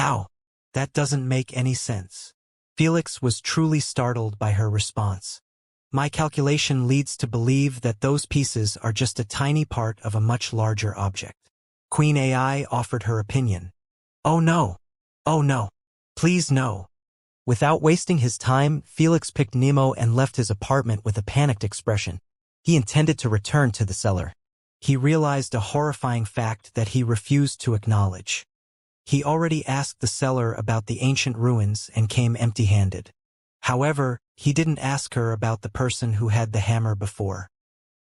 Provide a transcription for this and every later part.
How? That doesn't make any sense. Felix was truly startled by her response. My calculation leads to believe that those pieces are just a tiny part of a much larger object. Queen AI offered her opinion. Oh no. Oh no. Please no. Without wasting his time, Felix picked Nemo and left his apartment with a panicked expression. He intended to return to the cellar. He realized a horrifying fact that he refused to acknowledge. He already asked the seller about the ancient ruins and came empty-handed. However, he didn't ask her about the person who had the hammer before.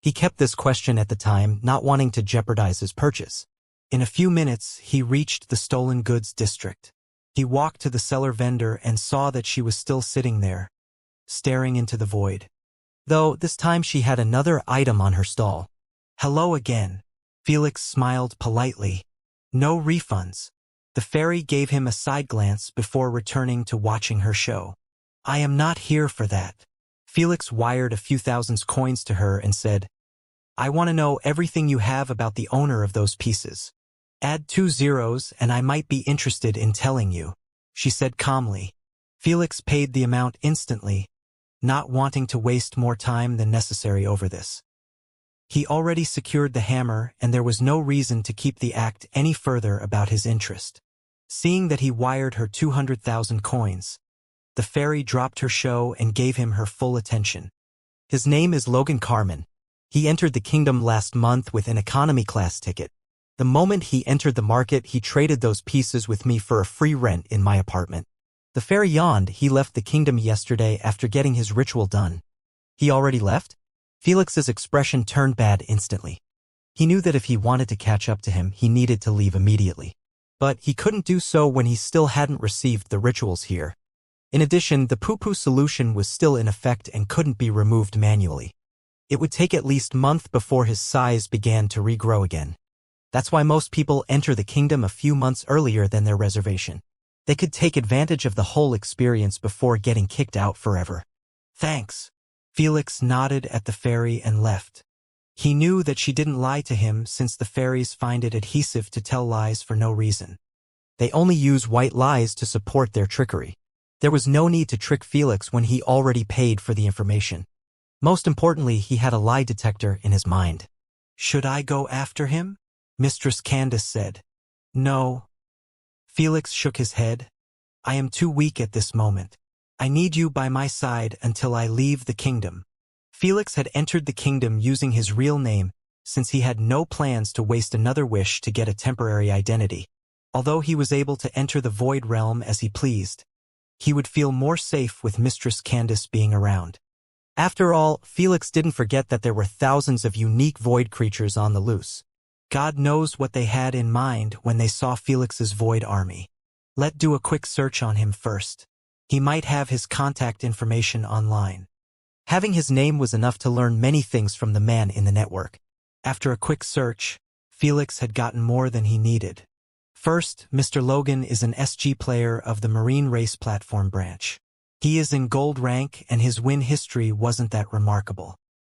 He kept this question at the time, not wanting to jeopardize his purchase. In a few minutes, he reached the stolen goods district. He walked to the seller vendor and saw that she was still sitting there, staring into the void. Though this time she had another item on her stall. Hello again. Felix smiled politely. No refunds. The fairy gave him a side glance before returning to watching her show. I am not here for that. Felix wired a few thousand coins to her and said, I want to know everything you have about the owner of those pieces. Add 2 zeros and I might be interested in telling you, she said calmly. Felix paid the amount instantly, not wanting to waste more time than necessary over this. He already secured the hammer and there was no reason to keep the act any further about his interest. Seeing that he wired her 200,000 coins, the fairy dropped her show and gave him her full attention. His name is Logan Carmen. He entered the kingdom last month with an economy class ticket. The moment he entered the market, he traded those pieces with me for a free rent in my apartment. The fairy yawned. He left the kingdom yesterday after getting his ritual done. He already left? Felix's expression turned bad instantly. He knew that if he wanted to catch up to him, he needed to leave immediately. But he couldn't do so when he still hadn't received the rituals here. In addition, the poo-poo solution was still in effect and couldn't be removed manually. It would take at least a month before his size began to regrow again. That's why most people enter the kingdom a few months earlier than their reservation. They could take advantage of the whole experience before getting kicked out forever. Thanks. Felix nodded at the fairy and left. He knew that she didn't lie to him since the fairies find it adhesive to tell lies for no reason. They only use white lies to support their trickery. There was no need to trick Felix when he already paid for the information. Most importantly, he had a lie detector in his mind. Should I go after him? Mistress Candace said. No. Felix shook his head. I am too weak at this moment. I need you by my side until I leave the kingdom. Felix had entered the kingdom using his real name, since he had no plans to waste another wish to get a temporary identity. Although he was able to enter the void realm as he pleased, he would feel more safe with Mistress Candace being around. After all, Felix didn't forget that there were thousands of unique void creatures on the loose. God knows what they had in mind when they saw Felix's void army. Let's do a quick search on him first. He might have his contact information online. Having his name was enough to learn many things from the man in the network. After a quick search, Felix had gotten more than he needed. First, Mr. Logan is an SG player of the Marine Race Platform branch. He is in gold rank and his win history wasn't that remarkable.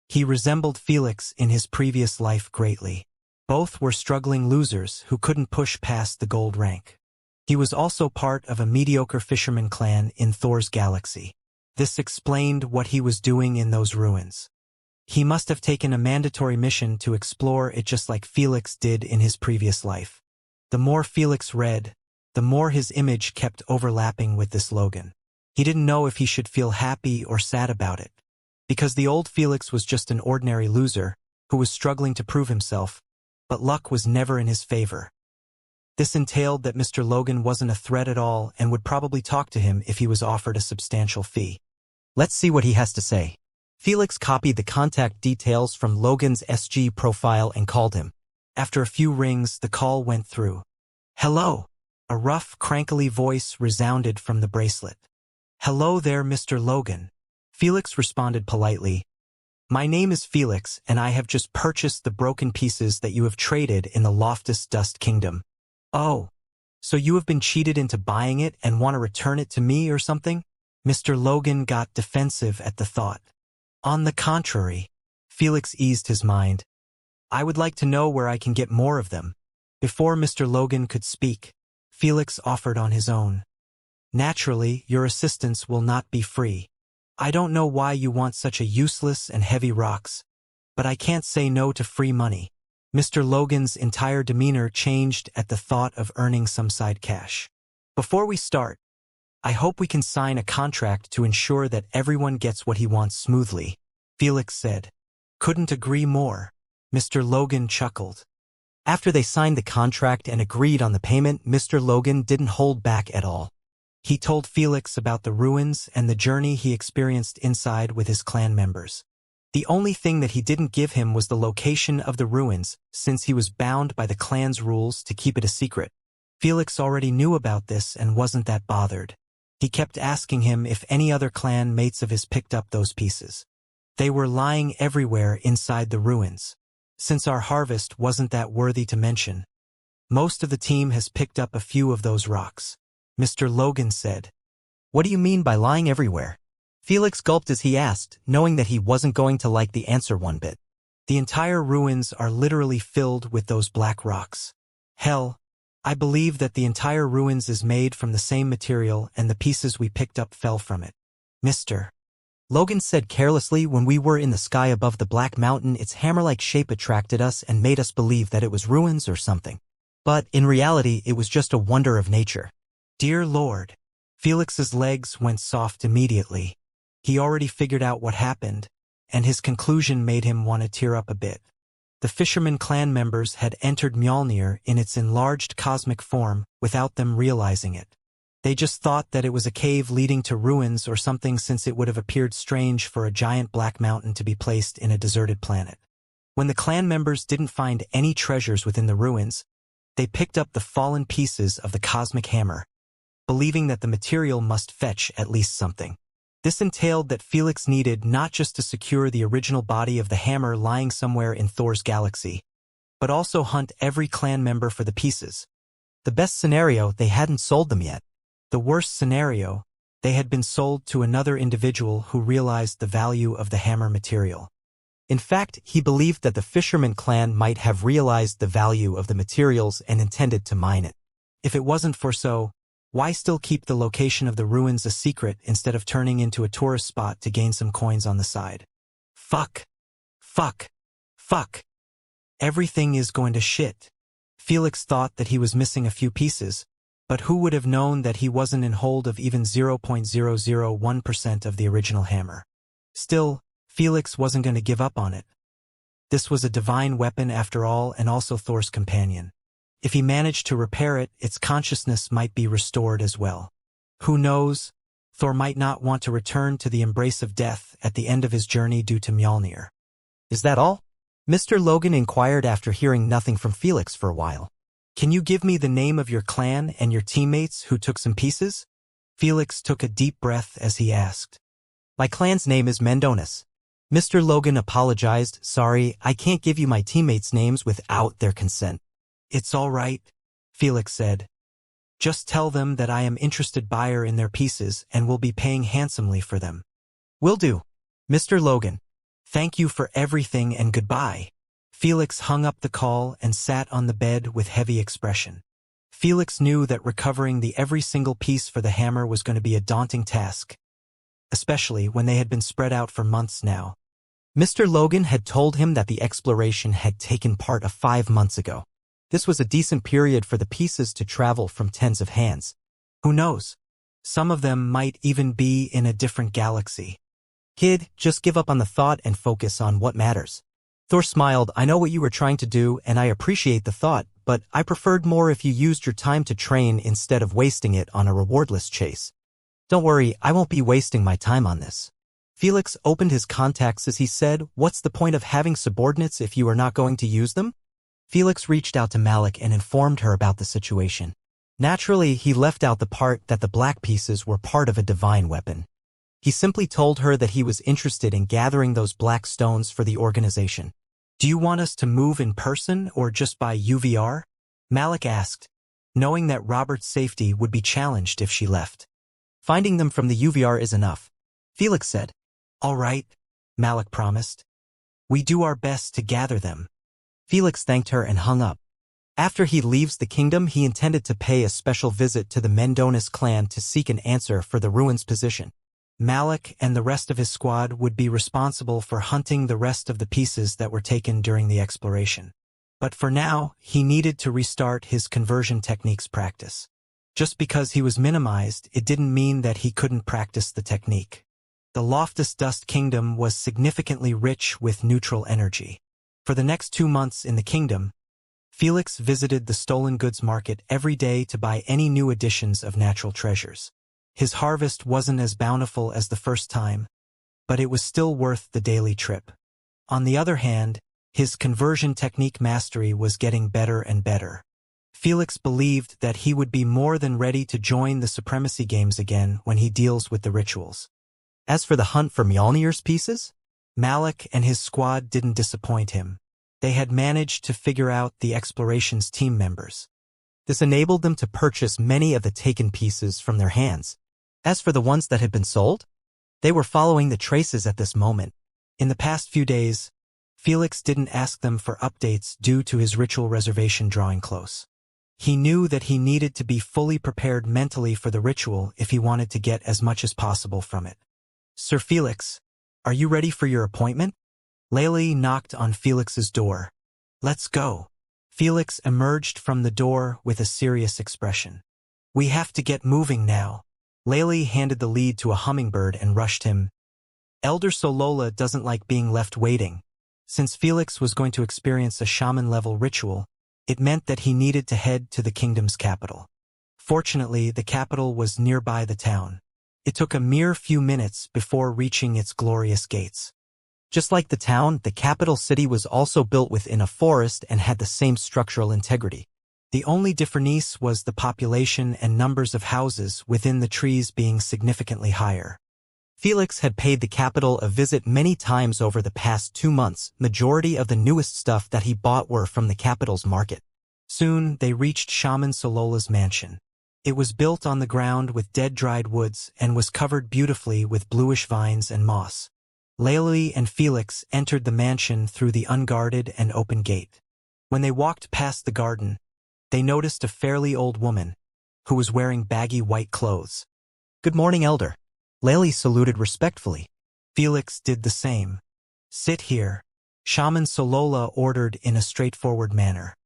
He resembled Felix in his previous life greatly. Both were struggling losers who couldn't push past the gold rank. He was also part of a mediocre fisherman clan in Thor's galaxy. This explained what he was doing in those ruins. He must have taken a mandatory mission to explore it just like Felix did in his previous life. The more Felix read, the more his image kept overlapping with this Logan. He didn't know if he should feel happy or sad about it. Because the old Felix was just an ordinary loser who was struggling to prove himself, but luck was never in his favor. This entailed that Mr. Logan wasn't a threat at all and would probably talk to him if he was offered a substantial fee. Let's see what he has to say. Felix copied the contact details from Logan's SG profile and called him. After a few rings, the call went through. Hello. A rough, crankly voice resounded from the bracelet. Hello there, Mr. Logan. Felix responded politely. My name is Felix, and I have just purchased the broken pieces that you have traded in the Loftus Dust Kingdom. Oh, so you have been cheated into buying it and want to return it to me or something? Mr. Logan got defensive at the thought. On the contrary, Felix eased his mind. I would like to know where I can get more of them. Before Mr. Logan could speak, Felix offered on his own. Naturally, your assistance will not be free. I don't know why you want such a useless and heavy rocks, but I can't say no to free money. Mr. Logan's entire demeanor changed at the thought of earning some side cash. Before we start, I hope we can sign a contract to ensure that everyone gets what he wants smoothly, Felix said. Couldn't agree more. Mr. Logan chuckled. After they signed the contract and agreed on the payment, Mr. Logan didn't hold back at all. He told Felix about the ruins and the journey he experienced inside with his clan members. The only thing that he didn't give him was the location of the ruins, since he was bound by the clan's rules to keep it a secret. Felix already knew about this and wasn't that bothered. He kept asking him if any other clan mates of his picked up those pieces. They were lying everywhere inside the ruins. Since our harvest wasn't that worthy to mention, most of the team has picked up a few of those rocks, Mr. Logan said. What do you mean by lying everywhere? Felix gulped as he asked, knowing that he wasn't going to like the answer one bit. The entire ruins are literally filled with those black rocks. Hell, I believe that the entire ruins is made from the same material and the pieces we picked up fell from it. Mr. Logan said carelessly. When we were in the sky above the Black Mountain, its hammer-like shape attracted us and made us believe that it was ruins or something. But in reality, it was just a wonder of nature. Dear Lord. Felix's legs went soft immediately. He already figured out what happened, and his conclusion made him want to tear up a bit. The fisherman clan members had entered Mjolnir in its enlarged cosmic form without them realizing it. They just thought that it was a cave leading to ruins or something, since it would have appeared strange for a giant black mountain to be placed in a deserted planet. When the clan members didn't find any treasures within the ruins, they picked up the fallen pieces of the cosmic hammer, believing that the material must fetch at least something. This entailed that Felix needed not just to secure the original body of the hammer lying somewhere in Thor's galaxy, but also hunt every clan member for the pieces. The best scenario, they hadn't sold them yet. The worst scenario, they had been sold to another individual who realized the value of the hammer material. In fact, he believed that the fisherman clan might have realized the value of the materials and intended to mine it. If it wasn't for so, why still keep the location of the ruins a secret instead of turning into a tourist spot to gain some coins on the side? Fuck. Fuck. Fuck. Everything is going to shit. Felix thought that he was missing a few pieces, but who would have known that he wasn't in hold of even 0.001% of the original hammer? Still, Felix wasn't going to give up on it. This was a divine weapon after all, and also Thor's companion. If he managed to repair it, its consciousness might be restored as well. Who knows? Thor might not want to return to the embrace of death at the end of his journey due to Mjolnir. Is that all? Mr. Logan inquired after hearing nothing from Felix for a while. Can you give me the name of your clan and your teammates who took some pieces? Felix took a deep breath as he asked. My clan's name is Mendonis. Mr. Logan apologized. Sorry, I can't give you my teammates' names without their consent. It's all right, Felix said. Just tell them that I am interested buyer in their pieces and will be paying handsomely for them. Will do. Mr. Logan. Thank you for everything and goodbye. Felix hung up the call and sat on the bed with heavy expression. Felix knew that recovering the every single piece for the hammer was going to be a daunting task, especially when they had been spread out for months now. Mr. Logan had told him that the exploration had taken part of 5 months ago. This was a decent period for the pieces to travel from tens of hands. Who knows? Some of them might even be in a different galaxy. Kid, just give up on the thought and focus on what matters. Thor smiled. I know what you were trying to do, and I appreciate the thought, but I preferred more if you used your time to train instead of wasting it on a rewardless chase. Don't worry, I won't be wasting my time on this. Felix opened his contacts as he said, what's the point of having subordinates if you are not going to use them? Felix reached out to Malik and informed her about the situation. Naturally, he left out the part that the black pieces were part of a divine weapon. He simply told her that he was interested in gathering those black stones for the organization. Do you want us to move in person or just by UVR? Malik asked, knowing that Robert's safety would be challenged if she left. Finding them from the UVR is enough, Felix said. All right, Malik promised. We do our best to gather them. Felix thanked her and hung up. After he leaves the kingdom, he intended to pay a special visit to the Mendonis clan to seek an answer for the ruins position. Malik and the rest of his squad would be responsible for hunting the rest of the pieces that were taken during the exploration. But for now, he needed to restart his conversion techniques practice. Just because he was minimized, it didn't mean that he couldn't practice the technique. The Loftus Dust Kingdom was significantly rich with neutral energy. For the next 2 months in the kingdom, Felix visited the stolen goods market every day to buy any new additions of natural treasures. His harvest wasn't as bountiful as the first time, but it was still worth the daily trip. On the other hand, his conversion technique mastery was getting better and better. Felix believed that he would be more than ready to join the supremacy games again when he deals with the rituals. As for the hunt for Mjolnir's pieces, Malik and his squad didn't disappoint him. They had managed to figure out the exploration's team members. This enabled them to purchase many of the taken pieces from their hands. As for the ones that had been sold, they were following the traces at this moment. In the past few days, Felix didn't ask them for updates due to his ritual reservation drawing close. He knew that he needed to be fully prepared mentally for the ritual if he wanted to get as much as possible from it. "Sir Felix, are you ready for your appointment?" Layli knocked on Felix's door. "Let's go." Felix emerged from the door with a serious expression. "We have to get moving now." Layli handed the lead to a hummingbird and rushed him. Elder Solola doesn't like being left waiting. Since Felix was going to experience a shaman-level ritual, it meant that he needed to head to the kingdom's capital. Fortunately, the capital was nearby the town. It took a mere few minutes before reaching its glorious gates. Just like the town, the capital city was also built within a forest and had the same structural integrity. The only difference was the population and numbers of houses within the trees being significantly higher. Felix had paid the capital a visit many times over the past 2 months. Majority of the newest stuff that he bought were from the capital's market. Soon, they reached Shaman Solola's mansion. It was built on the ground with dead dried woods and was covered beautifully with bluish vines and moss. Layli and Felix entered the mansion through the unguarded and open gate. When they walked past the garden, they noticed a fairly old woman, who was wearing baggy white clothes. "Good morning, Elder." Layli saluted respectfully. Felix did the same. "Sit here," Shaman Solola ordered in a straightforward manner.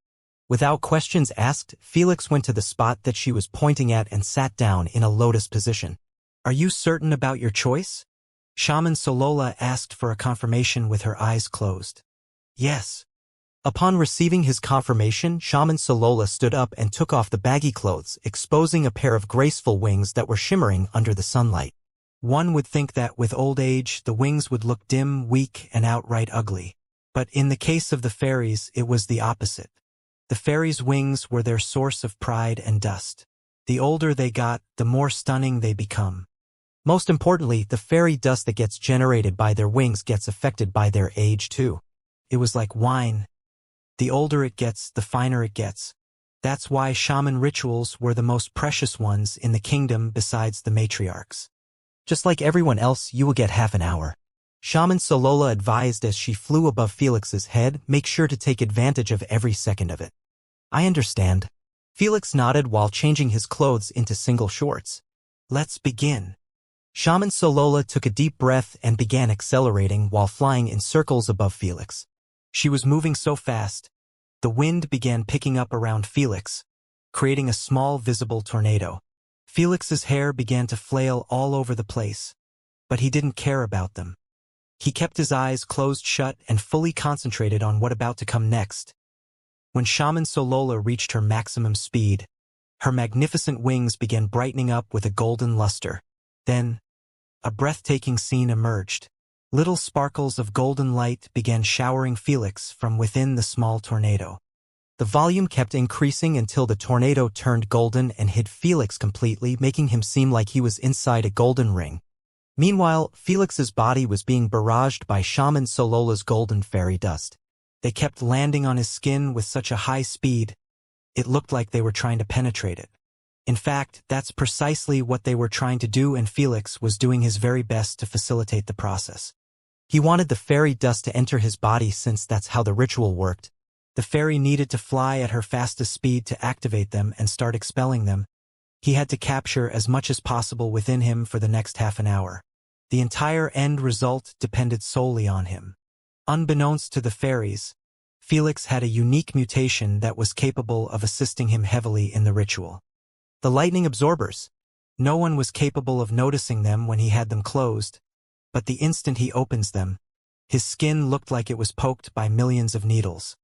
Without questions asked, Felix went to the spot that she was pointing at and sat down in a lotus position. "Are you certain about your choice?" Shaman Solola asked for a confirmation with her eyes closed. "Yes." Upon receiving his confirmation, Shaman Solola stood up and took off the baggy clothes, exposing a pair of graceful wings that were shimmering under the sunlight. One would think that with old age, the wings would look dim, weak, and outright ugly. But in the case of the fairies, it was the opposite. The fairies' wings were their source of pride and dust. The older they got, the more stunning they become. Most importantly, the fairy dust that gets generated by their wings gets affected by their age too. It was like wine. The older it gets, the finer it gets. That's why shaman rituals were the most precious ones in the kingdom besides the matriarchs. "Just like everyone else, you will get half an hour." Shaman Solola advised as she flew above Felix's head. "Make sure to take advantage of every second of it." "I understand." Felix nodded while changing his clothes into single shorts. "Let's begin." Shaman Solola took a deep breath and began accelerating while flying in circles above Felix. She was moving so fast, the wind began picking up around Felix, creating a small visible tornado. Felix's hair began to flail all over the place, but he didn't care about them. He kept his eyes closed shut and fully concentrated on what about to come next. When Shaman Solola reached her maximum speed, her magnificent wings began brightening up with a golden luster. Then, a breathtaking scene emerged. Little sparkles of golden light began showering Felix from within the small tornado. The volume kept increasing until the tornado turned golden and hid Felix completely, making him seem like he was inside a golden ring. Meanwhile, Felix's body was being barraged by Shaman Solola's golden fairy dust. They kept landing on his skin with such a high speed, it looked like they were trying to penetrate it. In fact, that's precisely what they were trying to do, and Felix was doing his very best to facilitate the process. He wanted the fairy dust to enter his body since that's how the ritual worked. The fairy needed to fly at her fastest speed to activate them and start expelling them. He had to capture as much as possible within him for the next half an hour. The entire end result depended solely on him. Unbeknownst to the fairies, Felix had a unique mutation that was capable of assisting him heavily in the ritual. The lightning absorbers. No one was capable of noticing them when he had them closed, but the instant he opens them, his skin looked like it was poked by millions of needles.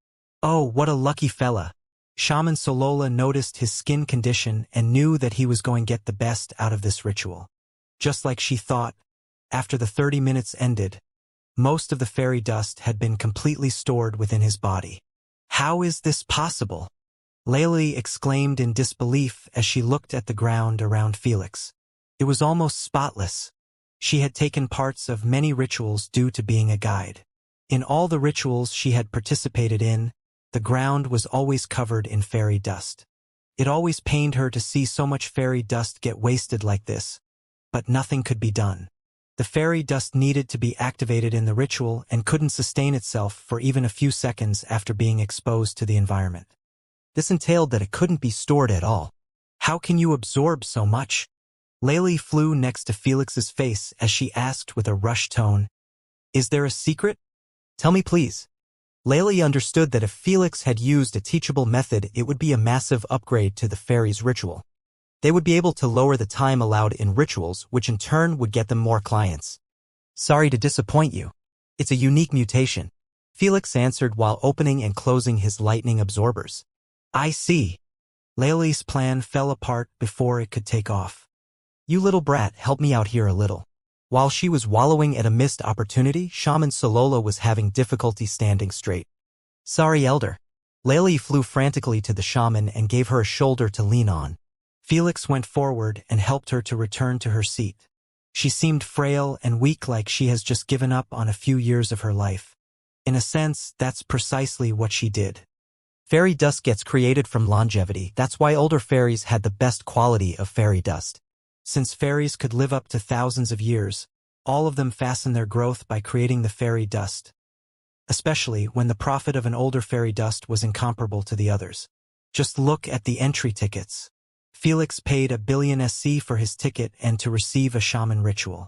Oh, what a lucky fella! Shaman Solola noticed his skin condition and knew that he was going to get the best out of this ritual. Just like she thought, after the 30 minutes ended, most of the fairy dust had been completely stored within his body. How is this possible? Layli exclaimed in disbelief as she looked at the ground around Felix. It was almost spotless. She had taken parts of many rituals due to being a guide. In all the rituals she had participated in, the ground was always covered in fairy dust. It always pained her to see so much fairy dust get wasted like this, but nothing could be done. The fairy dust needed to be activated in the ritual and couldn't sustain itself for even a few seconds after being exposed to the environment. This entailed that it couldn't be stored at all. How can you absorb so much? Layli flew next to Felix's face as she asked with a rushed tone, "Is there a secret? Tell me please." Layli understood that if Felix had used a teachable method, it would be a massive upgrade to the fairies' ritual. They would be able to lower the time allowed in rituals, which in turn would get them more clients. "Sorry to disappoint you. It's a unique mutation," Felix answered while opening and closing his lightning absorbers. "I see." Layli's plan fell apart before it could take off. "You little brat, help me out here a little." While she was wallowing at a missed opportunity, Shaman Solola was having difficulty standing straight. "Sorry, Elder." Layli flew frantically to the shaman and gave her a shoulder to lean on. Felix went forward and helped her to return to her seat. She seemed frail and weak, like she has just given up on a few years of her life. In a sense, that's precisely what she did. Fairy dust gets created from longevity. That's why older fairies had the best quality of fairy dust. Since fairies could live up to thousands of years, all of them fasten their growth by creating the fairy dust, especially when the profit of an older fairy dust was incomparable to the others. Just look at the entry tickets. Felix paid 1 billion SC for his ticket and to receive a shaman ritual.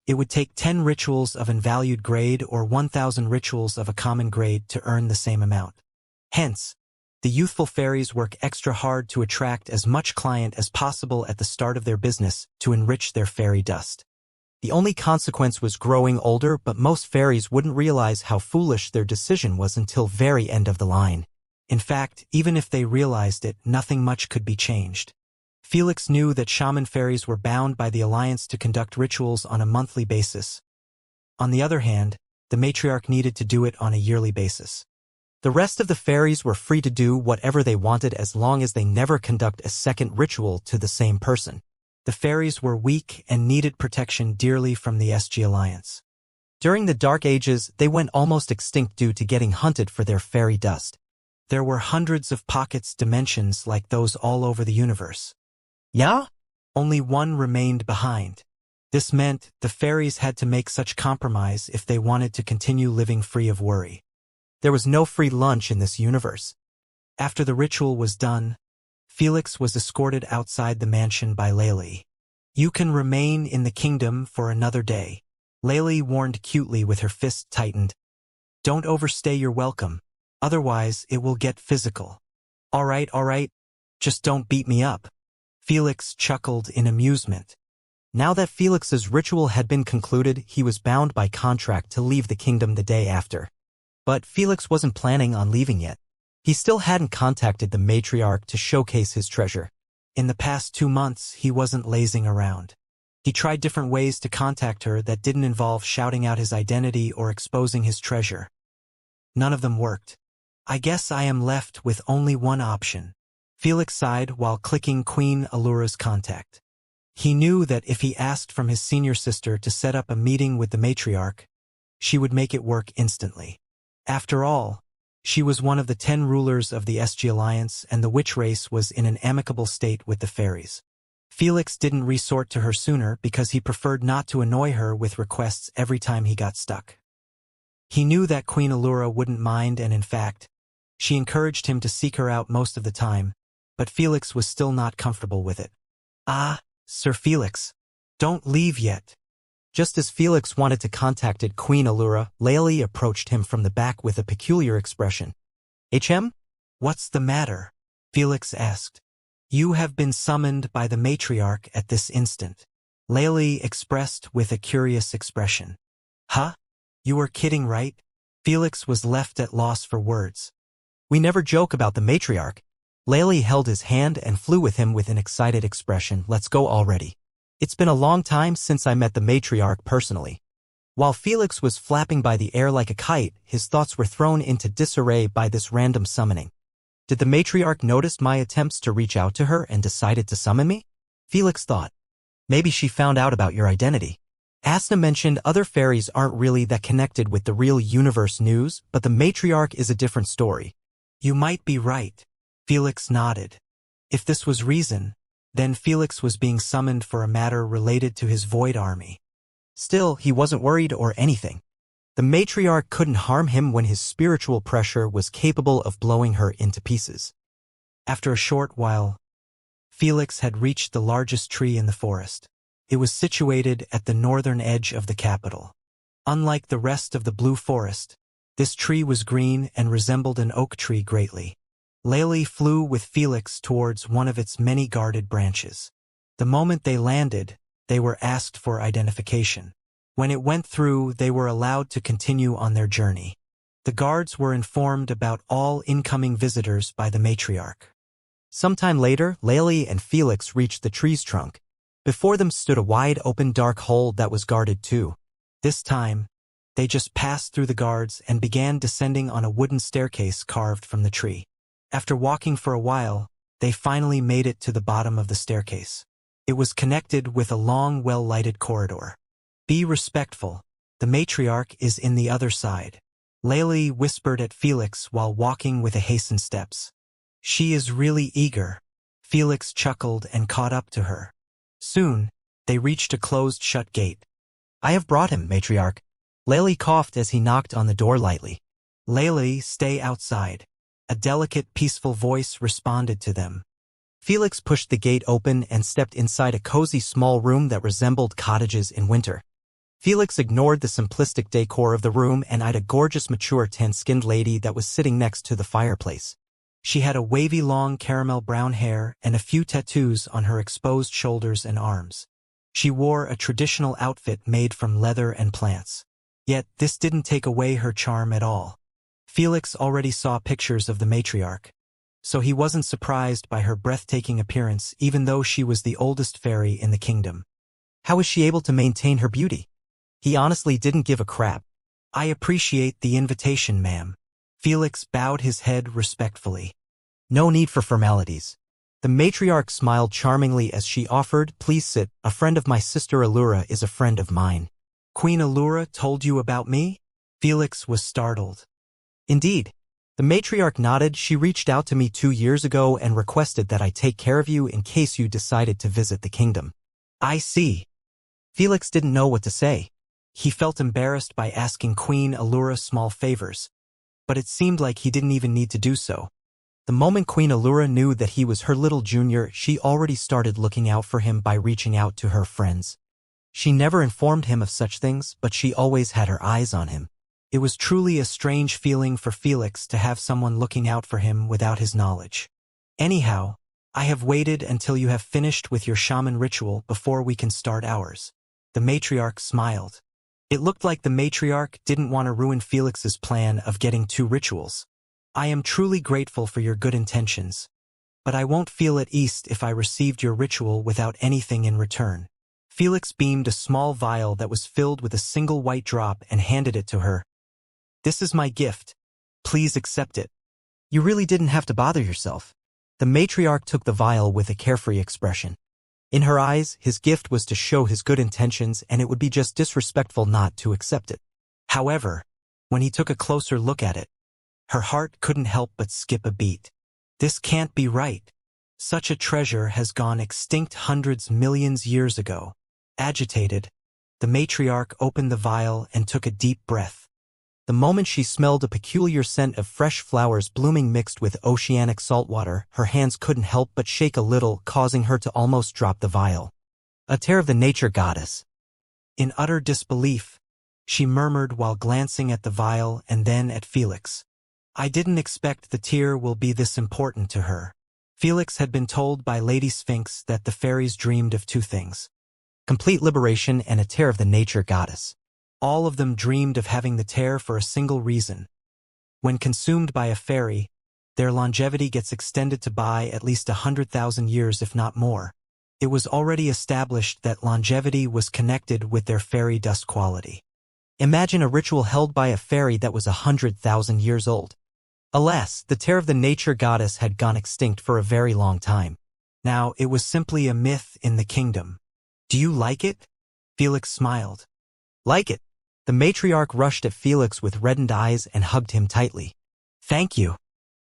It would take 10 rituals of an valued grade or 1,000 rituals of a common grade to earn the same amount. Hence, the youthful fairies work extra hard to attract as much client as possible at the start of their business to enrich their fairy dust. The only consequence was growing older, but most fairies wouldn't realize how foolish their decision was until very end of the line. In fact, even if they realized it, nothing much could be changed. Felix knew that shaman fairies were bound by the alliance to conduct rituals on a monthly basis. On the other hand, the matriarch needed to do it on a yearly basis. The rest of the fairies were free to do whatever they wanted as long as they never conduct a second ritual to the same person. The fairies were weak and needed protection dearly from the SG Alliance. During the Dark Ages, they went almost extinct due to getting hunted for their fairy dust. There were hundreds of pockets dimensions like those all over the universe. Yeah? Only one remained behind. This meant the fairies had to make such compromise if they wanted to continue living free of worry. There was no free lunch in this universe. After the ritual was done, Felix was escorted outside the mansion by Layli. "You can remain in the kingdom for another day," Layli warned cutely with her fist tightened. "Don't overstay your welcome, otherwise it will get physical." All right, just don't beat me up." Felix chuckled in amusement. Now that Felix's ritual had been concluded, he was bound by contract to leave the kingdom the day after. But Felix wasn't planning on leaving yet. He still hadn't contacted the matriarch to showcase his treasure. In the past 2 months, he wasn't lazing around. He tried different ways to contact her that didn't involve shouting out his identity or exposing his treasure. None of them worked. "I guess I am left with only one option," Felix sighed while clicking Queen Allura's contact. He knew that if he asked from his senior sister to set up a meeting with the matriarch, she would make it work instantly. After all, she was one of the 10 rulers of the SG Alliance, and the witch race was in an amicable state with the fairies. Felix didn't resort to her sooner because he preferred not to annoy her with requests every time he got stuck. He knew that Queen Allura wouldn't mind, and in fact, She encouraged him to seek her out most of the time, but Felix was still not comfortable with it. "Ah, Sir Felix, don't leave yet." Just as Felix wanted to contact Queen Allura, Layli approached him from the back with a peculiar expression. "HM? What's the matter?" Felix asked. "You have been summoned by the matriarch at this instant," Layli expressed with a curious expression. "Huh? You are kidding, right?" Felix was left at loss for words. "We never joke about the matriarch." Layli held his hand and flew with him with an excited expression. "Let's go already. It's been a long time since I met the matriarch personally." While Felix was flapping by the air like a kite, his thoughts were thrown into disarray by this random summoning. Did the matriarch notice my attempts to reach out to her and decided to summon me? Felix thought. Maybe she found out about your identity. Asna mentioned other fairies aren't really that connected with the real universe news, but the matriarch is a different story. You might be right. Felix nodded. If this was reason, then Felix was being summoned for a matter related to his void army. Still, he wasn't worried or anything. The matriarch couldn't harm him when his spiritual pressure was capable of blowing her into pieces. After a short while, Felix had reached the largest tree in the forest. It was situated at the northern edge of the capital. Unlike the rest of the blue forest, this tree was green and resembled an oak tree greatly. Layli flew with Felix towards one of its many guarded branches. The moment they landed, they were asked for identification. When it went through, they were allowed to continue on their journey. The guards were informed about all incoming visitors by the matriarch. Sometime later, Layli and Felix reached the tree's trunk. Before them stood a wide open dark hole that was guarded too. This time, they just passed through the guards and began descending on a wooden staircase carved from the tree. After walking for a while, they finally made it to the bottom of the staircase. It was connected with a long, well-lighted corridor. Be respectful. The matriarch is in the other side. Layli whispered at Felix while walking with a hastened steps. She is really eager. Felix chuckled and caught up to her. Soon, they reached a closed-shut gate. I have brought him, matriarch. Layli coughed as he knocked on the door lightly. Layli, stay outside. A delicate, peaceful voice responded to them. Felix pushed the gate open and stepped inside a cozy small room that resembled cottages in winter. Felix ignored the simplistic decor of the room and eyed a gorgeous mature tan-skinned lady that was sitting next to the fireplace. She had a wavy long caramel brown hair and a few tattoos on her exposed shoulders and arms. She wore a traditional outfit made from leather and plants. Yet this didn't take away her charm at all. Felix already saw pictures of the matriarch, so he wasn't surprised by her breathtaking appearance even though she was the oldest fairy in the kingdom. How was she able to maintain her beauty? He honestly didn't give a crap. I appreciate the invitation, ma'am. Felix bowed his head respectfully. No need for formalities. The matriarch smiled charmingly as she offered, please sit, a friend of my sister Allura is a friend of mine. Queen Allura told you about me? Felix was startled. Indeed. The matriarch nodded. She reached out to me 2 years ago and requested that I take care of you in case you decided to visit the kingdom. I see. Felix didn't know what to say. He felt embarrassed by asking Queen Allura small favors, but it seemed like he didn't even need to do so. The moment Queen Allura knew that he was her little junior, she already started looking out for him by reaching out to her friends. She never informed him of such things, but she always had her eyes on him. It was truly a strange feeling for Felix to have someone looking out for him without his knowledge. Anyhow, I have waited until you have finished with your shaman ritual before we can start ours. The matriarch smiled. It looked like the matriarch didn't want to ruin Felix's plan of getting 2 rituals. I am truly grateful for your good intentions, but I won't feel at ease if I received your ritual without anything in return. Felix beamed a small vial that was filled with a single white drop and handed it to her. This is my gift. Please accept it. You really didn't have to bother yourself. The matriarch took the vial with a carefree expression. In her eyes, his gift was to show his good intentions and it would be just disrespectful not to accept it. However, when he took a closer look at it, her heart couldn't help but skip a beat. This can't be right. Such a treasure has gone extinct hundreds millions years ago. Agitated, the matriarch opened the vial and took a deep breath. The moment she smelled a peculiar scent of fresh flowers blooming mixed with oceanic saltwater, her hands couldn't help but shake a little, causing her to almost drop the vial. A tear of the nature goddess. In utter disbelief, she murmured while glancing at the vial and then at Felix. I didn't expect the tear will be this important to her. Felix had been told by Lady Sphinx that the fairies dreamed of two things: complete liberation and a tear of the nature goddess. All of them dreamed of having the tear for a single reason. When consumed by a fairy, their longevity gets extended to by at least 100,000 years if not more. It was already established that longevity was connected with their fairy dust quality. Imagine a ritual held by a fairy that was 100,000 years old. Alas, the tear of the nature goddess had gone extinct for a very long time. Now it was simply a myth in the kingdom. Do you like it? Felix smiled. Like it? The matriarch rushed at Felix with reddened eyes and hugged him tightly. Thank you.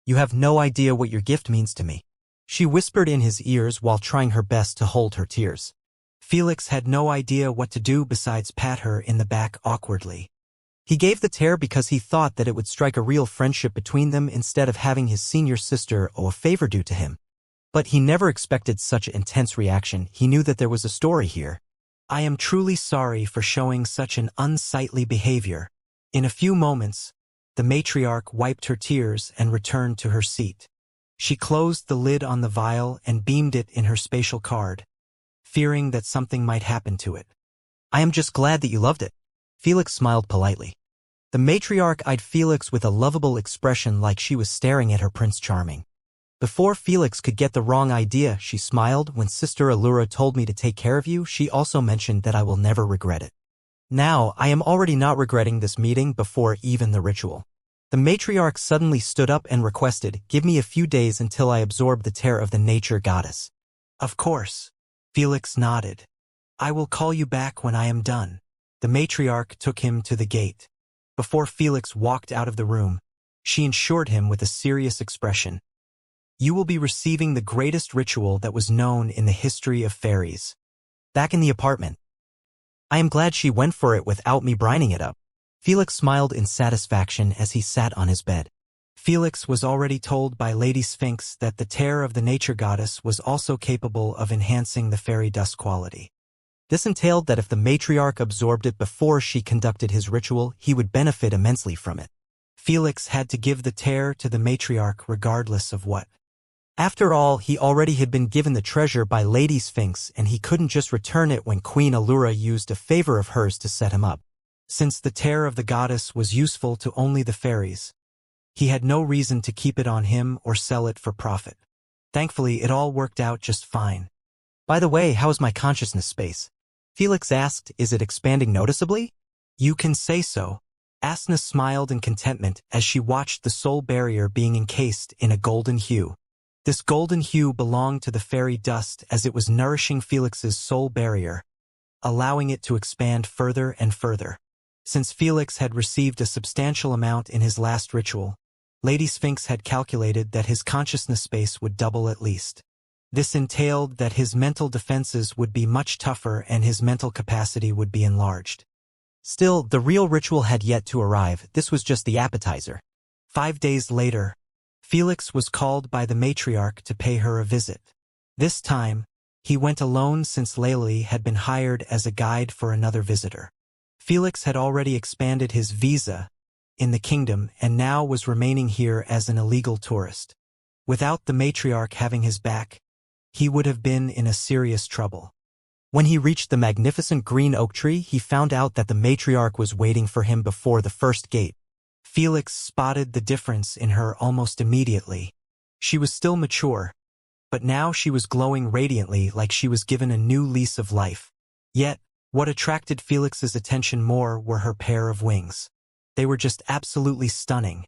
You have no idea what your gift means to me. She whispered in his ears while trying her best to hold her tears. Felix had no idea what to do besides pat her in the back awkwardly. He gave the tear because he thought that it would strike a real friendship between them instead of having his senior sister owe a favor due to him. But he never expected such an intense reaction. He knew that there was a story here. I am truly sorry for showing such an unsightly behavior. In a few moments, the matriarch wiped her tears and returned to her seat. She closed the lid on the vial and beamed it in her spatial card, fearing that something might happen to it. I am just glad that you loved it. Felix smiled politely. The matriarch eyed Felix with a lovable expression like she was staring at her Prince Charming. Before Felix could get the wrong idea, she smiled. When Sister Allura told me to take care of you, she also mentioned that I will never regret it. Now, I am already not regretting this meeting before even the ritual. The matriarch suddenly stood up and requested, give me a few days until I absorb the tear of the nature goddess. Of course. Felix nodded. I will call you back when I am done. The matriarch took him to the gate. Before Felix walked out of the room, she assured him with a serious expression. You will be receiving the greatest ritual that was known in the history of fairies. Back in the apartment. I am glad she went for it without me brining it up. Felix smiled in satisfaction as he sat on his bed. Felix was already told by Lady Sphinx that the tear of the nature goddess was also capable of enhancing the fairy dust quality. This entailed that if the matriarch absorbed it before she conducted his ritual, he would benefit immensely from it. Felix had to give the tear to the matriarch regardless of what. After all, he already had been given the treasure by Lady Sphinx and he couldn't just return it when Queen Allura used a favor of hers to set him up. Since the tear of the goddess was useful to only the fairies, he had no reason to keep it on him or sell it for profit. Thankfully, it all worked out just fine. By the way, how is my consciousness space? Felix asked, is it expanding noticeably? You can say so. Asna smiled in contentment as she watched the soul barrier being encased in a golden hue. This golden hue belonged to the fairy dust as it was nourishing Felix's soul barrier, allowing it to expand further and further. Since Felix had received a substantial amount in his last ritual, Lady Sphinx had calculated that his consciousness space would double at least. This entailed that his mental defenses would be much tougher and his mental capacity would be enlarged. Still, the real ritual had yet to arrive. This was just the appetizer. 5 days later, Felix was called by the matriarch to pay her a visit. This time, he went alone since Layli had been hired as a guide for another visitor. Felix had already expanded his visa in the kingdom and now was remaining here as an illegal tourist. Without the matriarch having his back, he would have been in a serious trouble. When he reached the magnificent green oak tree, he found out that the matriarch was waiting for him before the first gate. Felix spotted the difference in her almost immediately. She was still mature, but now she was glowing radiantly like she was given a new lease of life. Yet, what attracted Felix's attention more were her pair of wings. They were just absolutely stunning.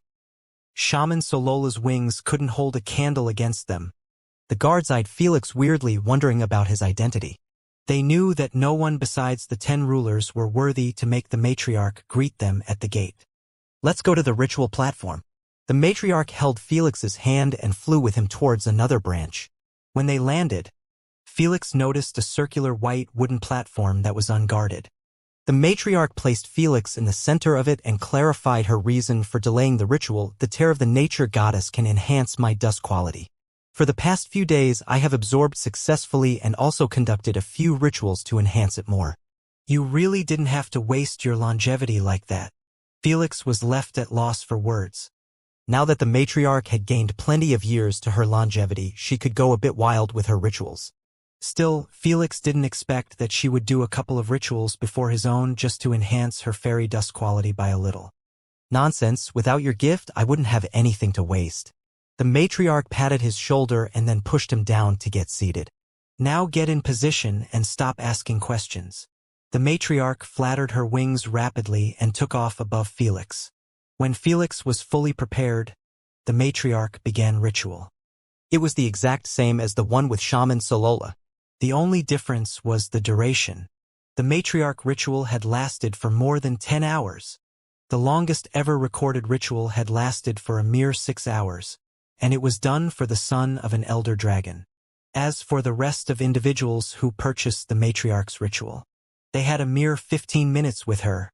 Shaman Solola's wings couldn't hold a candle against them. The guards eyed Felix weirdly, wondering about his identity. They knew that no one besides the 10 rulers were worthy to make the matriarch greet them at the gate. Let's go to the ritual platform. The matriarch held Felix's hand and flew with him towards another branch. When they landed, Felix noticed a circular white wooden platform that was unguarded. The matriarch placed Felix in the center of it and clarified her reason for delaying the ritual. The tear of the nature goddess can enhance my dust quality. For the past few days, I have absorbed successfully and also conducted a few rituals to enhance it more. You really didn't have to waste your longevity like that. Felix was left at loss for words. Now that the matriarch had gained plenty of years to her longevity, she could go a bit wild with her rituals. Still, Felix didn't expect that she would do a couple of rituals before his own just to enhance her fairy dust quality by a little. Nonsense, without your gift, I wouldn't have anything to waste. The matriarch patted his shoulder and then pushed him down to get seated. Now get in position and stop asking questions. The matriarch flattered her wings rapidly and took off above Felix. When Felix was fully prepared, the matriarch began ritual. It was the exact same as the one with Shaman Solola. The only difference was the duration. The matriarch ritual had lasted for more than 10 hours. The longest ever recorded ritual had lasted for a mere 6 hours, and it was done for the son of an elder dragon. As for the rest of individuals who purchased the matriarch's ritual, they had a mere 15 minutes with her.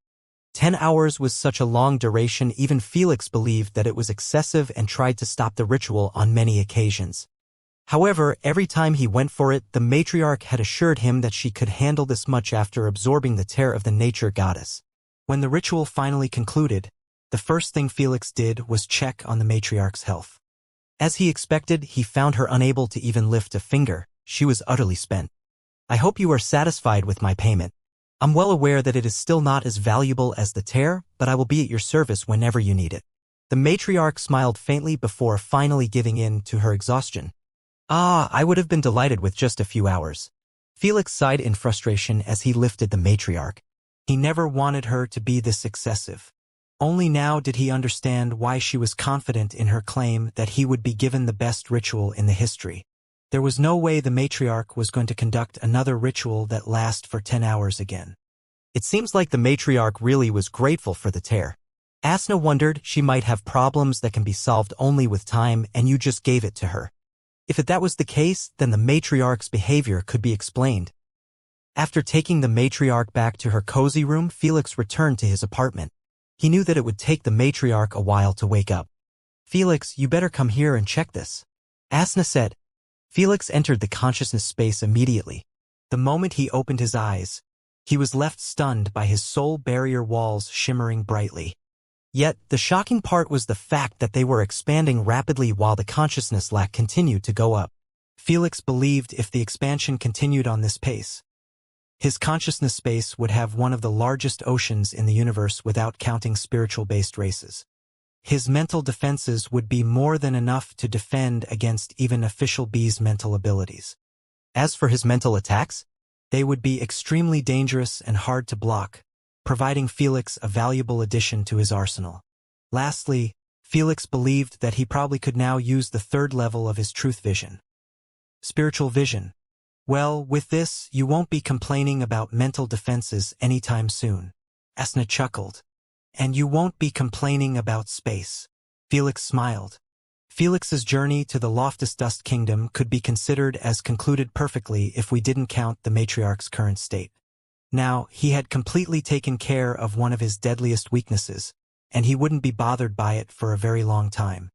10 hours was such a long duration, even Felix believed that it was excessive and tried to stop the ritual on many occasions. However, every time he went for it, the matriarch had assured him that she could handle this much after absorbing the tear of the nature goddess. When the ritual finally concluded, the first thing Felix did was check on the matriarch's health. As he expected, he found her unable to even lift a finger. She was utterly spent. I hope you are satisfied with my payment. I'm well aware that it is still not as valuable as the tear, but I will be at your service whenever you need it. The matriarch smiled faintly before finally giving in to her exhaustion. I would have been delighted with just a few hours. Felix sighed in frustration as he lifted the matriarch. He never wanted her to be this excessive. Only now did he understand why she was confident in her claim that he would be given the best ritual in the history. There was no way the matriarch was going to conduct another ritual that lasted for 10 hours again. It seems like the matriarch really was grateful for the tear. Asna wondered she might have problems that can be solved only with time, and you just gave it to her. If that was the case, then the matriarch's behavior could be explained. After taking the matriarch back to her cozy room, Felix returned to his apartment. He knew that it would take the matriarch a while to wake up. Felix, you better come here and check this, Asna said. Felix entered the consciousness space immediately. The moment he opened his eyes, he was left stunned by his soul barrier walls shimmering brightly. Yet, the shocking part was the fact that they were expanding rapidly while the consciousness lack continued to go up. Felix believed if the expansion continued on this pace, his consciousness space would have one of the largest oceans in the universe without counting spiritual-based races. His mental defenses would be more than enough to defend against even official B's mental abilities. As for his mental attacks, they would be extremely dangerous and hard to block, providing Felix a valuable addition to his arsenal. Lastly, Felix believed that he probably could now use the third level of his truth vision. Spiritual vision. Well, with this, you won't be complaining about mental defenses anytime soon. Asna chuckled. And you won't be complaining about space. Felix smiled. Felix's journey to the Loftus Dust Kingdom could be considered as concluded perfectly if we didn't count the matriarch's current state. Now, he had completely taken care of one of his deadliest weaknesses, and he wouldn't be bothered by it for a very long time.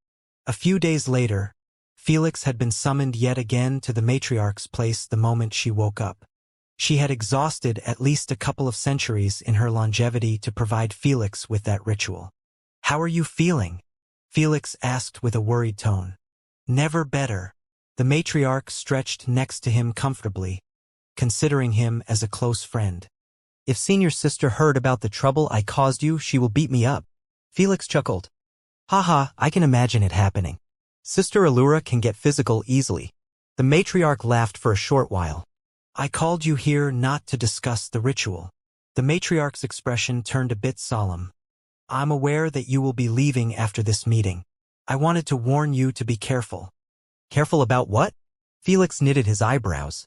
A few days later, Felix had been summoned yet again to the matriarch's place the moment she woke up. She had exhausted at least a couple of centuries in her longevity to provide Felix with that ritual. How are you feeling? Felix asked with a worried tone. Never better. The matriarch stretched next to him comfortably, considering him as a close friend. If senior sister heard about the trouble I caused you, she will beat me up. Felix chuckled. Haha, I can imagine it happening. Sister Allura can get physical easily. The matriarch laughed for a short while. I called you here not to discuss the ritual. The matriarch's expression turned a bit solemn. I'm aware that you will be leaving after this meeting. I wanted to warn you to be careful. Careful about what? Felix knitted his eyebrows.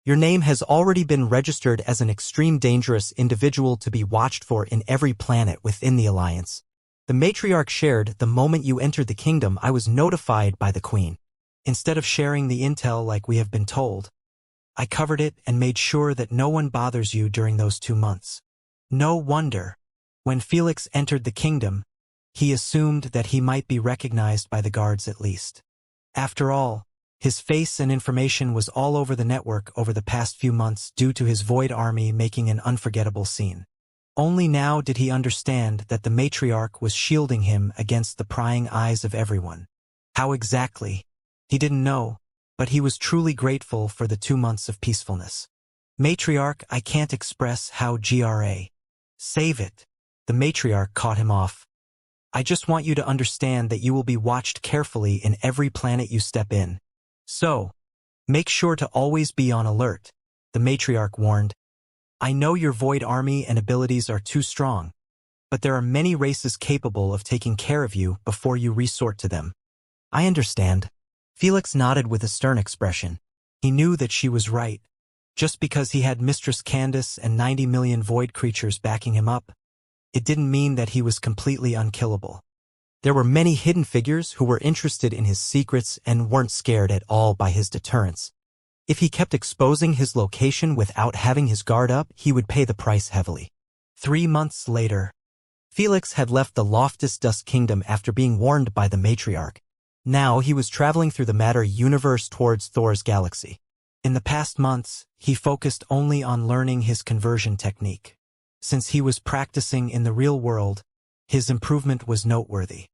Your name has already been registered as an extreme dangerous individual to be watched for in every planet within the Alliance. The matriarch shared, the moment you entered the kingdom, I was notified by the Queen. Instead of sharing the intel like we have been told, I covered it and made sure that no one bothers you during those 2 months. No wonder. When Felix entered the kingdom, he assumed that he might be recognized by the guards at least. After all, his face and information was all over the network over the past few months due to his Void Army making an unforgettable scene. Only now did he understand that the matriarch was shielding him against the prying eyes of everyone. How exactly? He didn't know, but he was truly grateful for the 2 months of peacefulness. Matriarch, I can't express how GRA. Save it. The matriarch caught him off. I just want you to understand that you will be watched carefully in every planet you step in. So, make sure to always be on alert, the matriarch warned. I know your Void Army and abilities are too strong, but there are many races capable of taking care of you before you resort to them. I understand. Felix nodded with a stern expression. He knew that she was right. Just because he had Mistress Candace and 90 million void creatures backing him up, it didn't mean that he was completely unkillable. There were many hidden figures who were interested in his secrets and weren't scared at all by his deterrence. If he kept exposing his location without having his guard up, he would pay the price heavily. 3 months later, Felix had left the Loftus Dust Kingdom after being warned by the matriarch. Now he was traveling through the matter universe towards Thor's galaxy. In the past months, he focused only on learning his conversion technique. Since he was practicing in the real world, his improvement was noteworthy.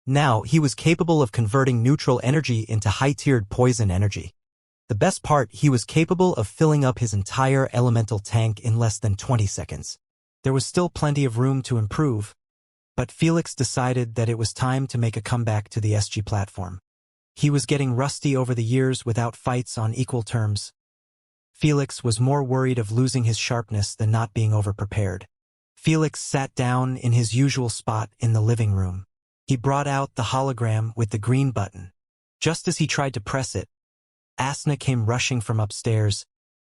Now he was capable of converting neutral energy into high-tiered poison energy. The best part, he was capable of filling up his entire elemental tank in less than 20 seconds. There was still plenty of room to improve, but Felix decided that it was time to make a comeback to the SG platform. He was getting rusty over the years without fights on equal terms. Felix was more worried of losing his sharpness than not being overprepared. Felix sat down in his usual spot in the living room. He brought out the hologram with the green button. Just as he tried to press it, Asna came rushing from upstairs.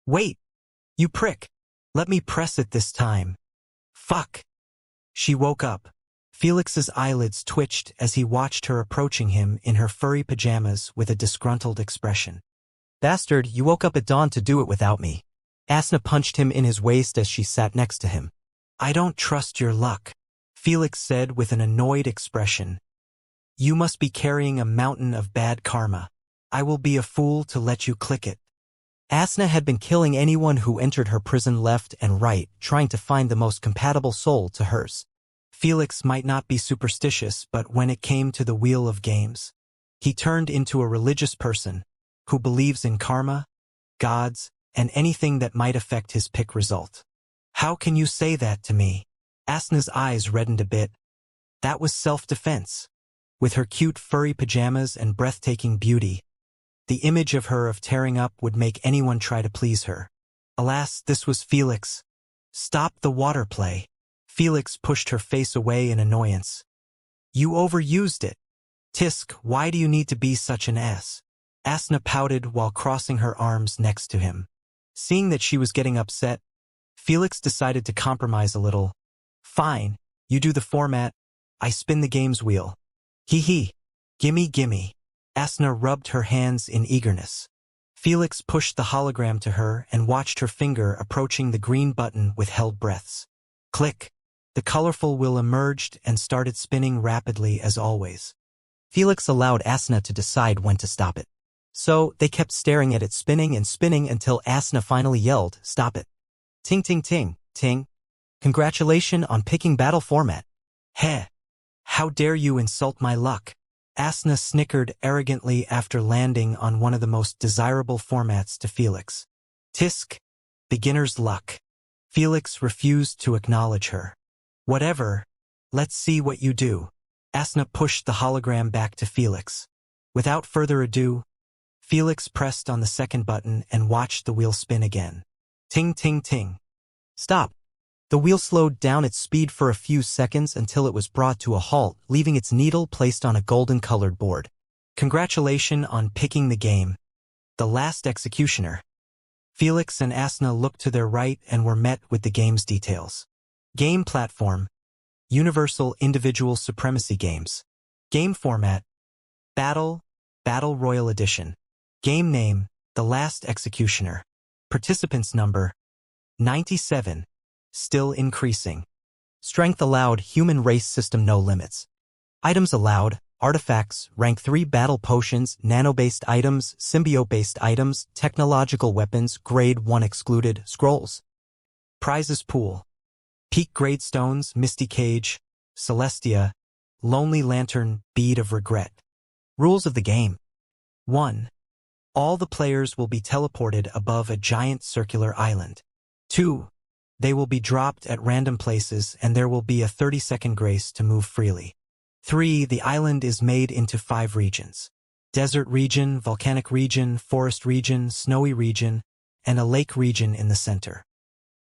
Wait! You prick! Let me press it this time. Fuck! She woke up. Felix's eyelids twitched as he watched her approaching him in her furry pajamas with a disgruntled expression. Bastard, you woke up at dawn to do it without me. Asna punched him in his waist as she sat next to him. I don't trust your luck, Felix said with an annoyed expression. You must be carrying a mountain of bad karma. I will be a fool to let you click it. Asna had been killing anyone who entered her prison left and right, trying to find the most compatible soul to hers. Felix might not be superstitious, but when it came to the wheel of games, he turned into a religious person who believes in karma, gods, and anything that might affect his pick result. How can you say that to me? Asna's eyes reddened a bit. That was self-defense. With her cute furry pajamas and breathtaking beauty, the image of her tearing up would make anyone try to please her. Alas, this was Felix. Stop the water play. Felix pushed her face away in annoyance. You overused it. Tisk, why do you need to be such an ass? Asna pouted while crossing her arms next to him. Seeing that she was getting upset, Felix decided to compromise a little. Fine, you do the format, I spin the game's wheel. Hee hee. Gimme. Asna rubbed her hands in eagerness. Felix pushed the hologram to her and watched her finger approaching the green button with held breaths. Click. The colorful wheel emerged and started spinning rapidly as always. Felix allowed Asna to decide when to stop it. So, they kept staring at it spinning and spinning until Asna finally yelled, Stop it. Ting ting ting, ting. Congratulations on picking battle format. Heh. How dare you insult my luck? Asna snickered arrogantly after landing on one of the most desirable formats to Felix. Tisk. Beginner's luck. Felix refused to acknowledge her. Whatever. Let's see what you do. Asna pushed the hologram back to Felix. Without further ado, Felix pressed on the second button and watched the wheel spin again. Ting ting ting. Stop. The wheel slowed down its speed for a few seconds until it was brought to a halt, leaving its needle placed on a golden-colored board. Congratulations on picking the game. The last executioner. Felix and Asna looked to their right and were met with the game's details. Game platform. Universal Individual Supremacy Games. Game format. Battle Royal Edition. Game name, The Last Executioner. Participants number, 97. still increasing. Strength allowed, human race system no limits. Items allowed, artifacts, rank 3 battle potions, nano-based items, symbiote-based items, technological weapons, grade 1 excluded, scrolls. Prizes pool. Peak grade stones, Misty Cage, Celestia, Lonely Lantern, Bead of Regret. Rules of the game. 1. All the players will be teleported above a giant circular island. 2. They will be dropped at random places and there will be a 30-second grace to move freely. 3. The island is made into 5 regions. Desert region, volcanic region, forest region, snowy region, and a lake region in the center.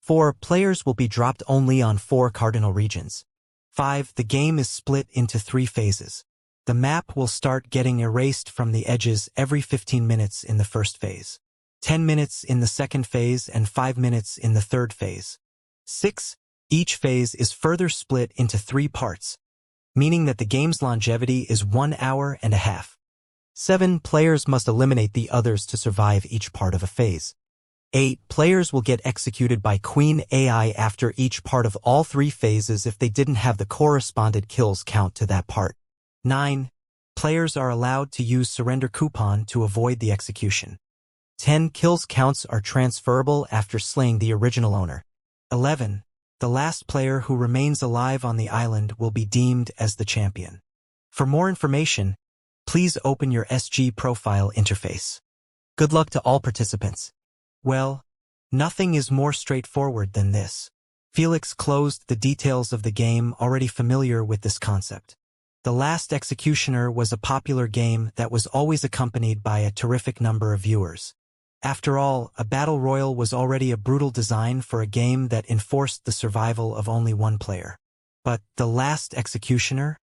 4. Players will be dropped only on 4 cardinal regions. 5. The game is split into 3 phases. The map will start getting erased from the edges every 15 minutes in the first phase, 10 minutes in the second phase, and 5 minutes in the third phase. 6. Each phase is further split into 3 parts, meaning that the game's longevity is 1 hour and a half. 7. Players must eliminate the others to survive each part of a phase. 8. Players will get executed by Queen AI after each part of all 3 phases if they didn't have the corresponded kills count to that part. 9. Players are allowed to use surrender coupon to avoid the execution. 10. Kills counts are transferable after slaying the original owner. 11. The last player who remains alive on the island will be deemed as the champion. For more information, please open your SG profile interface. Good luck to all participants. Well, nothing is more straightforward than this. Felix closed the details of the game, already familiar with this concept. The Last Executioner was a popular game that was always accompanied by a terrific number of viewers. After all, a battle royale was already a brutal design for a game that enforced the survival of only one player. But The Last Executioner?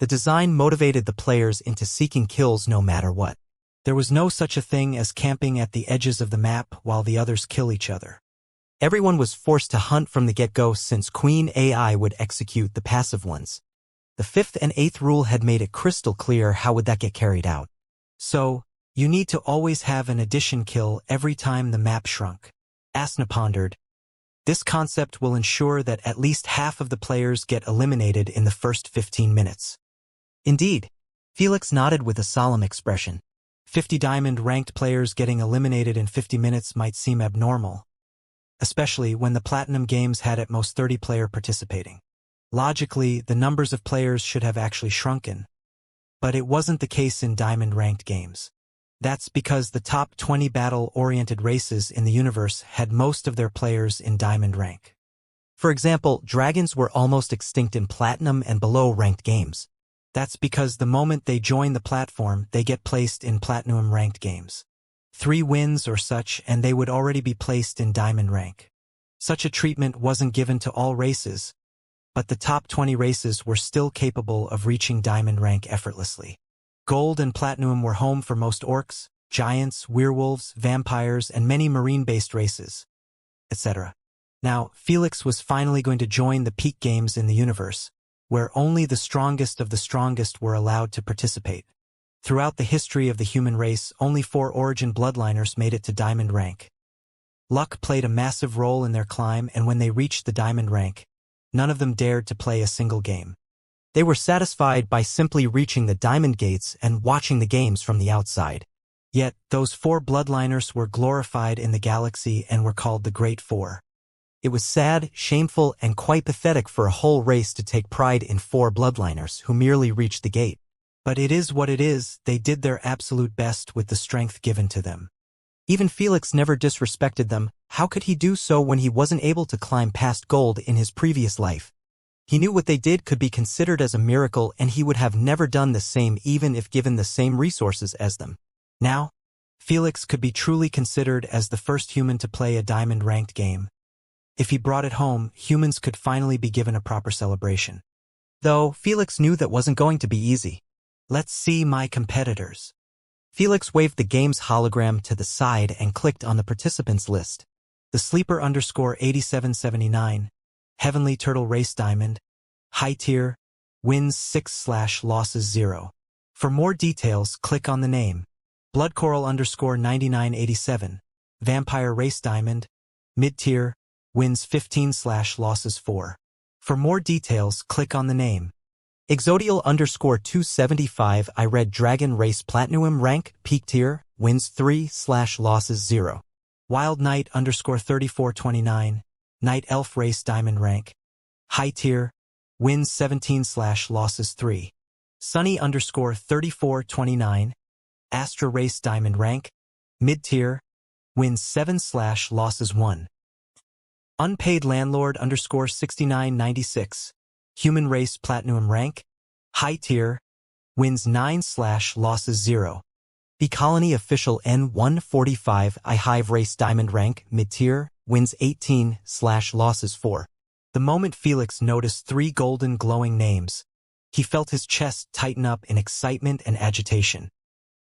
The design motivated the players into seeking kills no matter what. There was no such a thing as camping at the edges of the map while the others kill each other. Everyone was forced to hunt from the get-go since Queen AI would execute the passive ones. The 5th and 8th rule had made it crystal clear how would that get carried out. So, you need to always have an addition kill every time the map shrunk. Asna pondered. This concept will ensure that at least half of the players get eliminated in the first 15 minutes. Indeed, Felix nodded with a solemn expression. 50 diamond ranked players getting eliminated in 50 minutes might seem abnormal, especially when the Platinum games had at most 30 players participating. Logically, the numbers of players should have actually shrunken. But it wasn't the case in diamond-ranked games. That's because the top 20 battle-oriented races in the universe had most of their players in diamond rank. For example, dragons were almost extinct in Platinum and below-ranked games. That's because the moment they join the platform, they get placed in Platinum-ranked games. 3 wins or such, and they would already be placed in diamond rank. Such a treatment wasn't given to all races, but the top 20 races were still capable of reaching diamond rank effortlessly. Gold and Platinum were home for most orcs, giants, werewolves, vampires, and many marine-based races, etc. Now, Felix was finally going to join the peak games in the universe, where only the strongest of the strongest were allowed to participate. Throughout the history of the human race, only 4 origin bloodliners made it to diamond rank. Luck played a massive role in their climb, and when they reached the diamond rank, none of them dared to play a single game. They were satisfied by simply reaching the diamond gates and watching the games from the outside. Yet, those 4 bloodliners were glorified in the galaxy and were called the Great Four. It was sad, shameful, and quite pathetic for a whole race to take pride in 4 bloodliners who merely reached the gate. But it is what it is, they did their absolute best with the strength given to them. Even Felix never disrespected them. How could he do so when he wasn't able to climb past gold in his previous life? He knew what they did could be considered as a miracle, and he would have never done the same even if given the same resources as them. Now, Felix could be truly considered as the first human to play a diamond-ranked game. If he brought it home, humans could finally be given a proper celebration. Though, Felix knew that wasn't going to be easy. Let's see my competitors. Felix waved the game's hologram to the side and clicked on the participants list. The Sleeper _8779, Heavenly Turtle Race Diamond, High Tier, wins 6/losses 0. For more details, click on the name. Blood Coral _9987, Vampire Race Diamond, Mid Tier, wins 15/losses 4. For more details, click on the name. Exodial_275 I Red Dragon Race Platinum Rank, Peak Tier, wins 3/losses 0. Wild Knight _3429, Night Elf Race Diamond Rank, High Tier, wins 17/losses 3. Sunny _3429, Astra Race Diamond Rank, Mid Tier, wins 7/losses 1. Unpaid Landlord _6996, Human Race Platinum Rank, High Tier, wins 9/losses 0. The Colony Official N145 I Hive Race Diamond Rank, Mid Tier, wins 18/losses 4. The moment Felix noticed 3 golden glowing names, he felt his chest tighten up in excitement and agitation.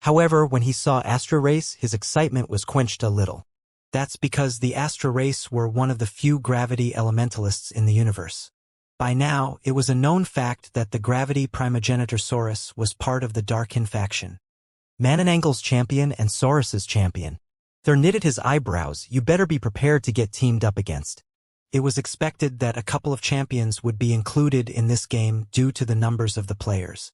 However, when he saw Astra Race, his excitement was quenched a little. That's because the Astra Race were one of the few gravity elementalists in the universe. By now, it was a known fact that the Gravity Primogenitor Saurus was part of the Darkin faction. Mananangle's champion and Saurus's champion. They're knitted his eyebrows. You better be prepared to get teamed up against. It was expected that a couple of champions would be included in this game due to the numbers of the players.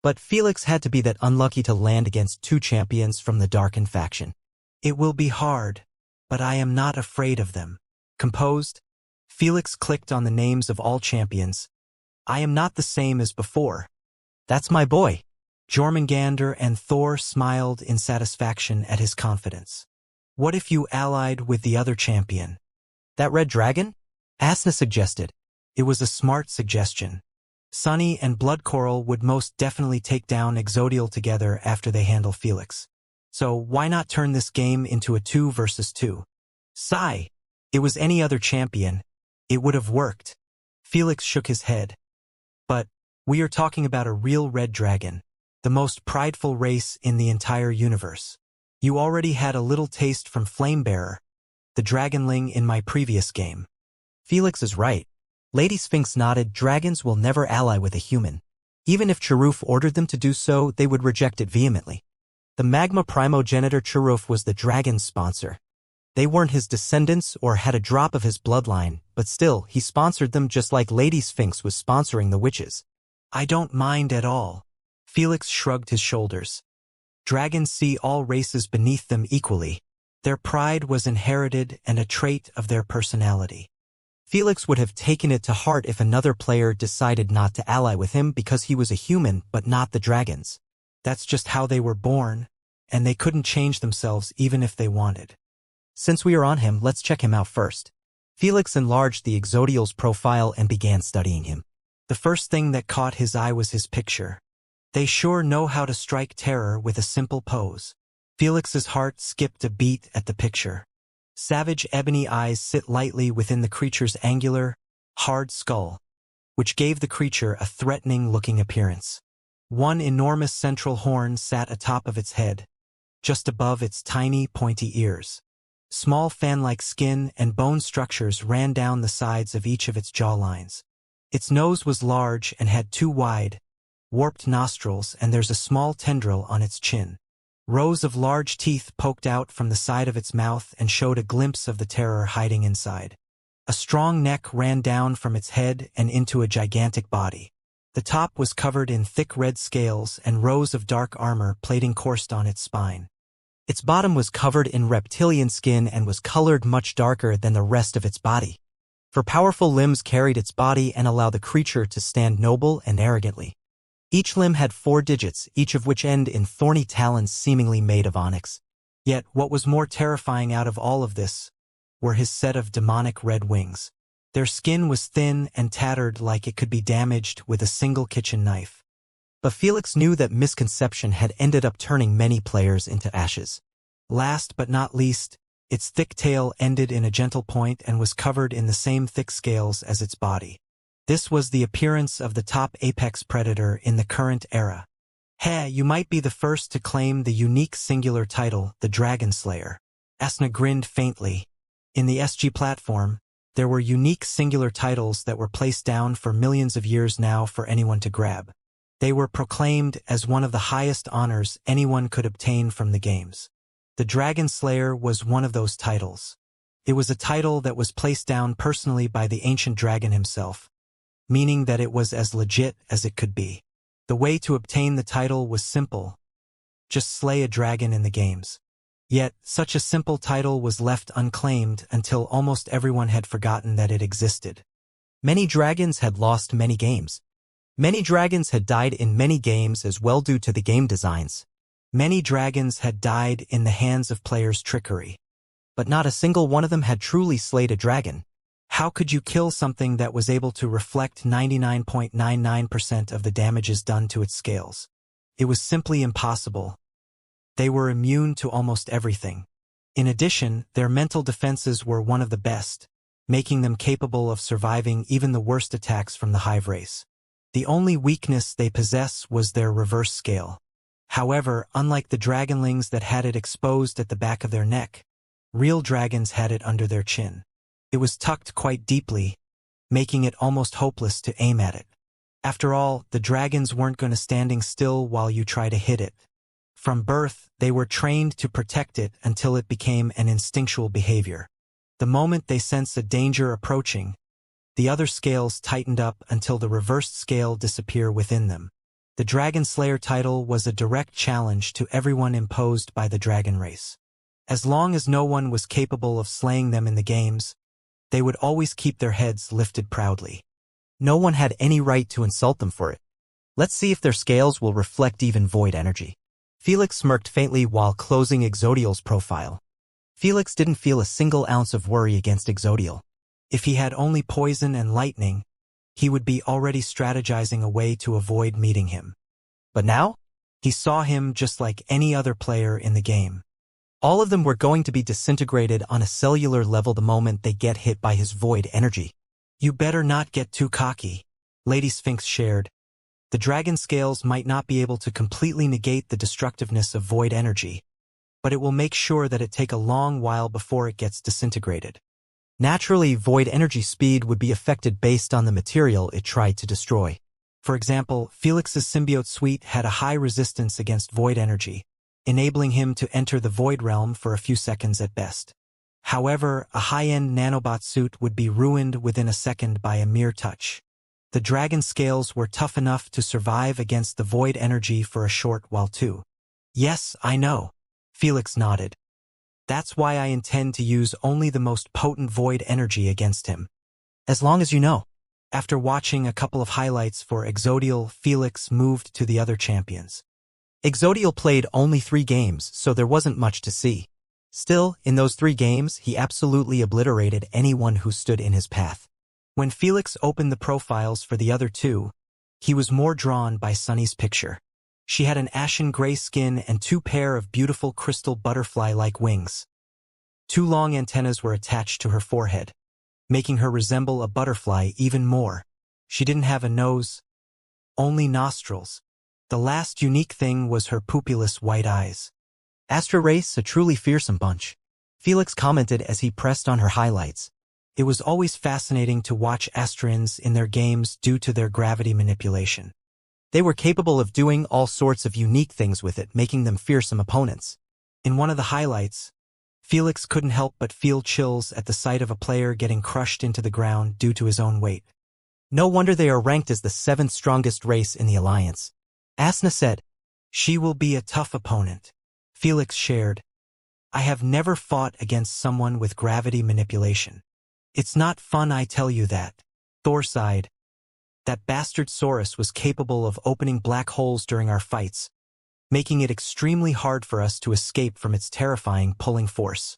But Felix had to be that unlucky to land against 2 champions from the Darkin faction. It will be hard, but I am not afraid of them. Composed, Felix clicked on the names of all champions. I am not the same as before. That's my boy. Jormungandr and Thor smiled in satisfaction at his confidence. What if you allied with the other champion? That red dragon? Asna suggested. It was a smart suggestion. Sunny and Blood Coral would most definitely take down Exodial together after they handle Felix. So why not turn this game into a 2 versus 2? Sigh. It was any other champion. It would have worked. Felix shook his head. But we are talking about a real red dragon, the most prideful race in the entire universe. You already had a little taste from Flamebearer, the dragonling in my previous game. Felix is right. Lady Sphinx nodded. Dragons will never ally with a human. Even if Charuf ordered them to do so, they would reject it vehemently. The Magma Primogenitor Charuf was the dragon's sponsor. They weren't his descendants or had a drop of his bloodline, but still, he sponsored them just like Lady Sphinx was sponsoring the witches. I don't mind at all. Felix shrugged his shoulders. Dragons see all races beneath them equally. Their pride was inherited and a trait of their personality. Felix would have taken it to heart if another player decided not to ally with him because he was a human but not the dragons. That's just how they were born, and they couldn't change themselves even if they wanted. Since we are on him, let's check him out first. Felix enlarged the Exodial's profile and began studying him. The first thing that caught his eye was his picture. They sure know how to strike terror with a simple pose. Felix's heart skipped a beat at the picture. Savage ebony eyes sit lightly within the creature's angular, hard skull, which gave the creature a threatening-looking appearance. One enormous central horn sat atop of its head, just above its tiny, pointy ears. Small fan-like skin and bone structures ran down the sides of each of its jawlines. Its nose was large and had 2 wide, warped nostrils, and there's a small tendril on its chin. Rows of large teeth poked out from the side of its mouth and showed a glimpse of the terror hiding inside. A strong neck ran down from its head and into a gigantic body. The top was covered in thick red scales and rows of dark armor plating coursed on its spine. Its bottom was covered in reptilian skin and was colored much darker than the rest of its body. For powerful limbs carried its body and allowed the creature to stand noble and arrogantly. Each limb had 4 digits, each of which end in thorny talons seemingly made of onyx. Yet what was more terrifying out of all of this were his set of demonic red wings. Their skin was thin and tattered like it could be damaged with a single kitchen knife. But Felix knew that misconception had ended up turning many players into ashes. Last but not least, its thick tail ended in a gentle point and was covered in the same thick scales as its body. This was the appearance of the top apex predator in the current era. Hey, you might be the first to claim the unique singular title, the Dragon Slayer. Asna grinned faintly. In the SG platform, there were unique singular titles that were placed down for millions of years now for anyone to grab. They were proclaimed as one of the highest honors anyone could obtain from the games. The Dragon Slayer was one of those titles. It was a title that was placed down personally by the ancient dragon himself, meaning that it was as legit as it could be. The way to obtain the title was simple: just slay a dragon in the games. Yet, such a simple title was left unclaimed until almost everyone had forgotten that it existed. Many dragons had lost many games. Many dragons had died in many games as well due to the game designs. Many dragons had died in the hands of players' trickery. But not a single one of them had truly slayed a dragon. How could you kill something that was able to reflect 99.99% of the damages done to its scales? It was simply impossible. They were immune to almost everything. In addition, their mental defenses were one of the best, making them capable of surviving even the worst attacks from the hive race. The only weakness they possess was their reverse scale. However, unlike the dragonlings that had it exposed at the back of their neck, real dragons had it under their chin. It was tucked quite deeply, making it almost hopeless to aim at it. After all, the dragons weren't going to standing still while you try to hit it. From birth, they were trained to protect it until it became an instinctual behavior. The moment they sense a danger approaching, the other scales tightened up until the reversed scale disappear within them. The Dragon Slayer title was a direct challenge to everyone imposed by the dragon race. As long as no one was capable of slaying them in the games, they would always keep their heads lifted proudly. No one had any right to insult them for it. Let's see if their scales will reflect even void energy. Felix smirked faintly while closing Exodial's profile. Felix didn't feel a single ounce of worry against Exodial. If he had only poison and lightning, he would be already strategizing a way to avoid meeting him. But now, he saw him just like any other player in the game. All of them were going to be disintegrated on a cellular level the moment they get hit by his void energy. You better not get too cocky, Lady Sphinx shared. The dragon scales might not be able to completely negate the destructiveness of void energy, but it will make sure that it take a long while before it gets disintegrated. Naturally, void energy speed would be affected based on the material it tried to destroy. For example, Felix's symbiote suite had a high resistance against void energy, enabling him to enter the void realm for a few seconds at best. However, a high-end nanobot suit would be ruined within a second by a mere touch. The dragon scales were tough enough to survive against the void energy for a short while too. Yes, I know. Felix nodded. That's why I intend to use only the most potent void energy against him. As long as you know. After watching a couple of highlights for Exodial, Felix moved to the other champions. Exodial played only 3 games, so there wasn't much to see. Still, in those 3 games, he absolutely obliterated anyone who stood in his path. When Felix opened the profiles for the other 2, he was more drawn by Sunny's picture. She had an ashen gray skin and 2 pair of beautiful crystal butterfly-like wings. 2 long antennas were attached to her forehead, making her resemble a butterfly even more. She didn't have a nose, only nostrils. The last unique thing was her pupilless white eyes. Astra Race, a truly fearsome bunch. Felix commented as he pressed on her highlights. It was always fascinating to watch Astrians in their games due to their gravity manipulation. They were capable of doing all sorts of unique things with it, making them fearsome opponents. In one of the highlights, Felix couldn't help but feel chills at the sight of a player getting crushed into the ground due to his own weight. No wonder they are ranked as the 7th strongest race in the Alliance. Asna said. She will be a tough opponent. Felix shared. I have never fought against someone with gravity manipulation. It's not fun, I tell you that. Thor sighed. That bastard Saurus was capable of opening black holes during our fights, making it extremely hard for us to escape from its terrifying pulling force.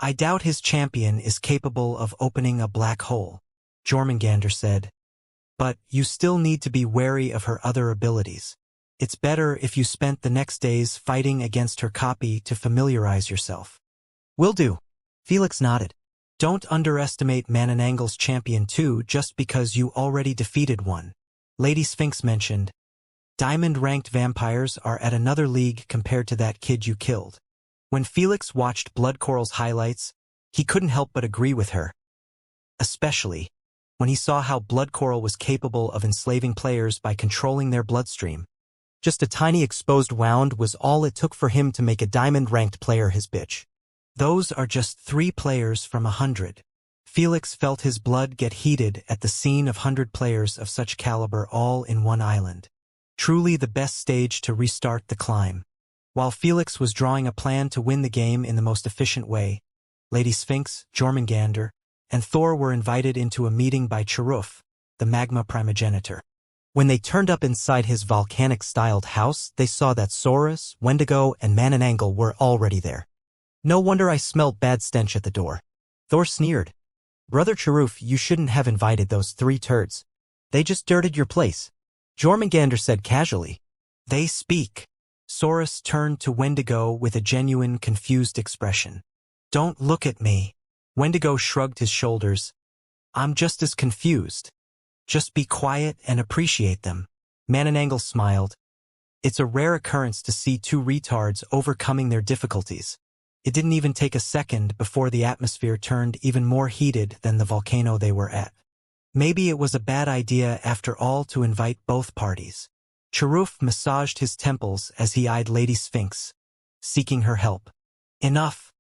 I doubt his champion is capable of opening a black hole, Jormungandr said. But you still need to be wary of her other abilities. It's better if you spent the next days fighting against her copy to familiarize yourself. Will do. Felix nodded. Don't underestimate Mananangle's champion too just because you already defeated one, Lady Sphinx mentioned. Diamond-ranked vampires are at another league compared to that kid you killed. When Felix watched Blood Coral's highlights, he couldn't help but agree with her. Especially when he saw how Blood Coral was capable of enslaving players by controlling their bloodstream. Just a tiny exposed wound was all it took for him to make a diamond-ranked player his bitch. Those are just 3 players from 100. Felix felt his blood get heated at the scene of 100 players of such caliber all in one island. Truly the best stage to restart the climb. While Felix was drawing a plan to win the game in the most efficient way, Lady Sphinx, Jormungandr, and Thor were invited into a meeting by Charuf, the magma primogenitor. When they turned up inside his volcanic-styled house, they saw that Saurus, Wendigo, and Mananangle were already there. No wonder I smelt bad stench at the door. Thor sneered. Brother Charuf, you shouldn't have invited those 3 turds. They just dirted your place. Jormungandr said casually. They speak. Saurus turned to Wendigo with a genuine confused expression. Don't look at me. Wendigo shrugged his shoulders. I'm just as confused. Just be quiet and appreciate them. Mananangle smiled. It's a rare occurrence to see 2 retards overcoming their difficulties. It didn't even take a second before the atmosphere turned even more heated than the volcano they were at. Maybe it was a bad idea after all to invite both parties. Charuf massaged his temples as he eyed Lady Sphinx, seeking her help. Enough.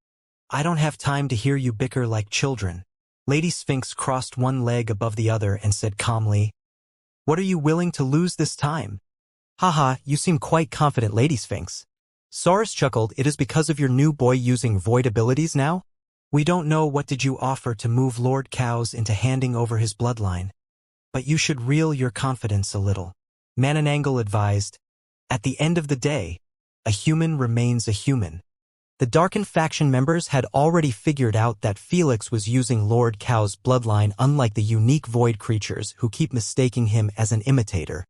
I don't have time to hear you bicker like children. Lady Sphinx crossed one leg above the other and said calmly, What are you willing to lose this time? Haha, you seem quite confident, Lady Sphinx. Saurus chuckled, it is because of your new boy using void abilities now? We don't know what did you offer to move Lord Cows into handing over his bloodline. But you should reel your confidence a little. Mananangle advised, At the end of the day, a human remains a human. The Darkened faction members had already figured out that Felix was using Lord Cow's bloodline, unlike the unique void creatures who keep mistaking him as an imitator.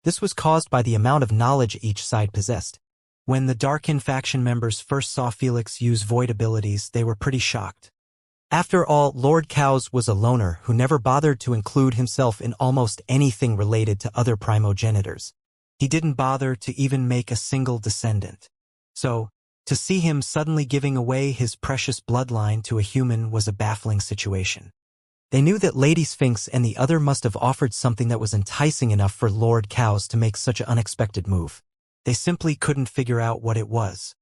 This was caused by the amount of knowledge each side possessed. When the Darkened faction members first saw Felix use void abilities, they were pretty shocked. After all, Lord Cows was a loner who never bothered to include himself in almost anything related to other primogenitors. He didn't bother to even make a single descendant. So, to see him suddenly giving away his precious bloodline to a human was a baffling situation. They knew that Lady Sphinx and the other must have offered something that was enticing enough for Lord Cows to make such an unexpected move. They simply couldn't figure out what it was.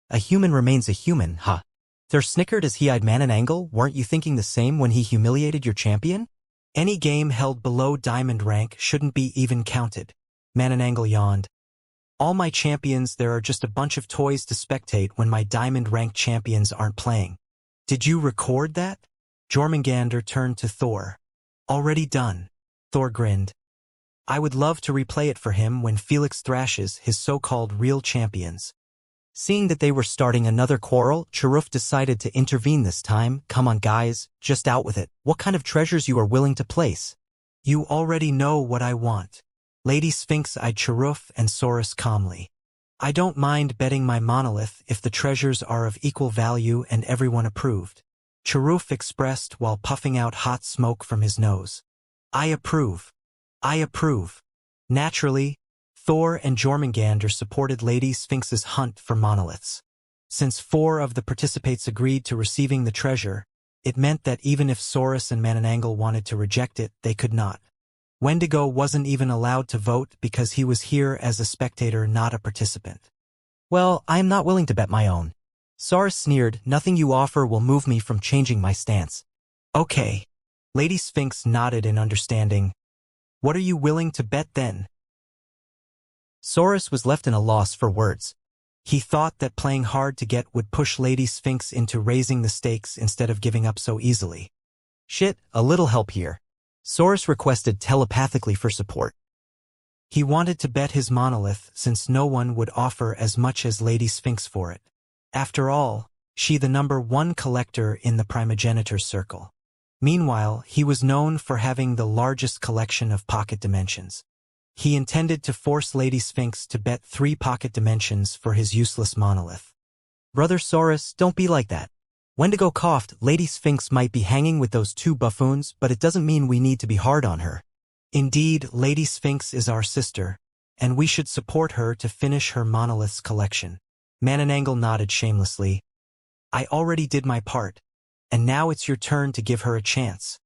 A human remains a human, huh? Thor snickered as he eyed Mananangle. Weren't you thinking the same when he humiliated your champion? Any game held below diamond rank shouldn't be even counted. Mananangle yawned. All my champions, there are just a bunch of toys to spectate when my diamond-ranked champions aren't playing. Did you record that? Jormungandr turned to Thor. Already done. Thor grinned. I would love to replay it for him when Felix thrashes his so-called real champions. Seeing that they were starting another quarrel, Charuf decided to intervene this time. Come on guys, just out with it. What kind of treasures you are willing to place? You already know what I want. Lady Sphinx eyed Charuf and Saurus calmly. I don't mind betting my monolith if the treasures are of equal value and everyone approved. Charuf expressed while puffing out hot smoke from his nose. I approve. I approve. Naturally, Thor and Jormungandr supported Lady Sphinx's hunt for monoliths. Since 4 of the participants agreed to receiving the treasure, it meant that even if Saurus and Mananangle wanted to reject it, they could not. Wendigo wasn't even allowed to vote because he was here as a spectator, not a participant. Well, I am not willing to bet my own. Saurus sneered, nothing you offer will move me from changing my stance. Okay. Lady Sphinx nodded in understanding. What are you willing to bet then? Saurus was left in a loss for words. He thought that playing hard to get would push Lady Sphinx into raising the stakes instead of giving up so easily. Shit, a little help here. Saurus requested telepathically for support. He wanted to bet his monolith since no one would offer as much as Lady Sphinx for it. After all, she the #1 collector in the primogenitor circle. Meanwhile, he was known for having the largest collection of pocket dimensions. He intended to force Lady Sphinx to bet 3 pocket dimensions for his useless monolith. Brother Saurus, don't be like that. Wendigo coughed. Lady Sphinx might be hanging with those 2 buffoons, but it doesn't mean we need to be hard on her. Indeed, Lady Sphinx is our sister, and we should support her to finish her monoliths collection. Mananangle nodded shamelessly. I already did my part, and now it's your turn to give her a chance.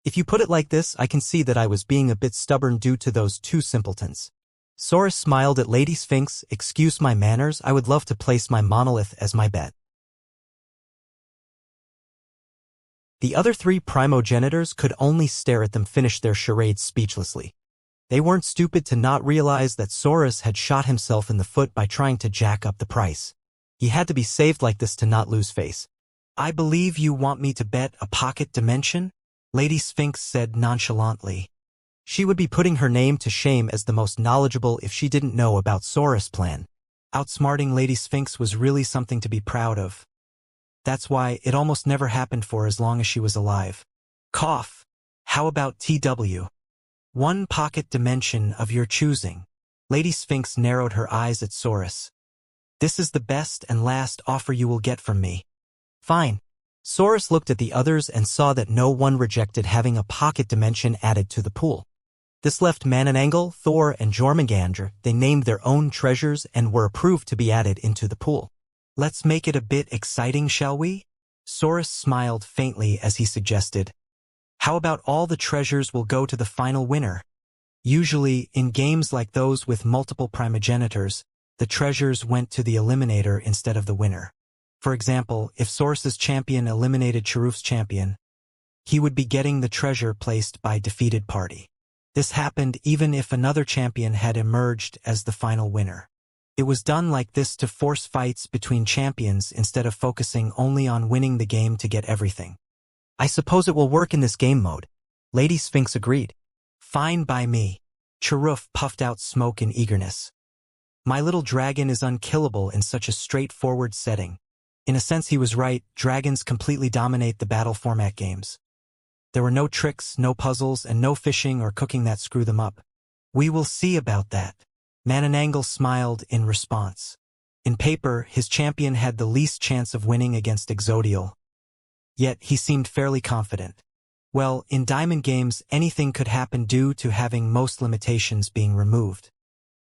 If you put it like this, I can see that I was being a bit stubborn due to those 2 simpletons. Saurus smiled at Lady Sphinx. Excuse my manners, I would love to place my monolith as my bet. The other three primogenitors could only stare at them finish their charades speechlessly. They weren't stupid to not realize that Saurus had shot himself in the foot by trying to jack up the price. He had to be saved like this to not lose face. I believe you want me to bet a pocket dimension? Lady Sphinx said nonchalantly. She would be putting her name to shame as the most knowledgeable if she didn't know about Saurus' plan. Outsmarting Lady Sphinx was really something to be proud of. That's why it almost never happened for as long as she was alive. Cough. How about TW? One pocket dimension of your choosing. Lady Sphinx narrowed her eyes at Saurus. This is the best and last offer you will get from me. Fine. Saurus looked at the others and saw that no one rejected having a pocket dimension added to the pool. This left Mananangle, Thor, and Jormungandr. They named their own treasures and were approved to be added into the pool. Let's make it a bit exciting, shall we? Saurus smiled faintly as he suggested. How about all the treasures will go to the final winner? Usually, in games like those with multiple primogenitors, the treasures went to the eliminator instead of the winner. For example, if Saurus's champion eliminated Cheruf's champion, he would be getting the treasure placed by defeated party. This happened even if another champion had emerged as the final winner. It was done like this to force fights between champions instead of focusing only on winning the game to get everything. I suppose it will work in this game mode. Lady Sphinx agreed. Fine by me. Cheruf puffed out smoke in eagerness. My little dragon is unkillable in such a straightforward setting. In a sense he was right, dragons completely dominate the battle format games. There were no tricks, no puzzles, and no fishing or cooking that screw them up. We will see about that. Mananangle smiled in response. In paper, his champion had the least chance of winning against Exodial. Yet he seemed fairly confident. Well, in diamond games, anything could happen due to having most limitations being removed.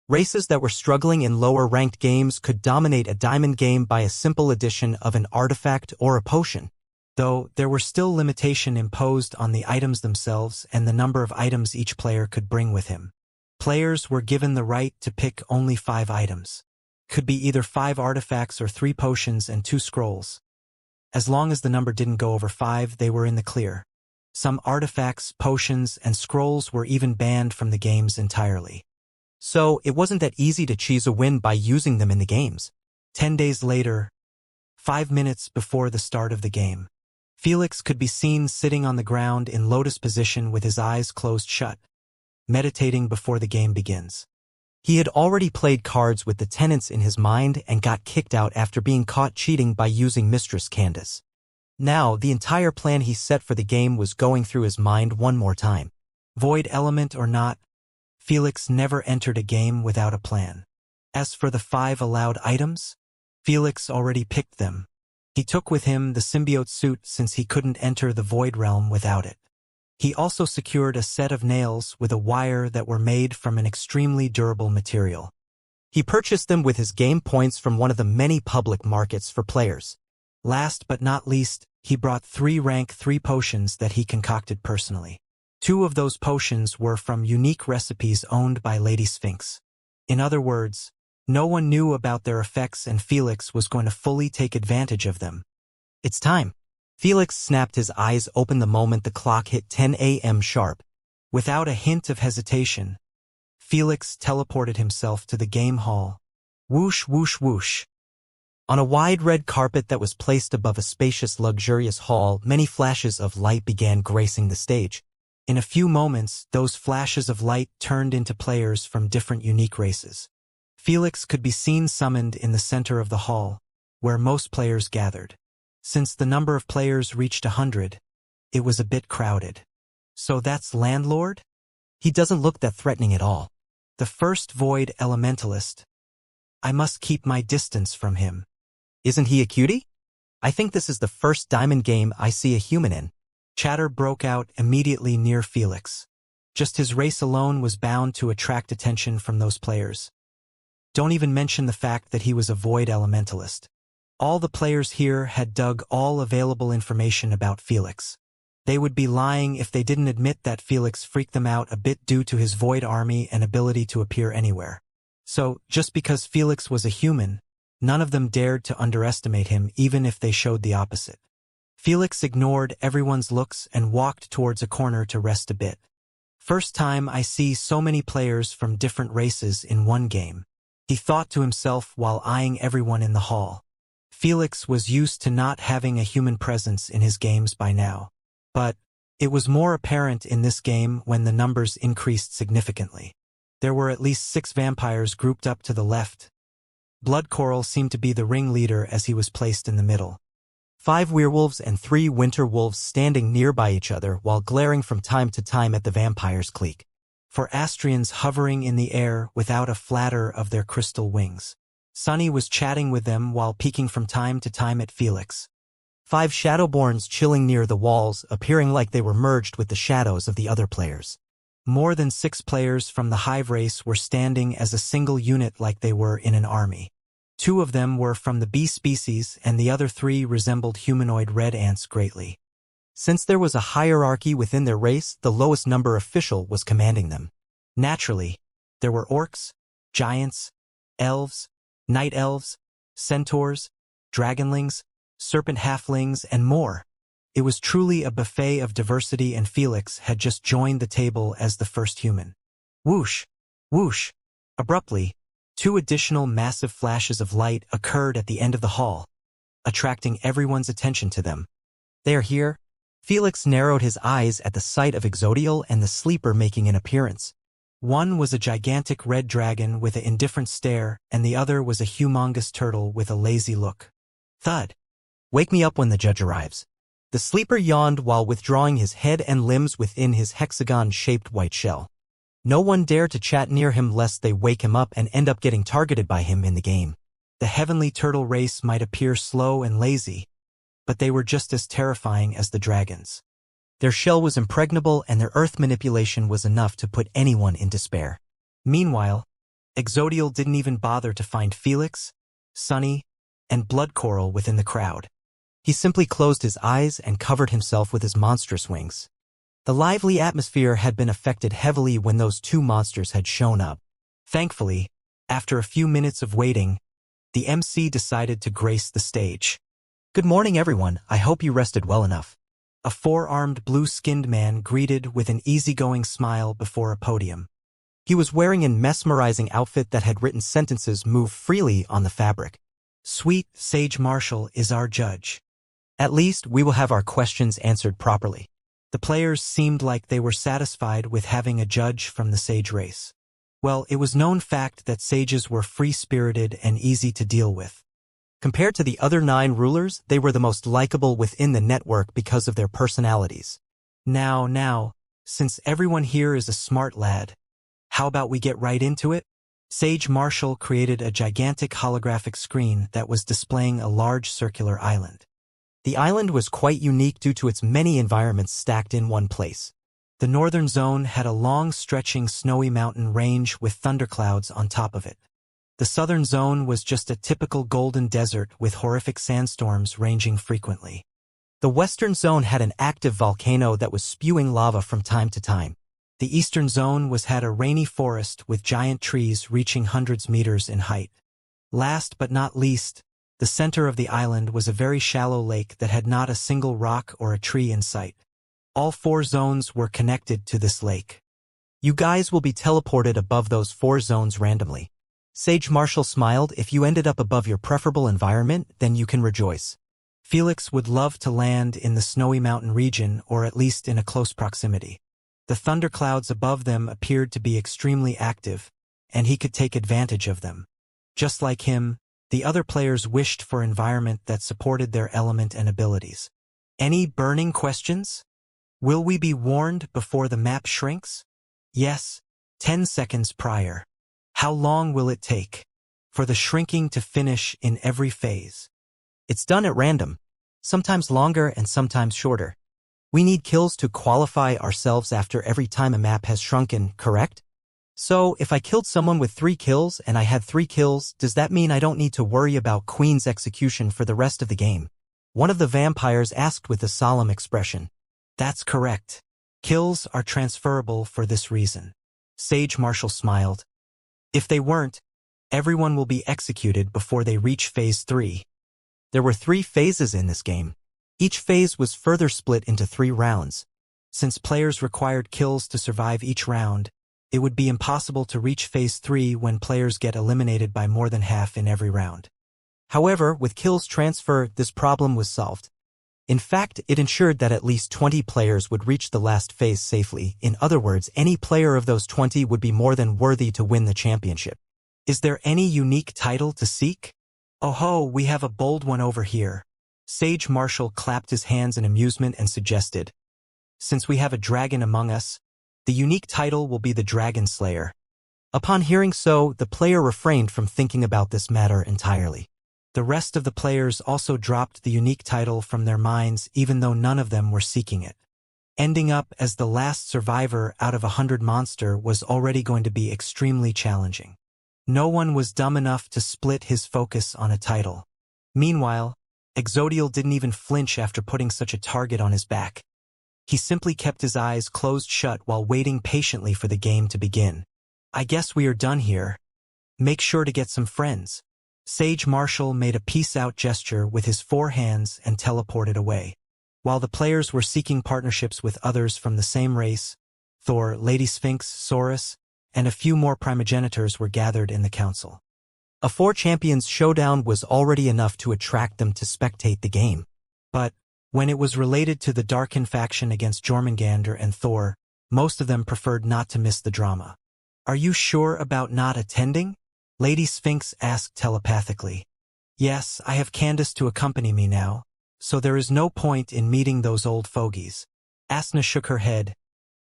Races that were struggling in lower-ranked games could dominate a diamond game by a simple addition of an artifact or a potion. Though, there were still limitations imposed on the items themselves and the number of items each player could bring with him. Players were given the right to pick only 5 items. Could be either 5 artifacts or 3 potions and 2 scrolls. As long as the number didn't go over 5, they were in the clear. Some artifacts, potions, and scrolls were even banned from the games entirely. So, it wasn't that easy to cheese a win by using them in the games. 10 days later, 5 minutes before the start of the game, Felix could be seen sitting on the ground in lotus position with his eyes closed shut, meditating before the game begins. He had already played cards with the tenants in his mind and got kicked out after being caught cheating by using Mistress Candace. Now, the entire plan he set for the game was going through his mind one more time. Void element or not, Felix never entered a game without a plan. As for the 5 allowed items, Felix already picked them. He took with him the symbiote suit since he couldn't enter the Void Realm without it. He also secured a set of nails with a wire that were made from an extremely durable material. He purchased them with his game points from one of the many public markets for players. Last but not least, he brought 3 rank 3 potions that he concocted personally. 2 of those potions were from unique recipes owned by Lady Sphinx. In other words, no one knew about their effects and Felix was going to fully take advantage of them. It's time. Felix snapped his eyes open the moment the clock hit 10 a.m. sharp. Without a hint of hesitation, Felix teleported himself to the game hall. Whoosh, whoosh, whoosh. On a wide red carpet that was placed above a spacious, luxurious hall, many flashes of light began gracing the stage. In a few moments, those flashes of light turned into players from different unique races. Felix could be seen summoned in the center of the hall, where most players gathered. Since the number of players reached 100, it was a bit crowded. So that's Landlord? He doesn't look that threatening at all. The first Void Elementalist. I must keep my distance from him. Isn't he a cutie? I think this is the first diamond game I see a human in. Chatter broke out immediately near Felix. Just his race alone was bound to attract attention from those players. Don't even mention the fact that he was a Void Elementalist. All the players here had dug all available information about Felix. They would be lying if they didn't admit that Felix freaked them out a bit due to his Void army and ability to appear anywhere. So, just because Felix was a human, none of them dared to underestimate him even if they showed the opposite. Felix ignored everyone's looks and walked towards a corner to rest a bit. First time I see so many players from different races in one game, he thought to himself while eyeing everyone in the hall. Felix was used to not having a human presence in his games by now. But it was more apparent in this game when the numbers increased significantly. There were at least 6 vampires grouped up to the left. Blood Coral seemed to be the ringleader as he was placed in the middle. 5 werewolves and 3 winter wolves standing nearby each other while glaring from time to time at the vampire's clique. 4 Astrians hovering in the air without a flatter of their crystal wings. Sunny was chatting with them while peeking from time to time at Felix. 5 Shadowborns chilling near the walls, appearing like they were merged with the shadows of the other players. More than 6 players from the Hive race were standing as a single unit like they were in an army. 2 of them were from the bee species and the other 3 resembled humanoid red ants greatly. Since there was a hierarchy within their race, the lowest number official was commanding them. Naturally, there were orcs, giants, elves, night elves, centaurs, dragonlings, serpent halflings, and more. It was truly a buffet of diversity, and Felix had just joined the table as the first human. Whoosh! Whoosh! Abruptly, 2 additional massive flashes of light occurred at the end of the hall, attracting everyone's attention to them. They are here. Felix narrowed his eyes at the sight of Exodial and the Sleeper making an appearance. One was a gigantic red dragon with an indifferent stare, and the other was a humongous turtle with a lazy look. Thud! Wake me up when the judge arrives. The Sleeper yawned while withdrawing his head and limbs within his hexagon-shaped white shell. No one dared to chat near him lest they wake him up and end up getting targeted by him in the game. The heavenly turtle race might appear slow and lazy, but they were just as terrifying as the dragons. Their shell was impregnable and their earth manipulation was enough to put anyone in despair. Meanwhile, Exodial didn't even bother to find Felix, Sunny, and Blood Coral within the crowd. He simply closed his eyes and covered himself with his monstrous wings. The lively atmosphere had been affected heavily when those 2 monsters had shown up. Thankfully, after a few minutes of waiting, the MC decided to grace the stage. Good morning, everyone. I hope you rested well enough. A 4-armed blue-skinned man greeted with an easygoing smile before a podium. He was wearing a mesmerizing outfit that had written sentences move freely on the fabric. Sweet Sage Marshall is our judge. At least we will have our questions answered properly. The players seemed like they were satisfied with having a judge from the sage race. Well, it was known fact that sages were free-spirited and easy to deal with. Compared to the other 9 rulers, they were the most likable within the network because of their personalities. Now, since everyone here is a smart lad, how about we get right into it? Sage Marshall created a gigantic holographic screen that was displaying a large circular island. The island was quite unique due to its many environments stacked in one place. The northern zone had a long-stretching snowy mountain range with thunderclouds on top of it. The southern zone was just a typical golden desert with horrific sandstorms ranging frequently. The western zone had an active volcano that was spewing lava from time to time. The eastern zone had a rainy forest with giant trees reaching hundreds meters in height. Last but not least, the center of the island was a very shallow lake that had not a single rock or a tree in sight. All 4 zones were connected to this lake. You guys will be teleported above those 4 zones randomly. Sage Marshall smiled. If you ended up above your preferable environment, then you can rejoice. Felix would love to land in the snowy mountain region or at least in a close proximity. The thunderclouds above them appeared to be extremely active, and he could take advantage of them. Just like him, the other players wished for an environment that supported their element and abilities. Any burning questions? Will we be warned before the map shrinks? Yes, 10 seconds prior. How long will it take for the shrinking to finish in every phase? It's done at random, sometimes longer and sometimes shorter. We need kills to qualify ourselves after every time a map has shrunken, correct? So, if I killed someone with 3 kills and I had 3 kills, does that mean I don't need to worry about Queen's execution for the rest of the game? One of the vampires asked with a solemn expression. That's correct. Kills are transferable for this reason. Sage Marshall smiled. If they weren't, everyone will be executed before they reach Phase 3. There were 3 phases in this game. Each phase was further split into 3 rounds. Since players required kills to survive each round, it would be impossible to reach Phase 3 when players get eliminated by more than half in every round. However, with kills transfer, this problem was solved. In fact, it ensured that at least 20 players would reach the last phase safely. In other words, any player of those 20 would be more than worthy to win the championship. Is there any unique title to seek? Oh ho, we have a bold one over here. Sage Marshall clapped his hands in amusement and suggested, since we have a dragon among us, the unique title will be the Dragon Slayer. Upon hearing so, the player refrained from thinking about this matter entirely. The rest of the players also dropped the unique title from their minds even though none of them were seeking it. Ending up as the last survivor out of 100 monster was already going to be extremely challenging. No one was dumb enough to split his focus on a title. Meanwhile, Exodial didn't even flinch after putting such a target on his back. He simply kept his eyes closed shut while waiting patiently for the game to begin. I guess we are done here. Make sure to get some friends. Sage Marshall made a peace-out gesture with his 4 hands and teleported away. While the players were seeking partnerships with others from the same race, Thor, Lady Sphinx, Saurus, and a few more primogenitors were gathered in the council. A 4 champions showdown was already enough to attract them to spectate the game. But when it was related to the Darkin faction against Jormungandr and Thor, most of them preferred not to miss the drama. Are you sure about not attending? Lady Sphinx asked telepathically. Yes, I have Candace to accompany me now, so there is no point in meeting those old fogies. Asna shook her head.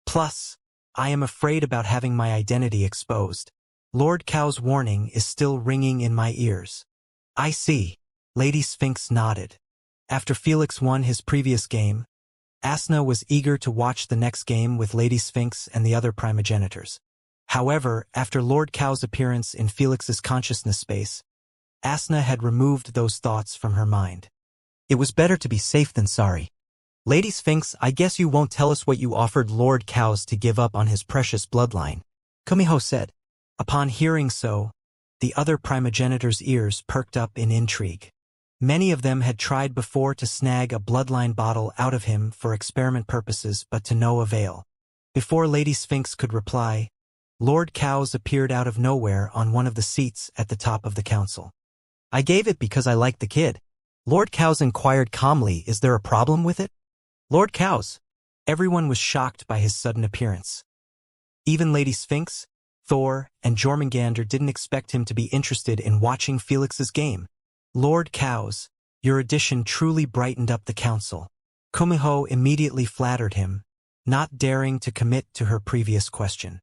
Plus, I am afraid about having my identity exposed. Lord Cow's warning is still ringing in my ears. I see. Lady Sphinx nodded. After Felix won his previous game, Asna was eager to watch the next game with Lady Sphinx and the other primogenitors. However, after Lord Cow's appearance in Felix's consciousness space, Asna had removed those thoughts from her mind. It was better to be safe than sorry. Lady Sphinx, I guess you won't tell us what you offered Lord Cows to give up on his precious bloodline, Kumiho said. Upon hearing so, the other primogenitors' ears perked up in intrigue. Many of them had tried before to snag a bloodline bottle out of him for experiment purposes, but to no avail. Before Lady Sphinx could reply, Lord Cows appeared out of nowhere on one of the seats at the top of the council. I gave it because I liked the kid. Lord Cows inquired calmly, is there a problem with it? Lord Cows. Everyone was shocked by his sudden appearance. Even Lady Sphinx, Thor, and Jormungandr didn't expect him to be interested in watching Felix's game. Lord Cows, your addition truly brightened up the council. Kumiho immediately flattered him, not daring to commit to her previous question.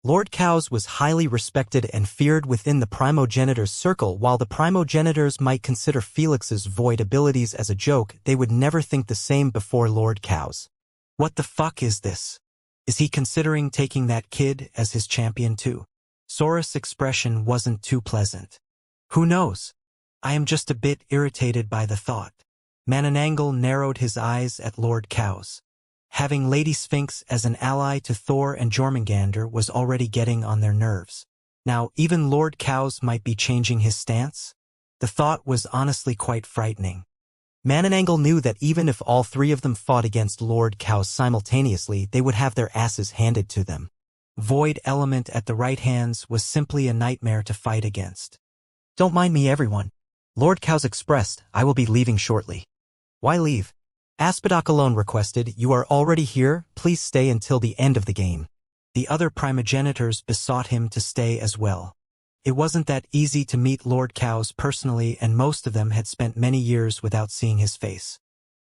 Lord Cows was highly respected and feared within the primogenitors' circle. While the primogenitors might consider Felix's void abilities as a joke, they would never think the same before Lord Cows. What the fuck is this? Is he considering taking that kid as his champion too? Saurus' expression wasn't too pleasant. Who knows? I am just a bit irritated by the thought. Mananangal narrowed his eyes at Lord Cows. Having Lady Sphinx as an ally to Thor and Jormungandr was already getting on their nerves. Now, even Lord Cows might be changing his stance? The thought was honestly quite frightening. Mananangal knew that even if all 3 of them fought against Lord Cows simultaneously, they would have their asses handed to them. Void element at the right hands was simply a nightmare to fight against. Don't mind me, everyone. Lord Cows expressed, I will be leaving shortly. Why leave? Aspodok alone requested, you are already here, please stay until the end of the game. The other primogenitors besought him to stay as well. It wasn't that easy to meet Lord Cows personally, and most of them had spent many years without seeing his face.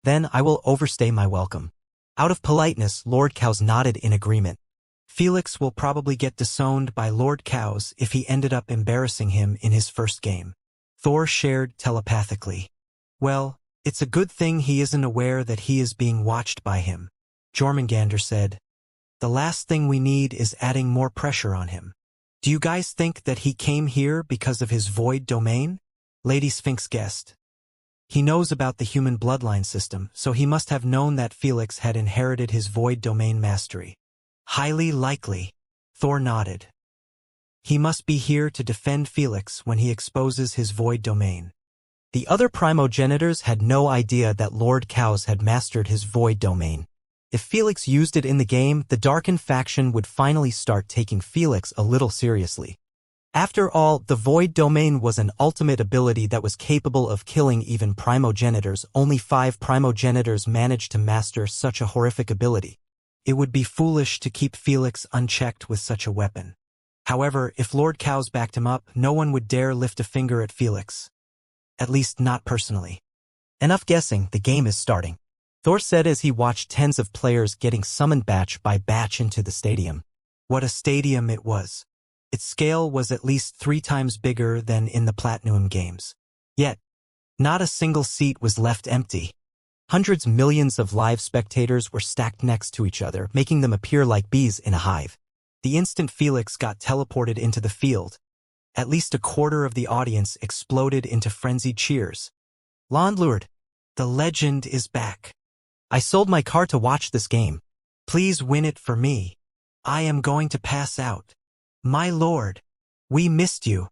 Then I will overstay my welcome. Out of politeness, Lord Cows nodded in agreement. Felix will probably get disowned by Lord Cows if he ended up embarrassing him in his first game. Thor shared telepathically. Well, it's a good thing he isn't aware that he is being watched by him, Jormungandr said. The last thing we need is adding more pressure on him. Do you guys think that he came here because of his void domain? Lady Sphinx guessed. He knows about the human bloodline system, so he must have known that Felix had inherited his void domain mastery. Highly likely. Thor nodded. He must be here to defend Felix when he exposes his void domain. The other primogenitors had no idea that Lord Chaos had mastered his void domain. If Felix used it in the game, the Darken faction would finally start taking Felix a little seriously. After all, the void domain was an ultimate ability that was capable of killing even primogenitors. Only 5 primogenitors managed to master such a horrific ability. It would be foolish to keep Felix unchecked with such a weapon. However, if Lord Chaos backed him up, no one would dare lift a finger at Felix. At least not personally. Enough guessing, the game is starting. Thor said as he watched tens of players getting summoned batch by batch into the stadium. What a stadium it was. Its scale was at least 3 times bigger than in the Platinum games. Yet, not a single seat was left empty. Hundreds millions of live spectators were stacked next to each other, making them appear like bees in a hive. The instant Felix got teleported into the field, at least a quarter of the audience exploded into frenzied cheers. Landlord, the legend is back. I sold my car to watch this game. Please win it for me. I am going to pass out. My lord, we missed you.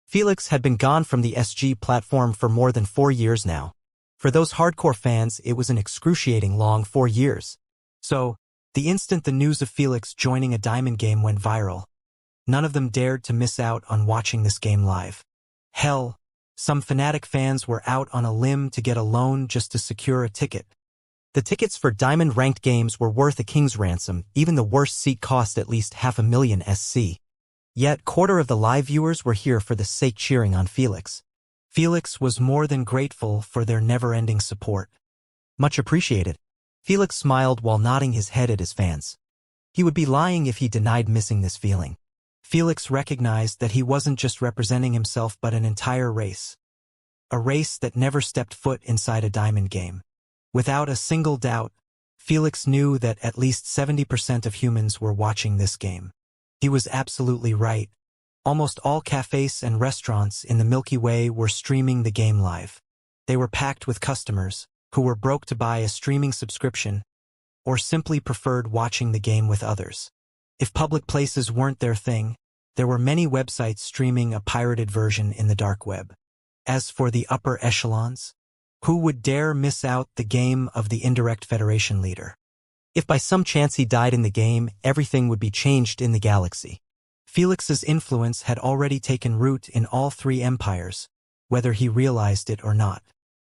Felix had been gone from the SG platform for more than 4 years now. For those hardcore fans, it was an excruciating long 4 years. So, the instant the news of Felix joining a diamond game went viral, none of them dared to miss out on watching this game live. Hell, some fanatic fans were out on a limb to get a loan just to secure a ticket. The tickets for diamond-ranked games were worth a king's ransom. Even the worst seat cost at least $500,000 SC. Yet, quarter of the live viewers were here for the sake cheering on Felix. Felix was more than grateful for their never-ending support. Much appreciated. Felix smiled while nodding his head at his fans. He would be lying if he denied missing this feeling. Felix recognized that he wasn't just representing himself but an entire race. A race that never stepped foot inside a diamond game. Without a single doubt, Felix knew that at least 70% of humans were watching this game. He was absolutely right. Almost all cafes and restaurants in the Milky Way were streaming the game live. They were packed with customers who were broke to buy a streaming subscription or simply preferred watching the game with others. If public places weren't their thing, there were many websites streaming a pirated version in the dark web. As for the upper echelons, who would dare miss out the game of the indirect Federation leader? If by some chance he died in the game, everything would be changed in the galaxy. Felix's influence had already taken root in all 3 empires, whether he realized it or not.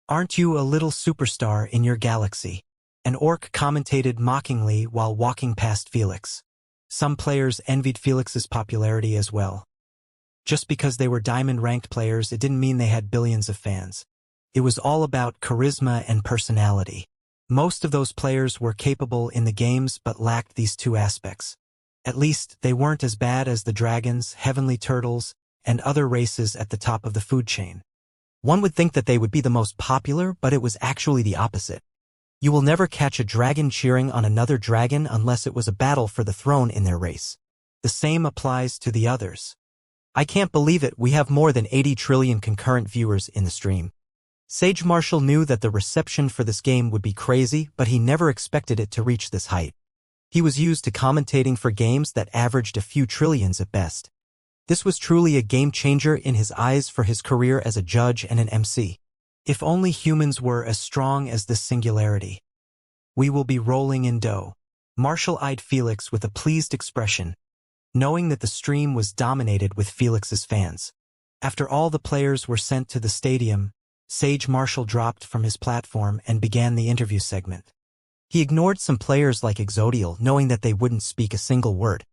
Aren't you a little superstar in your galaxy? An orc commentated mockingly while walking past Felix. Some players envied Felix's popularity as well. Just because they were diamond-ranked players, it didn't mean they had billions of fans. It was all about charisma and personality. Most of those players were capable in the games but lacked these 2 aspects. At least, they weren't as bad as the dragons, heavenly turtles, and other races at the top of the food chain. One would think that they would be the most popular, but it was actually the opposite. You will never catch a dragon cheering on another dragon unless it was a battle for the throne in their race. The same applies to the others. I can't believe it, we have more than 80 trillion concurrent viewers in the stream. Sage Marshall knew that the reception for this game would be crazy, but he never expected it to reach this height. He was used to commentating for games that averaged a few trillions at best. This was truly a game-changer in his eyes for his career as a judge and an MC. If only humans were as strong as this singularity. We will be rolling in dough. Marshall eyed Felix with a pleased expression, knowing that the stream was dominated with Felix's fans. After all the players were sent to the stadium, Sage Marshall dropped from his platform and began the interview segment. He ignored some players like Exodial, knowing that they wouldn't speak a single word.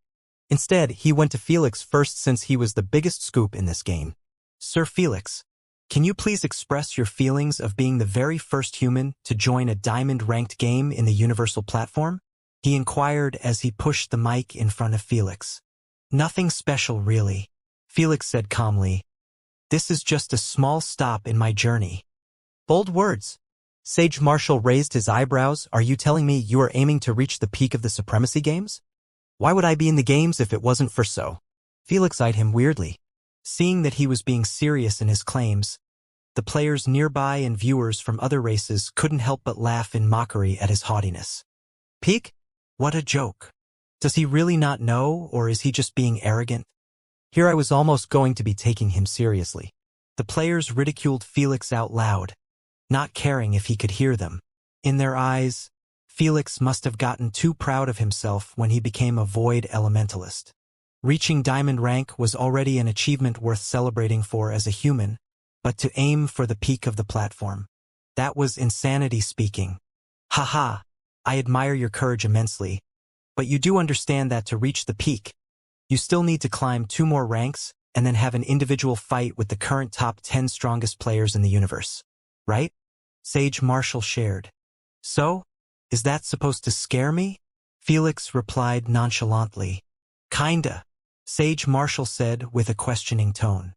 Instead, he went to Felix first since he was the biggest scoop in this game. Sir Felix, can you please express your feelings of being the very first human to join a diamond-ranked game in the Universal platform? He inquired as he pushed the mic in front of Felix. Nothing special, really, Felix said calmly. This is just a small stop in my journey. Bold words. Sage Marshall raised his eyebrows. Are you telling me you are aiming to reach the peak of the Supremacy Games? Why would I be in the games if it wasn't for so? Felix eyed him weirdly. Seeing that he was being serious in his claims, the players nearby and viewers from other races couldn't help but laugh in mockery at his haughtiness. Peak? What a joke. Does he really not know, or is he just being arrogant? Here I was almost going to be taking him seriously. The players ridiculed Felix out loud, not caring if he could hear them. In their eyes, Felix must have gotten too proud of himself when he became a void elementalist. Reaching diamond rank was already an achievement worth celebrating for as a human, but to aim for the peak of the platform, that was insanity speaking. Haha, I admire your courage immensely, but you do understand that to reach the peak, you still need to climb 2 more ranks and then have an individual fight with the current top 10 strongest players in the universe, right? Sage Marshall shared. So, is that supposed to scare me? Felix replied nonchalantly. Kinda, Sage Marshall said with a questioning tone.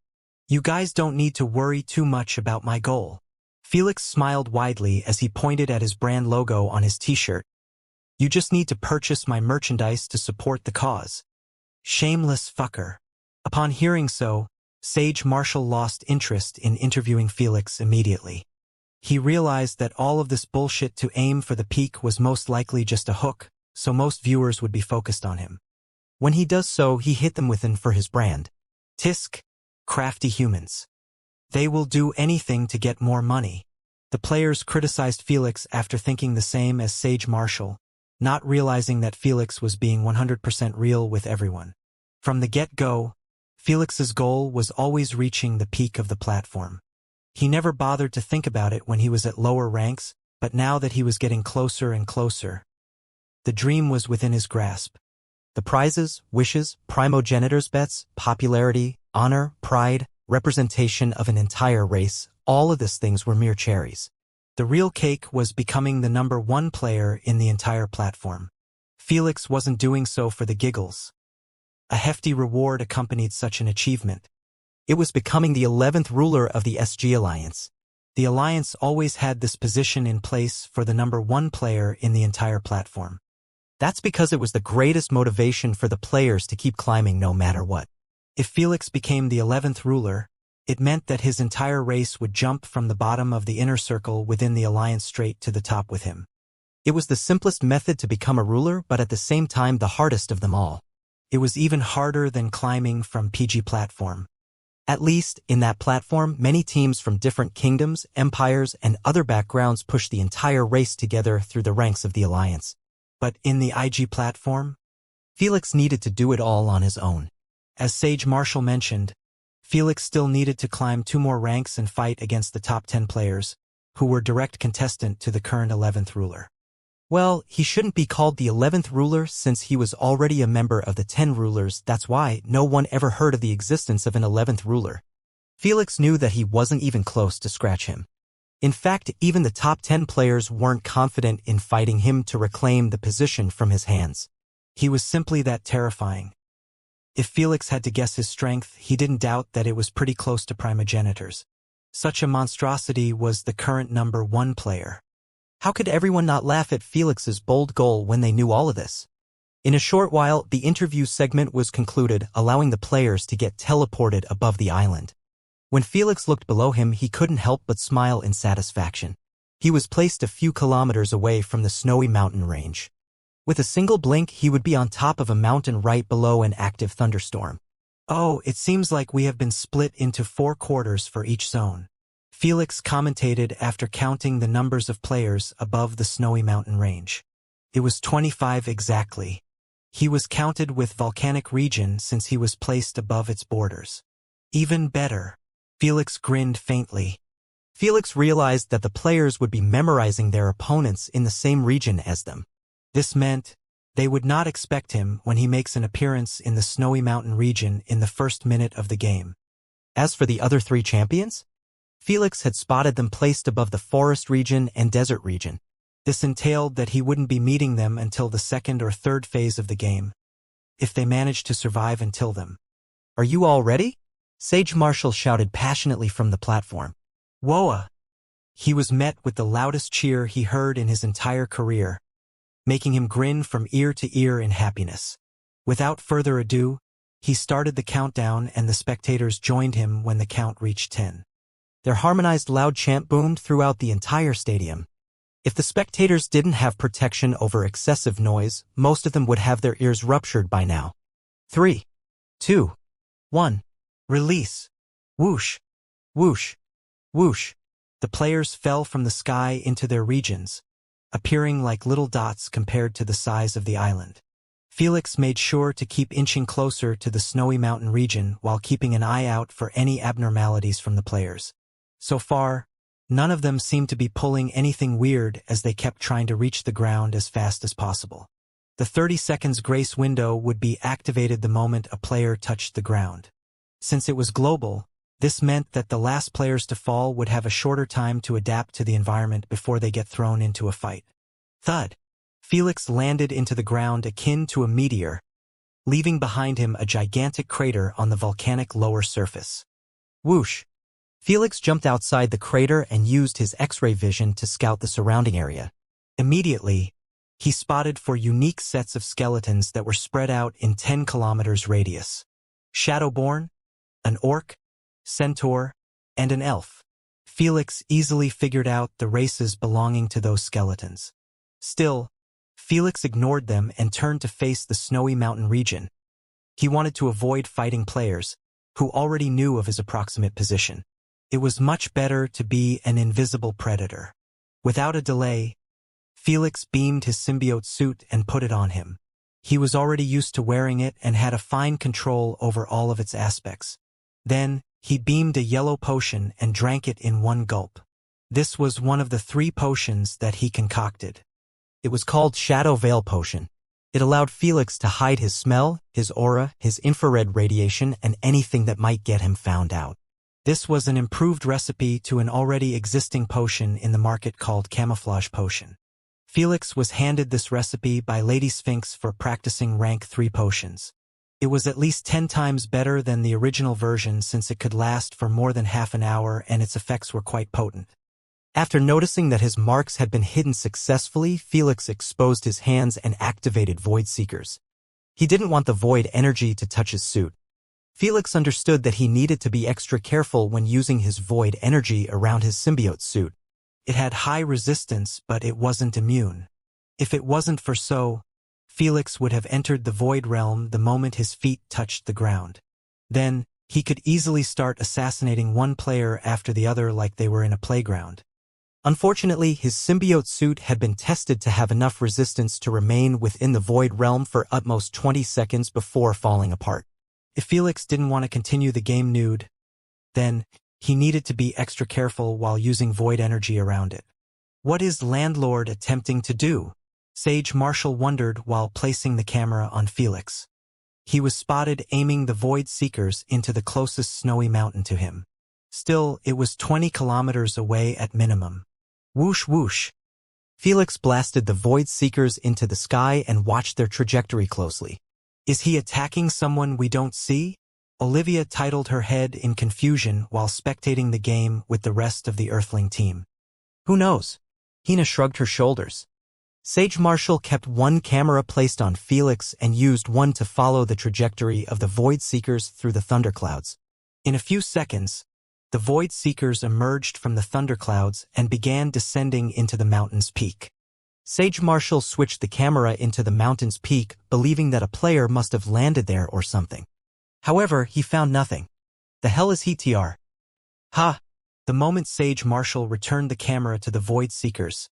You guys don't need to worry too much about my goal. Felix smiled widely as he pointed at his brand logo on his t-shirt. You just need to purchase my merchandise to support the cause. Shameless fucker. Upon hearing so, Sage Marshall lost interest in interviewing Felix immediately. He realized that all of this bullshit to aim for the peak was most likely just a hook, so most viewers would be focused on him. When he does so, he hit them with an for his brand. Tisk, crafty humans. They will do anything to get more money. The players criticized Felix after thinking the same as Sage Marshall, not realizing that Felix was being 100% real with everyone. From the get-go, Felix's goal was always reaching the peak of the platform. He never bothered to think about it when he was at lower ranks, but now that he was getting closer and closer, the dream was within his grasp. The prizes, wishes, primogenitor's bets, popularity, honor, pride, representation of an entire race, all of these things were mere cherries. The real cake was becoming the number 1 player in the entire platform. Felix wasn't doing so for the giggles. A hefty reward accompanied such an achievement. It was becoming the 11th ruler of the SG Alliance. The Alliance always had this position in place for the number 1 player in the entire platform. That's because it was the greatest motivation for the players to keep climbing no matter what. If Felix became the 11th ruler, it meant that his entire race would jump from the bottom of the inner circle within the Alliance straight to the top with him. It was the simplest method to become a ruler, but at the same time the hardest of them all. It was even harder than climbing from PG platform. At least, in that platform, many teams from different kingdoms, empires, and other backgrounds pushed the entire race together through the ranks of the Alliance. But in the IG platform, Felix needed to do it all on his own. As Sage Marshall mentioned, Felix still needed to climb 2 more ranks and fight against the top 10 players, who were direct contestant to the current 11th ruler. Well, he shouldn't be called the 11th ruler since he was already a member of the 10 rulers. That's why no one ever heard of the existence of an 11th ruler. Felix knew that he wasn't even close to scratch him. In fact, even the top 10 players weren't confident in fighting him to reclaim the position from his hands. He was simply that terrifying. If Felix had to guess his strength, he didn't doubt that it was pretty close to primogenitors. Such a monstrosity was the current number 1 player. How could everyone not laugh at Felix's bold goal when they knew all of this? In a short while, the interview segment was concluded, allowing the players to get teleported above the island. When Felix looked below him, he couldn't help but smile in satisfaction. He was placed a few kilometers away from the snowy mountain range. With a single blink, he would be on top of a mountain right below an active thunderstorm. Oh, it seems like we have been split into 4 quarters for each zone. Felix commentated after counting the numbers of players above the snowy mountain range. It was 25 exactly. He was counted with volcanic region since he was placed above its borders. Even better. Felix grinned faintly. Felix realized that the players would be memorizing their opponents in the same region as them. This meant they would not expect him when he makes an appearance in the snowy mountain region in the first minute of the game. As for the other 3 champions, Felix had spotted them placed above the forest region and desert region. This entailed that he wouldn't be meeting them until the 2nd or 3rd phase of the game, if they managed to survive until them. Are you all ready? Sage Marshall shouted passionately from the platform. Whoa! He was met with the loudest cheer he heard in his entire career, making him grin from ear to ear in happiness. Without further ado, he started the countdown and the spectators joined him when the count reached 10. Their harmonized loud chant boomed throughout the entire stadium. If the spectators didn't have protection over excessive noise, most of them would have their ears ruptured by now. 3, 2, 1. Release. Whoosh. Whoosh! Whoosh! The players fell from the sky into their regions, appearing like little dots compared to the size of the island. Felix made sure to keep inching closer to the snowy mountain region while keeping an eye out for any abnormalities from the players. So far, none of them seemed to be pulling anything weird as they kept trying to reach the ground as fast as possible. The 30 seconds grace window would be activated the moment a player touched the ground. Since it was global, this meant that the last players to fall would have a shorter time to adapt to the environment before they get thrown into a fight. Thud! Felix landed into the ground akin to a meteor, leaving behind him a gigantic crater on the volcanic lower surface. Whoosh! Felix jumped outside the crater and used his X-ray vision to scout the surrounding area. Immediately, he spotted four unique sets of skeletons that were spread out in 10 kilometers radius. Shadowborn, an orc, centaur, and an elf. Felix easily figured out the races belonging to those skeletons. Still, Felix ignored them and turned to face the snowy mountain region. He wanted to avoid fighting players, who already knew of his approximate position. It was much better to be an invisible predator. Without a delay, Felix beamed his symbiote suit and put it on him. He was already used to wearing it and had a fine control over all of its aspects. Then, he beamed a yellow potion and drank it in one gulp. This was one of the 3 potions that he concocted. It was called Shadow Veil Potion. It allowed Felix to hide his smell, his aura, his infrared radiation, and anything that might get him found out. This was an improved recipe to an already existing potion in the market called Camouflage Potion. Felix was handed this recipe by Lady Sphinx for practicing rank 3 potions. It was at least 10 times better than the original version since it could last for more than half an hour and its effects were quite potent. After noticing that his marks had been hidden successfully, Felix exposed his hands and activated Void Seekers. He didn't want the void energy to touch his suit. Felix understood that he needed to be extra careful when using his void energy around his symbiote suit. It had high resistance, but it wasn't immune. If it wasn't for so, Felix would have entered the void realm the moment his feet touched the ground. Then, he could easily start assassinating one player after the other like they were in a playground. Unfortunately, his symbiote suit had been tested to have enough resistance to remain within the void realm for utmost 20 seconds before falling apart. If Felix didn't want to continue the game nude, then he needed to be extra careful while using void energy around it. What is Landlord attempting to do? Sage Marshall wondered while placing the camera on Felix. He was spotted aiming the Void Seekers into the closest snowy mountain to him. Still, it was 20 kilometers away at minimum. Whoosh whoosh. Felix blasted the Void Seekers into the sky and watched their trajectory closely. Is he attacking someone we don't see? Olivia titled her head in confusion while spectating the game with the rest of the Earthling team. Who knows? Hina shrugged her shoulders. Sage Marshall kept one camera placed on Felix and used one to follow the trajectory of the Void Seekers through the thunderclouds. In a few seconds, the Void Seekers emerged from the thunderclouds and began descending into the mountain's peak. Sage Marshall switched the camera into the mountain's peak, believing that a player must have landed there or something. However, he found nothing. The hell is he TR? Ha! The moment Sage Marshall returned the camera to the Void Seekers,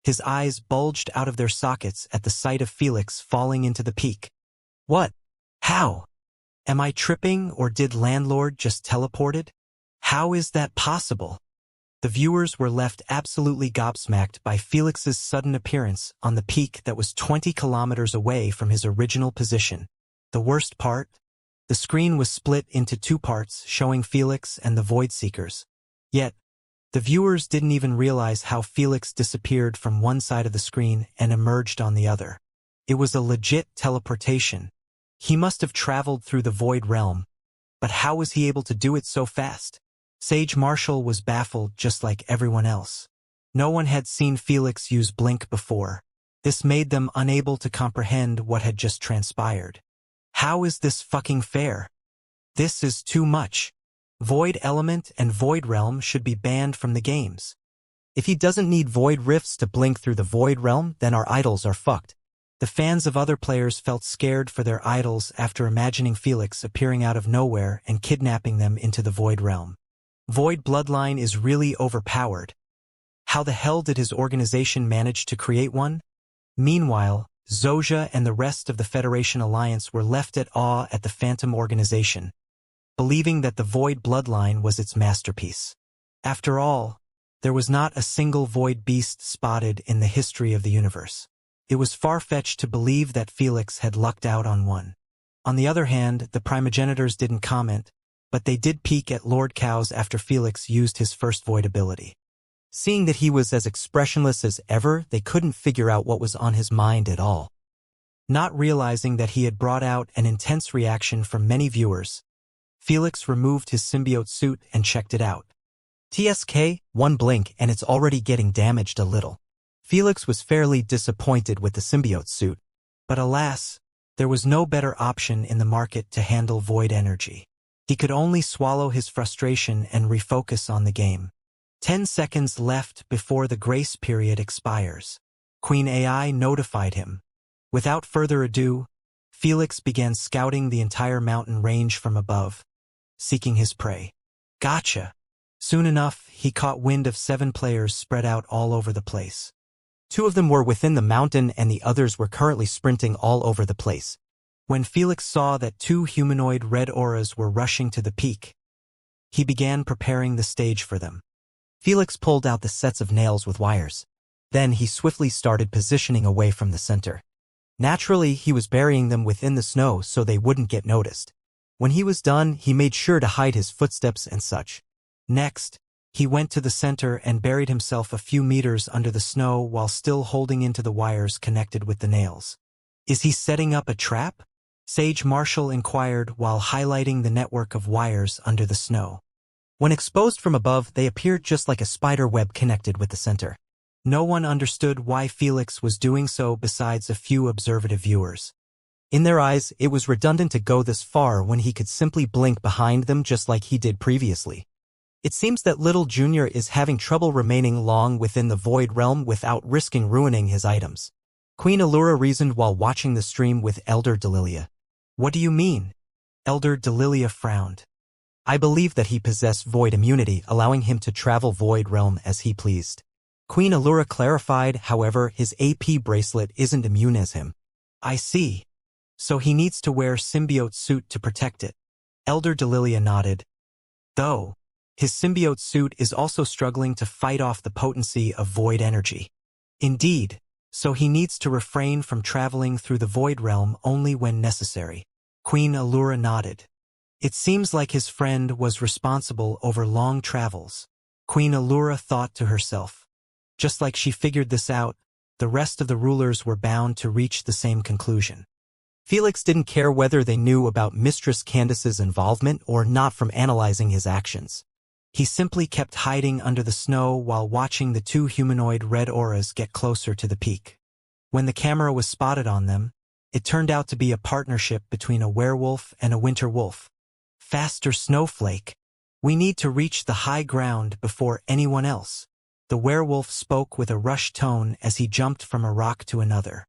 his eyes bulged out of their sockets at the sight of Felix falling into the peak. What? How? Am I tripping or did Landlord just teleported? How is that possible? The viewers were left absolutely gobsmacked by Felix's sudden appearance on the peak that was 20 kilometers away from his original position. The worst part? The screen was split into 2 parts showing Felix and the Void Seekers. Yet, the viewers didn't even realize how Felix disappeared from one side of the screen and emerged on the other. It was a legit teleportation. He must have traveled through the Void Realm. But how was he able to do it so fast? Sage Marshall was baffled just like everyone else. No one had seen Felix use Blink before. This made them unable to comprehend what had just transpired. How is this fucking fair? This is too much. Void Element and Void Realm should be banned from the games. If he doesn't need Void Rifts to blink through the Void Realm, then our idols are fucked. The fans of other players felt scared for their idols after imagining Felix appearing out of nowhere and kidnapping them into the Void Realm. Void bloodline is really overpowered. How the hell did his organization manage to create one? Meanwhile, Zojia and the rest of the Federation Alliance were left at awe at the Phantom organization, believing that the Void bloodline was its masterpiece. After all, there was not a single Void beast spotted in the history of the universe. It was far-fetched to believe that Felix had lucked out on one. On the other hand, the primogenitors didn't comment, but they did peek at Lord Cows after Felix used his first Void ability. Seeing that he was as expressionless as ever, they couldn't figure out what was on his mind at all. Not realizing that he had brought out an intense reaction from many viewers, Felix removed his symbiote suit and checked it out. TSK, one blink and it's already getting damaged a little. Felix was fairly disappointed with the symbiote suit, but alas, there was no better option in the market to handle void energy. He could only swallow his frustration and refocus on the game. 10 seconds left before the grace period expires. Queen AI notified him. Without further ado, Felix began scouting the entire mountain range from above, seeking his prey. Gotcha! Soon enough, he caught wind of 7 players spread out all over the place. 2 of them were within the mountain and the others were currently sprinting all over the place. When Felix saw that 2 humanoid red auras were rushing to the peak, he began preparing the stage for them. Felix pulled out the sets of nails with wires. Then he swiftly started positioning away from the center. Naturally, he was burying them within the snow so they wouldn't get noticed. When he was done, he made sure to hide his footsteps and such. Next, he went to the center and buried himself a few meters under the snow while still holding into the wires connected with the nails. Is he setting up a trap? Sage Marshall inquired while highlighting the network of wires under the snow. When exposed from above, they appeared just like a spider web connected with the center. No one understood why Felix was doing so besides a few observative viewers. In their eyes, it was redundant to go this far when he could simply blink behind them just like he did previously. It seems that Little Jr. is having trouble remaining long within the Void Realm without risking ruining his items. Queen Allura reasoned while watching the stream with Elder Delilia. What do you mean? Elder Delilia frowned. I believe that he possessed Void immunity, allowing him to travel Void Realm as he pleased. Queen Allura clarified, however, his AP bracelet isn't immune as him. I see. So he needs to wear symbiote suit to protect it. Elder Delilia nodded. Though, his symbiote suit is also struggling to fight off the potency of void energy. Indeed, so he needs to refrain from traveling through the Void Realm only when necessary. Queen Allura nodded. It seems like his friend was responsible over long travels. Queen Allura thought to herself. Just like she figured this out, the rest of the rulers were bound to reach the same conclusion. Felix didn't care whether they knew about Mistress Candace's involvement or not from analyzing his actions. He simply kept hiding under the snow while watching the 2 humanoid red auras get closer to the peak. When the camera was spotted on them, it turned out to be a partnership between a werewolf and a winter wolf. Faster, Snowflake. We need to reach the high ground before anyone else. The werewolf spoke with a rushed tone as he jumped from a rock to another.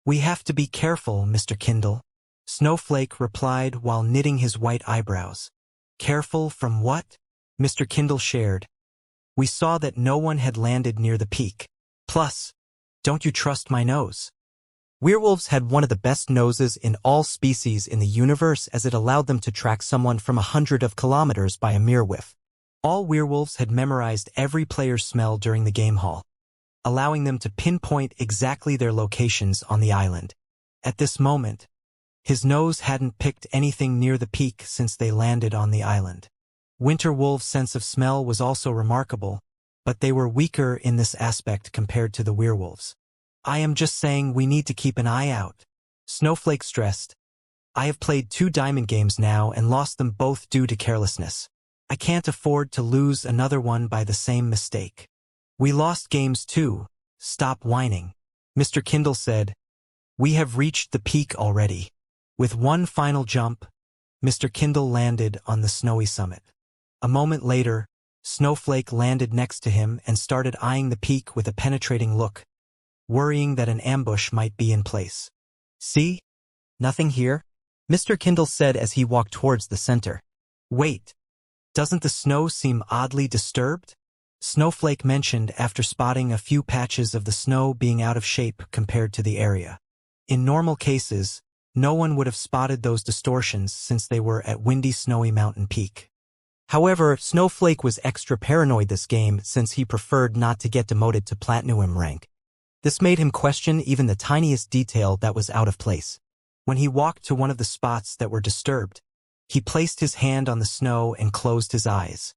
We have to be careful, Mr. Kindle. Snowflake replied while knitting his white eyebrows. Careful from what? Mr. Kindle shared. We saw that no one had landed near the peak. Plus, don't you trust my nose? Werewolves had one of the best noses in all species in the universe as it allowed them to track someone from 100 kilometers by a mere whiff. All werewolves had memorized every player's smell during the game hall, allowing them to pinpoint exactly their locations on the island. At this moment, his nose hadn't picked anything near the peak since they landed on the island. Winter wolves' sense of smell was also remarkable, but they were weaker in this aspect compared to the werewolves. I am just saying we need to keep an eye out. Snowflake stressed. I have played 2 diamond games now and lost them both due to carelessness. I can't afford to lose another one by the same mistake. We lost games too. Stop whining. Mr. Kindle said. We have reached the peak already. With one final jump, Mr. Kindle landed on the snowy summit. A moment later, Snowflake landed next to him and started eyeing the peak with a penetrating look, worrying that an ambush might be in place. See? Nothing here? Mr. Kindle said as he walked towards the center. Wait. Doesn't the snow seem oddly disturbed? Snowflake mentioned after spotting a few patches of the snow being out of shape compared to the area. In normal cases, no one would have spotted those distortions since they were at windy snowy mountain peak. However, Snowflake was extra paranoid this game since he preferred not to get demoted to Platinum rank. This made him question even the tiniest detail that was out of place. When he walked to one of the spots that were disturbed, he placed his hand on the snow and closed his eyes.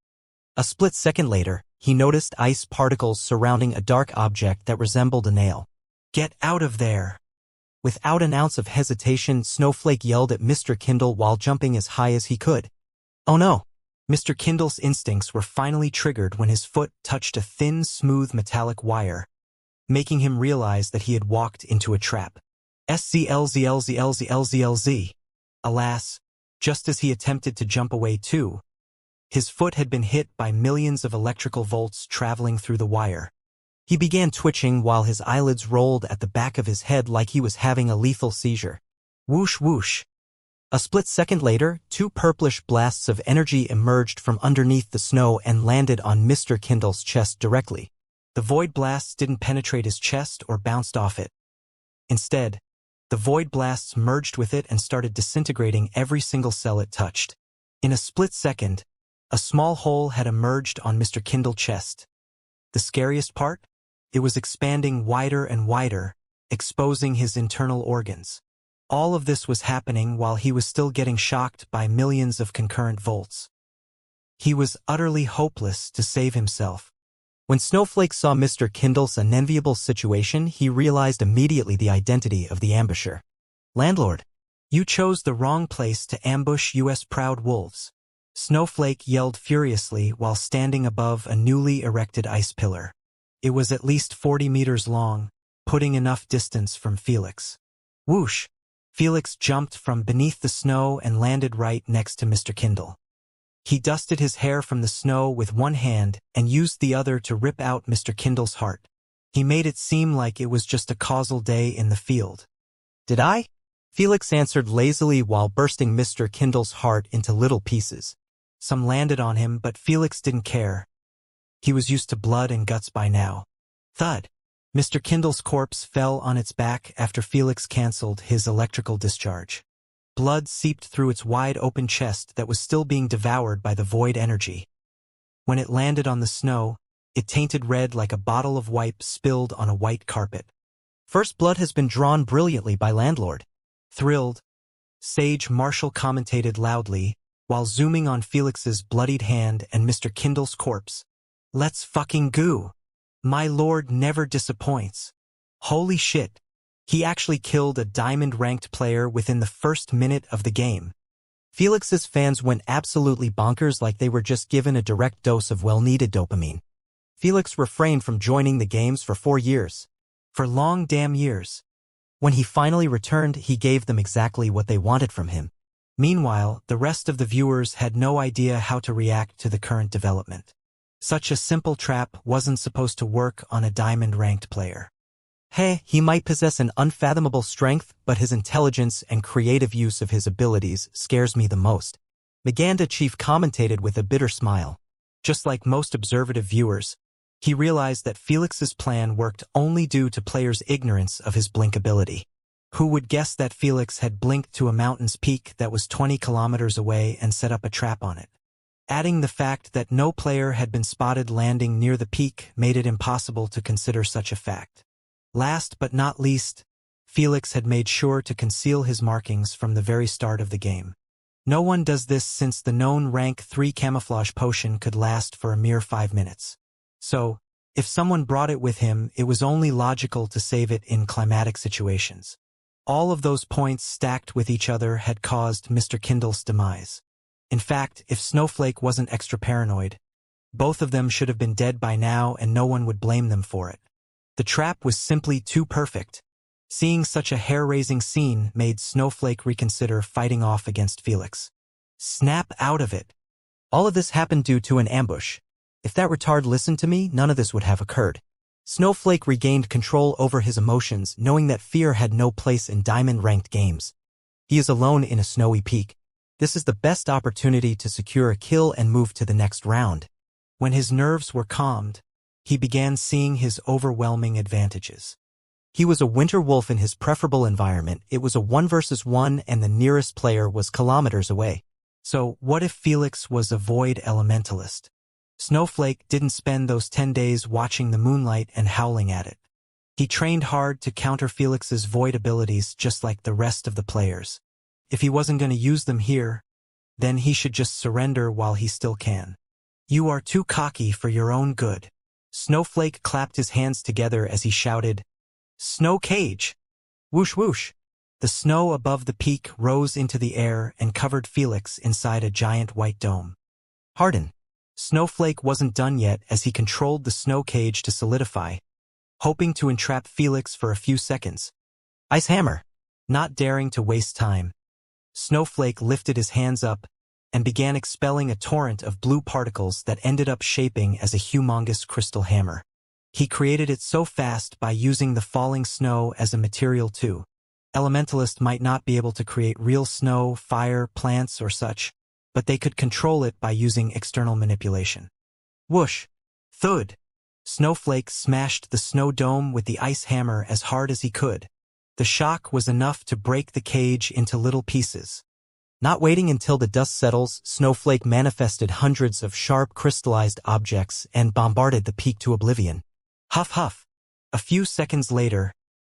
A split second later, he noticed ice particles surrounding a dark object that resembled a nail. "Get out of there!" Without an ounce of hesitation, Snowflake yelled at Mr. Kindle while jumping as high as he could. Oh no! Mr. Kindle's instincts were finally triggered when his foot touched a thin, smooth metallic wire, making him realize that he had walked into a trap. SCLZLZLZLZLZ. Alas, just as he attempted to jump away too, his foot had been hit by millions of electrical volts traveling through the wire. He began twitching while his eyelids rolled at the back of his head like he was having a lethal seizure. Whoosh whoosh. A split second later, two purplish blasts of energy emerged from underneath the snow and landed on Mr. Kindle's chest directly. The void blasts didn't penetrate his chest or bounced off it. Instead, the void blasts merged with it and started disintegrating every single cell it touched. In a split second, a small hole had emerged on Mr. Kindle's chest. The scariest part? It was expanding wider and wider, exposing his internal organs. All of this was happening while he was still getting shocked by millions of concurrent volts. He was utterly hopeless to save himself. When Snowflake saw Mr. Kindle's unenviable situation, he realized immediately the identity of the ambusher. "Landlord, you chose the wrong place to ambush US proud wolves," Snowflake yelled furiously while standing above a newly erected ice pillar. It was at least 40 meters long, putting enough distance from Felix. Whoosh! Felix jumped from beneath the snow and landed right next to Mr. Kindle. He dusted his hair from the snow with one hand and used the other to rip out Mr. Kindle's heart. He made it seem like it was just a causal day in the field. "Did I?" Felix answered lazily while bursting Mr. Kindle's heart into little pieces. Some landed on him, but Felix didn't care. He was used to blood and guts by now. Thud! Mr. Kindle's corpse fell on its back after Felix canceled his electrical discharge. Blood seeped through its wide-open chest that was still being devoured by the void energy. When it landed on the snow, it tainted red like a bottle of wipe spilled on a white carpet. "First blood has been drawn brilliantly by Landlord." Thrilled, Sage Marshall commentated loudly while zooming on Felix's bloodied hand and Mr. Kindle's corpse. "Let's fucking go. My lord never disappoints. Holy shit. He actually killed a diamond-ranked player within the first minute of the game." Felix's fans went absolutely bonkers like they were just given a direct dose of well-needed dopamine. Felix refrained from joining the games for 4 years. For long damn years. When he finally returned, he gave them exactly what they wanted from him. Meanwhile, the rest of the viewers had no idea how to react to the current development. Such a simple trap wasn't supposed to work on a diamond-ranked player. Hey, he might possess an unfathomable strength, but his intelligence and creative use of his abilities scares me the most. Maganda Chief commentated with a bitter smile. Just like most observative viewers, he realized that Felix's plan worked only due to players' ignorance of his blink ability. Who would guess that Felix had blinked to a mountain's peak that was 20 kilometers away and set up a trap on it? Adding the fact that no player had been spotted landing near the peak made it impossible to consider such a fact. Last but not least, Felix had made sure to conceal his markings from the very start of the game. No one does this since the known rank 3 camouflage potion could last for a mere 5 minutes. So, if someone brought it with him, it was only logical to save it in climatic situations. All of those points stacked with each other had caused Mr. Kindle's demise. In fact, if Snowflake wasn't extra paranoid, both of them should have been dead by now and no one would blame them for it. The trap was simply too perfect. Seeing such a hair-raising scene made Snowflake reconsider fighting off against Felix. Snap out of it. All of this happened due to an ambush. If that retard listened to me, none of this would have occurred. Snowflake regained control over his emotions, knowing that fear had no place in diamond-ranked games. He is alone in a snowy peak. This is the best opportunity to secure a kill and move to the next round. When his nerves were calmed, he began seeing his overwhelming advantages. He was a winter wolf in his preferable environment. It was a 1 versus 1 and the nearest player was kilometers away. So what if Felix was a void elementalist? Snowflake didn't spend those 10 days watching the moonlight and howling at it. He trained hard to counter Felix's void abilities just like the rest of the players. If he wasn't going to use them here, then he should just surrender while he still can. You are too cocky for your own good. Snowflake clapped his hands together as he shouted, "Snow cage!" Whoosh whoosh. The snow above the peak rose into the air and covered Felix inside a giant white dome. Harden. Snowflake wasn't done yet as he controlled the snow cage to solidify, hoping to entrap Felix for a few seconds. Ice hammer. Not daring to waste time, Snowflake lifted his hands up and began expelling a torrent of blue particles that ended up shaping as a humongous crystal hammer. He created it so fast by using the falling snow as a material too. Elementalists might not be able to create real snow, fire, plants, or such, but they could control it by using external manipulation. Whoosh! Thud! Snowflake smashed the snow dome with the ice hammer as hard as he could. The shock was enough to break the cage into little pieces. Not waiting until the dust settles, Snowflake manifested hundreds of sharp crystallized objects and bombarded the peak to oblivion. Huff huff! A few seconds later,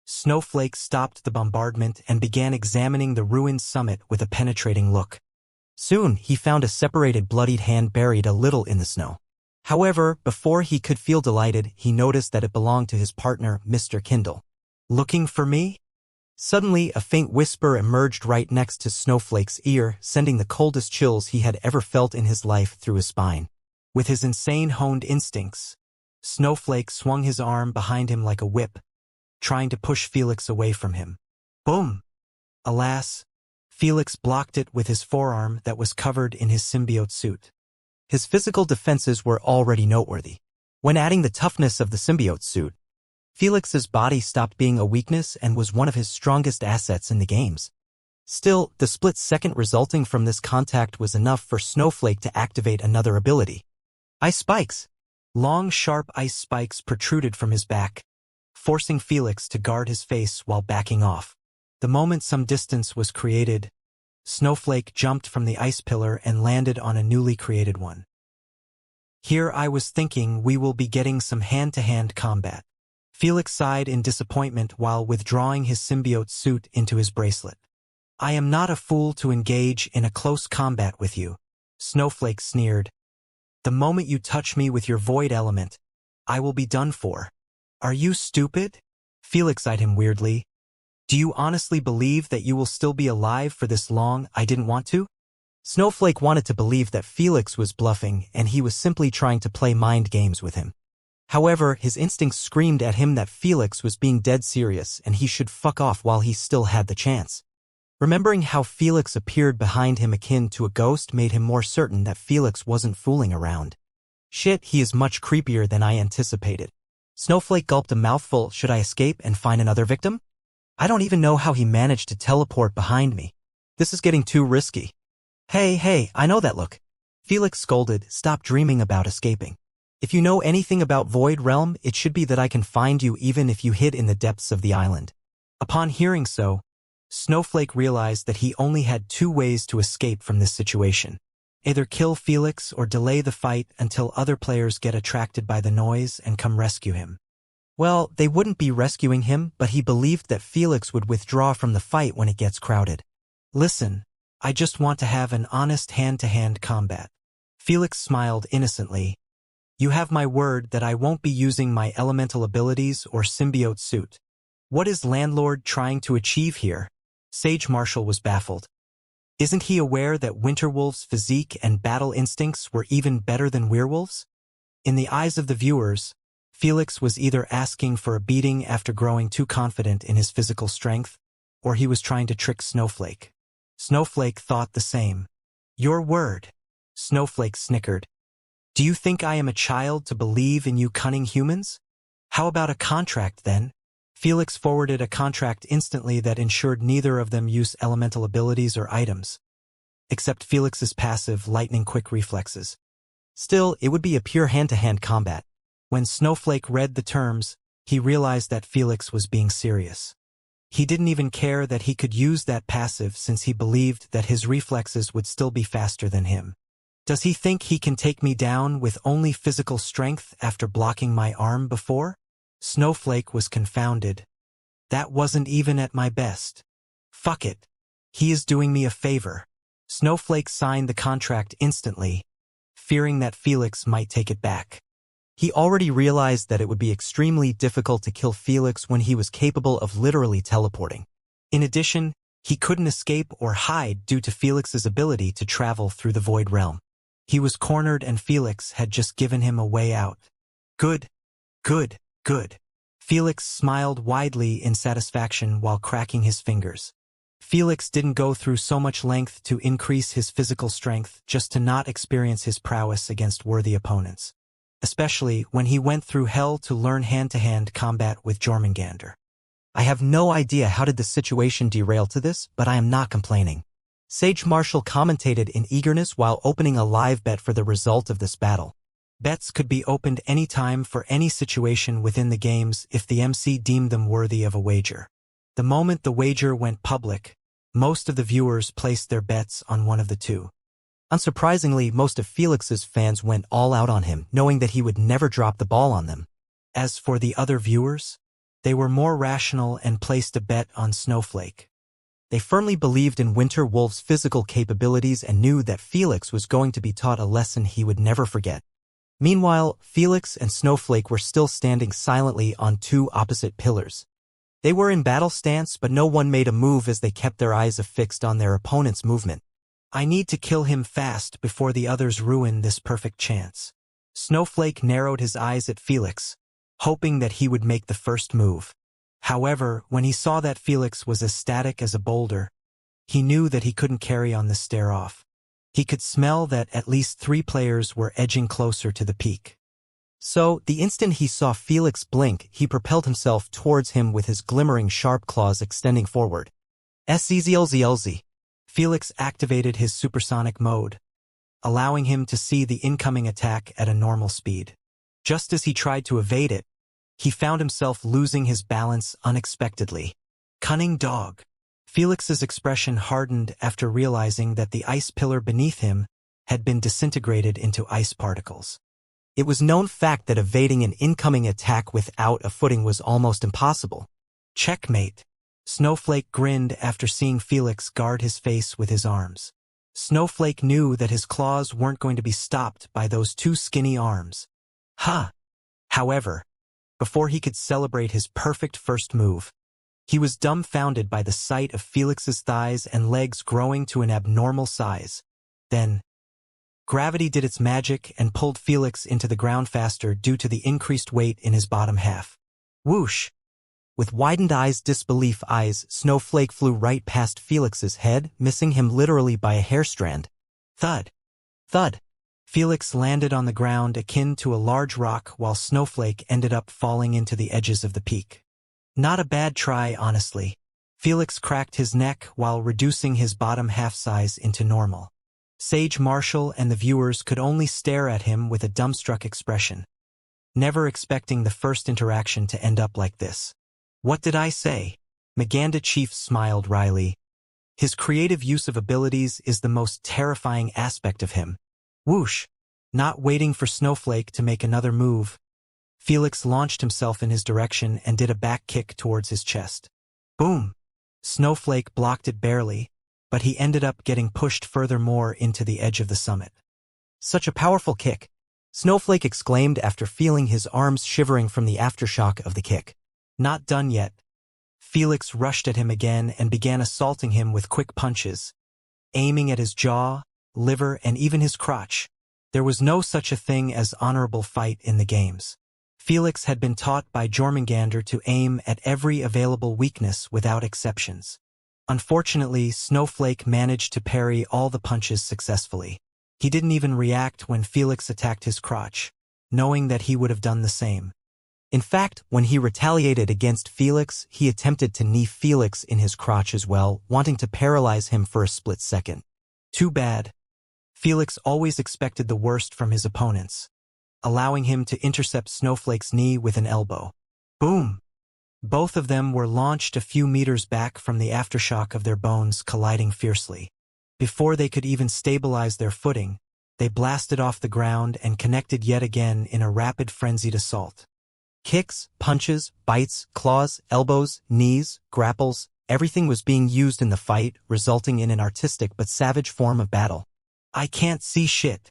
Snowflake stopped the bombardment and began examining the ruined summit with a penetrating look. Soon, he found a separated bloodied hand buried a little in the snow. However, before he could feel delighted, he noticed that it belonged to his partner, Mr. Kindle. Looking for me? Suddenly, a faint whisper emerged right next to Snowflake's ear, sending the coldest chills he had ever felt in his life through his spine. With his insane honed instincts, Snowflake swung his arm behind him like a whip, trying to push Felix away from him. Boom! Alas, Felix blocked it with his forearm that was covered in his symbiote suit. His physical defenses were already noteworthy. When adding the toughness of the symbiote suit, Felix's body stopped being a weakness and was one of his strongest assets in the games. Still, the split second resulting from this contact was enough for Snowflake to activate another ability. Ice spikes! Long, sharp ice spikes protruded from his back, forcing Felix to guard his face while backing off. The moment some distance was created, Snowflake jumped from the ice pillar and landed on a newly created one. Here I was thinking we will be getting some hand-to-hand combat. Felix sighed in disappointment while withdrawing his symbiote suit into his bracelet. I am not a fool to engage in a close combat with you, Snowflake sneered. The moment you touch me with your void element, I will be done for. Are you stupid? Felix eyed him weirdly. Do you honestly believe that you will still be alive for this long? I didn't want to? Snowflake wanted to believe that Felix was bluffing and he was simply trying to play mind games with him. However, his instincts screamed at him that Felix was being dead serious and he should fuck off while he still had the chance. Remembering how Felix appeared behind him akin to a ghost made him more certain that Felix wasn't fooling around. Shit, he is much creepier than I anticipated. Snowflake gulped a mouthful. Should I escape and find another victim? I don't even know how he managed to teleport behind me. This is getting too risky. Hey, I know that look. Felix scolded. Stop dreaming about escaping. If you know anything about Void Realm, it should be that I can find you even if you hid in the depths of the island. Upon hearing so, Snowflake realized that he only had two ways to escape from this situation. Either kill Felix or delay the fight until other players get attracted by the noise and come rescue him. Well, they wouldn't be rescuing him, but he believed that Felix would withdraw from the fight when it gets crowded. Listen, I just want to have an honest hand-to-hand combat. Felix smiled innocently. You have my word that I won't be using my elemental abilities or symbiote suit. What is Landlord trying to achieve here? Sage Marshall was baffled. Isn't he aware that Winterwolf's physique and battle instincts were even better than Werewolf's? In the eyes of the viewers, Felix was either asking for a beating after growing too confident in his physical strength, or he was trying to trick Snowflake. Snowflake thought the same. Your word, Snowflake snickered. Do you think I am a child to believe in you cunning humans? How about a contract then? Felix forwarded a contract instantly that ensured neither of them use elemental abilities or items. except Felix's passive, lightning-quick reflexes. Still, it would be a pure hand-to-hand combat. When Snowflake read the terms, he realized that Felix was being serious. He didn't even care that he could use that passive since he believed that his reflexes would still be faster than him. Does he think he can take me down with only physical strength after blocking my arm before? Snowflake was confounded. That wasn't even at my best. Fuck it. He is doing me a favor. Snowflake signed the contract instantly, fearing that Felix might take it back. He already realized that it would be extremely difficult to kill Felix when he was capable of literally teleporting. In addition, he couldn't escape or hide due to Felix's ability to travel through the Void Realm. He was cornered and Felix had just given him a way out. Good. Good. Good. Felix smiled widely in satisfaction while cracking his fingers. Felix didn't go through so much length to increase his physical strength just to not experience his prowess against worthy opponents, especially when he went through hell to learn hand-to-hand combat with Jormungandr. I have no idea how did the situation derail to this, but I am not complaining. Sage Marshall commentated in eagerness while opening a live bet for the result of this battle. Bets could be opened anytime for any situation within the games if the MC deemed them worthy of a wager. The moment the wager went public, most of the viewers placed their bets on one of the two. Unsurprisingly, most of Felix's fans went all out on him, knowing that he would never drop the ball on them. As for the other viewers, they were more rational and placed a bet on Snowflake. They firmly believed in Winter Wolf's physical capabilities and knew that Felix was going to be taught a lesson he would never forget. Meanwhile, Felix and Snowflake were still standing silently on two opposite pillars. They were in battle stance, but no one made a move as they kept their eyes affixed on their opponent's movement. I need to kill him fast before the others ruin this perfect chance. Snowflake narrowed his eyes at Felix, hoping that he would make the first move. However, when he saw that Felix was as static as a boulder, he knew that he couldn't carry on this stare-off. He could smell that at least 3 players were edging closer to the peak. So, the instant he saw Felix blink, he propelled himself towards him with his glimmering sharp claws extending forward. SZLZLZ. Felix activated his supersonic mode, allowing him to see the incoming attack at a normal speed. Just as he tried to evade it, he found himself losing his balance unexpectedly. Cunning dog. Felix's expression hardened after realizing that the ice pillar beneath him had been disintegrated into ice particles. It was known fact that evading an incoming attack without a footing was almost impossible. Checkmate. Snowflake grinned after seeing Felix guard his face with his arms. Snowflake knew that his claws weren't going to be stopped by those 2 skinny arms. Ha! However, before he could celebrate his perfect first move, he was dumbfounded by the sight of Felix's thighs and legs growing to an abnormal size. Then, gravity did its magic and pulled Felix into the ground faster due to the increased weight in his bottom half. Whoosh! With widened disbelief eyes, Snowflake flew right past Felix's head, missing him literally by a hair strand. Thud! Thud! Felix landed on the ground akin to a large rock while Snowflake ended up falling into the edges of the peak. Not a bad try, honestly. Felix cracked his neck while reducing his bottom half size into normal. Sage Marshall and the viewers could only stare at him with a dumbstruck expression, never expecting the first interaction to end up like this. What did I say? Maganda Chief smiled wryly. His creative use of abilities is the most terrifying aspect of him. Whoosh! Not waiting for Snowflake to make another move, Felix launched himself in his direction and did a back kick towards his chest. Boom! Snowflake blocked it barely, but he ended up getting pushed furthermore into the edge of the summit. Such a powerful kick! Snowflake exclaimed after feeling his arms shivering from the aftershock of the kick. Not done yet. Felix rushed at him again and began assaulting him with quick punches, aiming at his jaw, liver, and even his crotch. There was no such a thing as honorable fight in the games. Felix had been taught by Jormungandr to aim at every available weakness without exceptions. Unfortunately, Snowflake managed to parry all the punches successfully. He didn't even react when Felix attacked his crotch, knowing that he would have done the same. In fact, when he retaliated against Felix, he attempted to knee Felix in his crotch as well, wanting to paralyze him for a split second. Too bad. Felix always expected the worst from his opponents, allowing him to intercept Snowflake's knee with an elbow. Boom! Both of them were launched a few meters back from the aftershock of their bones colliding fiercely. Before they could even stabilize their footing, they blasted off the ground and connected yet again in a rapid frenzied assault. Kicks, punches, bites, claws, elbows, knees, grapples, everything was being used in the fight, resulting in an artistic but savage form of battle. I can't see shit.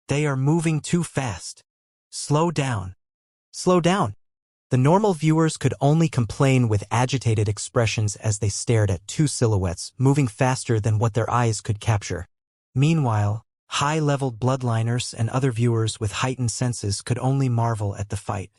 They are moving too fast. Slow down. Slow down. The normal viewers could only complain with agitated expressions as they stared at two silhouettes moving faster than what their eyes could capture. Meanwhile, high-leveled bloodliners and other viewers with heightened senses could only marvel at the fight.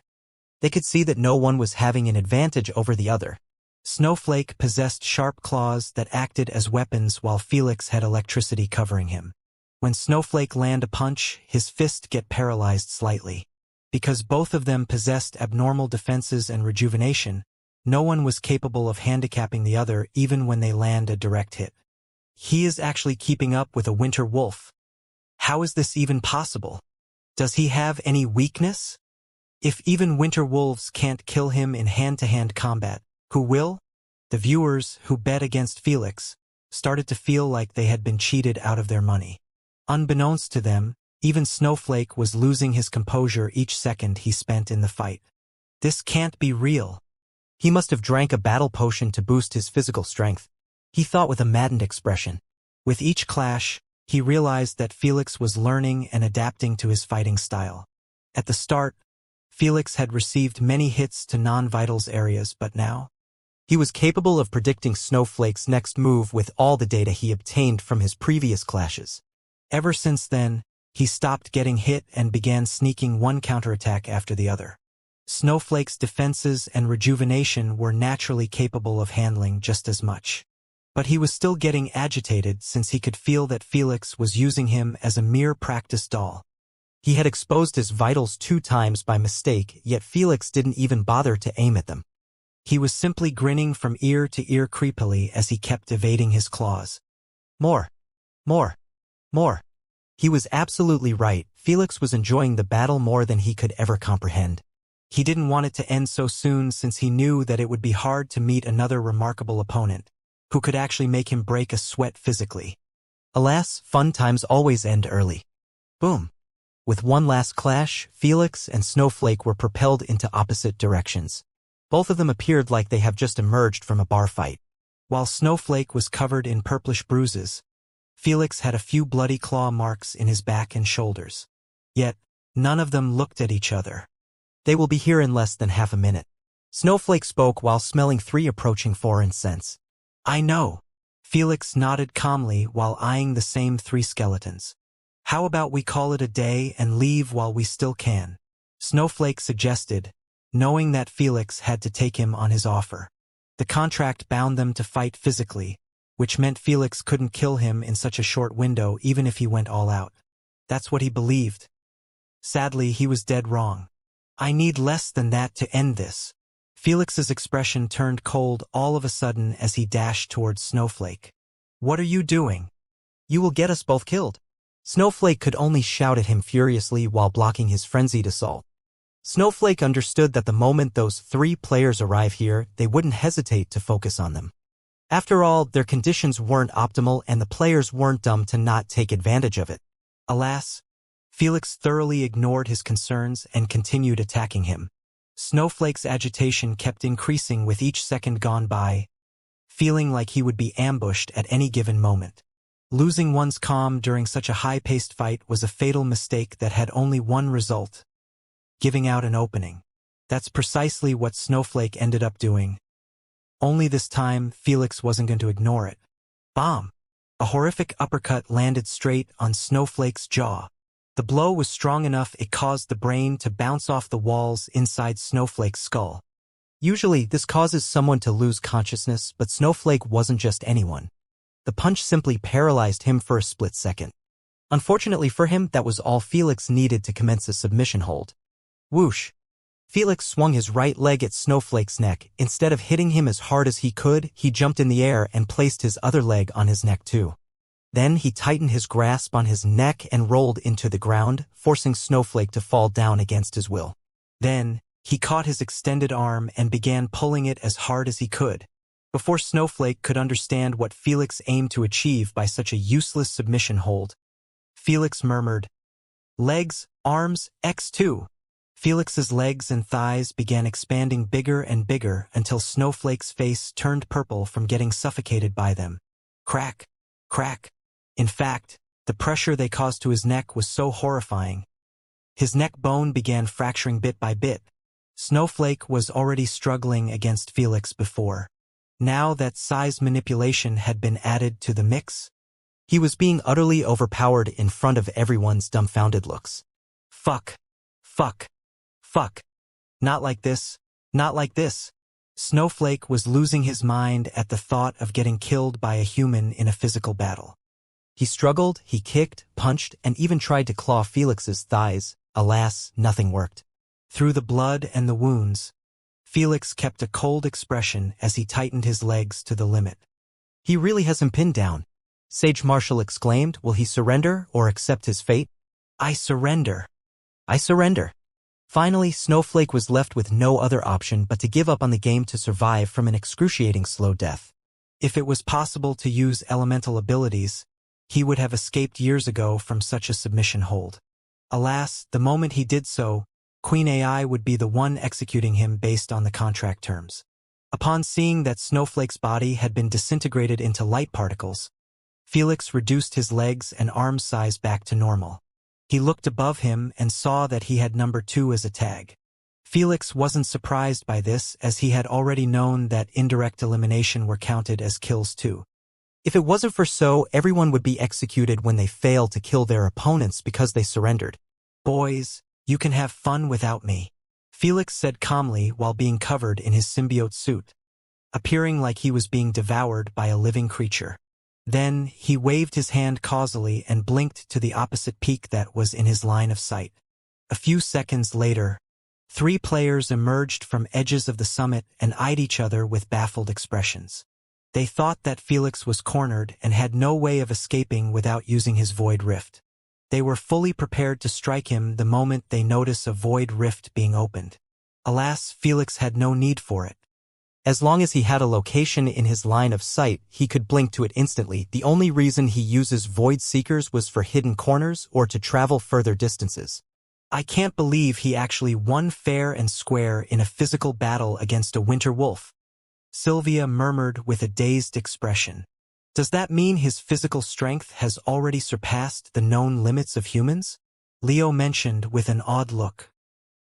They could see that no one was having an advantage over the other. Snowflake possessed sharp claws that acted as weapons while Felix had electricity covering him. When Snowflake land a punch, his fist get paralyzed slightly. Because both of them possessed abnormal defenses and rejuvenation, no one was capable of handicapping the other even when they land a direct hit. He is actually keeping up with a winter wolf. How is this even possible? Does he have any weakness? If even winter wolves can't kill him in hand-to-hand combat, who will? The viewers, who bet against Felix, started to feel like they had been cheated out of their money. Unbeknownst to them, even Snowflake was losing his composure each second he spent in the fight. This can't be real. He must have drank a battle potion to boost his physical strength, he thought with a maddened expression. With each clash, he realized that Felix was learning and adapting to his fighting style. At the start, Felix had received many hits to non-vitals areas, but now, he was capable of predicting Snowflake's next move with all the data he obtained from his previous clashes. Ever since then, he stopped getting hit and began sneaking one counterattack after the other. Snowflake's defenses and rejuvenation were naturally capable of handling just as much. But he was still getting agitated since he could feel that Felix was using him as a mere practice doll. He had exposed his vitals 2 times by mistake, yet Felix didn't even bother to aim at them. He was simply grinning from ear to ear creepily as he kept evading his claws. More. More. More. He was absolutely right. Felix was enjoying the battle more than he could ever comprehend. He didn't want it to end so soon since he knew that it would be hard to meet another remarkable opponent, who could actually make him break a sweat physically. Alas, fun times always end early. Boom. With one last clash, Felix and Snowflake were propelled into opposite directions. Both of them appeared like they have just emerged from a bar fight. While Snowflake was covered in purplish bruises, Felix had a few bloody claw marks in his back and shoulders. Yet, none of them looked at each other. They will be here in less than half a minute. Snowflake spoke while smelling 3 approaching foreign scents. I know. Felix nodded calmly while eyeing the same 3 skeletons. How about we call it a day and leave while we still can? Snowflake suggested, knowing that Felix had to take him on his offer. The contract bound them to fight physically, which meant Felix couldn't kill him in such a short window even if he went all out. That's what he believed. Sadly, he was dead wrong. I need less than that to end this. Felix's expression turned cold all of a sudden as he dashed towards Snowflake. What are you doing? You will get us both killed. Snowflake could only shout at him furiously while blocking his frenzied assault. Snowflake understood that the moment those 3 players arrive here, they wouldn't hesitate to focus on them. After all, their conditions weren't optimal and the players weren't dumb to not take advantage of it. Alas, Felix thoroughly ignored his concerns and continued attacking him. Snowflake's agitation kept increasing with each second gone by, feeling like he would be ambushed at any given moment. Losing one's calm during such a high-paced fight was a fatal mistake that had only one result: giving out an opening. That's precisely what Snowflake ended up doing. Only this time, Felix wasn't going to ignore it. Bomb! A horrific uppercut landed straight on Snowflake's jaw. The blow was strong enough it caused the brain to bounce off the walls inside Snowflake's skull. Usually, this causes someone to lose consciousness, but Snowflake wasn't just anyone. The punch simply paralyzed him for a split second. Unfortunately for him, that was all Felix needed to commence a submission hold. Whoosh! Felix swung his right leg at Snowflake's neck. Instead of hitting him as hard as he could, he jumped in the air and placed his other leg on his neck too. Then he tightened his grasp on his neck and rolled into the ground, forcing Snowflake to fall down against his will. Then, he caught his extended arm and began pulling it as hard as he could. Before Snowflake could understand what Felix aimed to achieve by such a useless submission hold, Felix murmured, "Legs, arms, X2." Felix's legs and thighs began expanding bigger and bigger until Snowflake's face turned purple from getting suffocated by them. Crack, crack. In fact, the pressure they caused to his neck was so horrifying. His neck bone began fracturing bit by bit. Snowflake was already struggling against Felix before. Now that size manipulation had been added to the mix, he was being utterly overpowered in front of everyone's dumbfounded looks. Fuck. Fuck. Fuck. Not like this. Not like this. Snowflake was losing his mind at the thought of getting killed by a human in a physical battle. He struggled, he kicked, punched, and even tried to claw Felix's thighs. Alas, nothing worked. Through the blood and the wounds, Felix kept a cold expression as he tightened his legs to the limit. "He really has him pinned down," Sage Marshall exclaimed. "Will he surrender or accept his fate?" "I surrender. I surrender." Finally, Snowflake was left with no other option but to give up on the game to survive from an excruciating slow death. If it was possible to use elemental abilities, he would have escaped years ago from such a submission hold. Alas, the moment he did so, Queen AI would be the one executing him based on the contract terms. Upon seeing that Snowflake's body had been disintegrated into light particles, Felix reduced his legs and arm size back to normal. He looked above him and saw that he had number 2 as a tag. Felix wasn't surprised by this, as he had already known that indirect elimination were counted as kills too. If it wasn't for so, everyone would be executed when they failed to kill their opponents because they surrendered. "Boys, you can have fun without me," Felix said calmly while being covered in his symbiote suit, appearing like he was being devoured by a living creature. Then, he waved his hand causally and blinked to the opposite peak that was in his line of sight. A few seconds later, 3 players emerged from edges of the summit and eyed each other with baffled expressions. They thought that Felix was cornered and had no way of escaping without using his void rift. They were fully prepared to strike him the moment they noticed a void rift being opened. Alas, Felix had no need for it. As long as he had a location in his line of sight, he could blink to it instantly. The only reason he uses void seekers was for hidden corners or to travel further distances. "I can't believe he actually won fair and square in a physical battle against a winter wolf," Sylvia murmured with a dazed expression. "Does that mean his physical strength has already surpassed the known limits of humans?" Leo mentioned with an odd look.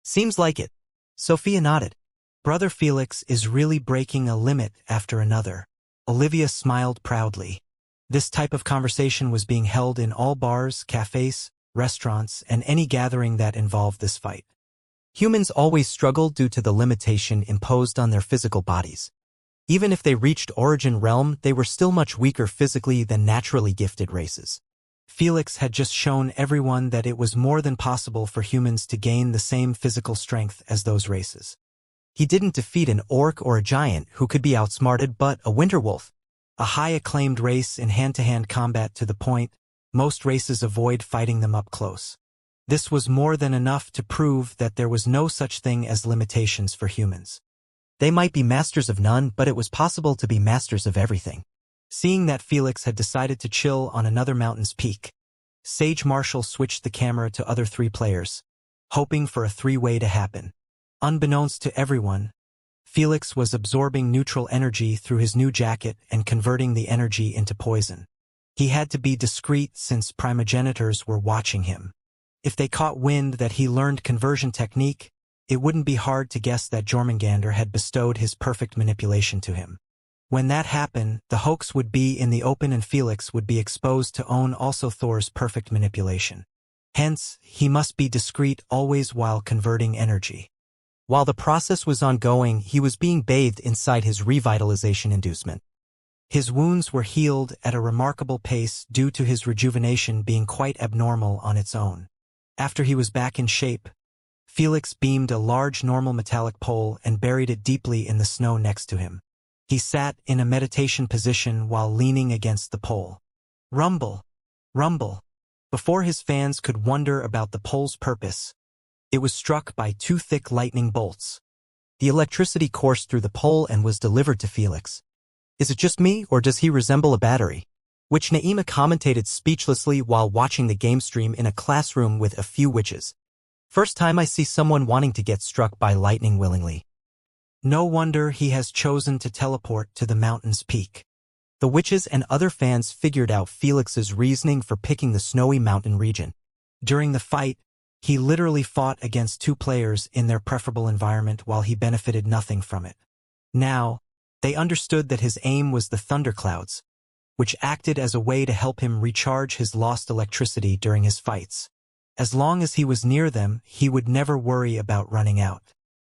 "Seems like it." Sophia nodded. "Brother Felix is really breaking a limit after another." Olivia smiled proudly. This type of conversation was being held in all bars, cafes, restaurants, and any gathering that involved this fight. Humans always struggled due to the limitation imposed on their physical bodies. Even if they reached Origin Realm, they were still much weaker physically than naturally gifted races. Felix had just shown everyone that it was more than possible for humans to gain the same physical strength as those races. He didn't defeat an orc or a giant who could be outsmarted, but a winterwolf, a high-acclaimed race in hand-to-hand combat to the point most races avoid fighting them up close. This was more than enough to prove that there was no such thing as limitations for humans. They might be masters of none, but it was possible to be masters of everything. Seeing that Felix had decided to chill on another mountain's peak, Sage Marshall switched the camera to other 3 players, hoping for a 3-way to happen. Unbeknownst to everyone, Felix was absorbing neutral energy through his new jacket and converting the energy into poison. He had to be discreet since primogenitors were watching him. If they caught wind that he learned conversion technique, it wouldn't be hard to guess that Jormungandr had bestowed his perfect manipulation to him. When that happened, the hoax would be in the open and Felix would be exposed to own also Thor's perfect manipulation. Hence, he must be discreet always while converting energy. While the process was ongoing, he was being bathed inside his revitalization inducement. His wounds were healed at a remarkable pace due to his rejuvenation being quite abnormal on its own. After he was back in shape, Felix beamed a large normal metallic pole and buried it deeply in the snow next to him. He sat in a meditation position while leaning against the pole. Rumble, rumble. Before his fans could wonder about the pole's purpose, it was struck by two thick lightning bolts. The electricity coursed through the pole and was delivered to Felix. Is it just me, or does he resemble a battery? Which Naima commentated speechlessly while watching the game stream in a classroom with a few witches. First time I see someone wanting to get struck by lightning willingly. No wonder he has chosen to teleport to the mountain's peak. The witches and other fans figured out Felix's reasoning for picking the snowy mountain region. During the fight, he literally fought against two players in their preferable environment while he benefited nothing from it. Now, they understood that his aim was the thunderclouds, which acted as a way to help him recharge his lost electricity during his fights. As long as he was near them, he would never worry about running out.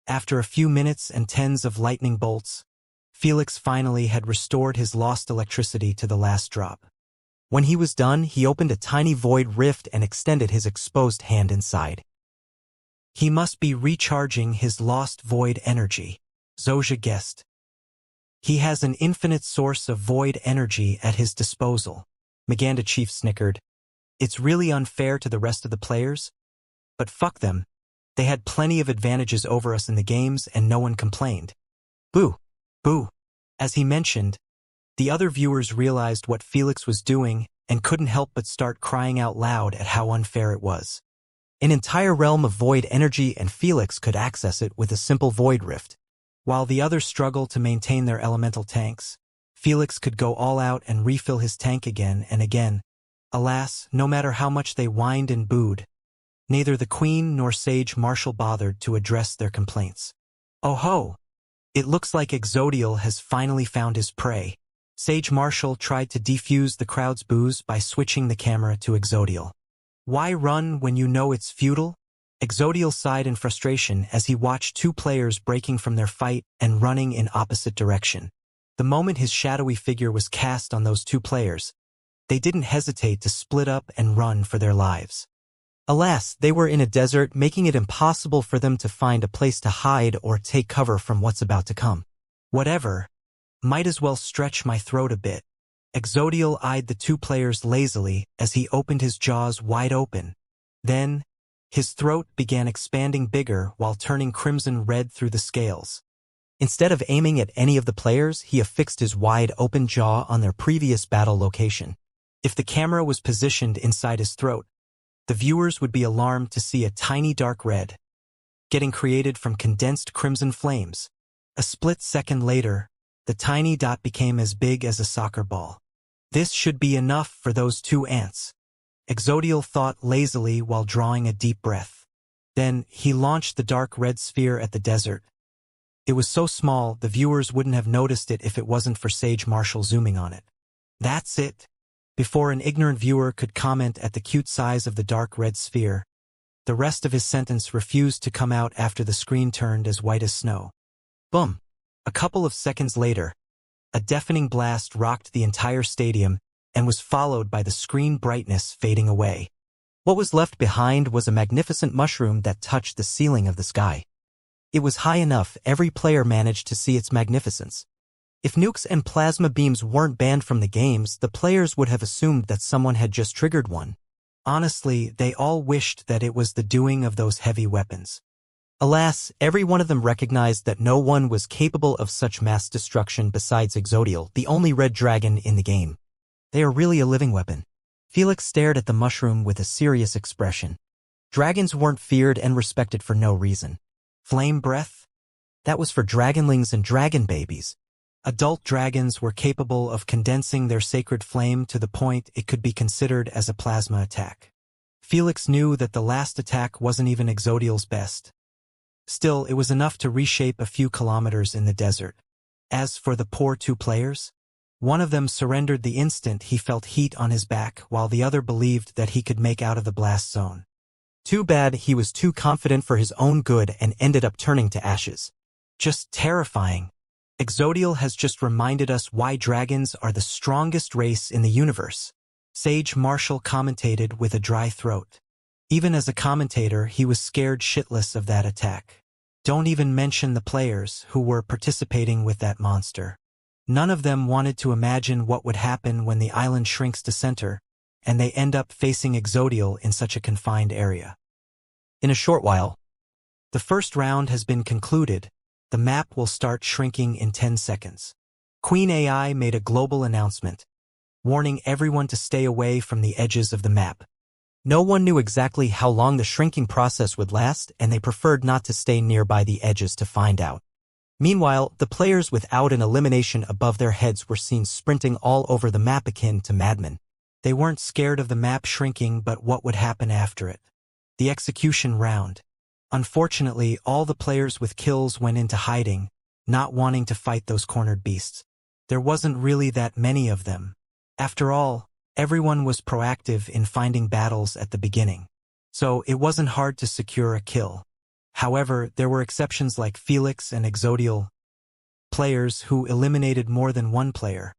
After a few minutes and tens of lightning bolts, Felix finally had restored his lost electricity to the last drop. When he was done, he opened a tiny void rift and extended his exposed hand inside. He must be recharging his lost void energy, Zojia guessed. He has an infinite source of void energy at his disposal. Maganda Chief snickered. It's really unfair to the rest of the players. But fuck them. They had plenty of advantages over us in the games and no one complained. Boo. Boo. As he mentioned, the other viewers realized what Felix was doing and couldn't help but start crying out loud at how unfair it was. An entire realm of void energy, and Felix could access it with a simple void rift. While the others struggled to maintain their elemental tanks, Felix could go all out and refill his tank again and again. Alas, no matter how much they whined and booed, neither the Queen nor Sage Marshal bothered to address their complaints. Oh ho! It looks like Exodial has finally found his prey. Sage Marshal tried to defuse the crowd's boos by switching the camera to Exodial. Why run when you know it's futile? Exodial sighed in frustration as he watched two players breaking from their fight and running in opposite direction. The moment his shadowy figure was cast on those two players, they didn't hesitate to split up and run for their lives. Alas, they were in a desert, making it impossible for them to find a place to hide or take cover from what's about to come. Whatever. Might as well stretch my throat a bit. Exodial eyed the two players lazily as he opened his jaws wide open. Then, his throat began expanding bigger while turning crimson red through the scales. Instead of aiming at any of the players, he affixed his wide-open jaw on their previous battle location. If the camera was positioned inside his throat, the viewers would be alarmed to see a tiny dark red, getting created from condensed crimson flames. A split second later, the tiny dot became as big as a soccer ball. This should be enough for those two ants. Exodial thought lazily while drawing a deep breath. Then, he launched the dark red sphere at the desert. It was so small, the viewers wouldn't have noticed it if it wasn't for Sage Marshal zooming on it. That's it. Before an ignorant viewer could comment at the cute size of the dark red sphere, the rest of his sentence refused to come out after the screen turned as white as snow. Boom! A couple of seconds later, a deafening blast rocked the entire stadium and was followed by the screen brightness fading away. What was left behind was a magnificent mushroom that touched the ceiling of the sky. It was high enough every player managed to see its magnificence. If nukes and plasma beams weren't banned from the games, the players would have assumed that someone had just triggered one. Honestly, they all wished that it was the doing of those heavy weapons. Alas, every one of them recognized that no one was capable of such mass destruction besides Exodial, the only red dragon in the game. They are really a living weapon. Felix stared at the mushroom with a serious expression. Dragons weren't feared and respected for no reason. Flame breath? That was for dragonlings and dragon babies. Adult dragons were capable of condensing their sacred flame to the point it could be considered as a plasma attack. Felix knew that the last attack wasn't even Exodial's best. Still, it was enough to reshape a few kilometers in the desert. As for the poor two players, one of them surrendered the instant he felt heat on his back, while the other believed that he could make out of the blast zone. Too bad he was too confident for his own good and ended up turning to ashes. Just terrifying. Exodial has just reminded us why dragons are the strongest race in the universe. Sage Marshal commentated with a dry throat. Even as a commentator, he was scared shitless of that attack. Don't even mention the players who were participating with that monster. None of them wanted to imagine what would happen when the island shrinks to center, and they end up facing Exodial in such a confined area. In a short while, The first round has been concluded. The map will start shrinking in 10 seconds. Queen AI made a global announcement, warning everyone to stay away from the edges of the map. no one knew exactly how long the shrinking process would last, and they preferred not to stay nearby the edges to find out. Meanwhile, the players without an elimination above their heads were seen sprinting all over the map akin to madmen. They weren't scared of the map shrinking, but what would happen after it. The execution round. Unfortunately, all the players with kills went into hiding, not wanting to fight those cornered beasts. There wasn't really that many of them. After all, everyone was proactive in finding battles at the beginning, so it wasn't hard to secure a kill. However, there were exceptions like Felix and Exodial, players who eliminated more than one player.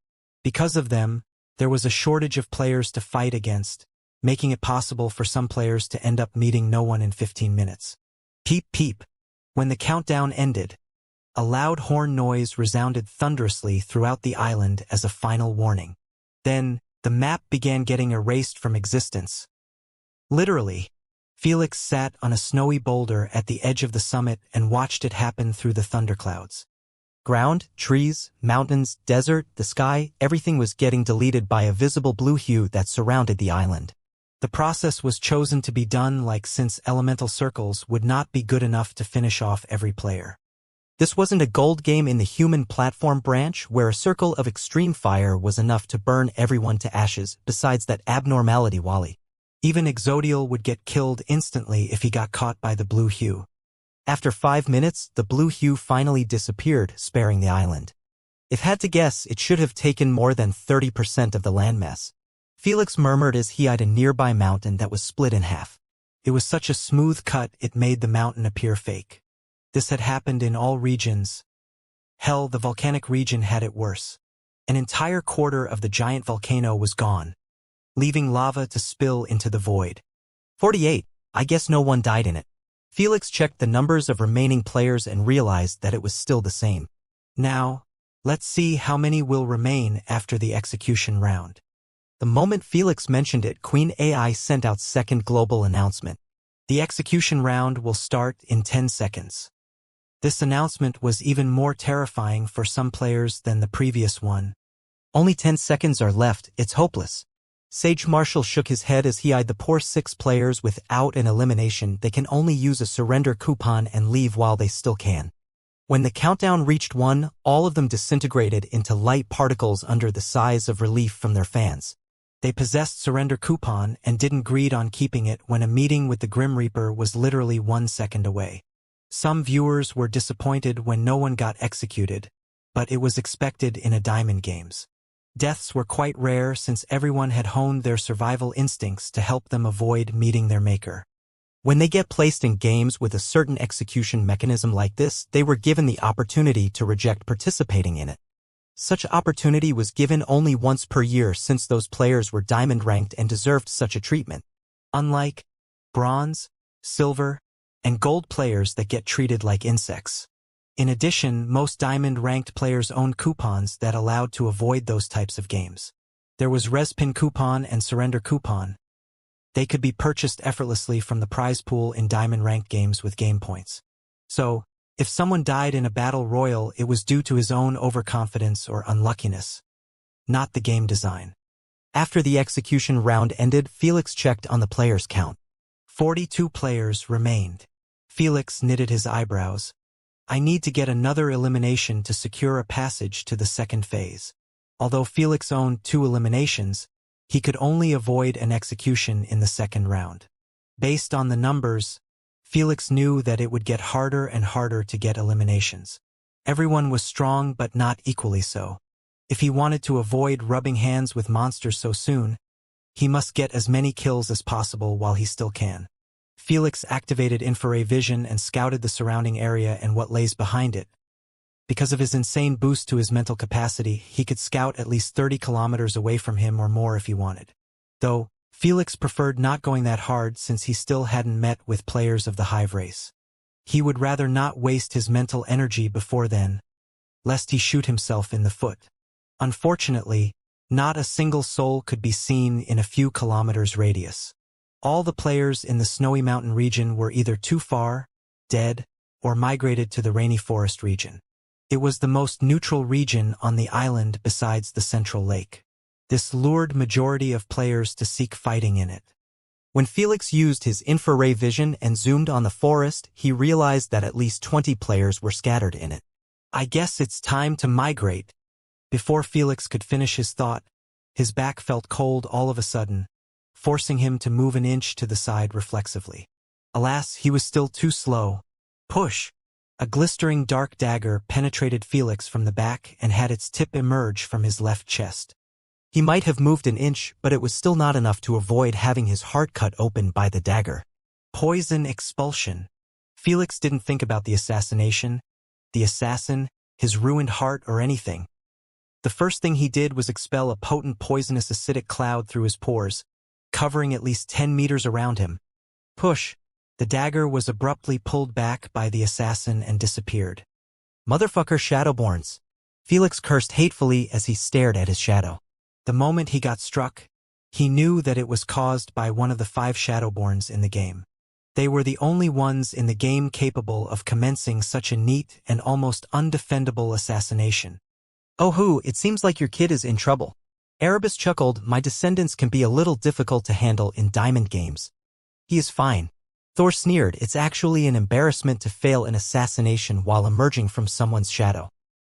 Because of them, there was a shortage of players to fight against, making it possible for some players to end up meeting no one in 15 minutes. Peep peep. When the countdown ended, a loud horn noise resounded thunderously throughout the island as a final warning. Then, the map began getting erased from existence. Literally, Felix sat on a snowy boulder at the edge of the summit and watched it happen through the thunderclouds. Ground, trees, mountains, desert, the sky, everything was getting deleted by a visible blue hue that surrounded the island. The process was chosen to be done since elemental circles would not be good enough to finish off every player. This wasn't a gold game in the human platform branch where a circle of extreme fire was enough to burn everyone to ashes, besides that abnormality Wally. Even Exodial would get killed instantly if he got caught by the blue hue. After 5 minutes, the blue hue finally disappeared, sparing the island. If had to guess, it should have taken more than 30% of the landmass. Felix murmured as he eyed a nearby mountain that was split in half. It was such a smooth cut it made the mountain appear fake. This had happened in all regions. Hell, the volcanic region had it worse. An entire quarter of the giant volcano was gone, leaving lava to spill into the void. 48. I guess no one died in it. Felix checked the numbers of remaining players and realized that it was still the same. Now, let's see how many will remain after the execution round. The moment Felix mentioned it, Queen AI sent out second global announcement. The execution round will start in 10 seconds. This announcement was even more terrifying for some players than the previous one. Only 10 seconds are left, it's hopeless. Sage Marshall shook his head as he eyed the poor 6 players without an elimination. They can only use a surrender coupon and leave while they still can. When the countdown reached 1, all of them disintegrated into light particles under the sighs of relief from their fans. They possessed surrender coupon and didn't greed on keeping it when a meeting with the Grim Reaper was literally 1 second away. Some viewers were disappointed when no one got executed, but it was expected in a Diamond Games. Deaths were quite rare since everyone had honed their survival instincts to help them avoid meeting their maker. When they get placed in games with a certain execution mechanism like this, they were given the opportunity to reject participating in it. Such opportunity was given only once per year since those players were diamond ranked and deserved such a treatment. Unlike bronze, silver, and gold players that get treated like insects. In addition, most diamond-ranked players owned coupons that allowed to avoid those types of games. There was Respin coupon and surrender coupon. They could be purchased effortlessly from the prize pool in diamond-ranked games with game points. So, if someone died in a battle royal, it was due to his own overconfidence or unluckiness, not the game design. After the execution round ended, Felix checked on the players' count. 42 players remained. Felix knitted his eyebrows. I need to get another elimination to secure a passage to the second phase. Although Felix owned 2 eliminations, he could only avoid an execution in the second round. Based on the numbers, Felix knew that it would get harder and harder to get eliminations. Everyone was strong but not equally so. If he wanted to avoid rubbing hands with monsters so soon, he must get as many kills as possible while he still can. Felix activated infrared vision and scouted the surrounding area and what lays behind it. Because of his insane boost to his mental capacity, he could scout at least 30 kilometers away from him or more if he wanted. Though, Felix preferred not going that hard since he still hadn't met with players of the Hive race. He would rather not waste his mental energy before then, lest he shoot himself in the foot. Unfortunately, not a single soul could be seen in a few kilometers radius. All the players in the Snowy Mountain region were either too far, dead, or migrated to the Rainy Forest region. It was the most neutral region on the island besides the central lake. This lured majority of players to seek fighting in it. When Felix used his infrared vision and zoomed on the forest, he realized that at least 20 players were scattered in it. I guess it's time to migrate. Before Felix could finish his thought, his back felt cold all of a sudden, forcing him to move an inch to the side reflexively. Alas, he was still too slow. Push! A glistering dark dagger penetrated Felix from the back and had its tip emerge from his left chest. He might have moved an inch, but it was still not enough to avoid having his heart cut open by the dagger. Poison expulsion. Felix didn't think about the assassination, the assassin, his ruined heart, or anything. The first thing he did was expel a potent poisonous acidic cloud through his pores, covering at least 10 meters around him. Push! The dagger was abruptly pulled back by the assassin and disappeared. Motherfucker Shadowborns! Felix cursed hatefully as he stared at his shadow. The moment he got struck, he knew that it was caused by one of the 5 Shadowborns in the game. They were the only ones in the game capable of commencing such a neat and almost undefendable assassination. Oh hoo, it seems like your kid is in trouble. Erebus chuckled, my descendants can be a little difficult to handle in diamond games. He is fine. Thor sneered, it's actually an embarrassment to fail an assassination while emerging from someone's shadow.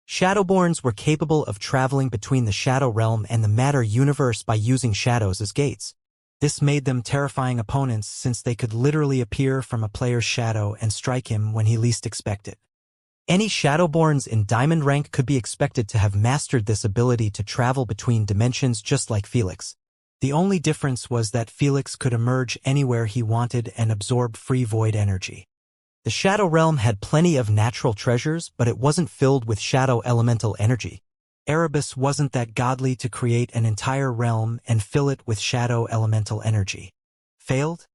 Shadowborns were capable of traveling between the Shadow Realm and the Matter Universe by using shadows as gates. This made them terrifying opponents since they could literally appear from a player's shadow and strike him when he least expected. Any Shadowborns in Diamond rank could be expected to have mastered this ability to travel between dimensions just like Felix. The only difference was that Felix could emerge anywhere he wanted and absorb free void energy. The Shadow Realm had plenty of natural treasures, but it wasn't filled with shadow elemental energy. Erebus wasn't that godly to create an entire realm and fill it with shadow elemental energy. Failed?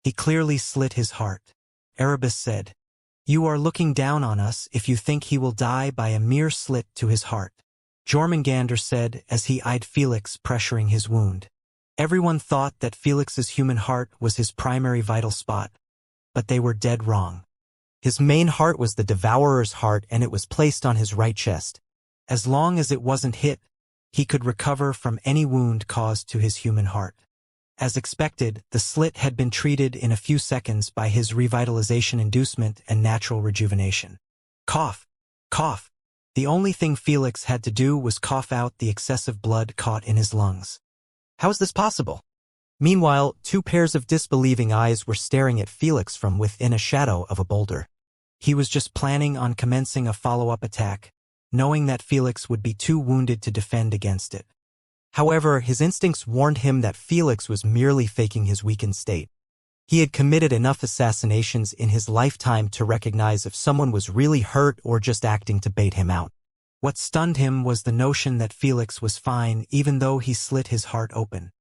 He clearly slit his heart. Erebus said, "You are looking down on us if you think he will die by a mere slit to his heart," Jormungandr said as he eyed Felix pressuring his wound. Everyone thought that Felix's human heart was his primary vital spot, but they were dead wrong. His main heart was the Devourer's heart, and it was placed on his right chest. As long as it wasn't hit, he could recover from any wound caused to his human heart. As expected, the slit had been treated in a few seconds by his revitalization inducement and natural rejuvenation. Cough! Cough! The only thing Felix had to do was cough out the excessive blood caught in his lungs. How is this possible? Meanwhile, 2 pairs of disbelieving eyes were staring at Felix from within a shadow of a boulder. He was just planning on commencing a follow-up attack, knowing that Felix would be too wounded to defend against it. However, his instincts warned him that Felix was merely faking his weakened state. He had committed enough assassinations in his lifetime to recognize if someone was really hurt or just acting to bait him out. What stunned him was the notion that Felix was fine even though he slit his heart open.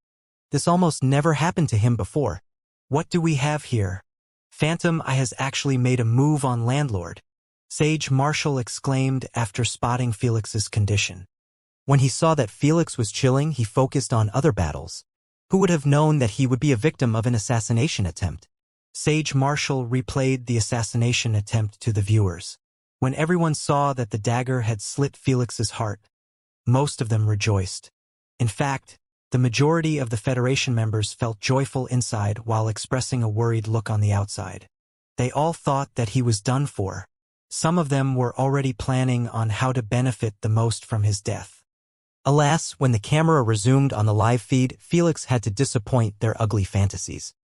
This almost never happened to him before. What do we have here? Phantom Eye has actually made a move on Landlord, Sage Marshall exclaimed after spotting Felix's condition. When he saw that Felix was chilling, he focused on other battles. Who would have known that he would be a victim of an assassination attempt? Sage Marshall replayed the assassination attempt to the viewers. When everyone saw that the dagger had slit Felix's heart, most of them rejoiced. In fact, the majority of the Federation members felt joyful inside while expressing a worried look on the outside. They all thought that he was done for. Some of them were already planning on how to benefit the most from his death. Alas, when the camera resumed on the live feed, Felix had to disappoint their ugly fantasies.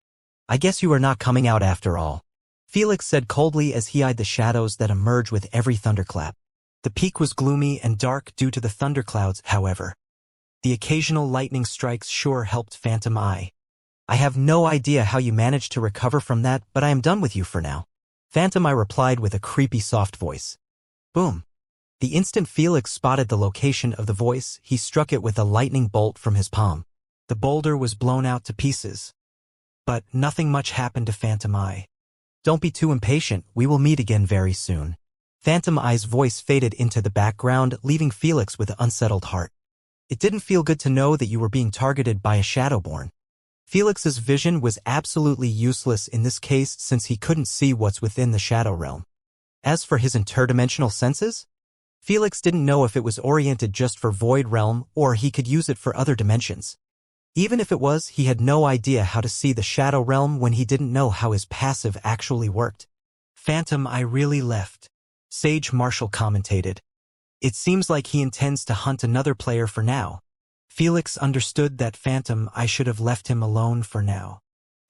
I guess you are not coming out after all, Felix said coldly as he eyed the shadows that emerged with every thunderclap. The peak was gloomy and dark due to the thunderclouds, however. The occasional lightning strikes sure helped Phantom Eye. I have no idea how you managed to recover from that, but I am done with you for now, Phantom Eye replied with a creepy soft voice. Boom. The instant Felix spotted the location of the voice, he struck it with a lightning bolt from his palm. The boulder was blown out to pieces. But nothing much happened to Phantom Eye. Don't be too impatient, we will meet again very soon. Phantom Eye's voice faded into the background, leaving Felix with an unsettled heart. It didn't feel good to know that you were being targeted by a Shadowborn. Felix's vision was absolutely useless in this case since he couldn't see what's within the Shadow Realm. As for his interdimensional senses, Felix didn't know if it was oriented just for Void Realm or he could use it for other dimensions. Even if it was, he had no idea how to see the Shadow Realm when he didn't know how his passive actually worked. Phantom, I really left. Sage Marshall commentated. It seems like he intends to hunt another player for now. Felix understood that Phantom, I should have left him alone for now.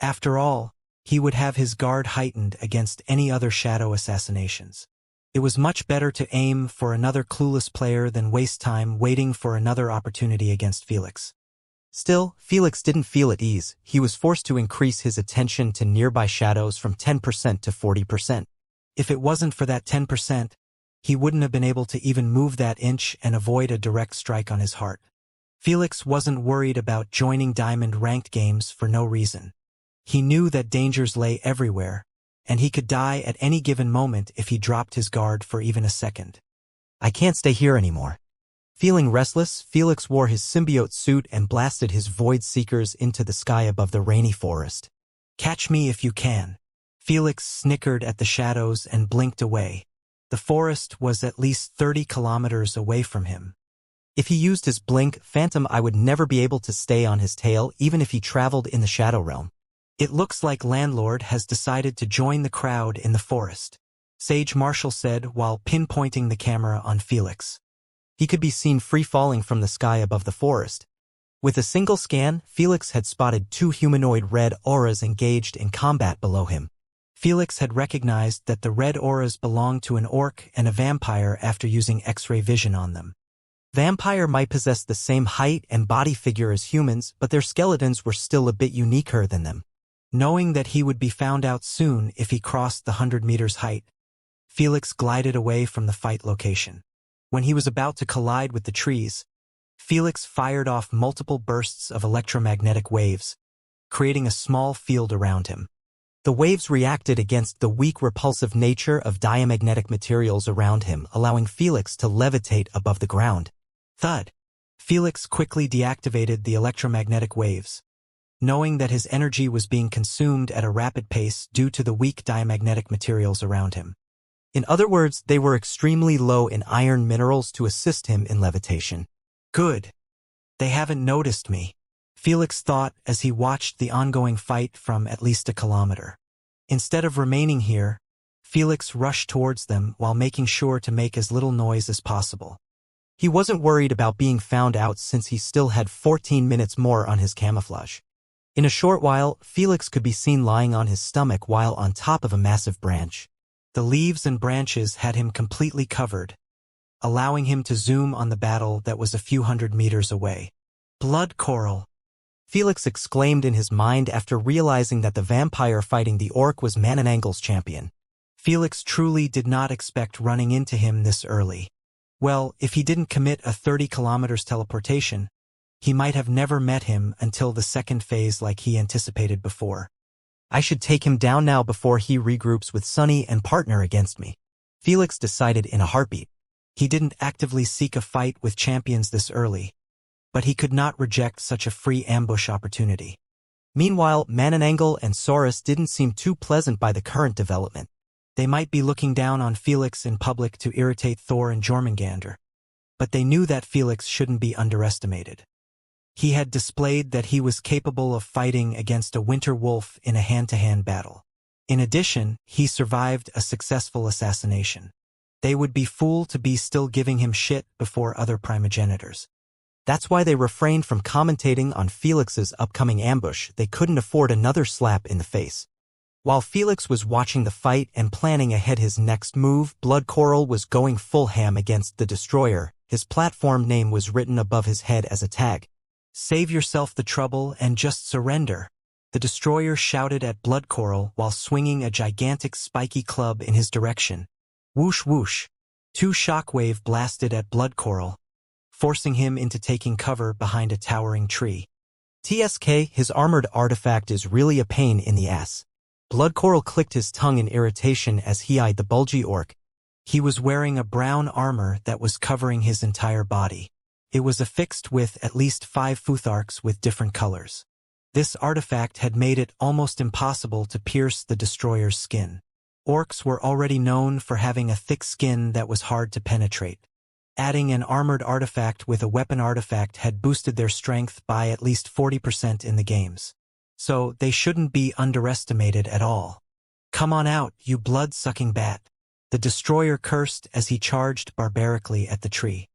After all, he would have his guard heightened against any other shadow assassinations. It was much better to aim for another clueless player than waste time waiting for another opportunity against Felix. Still, Felix didn't feel at ease. He was forced to increase his attention to nearby shadows from 10% to 40%. If it wasn't for that 10%, he wouldn't have been able to even move that inch and avoid a direct strike on his heart. Felix wasn't worried about joining Diamond ranked games for no reason. He knew that dangers lay everywhere, and he could die at any given moment if he dropped his guard for even a second. I can't stay here anymore. Feeling restless, Felix wore his symbiote suit and blasted his void seekers into the sky above the rainy forest. Catch me if you can. Felix snickered at the shadows and blinked away. The forest was at least 30 kilometers away from him. If he used his blink, Phantom I would never be able to stay on his tail even if he traveled in the Shadow Realm. It looks like Landlord has decided to join the crowd in the forest, Sage Marshall said while pinpointing the camera on Felix. He could be seen free-falling from the sky above the forest. With a single scan, Felix had spotted 2 humanoid red auras engaged in combat below him. Felix had recognized that the red auras belonged to an orc and a vampire after using X-ray vision on them. Vampire might possess the same height and body figure as humans, but their skeletons were still a bit uniquer than them. Knowing that he would be found out soon if he crossed the 100 meters height, Felix glided away from the fight location. When he was about to collide with the trees, Felix fired off multiple bursts of electromagnetic waves, creating a small field around him. The waves reacted against the weak repulsive nature of diamagnetic materials around him, allowing Felix to levitate above the ground. Thud. Felix quickly deactivated the electromagnetic waves, knowing that his energy was being consumed at a rapid pace due to the weak diamagnetic materials around him. In other words, they were extremely low in iron minerals to assist him in levitation. Good. They haven't noticed me, Felix thought as he watched the ongoing fight from at least a kilometer. Instead of remaining here, Felix rushed towards them while making sure to make as little noise as possible. He wasn't worried about being found out since he still had 14 minutes more on his camouflage. In a short while, Felix could be seen lying on his stomach while on top of a massive branch. The leaves and branches had him completely covered, allowing him to zoom on the battle that was a few hundred meters away. Blood coral, Felix exclaimed in his mind after realizing that the vampire fighting the orc was Mananangle's champion. Felix truly did not expect running into him this early. Well, if he didn't commit a 30 kilometers teleportation, he might have never met him until the second phase like he anticipated before. I should take him down now before he regroups with Sunny and partner against me, Felix decided in a heartbeat. He didn't actively seek a fight with champions this early, but he could not reject such a free ambush opportunity. Meanwhile, Mananangle and Saurus didn't seem too pleasant by the current development. They might be looking down on Felix in public to irritate Thor and Jormungandr, but they knew that Felix shouldn't be underestimated. He had displayed that he was capable of fighting against a winter wolf in a hand-to-hand battle. In addition, he survived a successful assassination. They would be fooled to be still giving him shit before other primogenitors. That's why they refrained from commentating on Felix's upcoming ambush. They couldn't afford another slap in the face. While Felix was watching the fight and planning ahead his next move, Blood Coral was going full ham against the Destroyer. His platform name was written above his head as a tag. Save yourself the trouble and just surrender, the Destroyer shouted at Blood Coral while swinging a gigantic spiky club in his direction. Whoosh whoosh. 2 shockwave blasted at Blood Coral, forcing him into taking cover behind a towering tree. TSK, his armored artifact is really a pain in the ass. Blood Coral clicked his tongue in irritation as he eyed the bulgy orc. He was wearing a brown armor that was covering his entire body. It was affixed with at least 5 futharks with different colors. This artifact had made it almost impossible to pierce the destroyer's skin. Orcs were already known for having a thick skin that was hard to penetrate. Adding an armored artifact with a weapon artifact had boosted their strength by at least 40% in the games. So they shouldn't be underestimated at all. "Come on out, you blood-sucking bat," the destroyer cursed as he charged barbarically at the tree.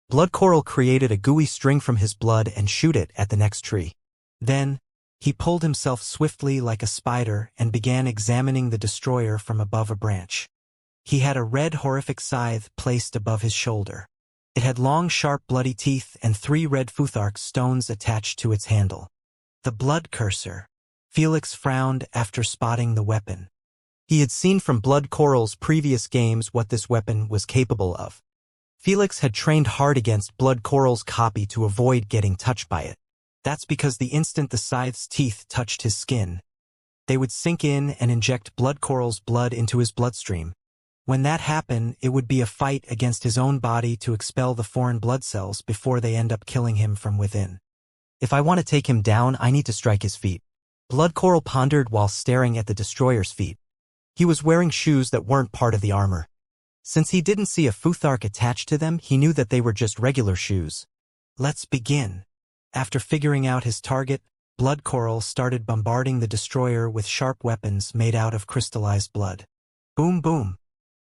Blood Coral created a gooey string from his blood and shoot it at the next tree. Then, he pulled himself swiftly like a spider and began examining the destroyer from above a branch. He had a red horrific scythe placed above his shoulder. It had long sharp bloody teeth and 3 red futhark stones attached to its handle. The blood cursor. Felix frowned after spotting the weapon. He had seen from Blood Coral's previous games what this weapon was capable of. Felix had trained hard against Blood Coral's copy to avoid getting touched by it. That's because the instant the scythe's teeth touched his skin, they would sink in and inject Blood Coral's blood into his bloodstream. When that happened, it would be a fight against his own body to expel the foreign blood cells before they end up killing him from within. If I want to take him down, I need to strike his feet. Blood Coral pondered while staring at the destroyer's feet. He was wearing shoes that weren't part of the armor. Since he didn't see a futhark attached to them, he knew that they were just regular shoes. Let's begin. After figuring out his target, Blood Coral started bombarding the destroyer with sharp weapons made out of crystallized blood. Boom boom.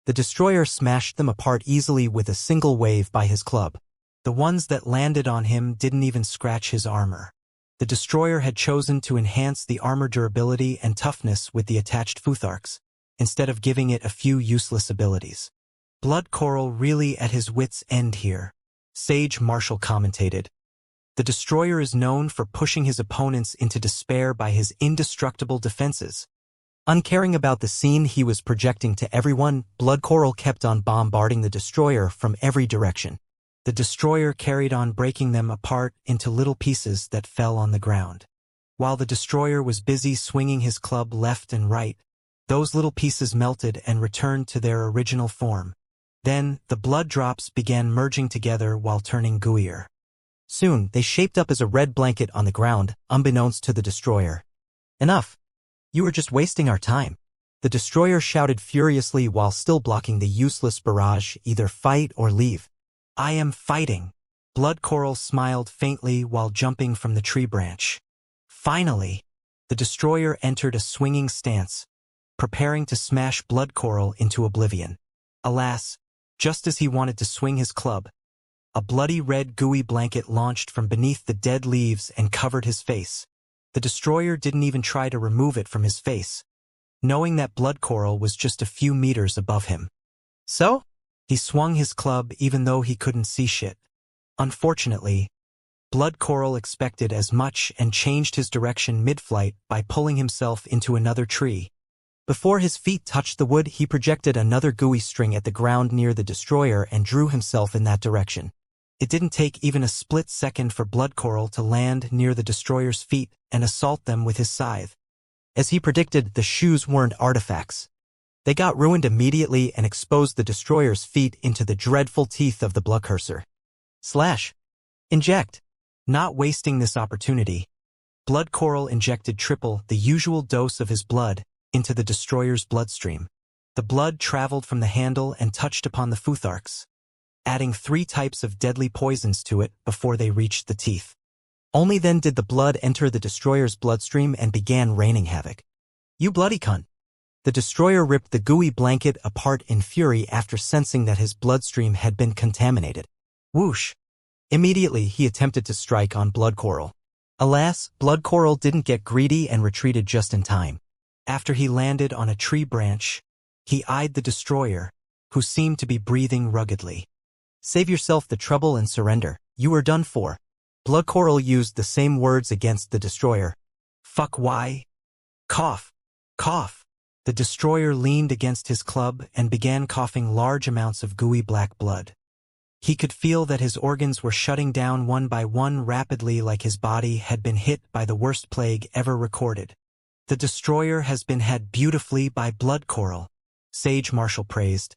The destroyer smashed them apart easily with a single wave by his club. The ones that landed on him didn't even scratch his armor. The destroyer had chosen to enhance the armor durability and toughness with the attached futharks, instead of giving it a few useless abilities. Blood Coral really at his wits' end here, Sage Marshall commentated. The destroyer is known for pushing his opponents into despair by his indestructible defenses. Uncaring about the scene he was projecting to everyone, Blood Coral kept on bombarding the destroyer from every direction. The destroyer carried on breaking them apart into little pieces that fell on the ground. While the destroyer was busy swinging his club left and right, those little pieces melted and returned to their original form. Then, the blood drops began merging together while turning gooier. Soon, they shaped up as a red blanket on the ground, unbeknownst to the destroyer. "Enough! You were just wasting our time." The destroyer shouted furiously while still blocking the useless barrage, "Either fight or leave." "I am fighting." Blood Coral smiled faintly while jumping from the tree branch. Finally, the destroyer entered a swinging stance, preparing to smash Blood Coral into oblivion. Alas, just as he wanted to swing his club, a bloody red gooey blanket launched from beneath the dead leaves and covered his face. The destroyer didn't even try to remove it from his face, knowing that Blood Coral was just a few meters above him. So, he swung his club even though he couldn't see shit. Unfortunately, Blood Coral expected as much and changed his direction mid-flight by pulling himself into another tree. Before his feet touched the wood, he projected another gooey string at the ground near the destroyer and drew himself in that direction. It didn't take even a split second for Blood Coral to land near the destroyer's feet and assault them with his scythe. As he predicted, the shoes weren't artifacts. They got ruined immediately and exposed the destroyer's feet into the dreadful teeth of the blood cursor. Slash. Inject. Not wasting this opportunity, Blood Coral injected triple the usual dose of his blood into the destroyer's bloodstream. The blood traveled from the handle and touched upon the futharks, adding 3 types of deadly poisons to it before they reached the teeth. Only then did the blood enter the destroyer's bloodstream and began raining havoc. "You bloody cunt." The destroyer ripped the gooey blanket apart in fury after sensing that his bloodstream had been contaminated. Whoosh! Immediately, he attempted to strike on Blood Coral. Alas, Blood Coral didn't get greedy and retreated just in time. After he landed on a tree branch, he eyed the destroyer, who seemed to be breathing ruggedly. "Save yourself the trouble and surrender. You are done for." Blood Coral used the same words against the destroyer. "Fuck why?" Cough. Cough. The destroyer leaned against his club and began coughing large amounts of gooey black blood. He could feel that his organs were shutting down one by one rapidly, like his body had been hit by the worst plague ever recorded. "The destroyer has been had beautifully by Blood Coral," Sage Marshall praised.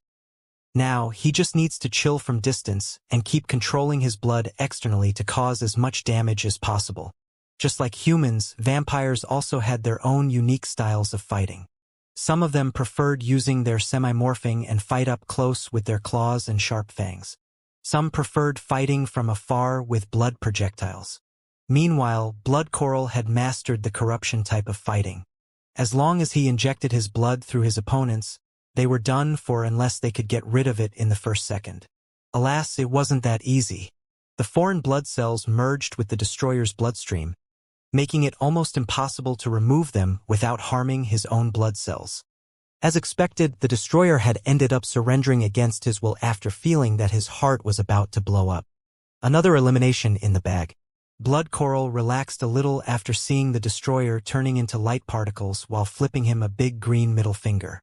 Now, he just needs to chill from distance and keep controlling his blood externally to cause as much damage as possible. Just like humans, vampires also had their own unique styles of fighting. Some of them preferred using their semi-morphing and fight up close with their claws and sharp fangs. Some preferred fighting from afar with blood projectiles. Meanwhile, Blood Coral had mastered the corruption type of fighting. As long as he injected his blood through his opponents, they were done for unless they could get rid of it in the first second. Alas, it wasn't that easy. The foreign blood cells merged with the destroyer's bloodstream, making it almost impossible to remove them without harming his own blood cells. As expected, the destroyer had ended up surrendering against his will after feeling that his heart was about to blow up. Another elimination in the bag. Blood Coral relaxed a little after seeing the destroyer turning into light particles while flipping him a big green middle finger.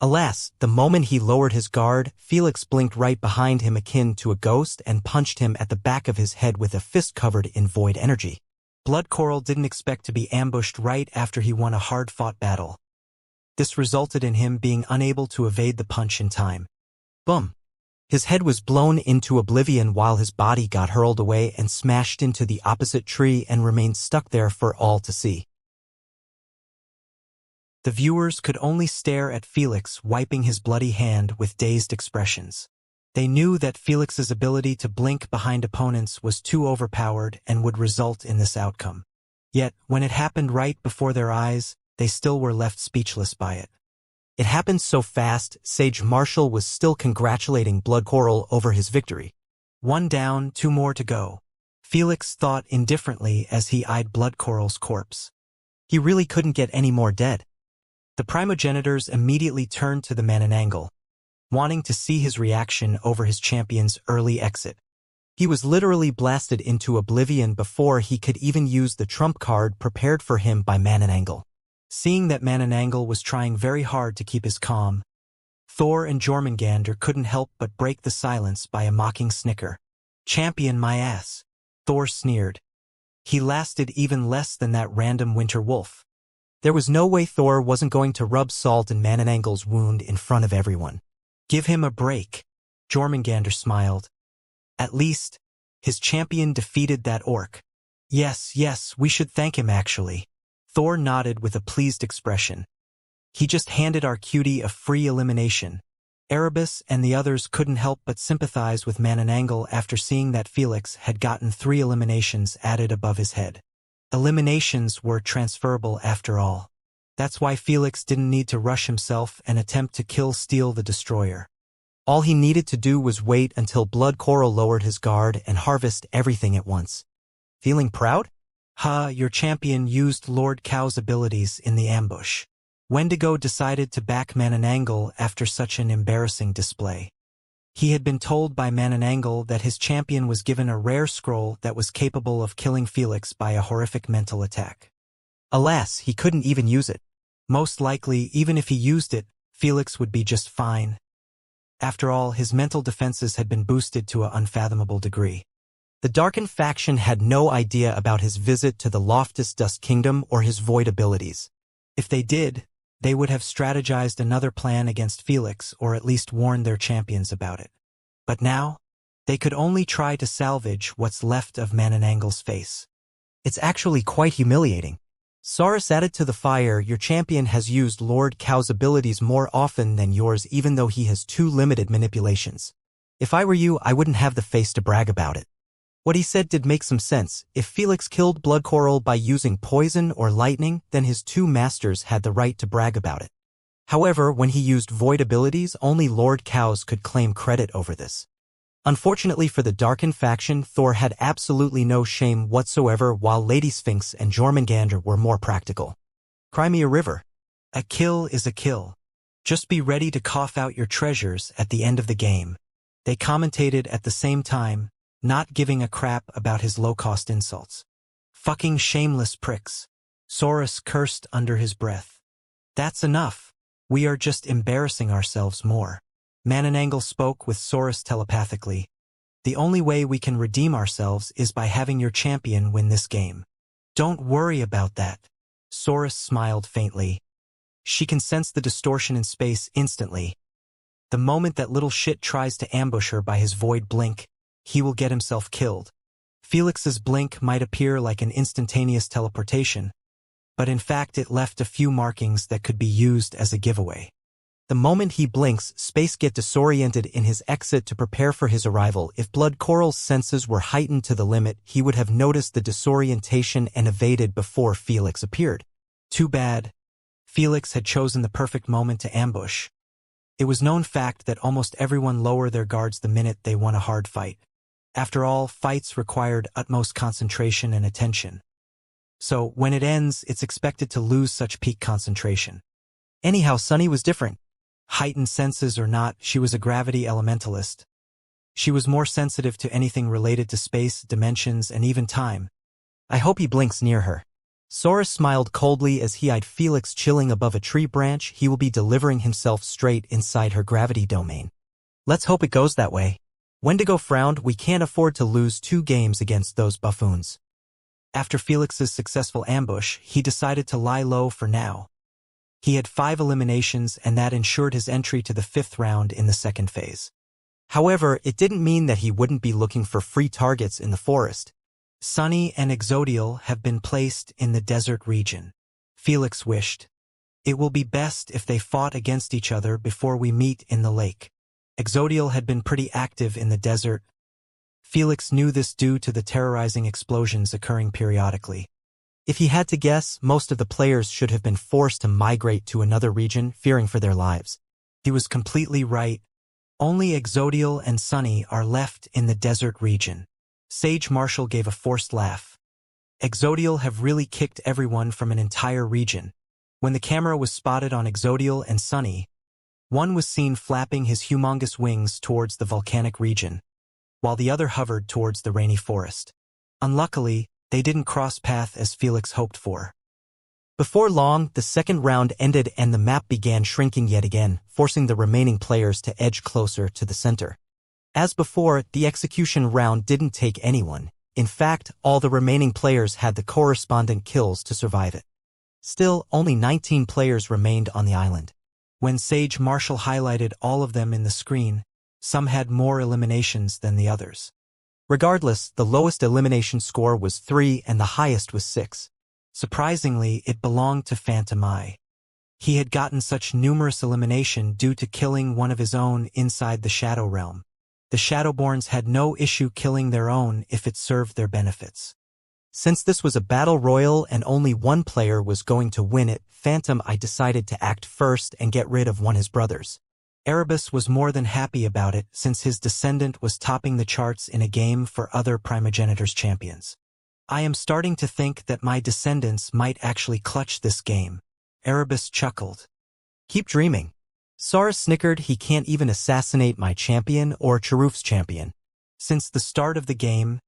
Alas, the moment he lowered his guard, Felix blinked right behind him akin to a ghost and punched him at the back of his head with a fist covered in void energy. Blood Coral didn't expect to be ambushed right after he won a hard-fought battle. This resulted in him being unable to evade the punch in time. Boom! His head was blown into oblivion while his body got hurled away and smashed into the opposite tree and remained stuck there for all to see. The viewers could only stare at Felix wiping his bloody hand with dazed expressions. They knew that Felix's ability to blink behind opponents was too overpowered and would result in this outcome. Yet, when it happened right before their eyes, they still were left speechless by it. It happened so fast, Sage Marshall was still congratulating Blood Coral over his victory. 1 down, 2 more to go. Felix thought indifferently as he eyed Blood Coral's corpse. He really couldn't get any more dead. The primogenitors immediately turned to the man in angle, wanting to see his reaction over his champion's early exit. He was literally blasted into oblivion before he could even use the trump card prepared for him by Mananangle. Seeing that Mananangle was trying very hard to keep his calm, Thor and Jormungandr couldn't help but break the silence by a mocking snicker. "Champion my ass," Thor sneered. He lasted even less than that random winter wolf. There was no way Thor wasn't going to rub salt in Mananangle's wound in front of everyone. "Give him a break," Jormungandr smiled. "At least, his champion defeated that orc." Yes, we should thank him actually." Thor nodded with a pleased expression. "He just handed our cutie a free elimination." Erebus and the others couldn't help but sympathize with Mananangle after seeing that Felix had gotten 3 eliminations added above his head. Eliminations were transferable after all. That's why Felix didn't need to rush himself and attempt to steal the destroyer. All he needed to do was wait until Blood Coral lowered his guard and harvest everything at once. Feeling proud? Your champion used Lord Cow's abilities in the ambush. Wendigo decided to back Mananangle after such an embarrassing display. He had been told by Mananangle that his champion was given a rare scroll that was capable of killing Felix by a horrific mental attack. Alas, he couldn't even use it. Most likely, even if he used it, Felix would be just fine. After all, his mental defenses had been boosted to an unfathomable degree. The Darkened faction had no idea about his visit to the Loftus Dust Kingdom or his void abilities. If they did, they would have strategized another plan against Felix or at least warned their champions about it. But now, they could only try to salvage what's left of Mananangle's face. It's actually quite humiliating. Saurus added to the fire, your champion has used Lord Cow's abilities more often than yours even though he has 2 limited manipulations. If I were you, I wouldn't have the face to brag about it. What he said did make some sense. If Felix killed Blood Coral by using poison or lightning, then his 2 masters had the right to brag about it. However, when he used void abilities, only Lord Cows could claim credit over this. Unfortunately for the Darkened faction, Thor had absolutely no shame whatsoever, while Lady Sphinx and Jormungandr were more practical. Cry me a river. A kill is a kill. Just be ready to cough out your treasures at the end of the game. They commentated at the same time, not giving a crap about his low-cost insults. Fucking shameless pricks. Saurus cursed under his breath. That's enough. We are just embarrassing ourselves more. Mananangle spoke with Saurus telepathically. The only way we can redeem ourselves is by having your champion win this game. Don't worry about that. Saurus smiled faintly. She can sense the distortion in space instantly. The moment that little shit tries to ambush her by his void blink, he will get himself killed. Felix's blink might appear like an instantaneous teleportation, but in fact it left a few markings that could be used as a giveaway. The moment he blinks, space get disoriented in his exit to prepare for his arrival. If Blood Coral's senses were heightened to the limit, he would have noticed the disorientation and evaded before Felix appeared. Too bad. Felix had chosen the perfect moment to ambush. It was known fact that almost everyone lower their guards the minute they won a hard fight. After all, fights required utmost concentration and attention. So, when it ends, it's expected to lose such peak concentration. Anyhow, Sunny was different. Heightened senses or not, she was a gravity elementalist. She was more sensitive to anything related to space, dimensions, and even time. I hope he blinks near her. Sora smiled coldly as he eyed Felix chilling above a tree branch. He will be delivering himself straight inside her gravity domain. Let's hope it goes that way. Wendigo frowned. We can't afford to lose 2 games against those buffoons. After Felix's successful ambush, he decided to lie low for now. He had 5 eliminations and that ensured his entry to the 5th round in the second phase. However, it didn't mean that he wouldn't be looking for free targets in the forest. Sunny and Exodial have been placed in the desert region. Felix wished. It will be best if they fought against each other before we meet in the lake. Exodial had been pretty active in the desert. Felix knew this due to the terrorizing explosions occurring periodically. If he had to guess, most of the players should have been forced to migrate to another region, fearing for their lives. He was completely right. Only Exodial and Sunny are left in the desert region. Sage Marshall gave a forced laugh. Exodial have really kicked everyone from an entire region. When the camera was spotted on Exodial and Sunny, one was seen flapping his humongous wings towards the volcanic region, while the other hovered towards the rainy forest. Unluckily, they didn't cross path as Felix hoped for. Before long, the second round ended and the map began shrinking yet again, forcing the remaining players to edge closer to the center. As before, the execution round didn't take anyone. In fact, all the remaining players had the correspondent kills to survive it. Still, only 19 players remained on the island. When Sage Marshall highlighted all of them in the screen, some had more eliminations than the others. Regardless, the lowest elimination score was 3 and the highest was 6. Surprisingly, it belonged to Phantom Eye. He had gotten such numerous elimination due to killing one of his own inside the Shadow Realm. The Shadowborns had no issue killing their own if it served their benefits. Since this was a battle royal and only one player was going to win it, Phantom Eye decided to act first and get rid of one of his brothers. Erebus was more than happy about it since his descendant was topping the charts in a game for other Primogenitors champions. I am starting to think that my descendants might actually clutch this game. Erebus chuckled. Keep dreaming. Sora snickered. He can't even assassinate my champion or Charuf's champion. Since the start of the game,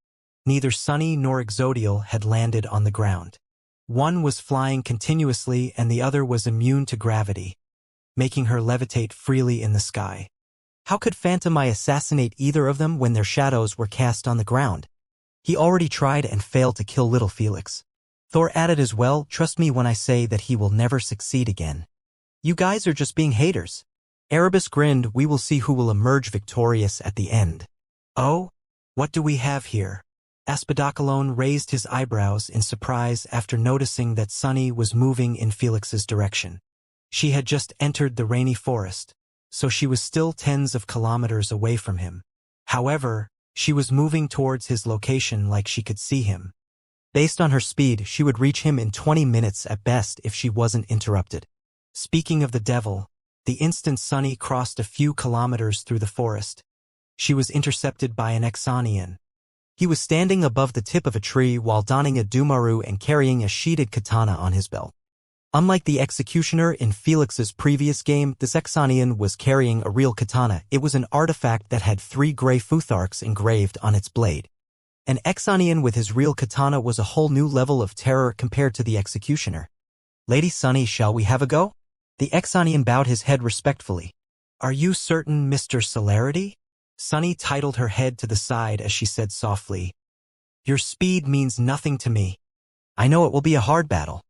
neither Sunny nor Exodial had landed on the ground. One was flying continuously and the other was immune to gravity, making her levitate freely in the sky. How could Phantom Eye assassinate either of them when their shadows were cast on the ground? He already tried and failed to kill little Felix. Thor added as well, trust me when I say that he will never succeed again. You guys are just being haters. Erebus grinned, we will see who will emerge victorious at the end. Oh? What do we have here? Aspidocalone raised his eyebrows in surprise after noticing that Sunny was moving in Felix's direction. She had just entered the rainy forest, so she was still tens of kilometers away from him. However, she was moving towards his location like she could see him. Based on her speed, she would reach him in 20 minutes at best if she wasn't interrupted. Speaking of the devil, the instant Sunny crossed a few kilometers through the forest, she was intercepted by an Exonian. He was standing above the tip of a tree while donning a Dumaru and carrying a sheeted katana on his belt. Unlike the executioner in Felix's previous game, this Exonian was carrying a real katana. It was an artifact that had 3 gray futharks engraved on its blade. An Exonian with his real katana was a whole new level of terror compared to the executioner. Lady Sunny, shall we have a go? The Exonian bowed his head respectfully. Are you certain, Mr. Celerity? Sunny titled her head to the side as she said softly, your speed means nothing to me. I know it will be a hard battle.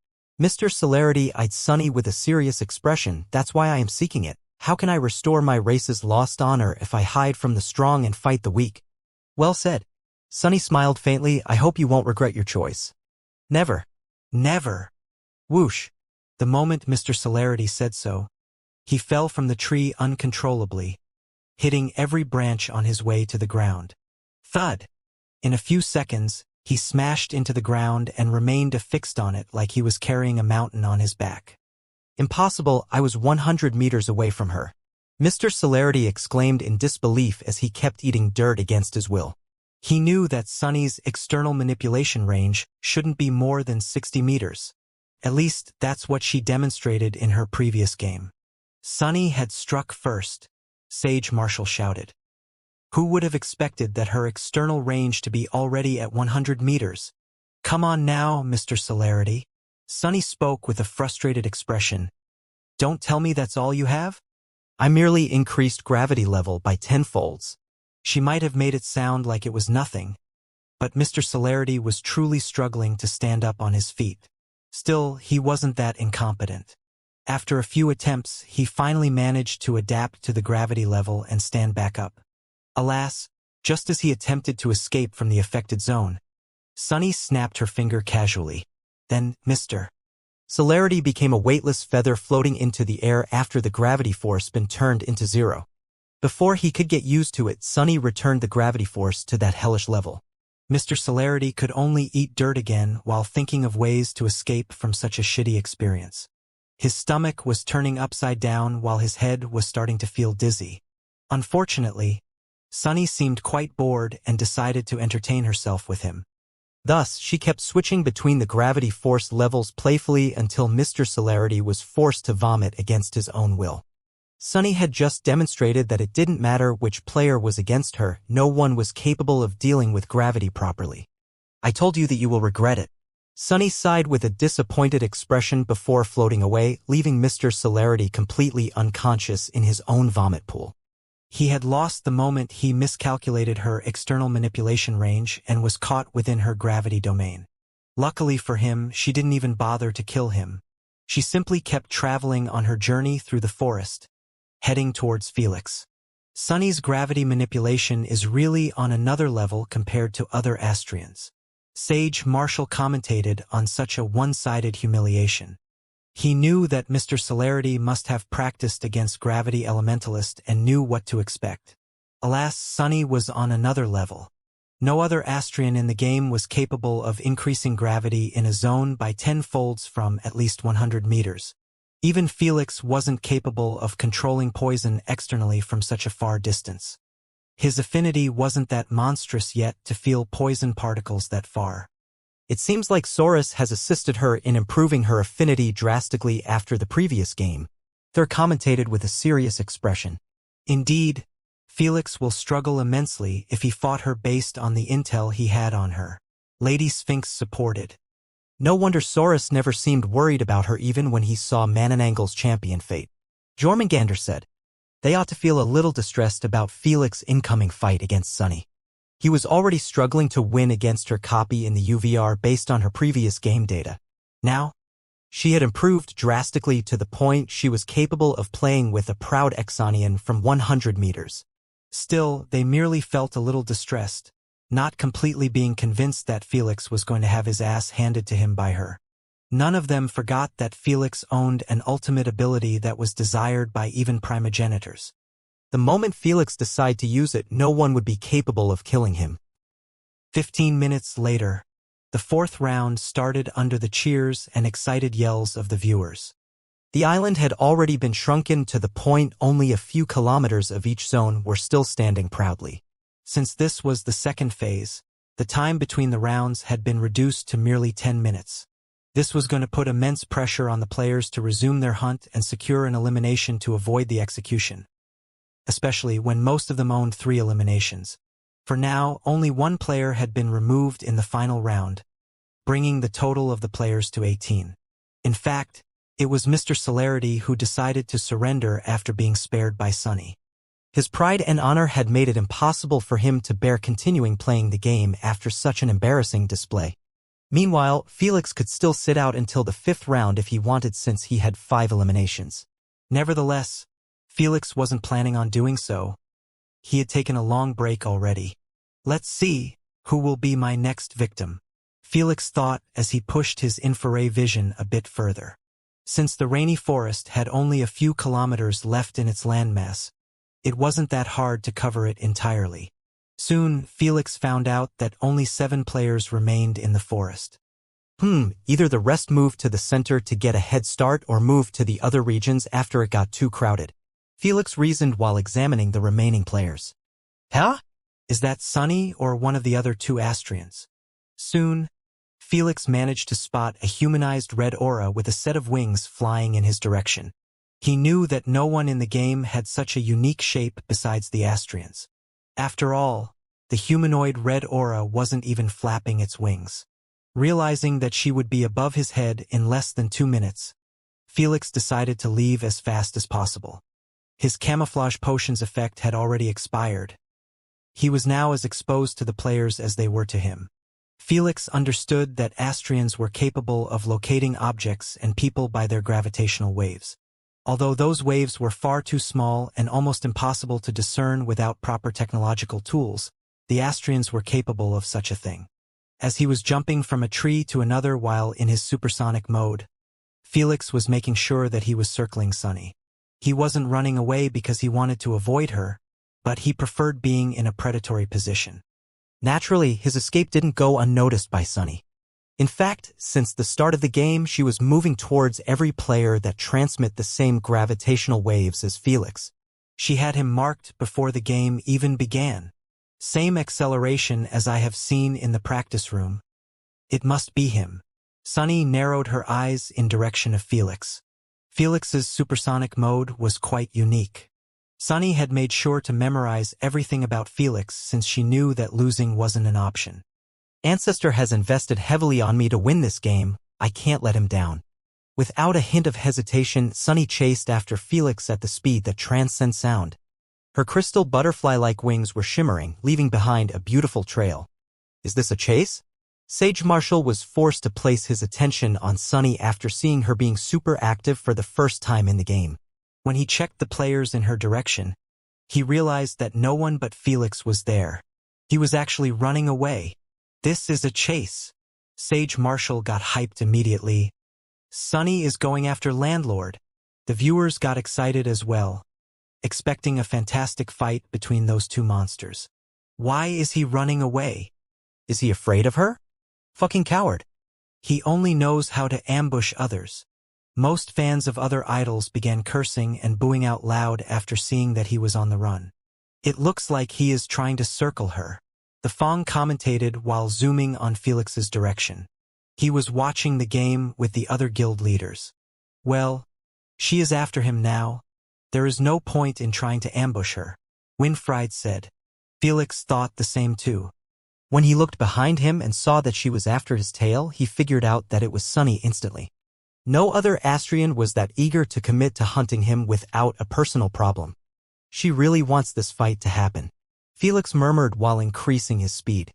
Mr. Celerity eyed Sunny with a serious expression, that's why I am seeking it. How can I restore my race's lost honor if I hide from the strong and fight the weak? Well said. Sunny smiled faintly. I hope you won't regret your choice. Never. Never. Whoosh. The moment Mr. Celerity said so, he fell from the tree uncontrollably, hitting every branch on his way to the ground. Thud! In a few seconds, he smashed into the ground and remained affixed on it like he was carrying a mountain on his back. Impossible, I was 100 meters away from her. Mr. Celerity exclaimed in disbelief as he kept eating dirt against his will. He knew that Sunny's external manipulation range shouldn't be more than 60 meters. At least, that's what she demonstrated in her previous game. Sunny had struck first, Sage Marshall shouted. Who would have expected that her external range to be already at 100 meters? Come on now, Mr. Celerity. Sunny spoke with a frustrated expression. Don't tell me that's all you have? I merely increased gravity level by 10 folds. She might have made it sound like it was nothing, but Mr. Celerity was truly struggling to stand up on his feet. Still, he wasn't that incompetent. After a few attempts, he finally managed to adapt to the gravity level and stand back up. Alas, just as he attempted to escape from the affected zone, Sunny snapped her finger casually. Then, Mr. Celerity became a weightless feather floating into the air after the gravity force been turned into zero. Before he could get used to it, Sunny returned the gravity force to that hellish level. Mr. Celerity could only eat dirt again while thinking of ways to escape from such a shitty experience. His stomach was turning upside down while his head was starting to feel dizzy. Unfortunately, Sunny seemed quite bored and decided to entertain herself with him. Thus, she kept switching between the gravity force levels playfully until Mr. Celerity was forced to vomit against his own will. Sunny had just demonstrated that it didn't matter which player was against her, no one was capable of dealing with gravity properly. I told you that you will regret it. Sunny sighed with a disappointed expression before floating away, leaving Mr. Celerity completely unconscious in his own vomit pool. He had lost the moment he miscalculated her external manipulation range and was caught within her gravity domain. Luckily for him, she didn't even bother to kill him. She simply kept traveling on her journey through the forest, heading towards Felix. Sunny's gravity manipulation is really on another level compared to other Astrians. Sage Marshall commentated on such a one-sided humiliation. He knew that Mr. Celerity must have practiced against Gravity Elementalist and knew what to expect. Alas, Sunny was on another level. No other Astrian in the game was capable of increasing gravity in a zone by 10 folds from at least 100 meters. Even Felix wasn't capable of controlling poison externally from such a far distance. His affinity wasn't that monstrous yet to feel poison particles that far. It seems like Saurus has assisted her in improving her affinity drastically after the previous game. They're commentated with a serious expression. Indeed, Felix will struggle immensely if he fought her based on the intel he had on her. Lady Sphinx supported. No wonder Saurus never seemed worried about her even when he saw Mananangle's champion fate. Jormungandr said, they ought to feel a little distressed about Felix's incoming fight against Sunny. He was already struggling to win against her copy in the UVR based on her previous game data. Now, she had improved drastically to the point she was capable of playing with a proud Exonian from 100 meters. Still, they merely felt a little distressed, not completely being convinced that Felix was going to have his ass handed to him by her. None of them forgot that Felix owned an ultimate ability that was desired by even primogenitors. The moment Felix decided to use it, no one would be capable of killing him. 15 minutes later, the fourth round started under the cheers and excited yells of the viewers. The island had already been shrunken to the point only a few kilometers of each zone were still standing proudly. Since this was the second phase, the time between the rounds had been reduced to merely 10 minutes. This was going to put immense pressure on the players to resume their hunt and secure an elimination to avoid the execution, especially when most of them owned 3 eliminations. For now, only 1 player had been removed in the final round, bringing the total of the players to 18. In fact, it was Mr. Celerity who decided to surrender after being spared by Sunny. His pride and honor had made it impossible for him to bear continuing playing the game after such an embarrassing display. Meanwhile, Felix could still sit out until the 5th round if he wanted since he had 5 eliminations. Nevertheless, Felix wasn't planning on doing so. He had taken a long break already. Let's see who will be my next victim, Felix thought as he pushed his infrared vision a bit further. Since the rainy forest had only a few kilometers left in its landmass, it wasn't that hard to cover it entirely. Soon, Felix found out that only 7 players remained in the forest. Either the rest moved to the center to get a head start or moved to the other regions after it got too crowded. Felix reasoned while examining the remaining players. Huh? Is that Sunny or one of the other 2 Astrians? Soon, Felix managed to spot a humanized red aura with a set of wings flying in his direction. He knew that no one in the game had such a unique shape besides the Astrians. After all, the humanoid red aura wasn't even flapping its wings. Realizing that she would be above his head in less than 2 minutes, Felix decided to leave as fast as possible. His camouflage potion's effect had already expired. He was now as exposed to the players as they were to him. Felix understood that Astrians were capable of locating objects and people by their gravitational waves. Although those waves were far too small and almost impossible to discern without proper technological tools, the Astrians were capable of such a thing. As he was jumping from a tree to another while in his supersonic mode, Felix was making sure that he was circling Sunny. He wasn't running away because he wanted to avoid her, but he preferred being in a predatory position. Naturally, his escape didn't go unnoticed by Sunny. In fact, since the start of the game, she was moving towards every player that transmit the same gravitational waves as Felix. She had him marked before the game even began. Same acceleration as I have seen in the practice room. It must be him. Sunny narrowed her eyes in direction of Felix. Felix's supersonic mode was quite unique. Sunny had made sure to memorize everything about Felix since she knew that losing wasn't an option. Ancestor has invested heavily on me to win this game. I can't let him down. Without a hint of hesitation, Sunny chased after Felix at the speed that transcends sound. Her crystal butterfly-like wings were shimmering, leaving behind a beautiful trail. Is this a chase? Sage Marshall was forced to place his attention on Sunny after seeing her being super active for the first time in the game. When he checked the players in her direction, he realized that no one but Felix was there. He was actually running away. This is a chase. Sage Marshall got hyped immediately. Sunny is going after Landlord. The viewers got excited as well, expecting a fantastic fight between those 2 monsters. Why is he running away? Is he afraid of her? Fucking coward. He only knows how to ambush others. Most fans of other idols began cursing and booing out loud after seeing that he was on the run. It looks like he is trying to circle her. The Fong commentated while zooming on Felix's direction. He was watching the game with the other guild leaders. Well, she is after him now. There is no point in trying to ambush her, Winfried said. Felix thought the same too. When he looked behind him and saw that she was after his tail, he figured out that it was Sunny instantly. No other Astrian was that eager to commit to hunting him without a personal problem. She really wants this fight to happen. Felix murmured while increasing his speed.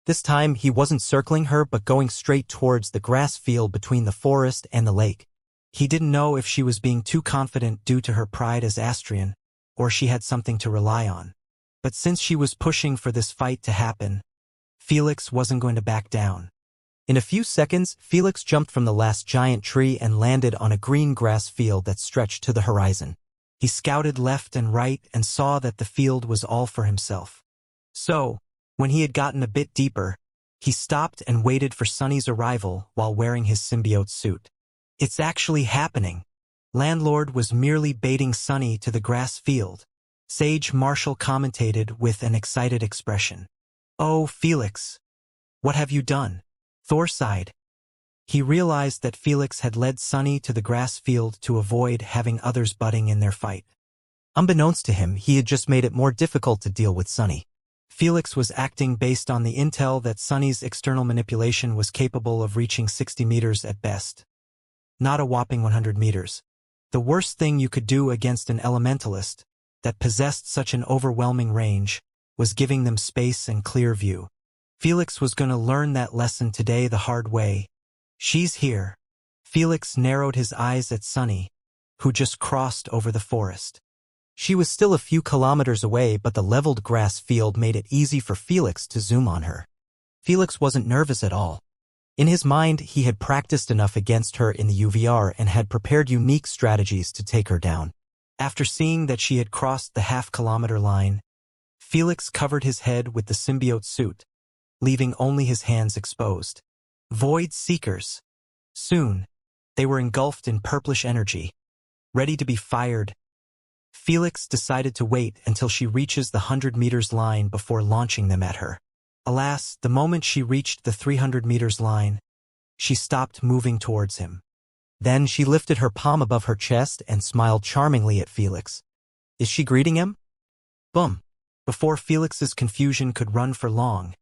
This time, he wasn't circling her but going straight towards the grass field between the forest and the lake. He didn't know if she was being too confident due to her pride as Astrian, or she had something to rely on. But since she was pushing for this fight to happen, Felix wasn't going to back down. In a few seconds, Felix jumped from the last giant tree and landed on a green grass field that stretched to the horizon. He scouted left and right and saw that the field was all for himself. So, when he had gotten a bit deeper, he stopped and waited for Sunny's arrival while wearing his symbiote suit. It's actually happening. Landlord was merely baiting Sunny to the grass field. Sage Marshall commentated with an excited expression. Oh, Felix. What have you done? Thor sighed. He realized that Felix had led Sunny to the grass field to avoid having others butting in their fight. Unbeknownst to him, he had just made it more difficult to deal with Sunny. Felix was acting based on the intel that Sunny's external manipulation was capable of reaching 60 meters at best. Not a whopping 100 meters. The worst thing you could do against an elementalist that possessed such an overwhelming range was giving them space and clear view. Felix was going to learn that lesson today the hard way. She's here. Felix narrowed his eyes at Sunny, who just crossed over the forest. She was still a few kilometers away, but the leveled grass field made it easy for Felix to zoom on her. Felix wasn't nervous at all. In his mind, he had practiced enough against her in the UVR and had prepared unique strategies to take her down. After seeing that she had crossed the half-kilometer line, Felix covered his head with the symbiote suit, leaving only his hands exposed. Void Seekers. Soon, they were engulfed in purplish energy, ready to be fired. Felix decided to wait until she reaches the 100 meters line before launching them at her. Alas, the moment she reached the 300 meters line, she stopped moving towards him. Then she lifted her palm above her chest and smiled charmingly at Felix. Is she greeting him? Boom! Before Felix's confusion could run for long,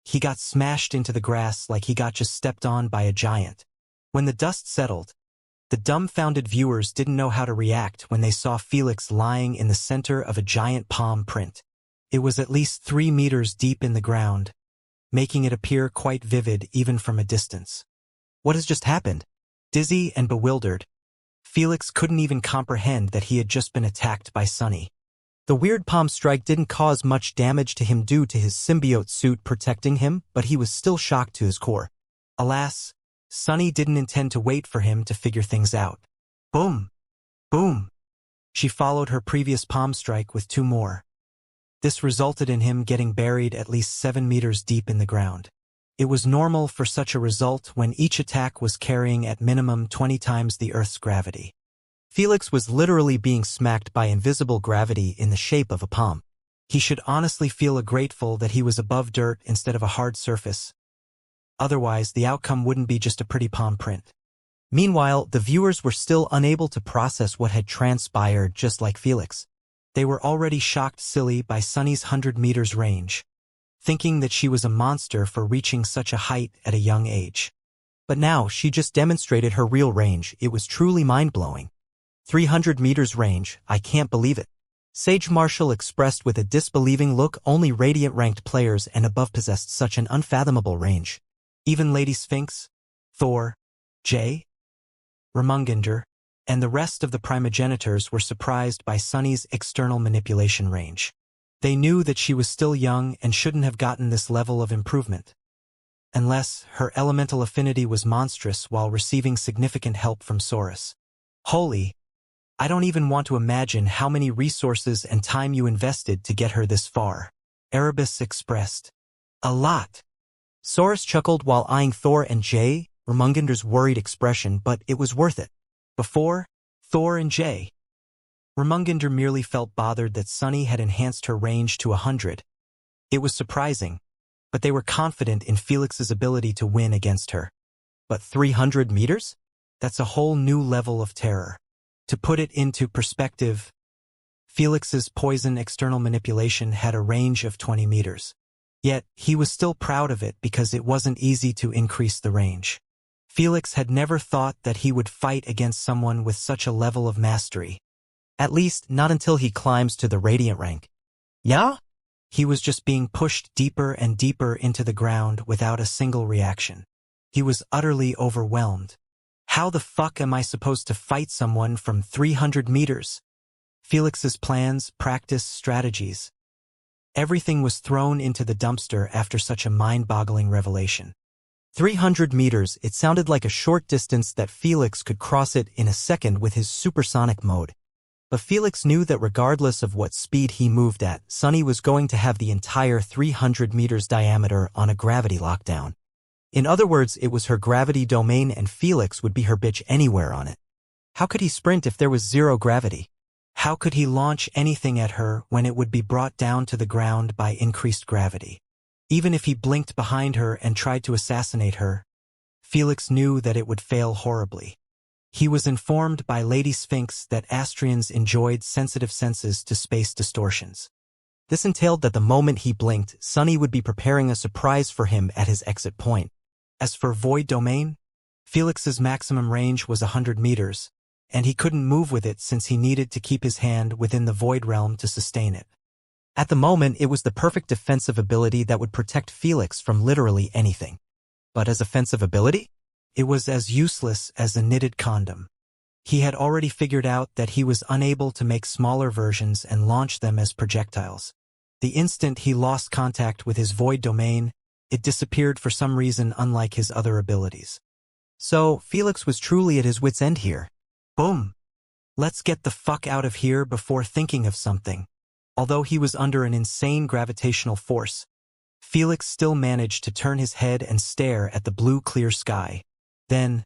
he got smashed into the grass like he got just stepped on by a giant. When the dust settled, the dumbfounded viewers didn't know how to react when they saw Felix lying in the center of a giant palm print. It was at least 3 meters deep in the ground, making it appear quite vivid even from a distance. What has just happened? Dizzy and bewildered, Felix couldn't even comprehend that he had just been attacked by Sunny. The weird palm strike didn't cause much damage to him due to his symbiote suit protecting him, but he was still shocked to his core. Alas, Sunny didn't intend to wait for him to figure things out. Boom! Boom! She followed her previous palm strike with 2 more. This resulted in him getting buried at least 7 meters deep in the ground. It was normal for such a result when each attack was carrying at minimum 20 times the Earth's gravity. Felix was literally being smacked by invisible gravity in the shape of a palm. He should honestly feel grateful that he was above dirt instead of a hard surface. Otherwise, the outcome wouldn't be just a pretty palm print. Meanwhile, the viewers were still unable to process what had transpired, just like Felix. They were already shocked silly by Sunny's 100 meters range, thinking that she was a monster for reaching such a height at a young age. But now, she just demonstrated her real range. It was truly mind-blowing. 300 meters range, I can't believe it. Sage Marshall expressed with a disbelieving look. Only Radiant-ranked players and above possessed such an unfathomable range. Even Lady Sphinx, Thor, Jay, Ramungander, and the rest of the primogenitors were surprised by Sunny's external manipulation range. They knew that she was still young and shouldn't have gotten this level of improvement, unless her elemental affinity was monstrous while receiving significant help from Saurus. Holy, I don't even want to imagine how many resources and time you invested to get her this far. Erebus expressed. A lot. Saurus chuckled while eyeing Thor and Jay, Ramungander's worried expression, but it was worth it. Before, Thor and Jay. Ramungander merely felt bothered that Sunny had enhanced her range to 100. It was surprising, but they were confident in Felix's ability to win against her. But 300 meters? That's a whole new level of terror. To put it into perspective, Felix's poison external manipulation had a range of 20 meters. Yet, he was still proud of it because it wasn't easy to increase the range. Felix had never thought that he would fight against someone with such a level of mastery. At least, not until he climbs to the Radiant rank. Yeah? He was just being pushed deeper and deeper into the ground without a single reaction. He was utterly overwhelmed. How the fuck am I supposed to fight someone from 300 meters? Felix's plans, practice, strategies. Everything was thrown into the dumpster after such a mind-boggling revelation. 300 meters, it sounded like a short distance that Felix could cross it in a second with his supersonic mode. But Felix knew that regardless of what speed he moved at, Sunny was going to have the entire 300 meters diameter on a gravity lockdown. In other words, it was her gravity domain and Felix would be her bitch anywhere on it. How could he sprint if there was zero gravity? How could he launch anything at her when it would be brought down to the ground by increased gravity? Even if he blinked behind her and tried to assassinate her, Felix knew that it would fail horribly. He was informed by Lady Sphinx that Astrians enjoyed sensitive senses to space distortions. This entailed that the moment he blinked, Sunny would be preparing a surprise for him at his exit point. As for Void Domain, Felix's maximum range was 100 meters, and he couldn't move with it since he needed to keep his hand within the Void Realm to sustain it. At the moment, it was the perfect defensive ability that would protect Felix from literally anything. But as offensive ability? It was as useless as a knitted condom. He had already figured out that he was unable to make smaller versions and launch them as projectiles. The instant he lost contact with his void domain, it disappeared for some reason unlike his other abilities. So, Felix was truly at his wit's end here. Boom! Let's get the fuck out of here before thinking of something. Although he was under an insane gravitational force, Felix still managed to turn his head and stare at the blue clear sky. Then,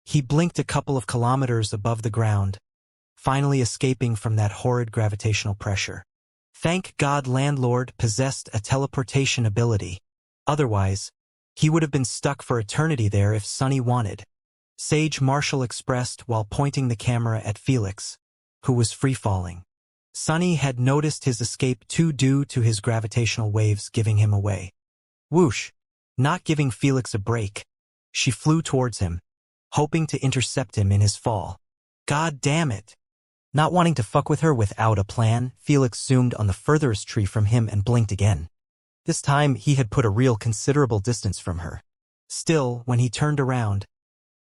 he blinked a couple of kilometers above the ground, finally escaping from that horrid gravitational pressure. Thank God Landlord possessed a teleportation ability. Otherwise, he would have been stuck for eternity there if Sunny wanted. Sage Marshall expressed while pointing the camera at Felix, who was free-falling. Sunny had noticed his escape too due to his gravitational waves giving him away. Whoosh! Not giving Felix a break, she flew towards him, hoping to intercept him in his fall. God damn it! Not wanting to fuck with her without a plan, Felix zoomed on the furthest tree from him and blinked again. This time, he had put a real considerable distance from her. Still, when he turned around,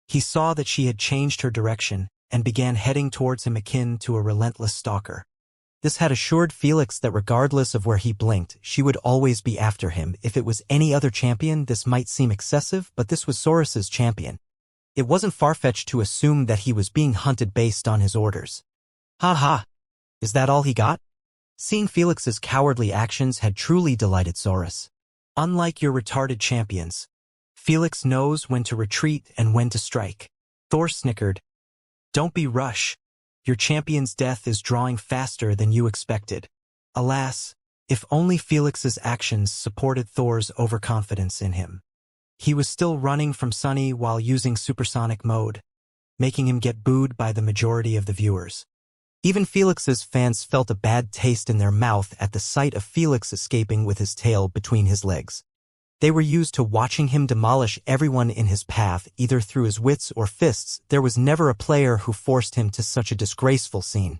he saw that she had changed her direction and began heading towards him akin to a relentless stalker. This had assured Felix that regardless of where he blinked, she would always be after him. If it was any other champion, this might seem excessive, but this was Saurus's champion. It wasn't far-fetched to assume that he was being hunted based on his orders. Ha ha! Is that all he got? Seeing Felix's cowardly actions had truly delighted Saurus. Unlike your retarded champions, Felix knows when to retreat and when to strike. Thor snickered. Don't be rush. Your champion's death is drawing faster than you expected. Alas, if only Felix's actions supported Thor's overconfidence in him. He was still running from Sunny while using supersonic mode, making him get booed by the majority of the viewers. Even Felix's fans felt a bad taste in their mouth at the sight of Felix escaping with his tail between his legs. They were used to watching him demolish everyone in his path, either through his wits or fists. There was never a player who forced him to such a disgraceful scene.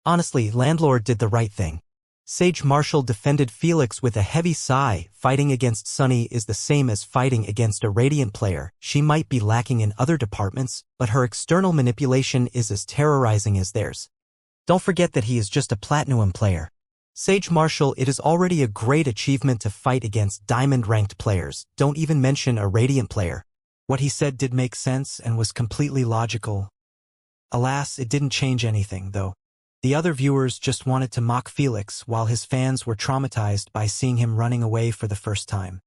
Honestly, Landlord did the right thing. Sage Marshall defended Felix with a heavy sigh. Fighting against Sunny is the same as fighting against a Radiant player. She might be lacking in other departments, but her external manipulation is as terrorizing as theirs. Don't forget that he is just a Platinum player. Sage Marshall, it is already a great achievement to fight against Diamond-ranked players. Don't even mention a Radiant player. What he said did make sense and was completely logical. Alas, it didn't change anything, though. The other viewers just wanted to mock Felix while his fans were traumatized by seeing him running away for the first time.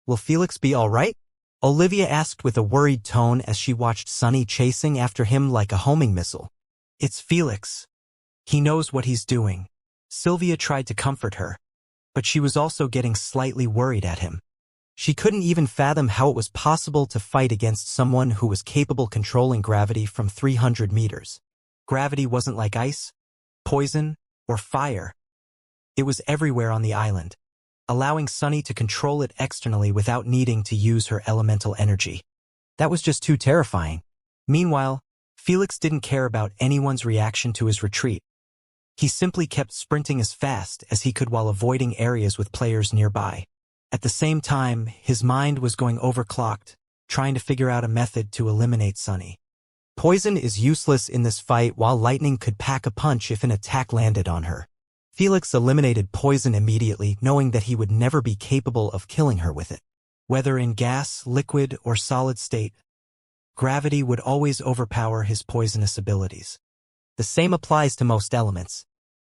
Will Felix be all right? Olivia asked with a worried tone as she watched Sunny chasing after him like a homing missile. It's Felix. He knows what he's doing. Sylvia tried to comfort her, but she was also getting slightly worried at him. She couldn't even fathom how it was possible to fight against someone who was capable controlling gravity from 300 meters. Gravity wasn't like ice, poison, or fire. It was everywhere on the island, allowing Sunny to control it externally without needing to use her elemental energy. That was just too terrifying. Meanwhile, Felix didn't care about anyone's reaction to his retreat. He simply kept sprinting as fast as he could while avoiding areas with players nearby. At the same time, his mind was going overclocked, trying to figure out a method to eliminate Sunny. Poison is useless in this fight, while lightning could pack a punch if an attack landed on her. Felix eliminated poison immediately, knowing that he would never be capable of killing her with it. Whether in gas, liquid, or solid state, gravity would always overpower his poisonous abilities. The same applies to most elements.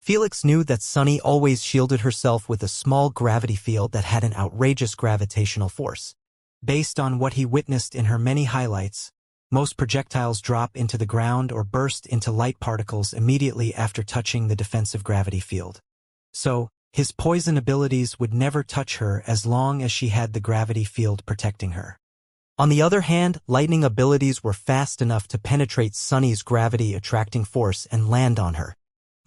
Felix knew that Sunny always shielded herself with a small gravity field that had an outrageous gravitational force. Based on what he witnessed in her many highlights, most projectiles drop into the ground or burst into light particles immediately after touching the defensive gravity field. So, his poison abilities would never touch her as long as she had the gravity field protecting her. On the other hand, lightning abilities were fast enough to penetrate Sunny's gravity-attracting force and land on her.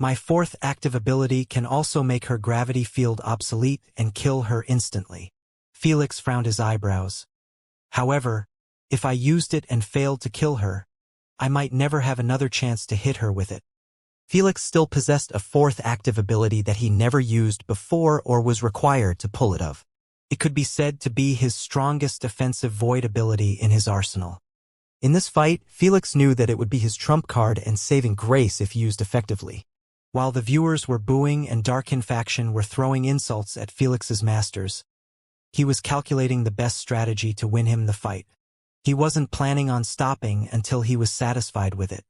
My fourth active ability can also make her gravity field obsolete and kill her instantly. Felix frowned his eyebrows. However, if I used it and failed to kill her, I might never have another chance to hit her with it. Felix still possessed a fourth active ability that he never used before or was required to pull it of. It could be said to be his strongest offensive void ability in his arsenal. In this fight, Felix knew that it would be his trump card and saving grace if used effectively. While the viewers were booing and Darkin faction were throwing insults at Felix's masters, he was calculating the best strategy to win him the fight. He wasn't planning on stopping until he was satisfied with it.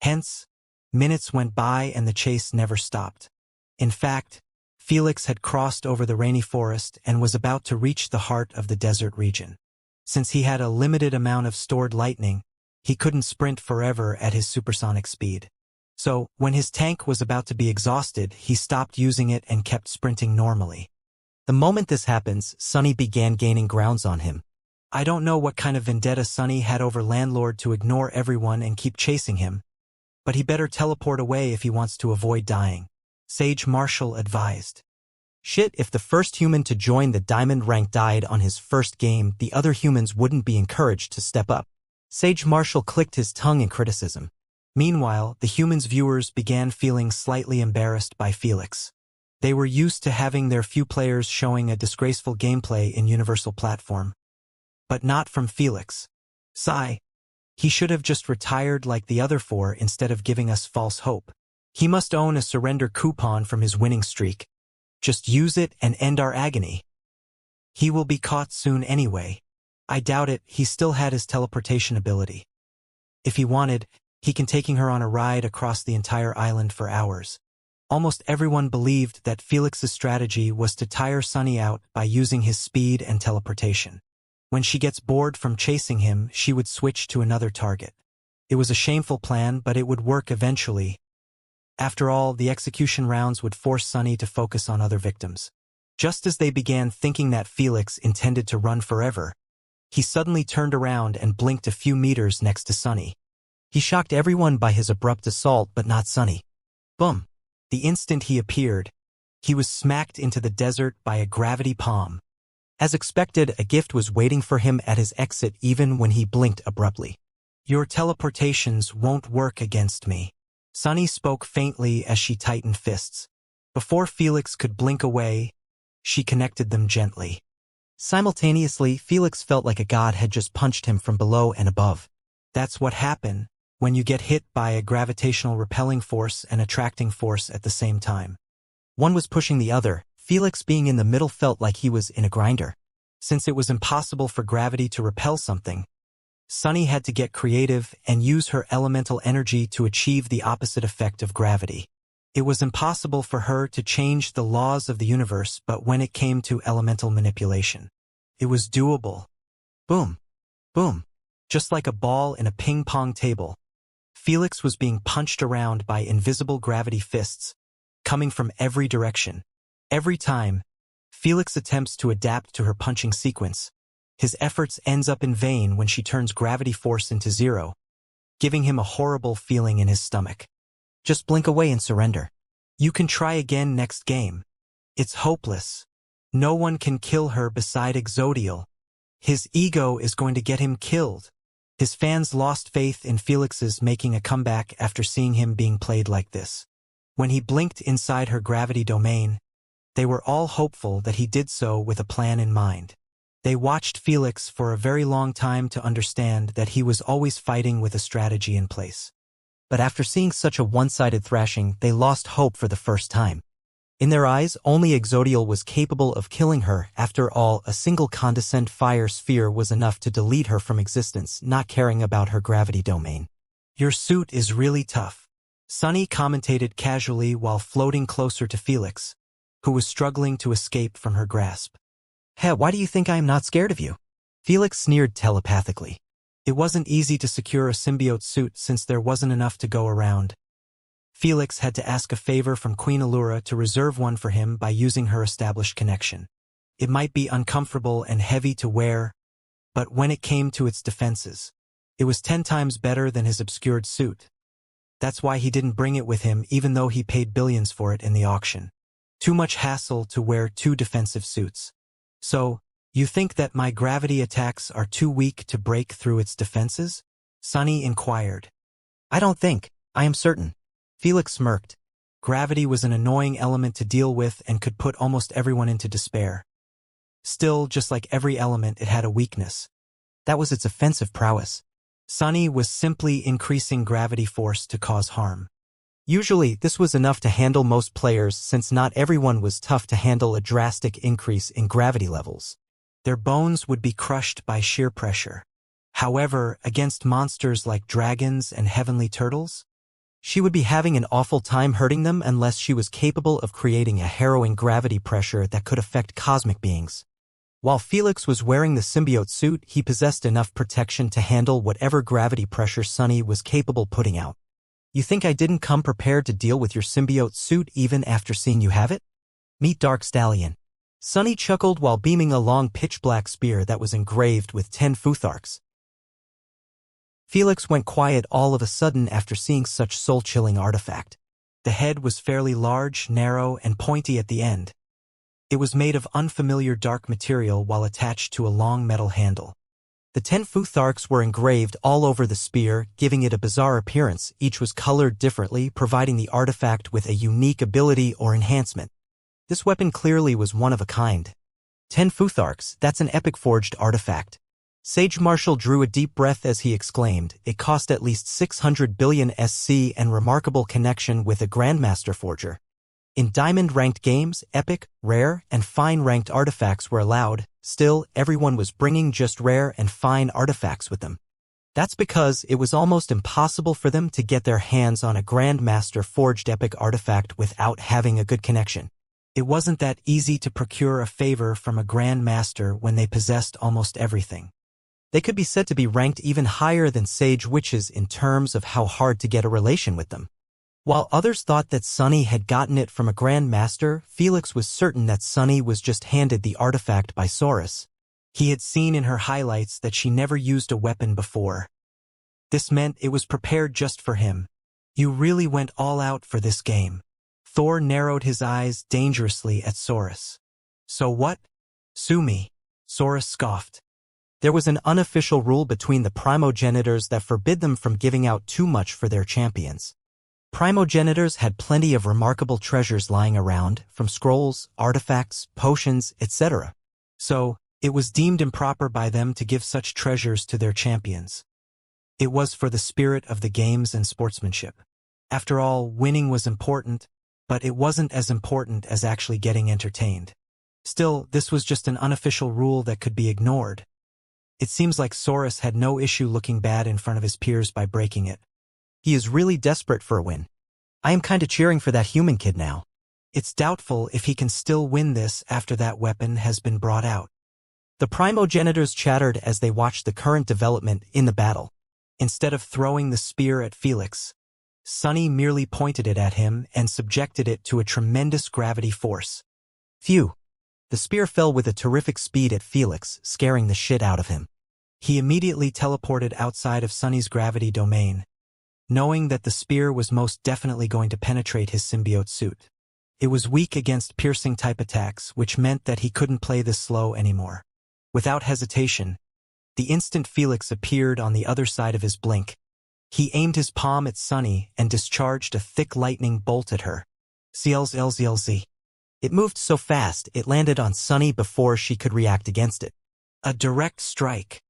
Hence, minutes went by and the chase never stopped. In fact, Felix had crossed over the rainy forest and was about to reach the heart of the desert region. Since he had a limited amount of stored lightning, he couldn't sprint forever at his supersonic speed. So, when his tank was about to be exhausted, he stopped using it and kept sprinting normally. The moment this happens, Sunny began gaining grounds on him. I don't know what kind of vendetta Sunny had over Landlord to ignore everyone and keep chasing him, but he better teleport away if he wants to avoid dying, Sage Marshall advised. Shit, if the first human to join the diamond rank died on his first game, the other humans wouldn't be encouraged to step up. Sage Marshall clicked his tongue in criticism. Meanwhile, the humans' viewers began feeling slightly embarrassed by Felix. They were used to having their few players showing a disgraceful gameplay in Universal Platform. But not from Felix. Sigh. He should have just retired like the other four instead of giving us false hope. He must own a surrender coupon from his winning streak. Just use it and end our agony. He will be caught soon anyway. I doubt it, he still had his teleportation ability. If he wanted, he can taking her on a ride across the entire island for hours. Almost everyone believed that Felix's strategy was to tire Sunny out by using his speed and teleportation. When she gets bored from chasing him, she would switch to another target. It was a shameful plan, but it would work eventually. After all, the execution rounds would force Sunny to focus on other victims. Just as they began thinking that Felix intended to run forever, he suddenly turned around and blinked a few meters next to Sunny. He shocked everyone by his abrupt assault, but not Sunny. Boom! The instant he appeared, he was smacked into the desert by a gravity palm. As expected, a gift was waiting for him at his exit even when he blinked abruptly. Your teleportations won't work against me. Sunny spoke faintly as she tightened fists. Before Felix could blink away, she connected them gently. Simultaneously, Felix felt like a god had just punched him from below and above. That's what happened when you get hit by a gravitational repelling force and attracting force at the same time. One was pushing the other. Felix being in the middle felt like he was in a grinder. Since it was impossible for gravity to repel something, Sunny had to get creative and use her elemental energy to achieve the opposite effect of gravity. It was impossible for her to change the laws of the universe, but when it came to elemental manipulation, it was doable. Boom. Boom. Just like a ball in a ping-pong table, Felix was being punched around by invisible gravity fists, coming from every direction. Every time, Felix attempts to adapt to her punching sequence, his efforts ends up in vain when she turns gravity force into zero, giving him a horrible feeling in his stomach. Just blink away and surrender. You can try again next game. It's hopeless. No one can kill her beside Exodial. His ego is going to get him killed. His fans lost faith in Felix's making a comeback after seeing him being played like this. When he blinked inside her gravity domain, they were all hopeful that he did so with a plan in mind. They watched Felix for a very long time to understand that he was always fighting with a strategy in place. But after seeing such a one-sided thrashing, they lost hope for the first time. In their eyes, only Exodial was capable of killing her. After all, a single condescent fire sphere was enough to delete her from existence, not caring about her gravity domain. Your suit is really tough, Sunny commentated casually while floating closer to Felix, who was struggling to escape from her grasp. Hey, why do you think I am not scared of you? Felix sneered telepathically. It wasn't easy to secure a symbiote suit since there wasn't enough to go around. Felix had to ask a favor from Queen Allura to reserve one for him by using her established connection. It might be uncomfortable and heavy to wear, but when it came to its defenses, it was 10 times better than his obscured suit. That's why he didn't bring it with him even though he paid billions for it in the auction. Too much hassle to wear 2 defensive suits. So, you think that my gravity attacks are too weak to break through its defenses? Sunny inquired. I don't think. I am certain. Felix smirked. Gravity was an annoying element to deal with and could put almost everyone into despair. Still, just like every element, it had a weakness. That was its offensive prowess. Sunny was simply increasing gravity force to cause harm. Usually, this was enough to handle most players since not everyone was tough to handle a drastic increase in gravity levels. Their bones would be crushed by sheer pressure. However, against monsters like dragons and heavenly turtles, she would be having an awful time hurting them unless she was capable of creating a harrowing gravity pressure that could affect cosmic beings. While Felix was wearing the symbiote suit, he possessed enough protection to handle whatever gravity pressure Sunny was capable putting out. You think I didn't come prepared to deal with your symbiote suit even after seeing you have it? Meet Dark Stallion. Sunny chuckled while beaming a long pitch-black spear that was engraved with 10 futharks. Felix went quiet all of a sudden after seeing such soul-chilling artifact. The head was fairly large, narrow, and pointy at the end. It was made of unfamiliar dark material while attached to a long metal handle. The 10 futharks were engraved all over the spear, giving it a bizarre appearance. Each was colored differently, providing the artifact with a unique ability or enhancement. This weapon clearly was one of a kind. 10 futharks, that's an epic forged artifact. Sage Marshall drew a deep breath as he exclaimed, it cost at least 600 billion SC and remarkable connection with a Grandmaster Forger. In diamond-ranked games, epic, rare, and fine-ranked artifacts were allowed. Still, everyone was bringing just rare and fine artifacts with them. That's because it was almost impossible for them to get their hands on a Grandmaster forged epic artifact without having a good connection. It wasn't that easy to procure a favor from a Grandmaster when they possessed almost everything. They could be said to be ranked even higher than Sage Witches in terms of how hard to get a relation with them. While others thought that Sunny had gotten it from a Grandmaster, Felix was certain that Sunny was just handed the artifact by Saurus. He had seen in her highlights that she never used a weapon before. This meant it was prepared just for him. You really went all out for this game. Thor narrowed his eyes dangerously at Saurus. So what? Sue me. Saurus scoffed. There was an unofficial rule between the primogenitors that forbid them from giving out too much for their champions. Primogenitors had plenty of remarkable treasures lying around, from scrolls, artifacts, potions, etc. So, it was deemed improper by them to give such treasures to their champions. It was for the spirit of the games and sportsmanship. After all, winning was important, but it wasn't as important as actually getting entertained. Still, this was just an unofficial rule that could be ignored. It seems like Saurus had no issue looking bad in front of his peers by breaking it. He is really desperate for a win. I am kinda cheering for that human kid now. It's doubtful if he can still win this after that weapon has been brought out. The primogenitors chattered as they watched the current development in the battle. Instead of throwing the spear at Felix, Sunny merely pointed it at him and subjected it to a tremendous gravity force. Phew. The spear fell with a terrific speed at Felix, scaring the shit out of him. He immediately teleported outside of Sunny's gravity domain, knowing that the spear was most definitely going to penetrate his symbiote suit. It was weak against piercing-type attacks, which meant that he couldn't play this slow anymore. Without hesitation, the instant Felix appeared on the other side of his blink, he aimed his palm at Sunny and discharged a thick lightning bolt at her. CLZ. It moved so fast it landed on Sunny before she could react against it. A direct strike.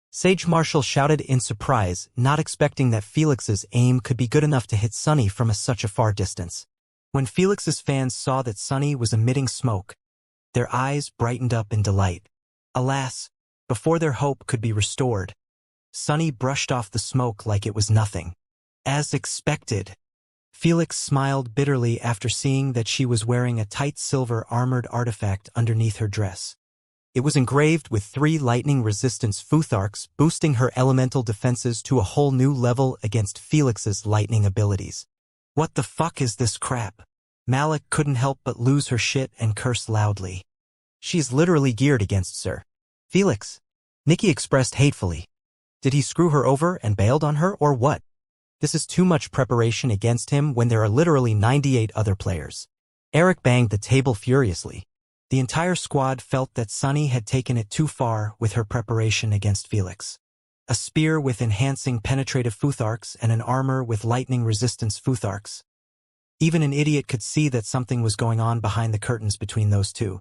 Sage Marshall shouted in surprise, not expecting that Felix's aim could be good enough to hit Sunny from such a far distance. When Felix's fans saw that Sunny was emitting smoke, their eyes brightened up in delight. Alas, before their hope could be restored, Sunny brushed off the smoke like it was nothing. As expected, Felix smiled bitterly after seeing that she was wearing a tight silver armored artifact underneath her dress. It was engraved with 3 lightning resistance futharks, boosting her elemental defenses to a whole new level against Felix's lightning abilities. What the fuck is this crap? Malik couldn't help but lose her shit and curse loudly. She's literally geared against Sir Felix. Nikki expressed hatefully. Did he screw her over and bailed on her or what? This is too much preparation against him when there are literally 98 other players. Eric banged the table furiously. The entire squad felt that Sunny had taken it too far with her preparation against Felix. A spear with enhancing penetrative futharks and an armor with lightning resistance futharks. Even an idiot could see that something was going on behind the curtains between those two.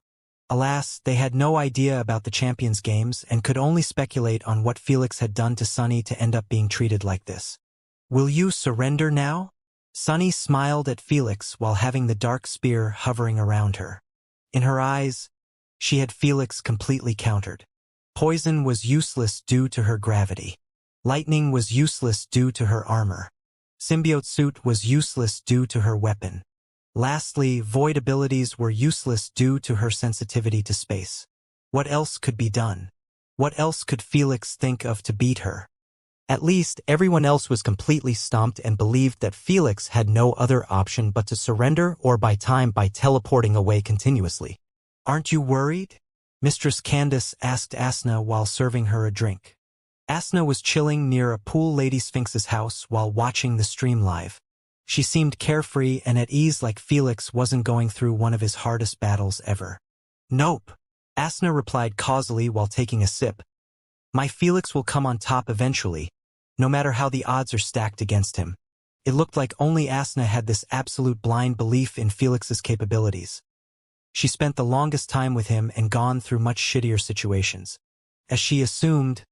Alas, they had no idea about the Champions Games and could only speculate on what Felix had done to Sunny to end up being treated like this. "Will you surrender now?" Sunny smiled at Felix while having the dark spear hovering around her. In her eyes, she had Felix completely countered. Poison was useless due to her gravity. Lightning was useless due to her armor. Symbiote suit was useless due to her weapon. Lastly, void abilities were useless due to her sensitivity to space. What else could be done? What else could Felix think of to beat her? At least, everyone else was completely stumped and believed that Felix had no other option but to surrender or buy time by teleporting away continuously. "Aren't you worried?" Mistress Candace asked Asna while serving her a drink. Asna was chilling near a pool Lady Sphinx's house while watching the stream live. She seemed carefree and at ease, like Felix wasn't going through one of his hardest battles ever. "Nope," Asna replied causally while taking a sip. "My Felix will come on top eventually, no matter how the odds are stacked against him." It looked like only Asna had this absolute blind belief in Felix's capabilities. She spent the longest time with him and gone through much shittier situations. As she assumed,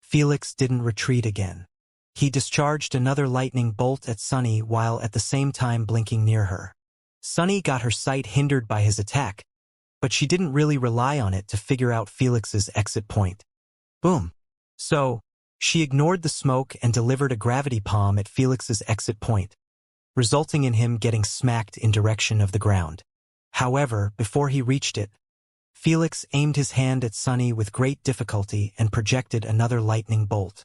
Felix didn't retreat again. He discharged another lightning bolt at Sunny while at the same time blinking near her. Sunny got her sight hindered by his attack, but she didn't really rely on it to figure out Felix's exit point. Boom. So, she ignored the smoke and delivered a gravity palm at Felix's exit point, resulting in him getting smacked in direction of the ground. However, before he reached it, Felix aimed his hand at Sunny with great difficulty and projected another lightning bolt.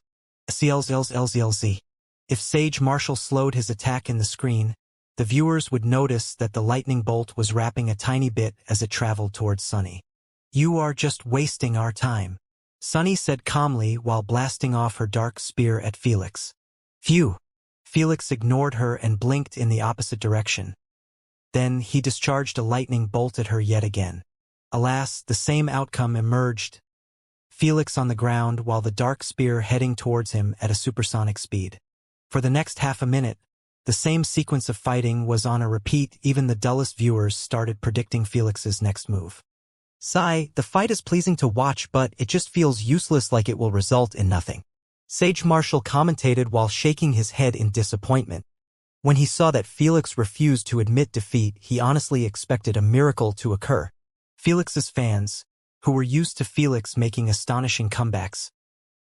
CLZLZLZ. If Sage Marshall slowed his attack in the screen, the viewers would notice that the lightning bolt was wrapping a tiny bit as it traveled towards Sunny. "You are just wasting our time," Sunny said calmly while blasting off her dark spear at Felix. "Phew." Felix ignored her and blinked in the opposite direction. Then he discharged a lightning bolt at her yet again. Alas, the same outcome emerged. Felix on the ground while the dark spear heading towards him at a supersonic speed. For the next half a minute, the same sequence of fighting was on a repeat. Even the dullest viewers started predicting Felix's next move. "Sigh, the fight is pleasing to watch, but it just feels useless, like it will result in nothing," Sage Marshall commentated while shaking his head in disappointment. When he saw that Felix refused to admit defeat, he honestly expected a miracle to occur. Felix's fans, who were used to Felix making astonishing comebacks,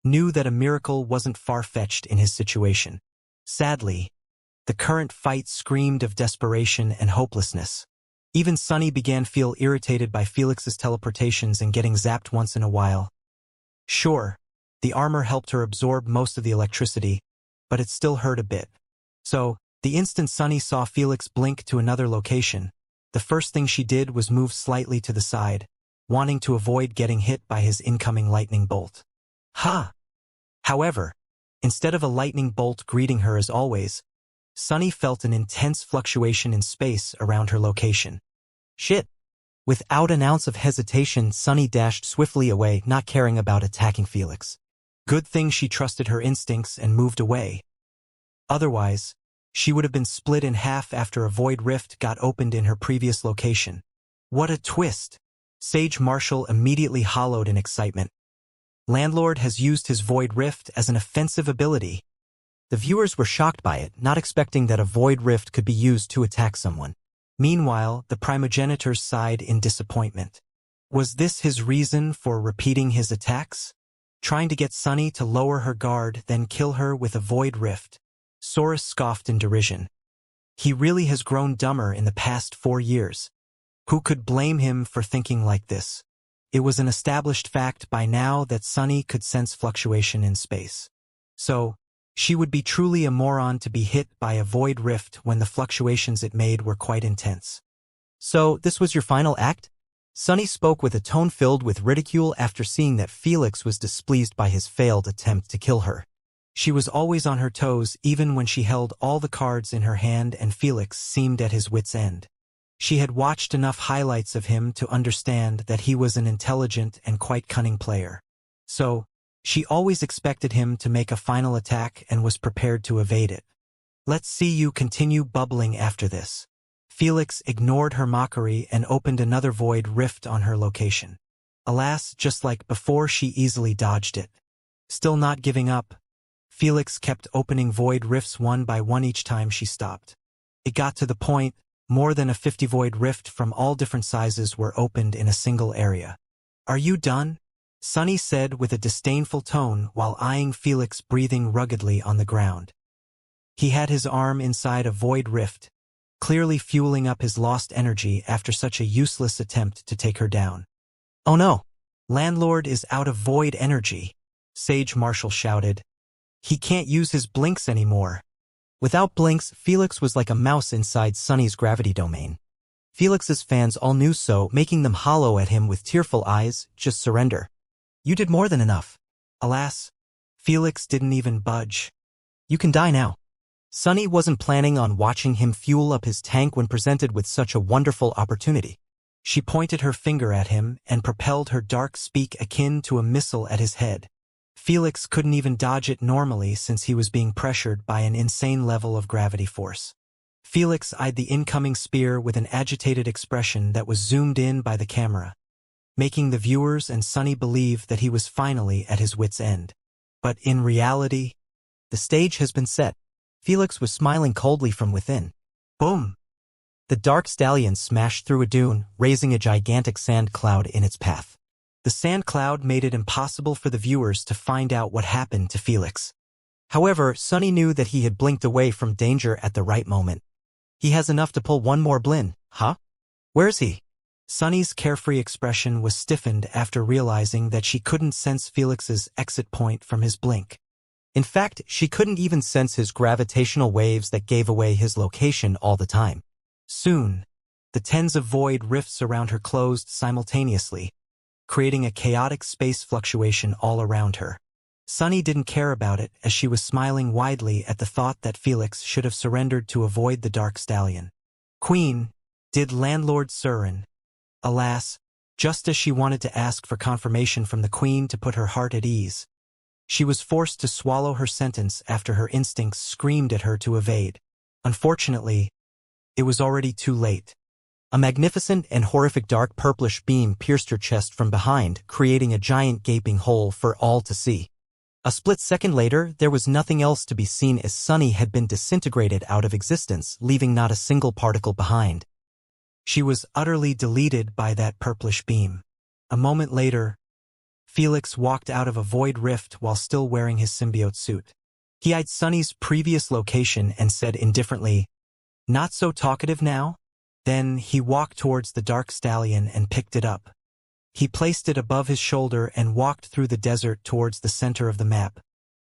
knew that a miracle wasn't far-fetched in his situation. Sadly, the current fight screamed of desperation and hopelessness. Even Sunny began to feel irritated by Felix's teleportations and getting zapped once in a while. Sure, the armor helped her absorb most of the electricity, but it still hurt a bit. So, the instant Sunny saw Felix blink to another location, the first thing she did was move slightly to the side, wanting to avoid getting hit by his incoming lightning bolt. Ha! However, instead of a lightning bolt greeting her as always, Sunny felt an intense fluctuation in space around her location. Shit! Without an ounce of hesitation, Sunny dashed swiftly away, not caring about attacking Felix. Good thing she trusted her instincts and moved away. Otherwise, she would have been split in half after a void rift got opened in her previous location. What a twist! Sage Marshall immediately hollowed in excitement. Landlord has used his void rift as an offensive ability. The viewers were shocked by it, not expecting that a void rift could be used to attack someone. Meanwhile, the primogenitors sighed in disappointment. Was this his reason for repeating his attacks? Trying to get Sunny to lower her guard, then kill her with a void rift? Saurus scoffed in derision. He really has grown dumber in the past 4 years. Who could blame him for thinking like this? It was an established fact by now that Sunny could sense fluctuation in space. So, she would be truly a moron to be hit by a void rift when the fluctuations it made were quite intense. "So, this was your final act?" Sunny spoke with a tone filled with ridicule after seeing that Felix was displeased by his failed attempt to kill her. She was always on her toes even when she held all the cards in her hand and Felix seemed at his wit's end. She had watched enough highlights of him to understand that he was an intelligent and quite cunning player. So, she always expected him to make a final attack and was prepared to evade it. "Let's see you continue bubbling after this." Felix ignored her mockery and opened another void rift on her location. Alas, just like before, she easily dodged it. Still not giving up, Felix kept opening void rifts one by one each time she stopped. It got to the point, more than a 50 void rift from all different sizes were opened in a single area. "Are you done?" Sunny said with a disdainful tone while eyeing Felix breathing ruggedly on the ground. He had his arm inside a void rift, clearly fueling up his lost energy after such a useless attempt to take her down. "Oh no! Landlord is out of void energy," Sage Marshall shouted. "He can't use his blinks anymore." Without blinks, Felix was like a mouse inside Sunny's gravity domain. Felix's fans all knew so, making them hollow at him with tearful eyes. "Just surrender. You did more than enough." Alas, Felix didn't even budge. "You can die now." Sunny wasn't planning on watching him fuel up his tank when presented with such a wonderful opportunity. She pointed her finger at him and propelled her dark speak akin to a missile at his head. Felix couldn't even dodge it normally since he was being pressured by an insane level of gravity force. Felix eyed the incoming spear with an agitated expression that was zoomed in by the camera, making the viewers and Sunny believe that he was finally at his wit's end. But in reality, the stage has been set. Felix was smiling coldly from within. Boom! The dark stallion smashed through a dune, raising a gigantic sand cloud in its path. The sand cloud made it impossible for the viewers to find out what happened to Felix. However, Sunny knew that he had blinked away from danger at the right moment. "He has enough to pull one more blin, huh? Where's he?" Sunny's carefree expression was stiffened after realizing that she couldn't sense Felix's exit point from his blink. In fact, she couldn't even sense his gravitational waves that gave away his location all the time. Soon, the tens of void rifts around her closed simultaneously, creating a chaotic space fluctuation all around her. Sunny didn't care about it as she was smiling widely at the thought that Felix should have surrendered to avoid the dark stallion. "Queen, did landlord Surin?" Alas, just as she wanted to ask for confirmation from the queen to put her heart at ease, she was forced to swallow her sentence after her instincts screamed at her to evade. Unfortunately, it was already too late. A magnificent and horrific dark purplish beam pierced her chest from behind, creating a giant gaping hole for all to see. A split second later, there was nothing else to be seen as Sunny had been disintegrated out of existence, leaving not a single particle behind. She was utterly deleted by that purplish beam. A moment later, Felix walked out of a void rift while still wearing his symbiote suit. He eyed Sunny's previous location and said indifferently, "Not so talkative now?" Then he walked towards the dark stallion and picked it up. He placed it above his shoulder and walked through the desert towards the center of the map,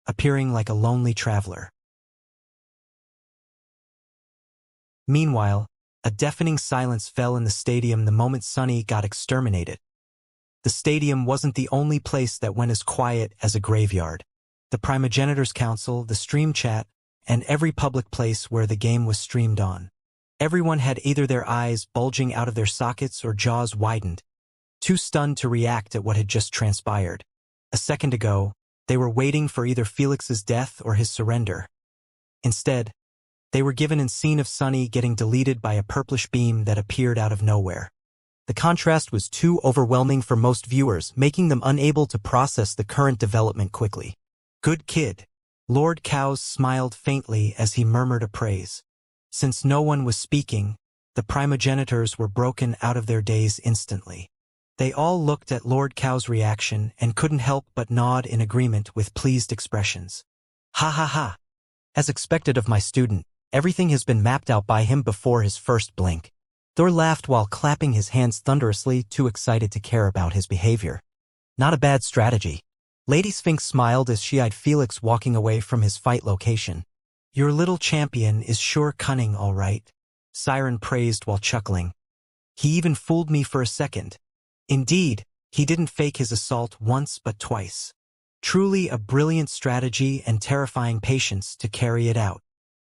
appearing like a lonely traveler. Meanwhile, a deafening silence fell in the stadium the moment Sunny got exterminated. The stadium wasn't the only place that went as quiet as a graveyard. The Primogenitors Council, the stream chat, and every public place where the game was streamed on. Everyone had either their eyes bulging out of their sockets or jaws widened, too stunned to react at what had just transpired. A second ago, they were waiting for either Felix's death or his surrender. Instead, they were given a scene of Sunny getting deleted by a purplish beam that appeared out of nowhere. The contrast was too overwhelming for most viewers, making them unable to process the current development quickly. "Good kid." Lord Cowes smiled faintly as he murmured a praise. Since no one was speaking, the primogenitors were broken out of their daze instantly. They all looked at Lord Cow's reaction and couldn't help but nod in agreement with pleased expressions. "Ha ha ha. As expected of my student, everything has been mapped out by him before his first blink." Thor laughed while clapping his hands thunderously, too excited to care about his behavior. "Not a bad strategy." Lady Sphinx smiled as she eyed Felix walking away from his fight location. "Your little champion is sure cunning, all right," Siren praised while chuckling. "He even fooled me for a second. Indeed, he didn't fake his assault once but twice. Truly a brilliant strategy and terrifying patience to carry it out."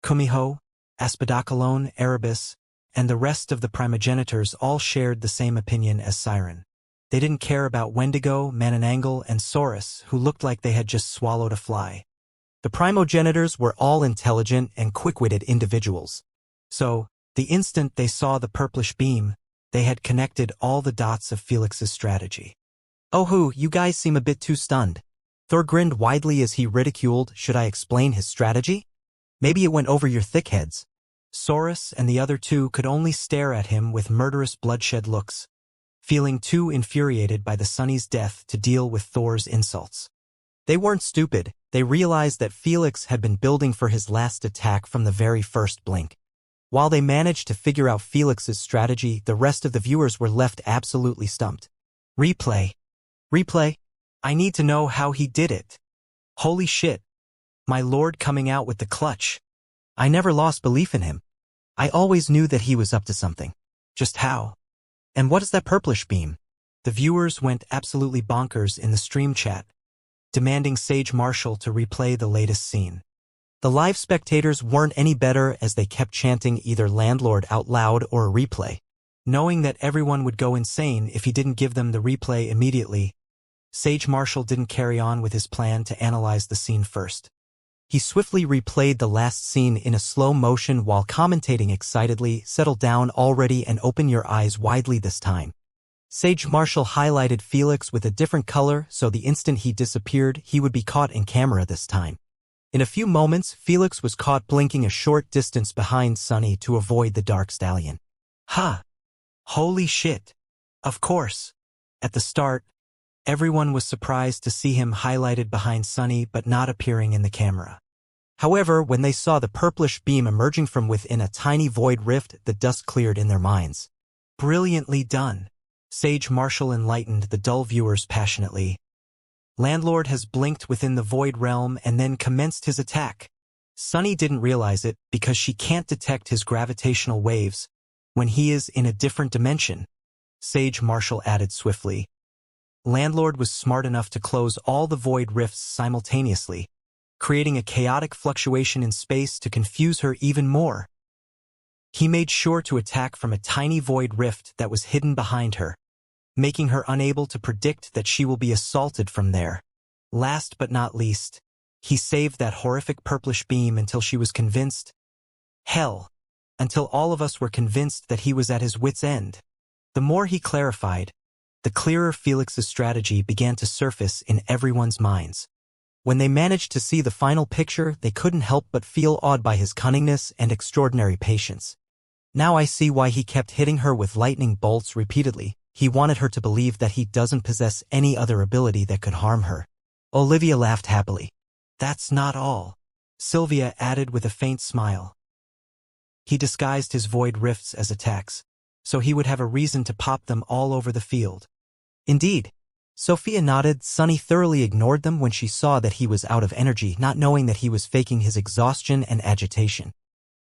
Kumiho, Aspidocalone, Erebus, and the rest of the primogenitors all shared the same opinion as Siren. They didn't care about Wendigo, Mananangle, and Saurus, who looked like they had just swallowed a fly. The primogenitors were all intelligent and quick-witted individuals. So, The instant they saw the purplish beam, they had connected all the dots of Felix's strategy. "Oh, you guys seem a bit too stunned." Thor grinned widely as he ridiculed, "Should I explain his strategy? Maybe it went over your thick heads." Saurus and the other two could only stare at him with murderous bloodshed looks, feeling too infuriated by the Sunny's death to deal with Thor's insults. They weren't stupid. They realized that Felix had been building for his last attack from the very first blink. While they managed to figure out Felix's strategy, the rest of the viewers were left absolutely stumped. Replay. I need to know how he did it. Holy shit. My lord coming out with the clutch. I never lost belief in him. I always knew that he was up to something. Just how? And what is that purplish beam? The viewers went absolutely bonkers in the stream chat, demanding Sage Marshall to replay the latest scene. The live spectators weren't any better as they kept chanting either landlord out loud or a replay. Knowing that everyone would go insane if he didn't give them the replay immediately, Sage Marshall didn't carry on with his plan to analyze the scene first. He swiftly replayed the last scene in a slow motion while commentating excitedly, "Settle down already and open your eyes widely this time." Sage Marshall highlighted Felix with a different color so the instant he disappeared, he would be caught in camera this time. In a few moments, Felix was caught blinking a short distance behind Sunny to avoid the dark stallion. Ha! Holy shit. Of course. At the start, everyone was surprised to see him highlighted behind Sunny but not appearing in the camera. However, when they saw the purplish beam emerging from within a tiny void rift, the dust cleared in their minds. Brilliantly done. Sage Marshall enlightened the dull viewers passionately. Landlord has blinked within the void realm and then commenced his attack. Sunny didn't realize it because she can't detect his gravitational waves when he is in a different dimension. Sage Marshall added swiftly. Landlord was smart enough to close all the void rifts simultaneously, creating a chaotic fluctuation in space to confuse her even more. He made sure to attack from a tiny void rift that was hidden behind her, making her unable to predict that she will be assaulted from there. Last but not least, he saved that horrific purplish beam until she was convinced. Hell, until all of us were convinced that he was at his wit's end. The more he clarified, the clearer Felix's strategy began to surface in everyone's minds. When they managed to see the final picture, they couldn't help but feel awed by his cunningness and extraordinary patience. Now I see why he kept hitting her with lightning bolts repeatedly. He wanted her to believe that he doesn't possess any other ability that could harm her. Olivia laughed happily. That's not all, Sylvia added with a faint smile. He disguised his void rifts as attacks, so he would have a reason to pop them all over the field. Indeed. Sophia nodded. Sunny thoroughly ignored them when she saw that he was out of energy, not knowing that he was faking his exhaustion and agitation.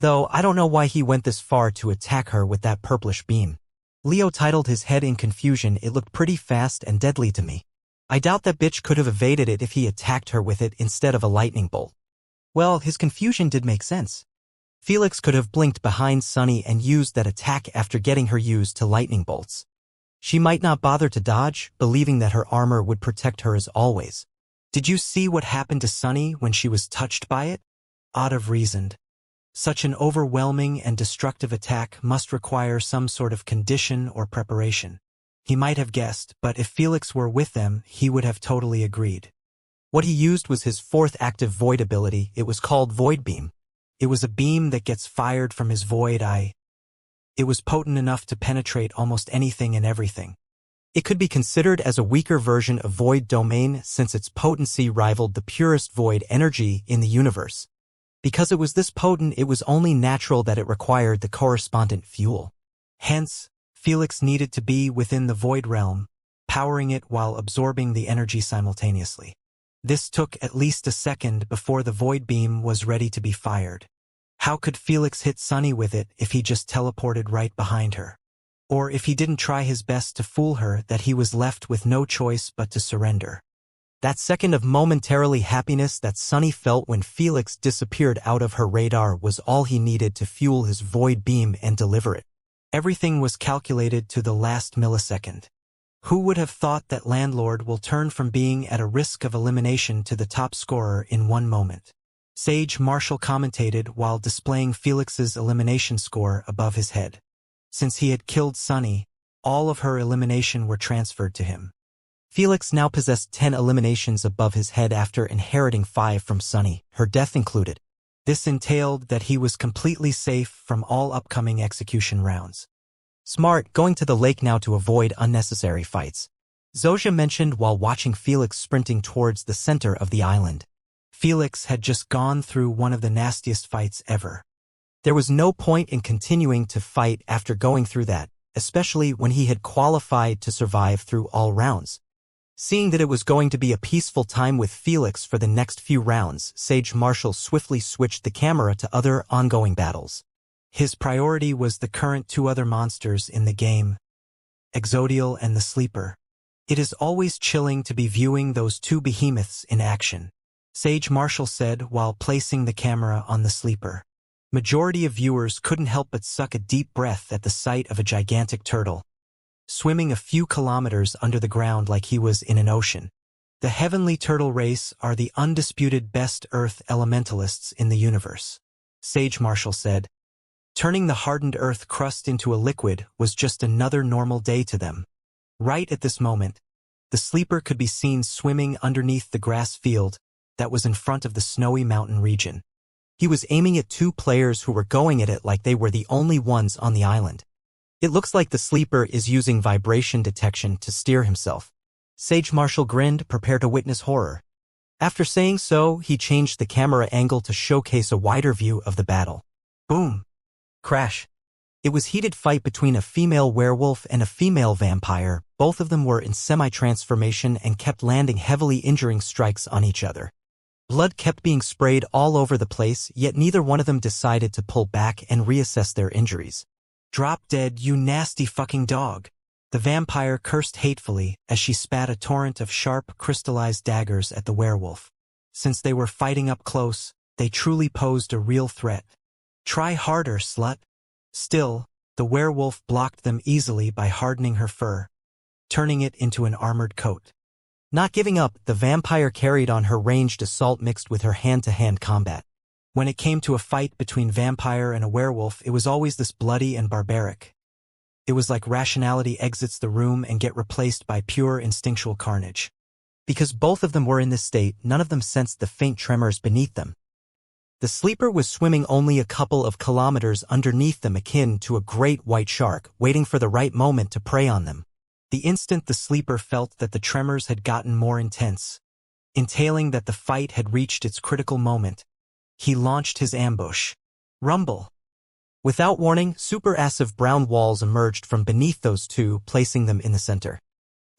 Though I don't know why he went this far to attack her with that purplish beam. Leo titled his head in confusion. It looked pretty fast and deadly to me. I doubt that bitch could have evaded it if he attacked her with it instead of a lightning bolt. Well, his confusion did make sense. Felix could have blinked behind Sunny and used that attack after getting her used to lightning bolts. She might not bother to dodge, believing that her armor would protect her as always. Did you see what happened to Sunny when she was touched by it? Audiv reasoned. Such an overwhelming and destructive attack must require some sort of condition or preparation. He might have guessed, but if Felix were with them, he would have totally agreed. What he used was his fourth active void ability. It was called Void Beam. It was a beam that gets fired from his void eye. It was potent enough to penetrate almost anything and everything. It could be considered as a weaker version of Void Domain since its potency rivaled the purest void energy in the universe. Because it was this potent, it was only natural that it required the correspondent fuel. Hence, Felix needed to be within the void realm, powering it while absorbing the energy simultaneously. This took at least a second before the void beam was ready to be fired. How could Felix hit Sunny with it if he just teleported right behind her? Or if he didn't try his best to fool her that he was left with no choice but to surrender? That second of momentarily happiness that Sunny felt when Felix disappeared out of her radar was all he needed to fuel his void beam and deliver it. Everything was calculated to the last millisecond. Who would have thought that Landlord will turn from being at a risk of elimination to the top scorer in one moment? Sage Marshall commentated while displaying Felix's elimination score above his head. Since he had killed Sunny, all of her elimination were transferred to him. Felix now possessed 10 eliminations above his head after inheriting 5 from Sunny, her death included. This entailed that he was completely safe from all upcoming execution rounds. Smart, going to the lake now to avoid unnecessary fights. Zojia mentioned while watching Felix sprinting towards the center of the island. Felix had just gone through one of the nastiest fights ever. There was no point in continuing to fight after going through that, especially when he had qualified to survive through all rounds. Seeing that it was going to be a peaceful time with Felix for the next few rounds, Sage Marshall swiftly switched the camera to other ongoing battles. His priority was the current 2 other monsters in the game, Exodial and the Sleeper. It is always chilling to be viewing those 2 behemoths in action, Sage Marshall said while placing the camera on the Sleeper. Majority of viewers couldn't help but suck a deep breath at the sight of a gigantic turtle, swimming a few kilometers under the ground like he was in an ocean. The Heavenly Turtle race are the undisputed best Earth elementalists in the universe, Sage Marshall said. Turning the hardened Earth crust into a liquid was just another normal day to them. Right at this moment, the Sleeper could be seen swimming underneath the grass field that was in front of the snowy mountain region. He was aiming at 2 players who were going at it like they were the only ones on the island. It looks like the Sleeper is using vibration detection to steer himself. Sage Marshall grinned, prepared to witness horror. After saying so, he changed the camera angle to showcase a wider view of the battle. Boom! Crash! It was a heated fight between a female werewolf and a female vampire. Both of them were in semi-transformation and kept landing heavily injuring strikes on each other. Blood kept being sprayed all over the place, yet neither one of them decided to pull back and reassess their injuries. "Drop dead, you nasty fucking dog," the vampire cursed hatefully as she spat a torrent of sharp, crystallized daggers at the werewolf. Since they were fighting up close, they truly posed a real threat. "Try harder, slut." Still, the werewolf blocked them easily by hardening her fur, turning it into an armored coat. Not giving up, the vampire carried on her ranged assault mixed with her hand-to-hand combat. When it came to a fight between vampire and a werewolf, it was always this bloody and barbaric. It was like rationality exits the room and get replaced by pure instinctual carnage. Because both of them were in this state, none of them sensed the faint tremors beneath them. The Sleeper was swimming only a couple of kilometers underneath them, akin to a great white shark, waiting for the right moment to prey on them. The instant the Sleeper felt that the tremors had gotten more intense, entailing that the fight had reached its critical moment, he launched his ambush. Rumble! Without warning, supermassive brown walls emerged from beneath those 2, placing them in the center.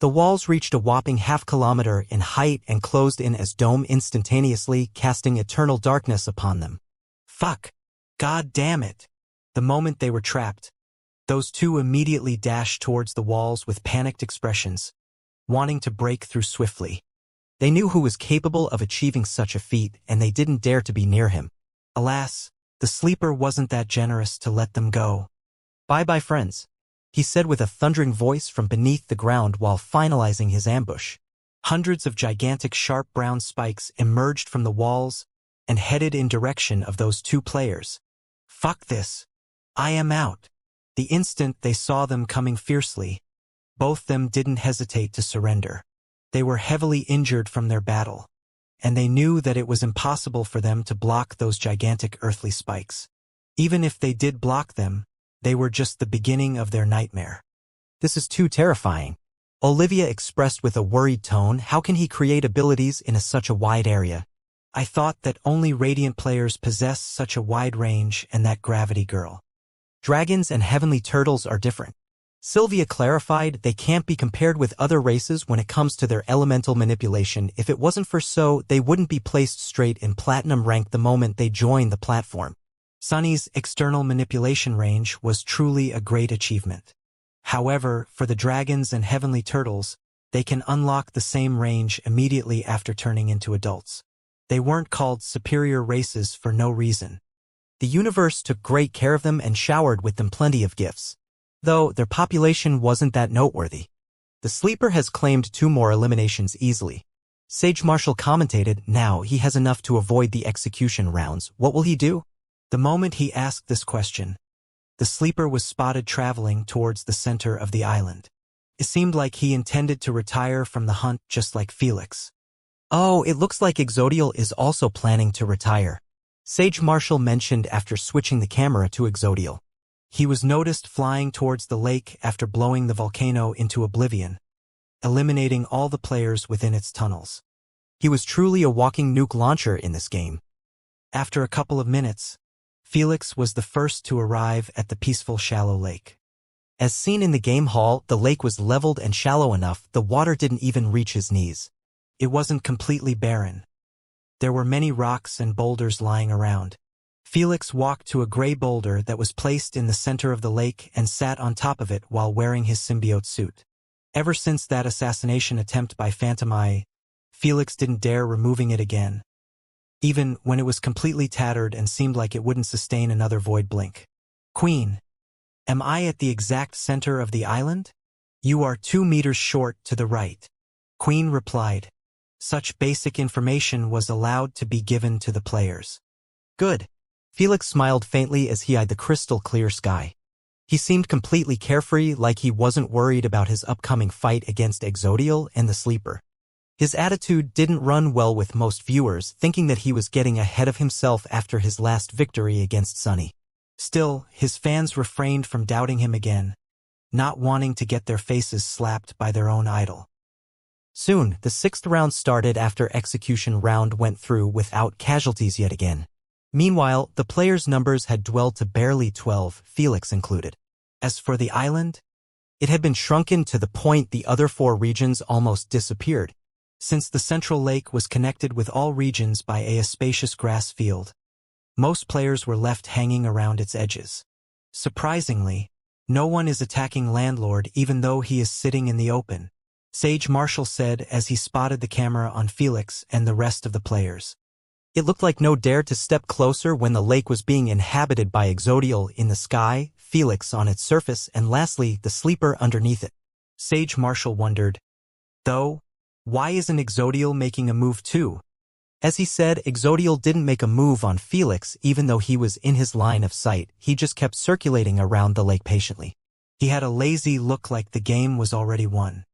The walls reached a whopping half-kilometer in height and closed in as dome instantaneously, casting eternal darkness upon them. Fuck! God damn it! The moment they were trapped, those 2 immediately dashed towards the walls with panicked expressions, wanting to break through swiftly. They knew who was capable of achieving such a feat, and they didn't dare to be near him. Alas, the Sleeper wasn't that generous to let them go. "Bye-bye, friends," he said with a thundering voice from beneath the ground while finalizing his ambush. Hundreds of gigantic sharp brown spikes emerged from the walls and headed in direction of those 2 players. Fuck this. I am out. The instant they saw them coming fiercely, both them didn't hesitate to surrender. They were heavily injured from their battle, and they knew that it was impossible for them to block those gigantic earthly spikes. Even if they did block them, they were just the beginning of their nightmare. "This is too terrifying," Olivia expressed with a worried tone. "How can he create abilities in such a wide area?" "I thought that only Radiant players possess such a wide range and that Gravity Girl." "Dragons and Heavenly Turtles are different," Sylvia clarified. "They can't be compared with other races when it comes to their elemental manipulation. If it wasn't for so, they wouldn't be placed straight in Platinum rank the moment they joined the platform." Sunny's external manipulation range was truly a great achievement. However, for the Dragons and Heavenly Turtles, they can unlock the same range immediately after turning into adults. They weren't called superior races for no reason. The universe took great care of them and showered with them plenty of gifts. Though their population wasn't that noteworthy. The Sleeper has claimed 2 more eliminations easily. Sage Marshall commentated, now he has enough to avoid the execution rounds. What will he do? The moment he asked this question, the sleeper was spotted traveling towards the center of the island. It seemed like he intended to retire from the hunt just like Felix. Oh, it looks like Exodial is also planning to retire, Sage Marshall mentioned after switching the camera to Exodial. He was noticed flying towards the lake after blowing the volcano into oblivion, eliminating all the players within its tunnels. He was truly a walking nuke launcher in this game. After a couple of minutes, Felix was the first to arrive at the peaceful shallow lake. As seen in the game hall, the lake was leveled and shallow enough the water didn't even reach his knees. It wasn't completely barren. There were many rocks and boulders lying around. Felix walked to a gray boulder that was placed in the center of the lake and sat on top of it while wearing his symbiote suit. Ever since that assassination attempt by Phantom Eye, Felix didn't dare removing it again, even when it was completely tattered and seemed like it wouldn't sustain another void blink. Queen, am I at the exact center of the island? You are 2 meters short to the right. Queen replied. Such basic information was allowed to be given to the players. Good. Felix smiled faintly as he eyed the crystal clear sky. He seemed completely carefree, like he wasn't worried about his upcoming fight against Exodial and the Sleeper. His attitude didn't run well with most viewers, thinking that he was getting ahead of himself after his last victory against Sunny. Still, his fans refrained from doubting him again, not wanting to get their faces slapped by their own idol. Soon, the 6th round started after execution round went through without casualties yet again. Meanwhile, the players' numbers had dwelled to barely 12, Felix included. As for the island, it had been shrunken to the point the other 4 regions almost disappeared. Since the central lake was connected with all regions by a spacious grass field, most players were left hanging around its edges. Surprisingly, no one is attacking Landlord even though he is sitting in the open, Sage Marshall said as he spotted the camera on Felix and the rest of the players. It looked like no dared to step closer when the lake was being inhabited by Exodial in the sky, Felix on its surface, and lastly, the Sleeper underneath it. Sage Marshall wondered, though, why isn't Exodial making a move too? As he said, Exodial didn't make a move on Felix even though he was in his line of sight. He just kept circulating around the lake patiently. He had a lazy look like the game was already won.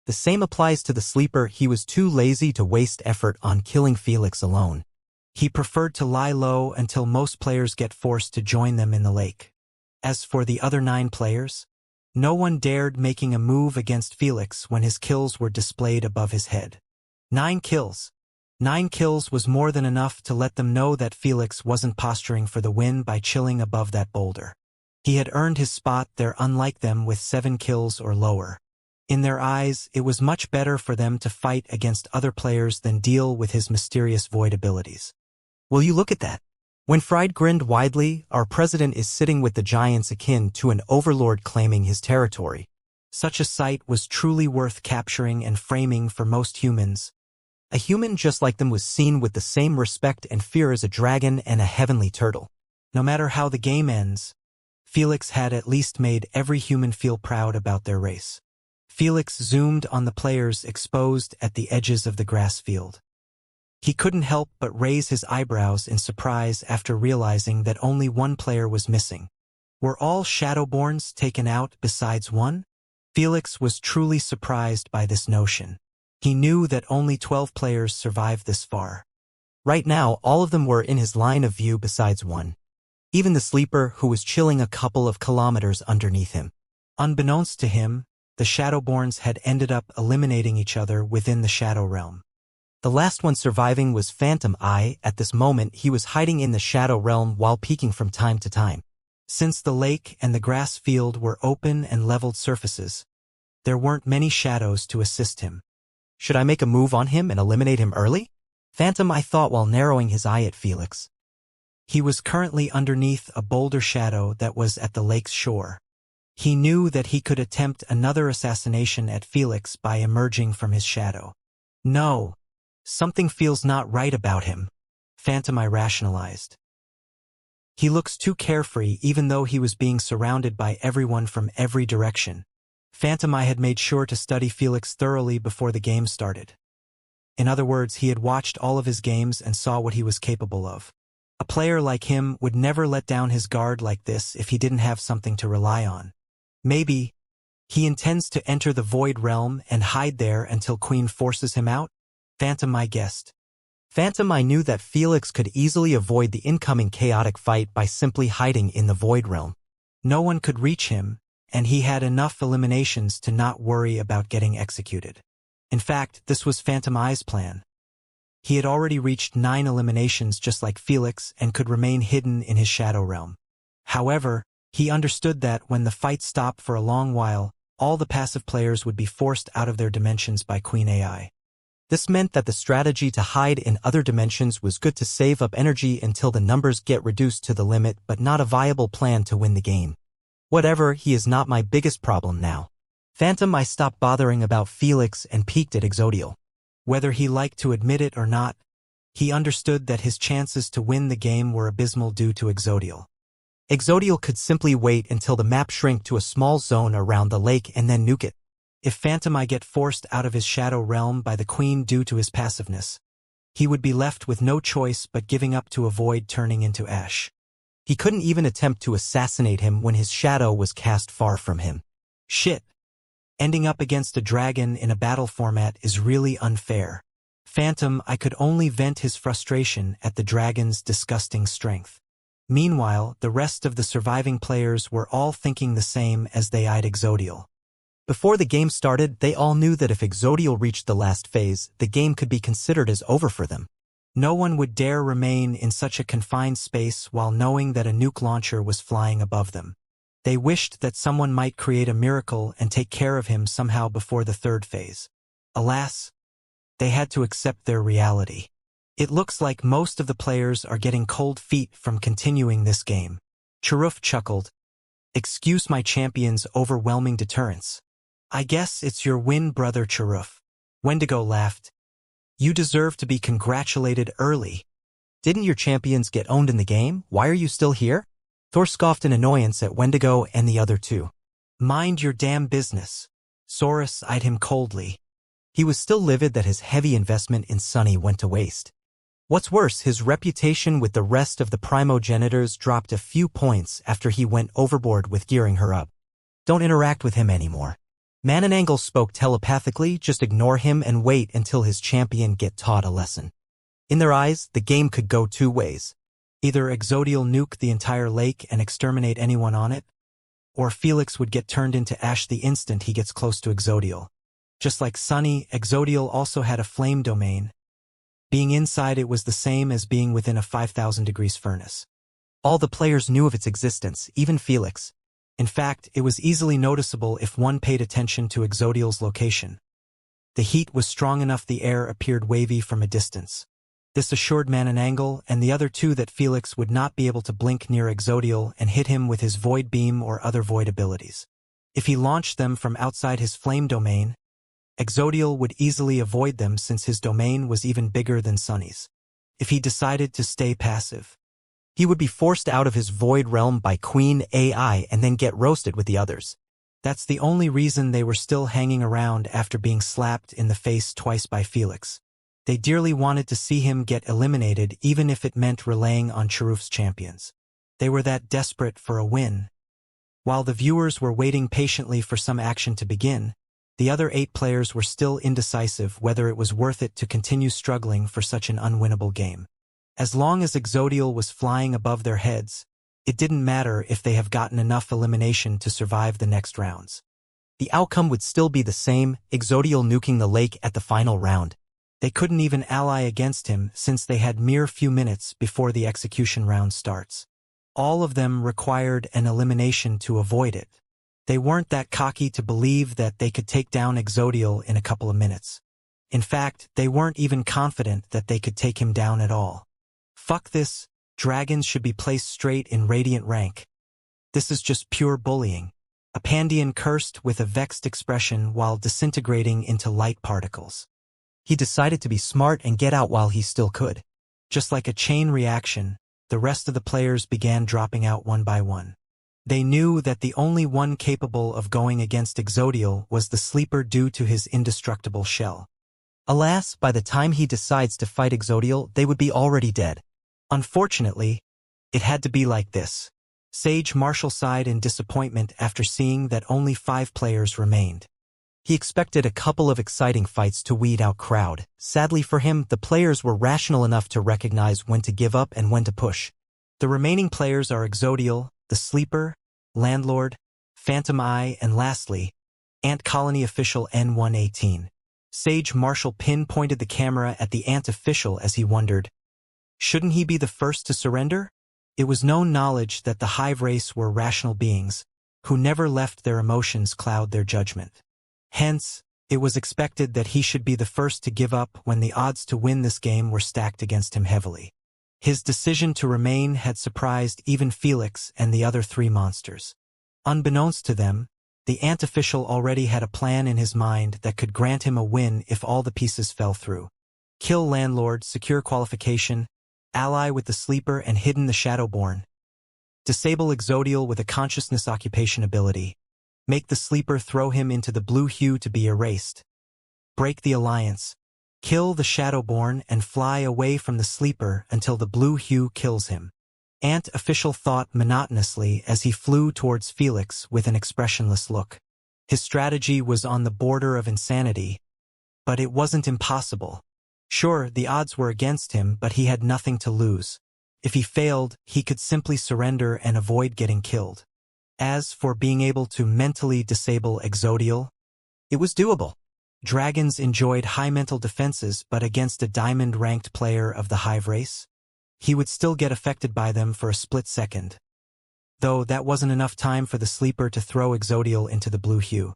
The same applies to the Sleeper. He was too lazy to waste effort on killing Felix alone. He preferred to lie low until most players get forced to join them in the lake. As for the other 9 players, no one dared making a move against Felix when his kills were displayed above his head. 9 kills. 9 kills was more than enough to let them know that Felix wasn't posturing for the win by chilling above that boulder. He had earned his spot there, unlike them with 7 kills or lower. In their eyes, it was much better for them to fight against other players than deal with his mysterious void abilities. Will you look at that? When Fried grinned widely, our president is sitting with the giants akin to an overlord claiming his territory. Such a sight was truly worth capturing and framing for most humans. A human just like them was seen with the same respect and fear as a dragon and a heavenly turtle. No matter how the game ends, Felix had at least made every human feel proud about their race. Felix zoomed on the players exposed at the edges of the grass field. He couldn't help but raise his eyebrows in surprise after realizing that only 1 player was missing. Were all Shadowborns taken out besides 1? Felix was truly surprised by this notion. He knew that only 12 players survived this far. Right now, all of them were in his line of view besides 1. Even the Sleeper, who was chilling a couple of kilometers underneath him. Unbeknownst to him, the Shadowborns had ended up eliminating each other within the Shadow Realm. The last one surviving was Phantom Eye. At this moment, he was hiding in the Shadow Realm while peeking from time to time. Since the lake and the grass field were open and leveled surfaces, there weren't many shadows to assist him. Should I make a move on him and eliminate him early? Phantom Eye thought while narrowing his eye at Felix. He was currently underneath a boulder shadow that was at the lake's shore. He knew that he could attempt another assassination at Felix by emerging from his shadow. No. Something feels not right about him, Phantom Eye rationalized. He looks too carefree even though he was being surrounded by everyone from every direction. Phantom Eye had made sure to study Felix thoroughly before the game started. In other words, he had watched all of his games and saw what he was capable of. A player like him would never let down his guard like this if he didn't have something to rely on. Maybe he intends to enter the Void Realm and hide there until Queen forces him out? Phantom, I guessed. Phantom, I knew that Felix could easily avoid the incoming chaotic fight by simply hiding in the Void Realm. No one could reach him, and he had enough eliminations to not worry about getting executed. In fact, this was Phantom Eye's plan. He had already reached 9 eliminations just like Felix and could remain hidden in his shadow realm. However, he understood that when the fight stopped for a long while, all the passive players would be forced out of their dimensions by Queen AI. This meant that the strategy to hide in other dimensions was good to save up energy until the numbers get reduced to the limit, but not a viable plan to win the game. Whatever, he is not my biggest problem now. Phantom, I stopped bothering about Felix and peeked at Exodial. Whether he liked to admit it or not, he understood that his chances to win the game were abysmal due to Exodial. Exodial could simply wait until the map shrank to a small zone around the lake and then nuke it. If Phantom Eye get forced out of his shadow realm by the Queen due to his passiveness, he would be left with no choice but giving up to avoid turning into ash. He couldn't even attempt to assassinate him when his shadow was cast far from him. Shit. Ending up against a dragon in a battle format is really unfair. Phantom Eye could only vent his frustration at the dragon's disgusting strength. Meanwhile, the rest of the surviving players were all thinking the same as they eyed Exodial. Before the game started, they all knew that if Exodial reached the last phase, the game could be considered as over for them. No one would dare remain in such a confined space while knowing that a nuke launcher was flying above them. They wished that someone might create a miracle and take care of him somehow before the third phase. Alas, they had to accept their reality. It looks like most of the players are getting cold feet from continuing this game. Charuf chuckled. Excuse my champion's overwhelming deterrence. I guess it's your win, brother Charuf. Wendigo laughed. You deserve to be congratulated early. Didn't your champions get owned in the game? Why are you still here? Thor scoffed in annoyance at Wendigo and the other two. Mind your damn business. Saurus eyed him coldly. He was still livid that his heavy investment in Sunny went to waste. What's worse, his reputation with the rest of the primogenitors dropped a few points after he went overboard with gearing her up. Don't interact with him anymore. Mananangle spoke telepathically, just ignore him and wait until his champion get taught a lesson. In their eyes, the game could go two ways. Either Exodial nuke the entire lake and exterminate anyone on it, or Felix would get turned into ash the instant he gets close to Exodial. Just like Sunny, Exodial also had a flame domain. Being inside it was the same as being within a 5,000 degrees furnace. All the players knew of its existence, even Felix. In fact, it was easily noticeable if one paid attention to Exodial's location. The heat was strong enough the air appeared wavy from a distance. This assured Mananangle and the other two that Felix would not be able to blink near Exodial and hit him with his void beam or other void abilities. If he launched them from outside his flame domain, Exodial would easily avoid them since his domain was even bigger than Sunny's. If he decided to stay passive, he would be forced out of his void realm by Queen AI and then get roasted with the others. That's the only reason they were still hanging around after being slapped in the face twice by Felix. They dearly wanted to see him get eliminated even if it meant relying on Charuf's champions. They were that desperate for a win. While the viewers were waiting patiently for some action to begin, the other 8 players were still indecisive whether it was worth it to continue struggling for such an unwinnable game. As long as Exodial was flying above their heads, it didn't matter if they have gotten enough elimination to survive the next rounds. The outcome would still be the same, Exodial nuking the lake at the final round. They couldn't even ally against him since they had mere few minutes before the execution round starts. All of them required an elimination to avoid it. They weren't that cocky to believe that they could take down Exodial in a couple of minutes. In fact, they weren't even confident that they could take him down at all. Fuck this, dragons should be placed straight in radiant rank. This is just pure bullying. A Pandian cursed with a vexed expression while disintegrating into light particles. He decided to be smart and get out while he still could. Just like a chain reaction, the rest of the players began dropping out one by one. They knew that the only one capable of going against Exodial was the sleeper due to his indestructible shell. Alas, by the time he decides to fight Exodial, they would be already dead. Unfortunately, it had to be like this. Sage Marshall sighed in disappointment after seeing that only 5 players remained. He expected a couple of exciting fights to weed out crowd. Sadly for him, the players were rational enough to recognize when to give up and when to push. The remaining players are Exodial, the Sleeper, Landlord, Phantom Eye, and lastly, Ant Colony Official N118. Sage Marshall pinpointed the camera at the Ant Official as he wondered, shouldn't he be the first to surrender? It was known knowledge that the Hive race were rational beings, who never let their emotions cloud their judgment. Hence, it was expected that he should be the first to give up when the odds to win this game were stacked against him heavily. His decision to remain had surprised even Felix and the other 3 monsters. Unbeknownst to them, the Ant Official already had a plan in his mind that could grant him a win if all the pieces fell through. Kill Landlord, secure qualification, ally with the Sleeper and hidden the Shadowborn. Disable Exodial with a consciousness occupation ability. Make the Sleeper throw him into the blue hue to be erased. Break the alliance. Kill the Shadowborn and fly away from the Sleeper until the blue hue kills him. Ant Official thought monotonously as he flew towards Felix with an expressionless look. His strategy was on the border of insanity, but it wasn't impossible. Sure, the odds were against him, but he had nothing to lose. If he failed, he could simply surrender and avoid getting killed. As for being able to mentally disable Exodial, it was doable. Dragons enjoyed high mental defenses, but against a diamond-ranked player of the Hive race, he would still get affected by them for a split second. Though that wasn't enough time for the Sleeper to throw Exodial into the blue hue.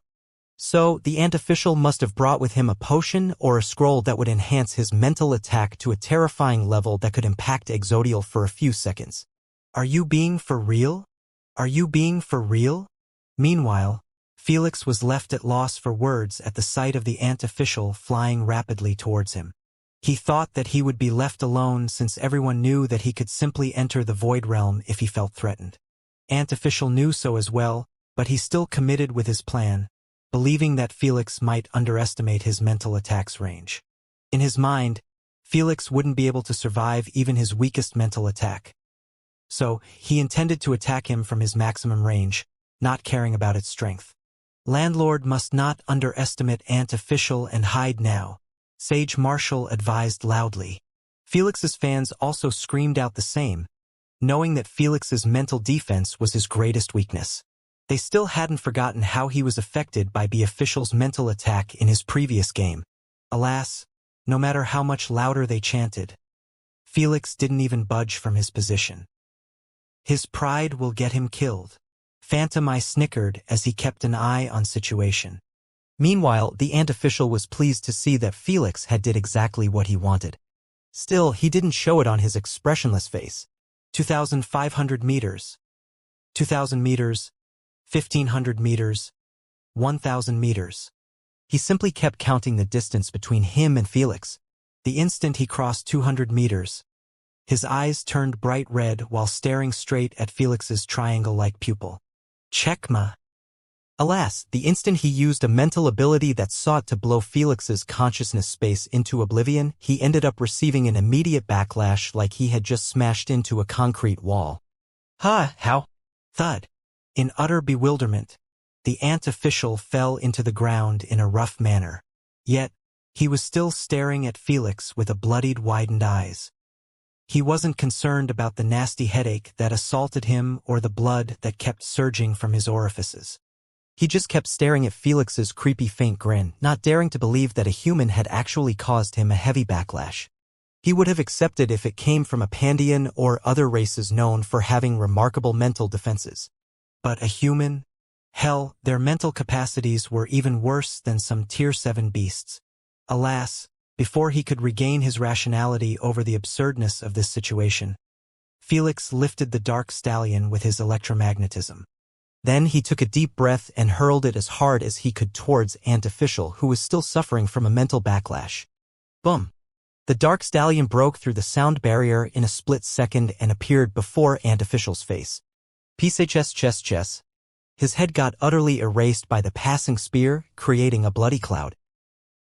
So, the Ant Official must have brought with him a potion or a scroll that would enhance his mental attack to a terrifying level that could impact Exodial for a few seconds. Are you being for real? Are you being for real? Meanwhile, Felix was left at loss for words at the sight of the Ant Official flying rapidly towards him. He thought that he would be left alone since everyone knew that he could simply enter the Void Realm if he felt threatened. Ant Official knew so as well, but he still committed with his plan, believing that Felix might underestimate his mental attack's range. In his mind, Felix wouldn't be able to survive even his weakest mental attack. So, he intended to attack him from his maximum range, not caring about its strength. Landlord must not underestimate Ant Official and hide now, Sage Marshall advised loudly. Felix's fans also screamed out the same, knowing that Felix's mental defense was his greatest weakness. They still hadn't forgotten how he was affected by the official's mental attack in his previous game. Alas, no matter how much louder they chanted, Felix didn't even budge from his position. His pride will get him killed. Phantom Eye snickered as he kept an eye on situation. Meanwhile, the Ant Official was pleased to see that Felix had did exactly what he wanted. Still, he didn't show it on his expressionless face. 2,500 meters. 2,000 meters. 1,500 meters. 1,000 meters. He simply kept counting the distance between him and Felix. The instant he crossed 200 meters, his eyes turned bright red while staring straight at Felix's triangle-like pupil. Checkma. Alas, the instant he used a mental ability that sought to blow Felix's consciousness space into oblivion, he ended up receiving an immediate backlash like he had just smashed into a concrete wall. How? Thud. In utter bewilderment, the Ant Official fell into the ground in a rough manner. Yet, he was still staring at Felix with a bloodied, widened eyes. He wasn't concerned about the nasty headache that assaulted him or the blood that kept surging from his orifices. He just kept staring at Felix's creepy faint grin, not daring to believe that a human had actually caused him a heavy backlash. He would have accepted if it came from a Pandian or other races known for having remarkable mental defenses. But a human? Hell, their mental capacities were even worse than some Tier 7 beasts. Alas, before he could regain his rationality over the absurdness of this situation, Felix lifted the dark stallion with his electromagnetism. Then he took a deep breath and hurled it as hard as he could towards Ant Official, who was still suffering from a mental backlash. Boom! The dark stallion broke through the sound barrier in a split second and appeared before Ant Official's face. Chess. His head got utterly erased by the passing spear, creating a bloody cloud.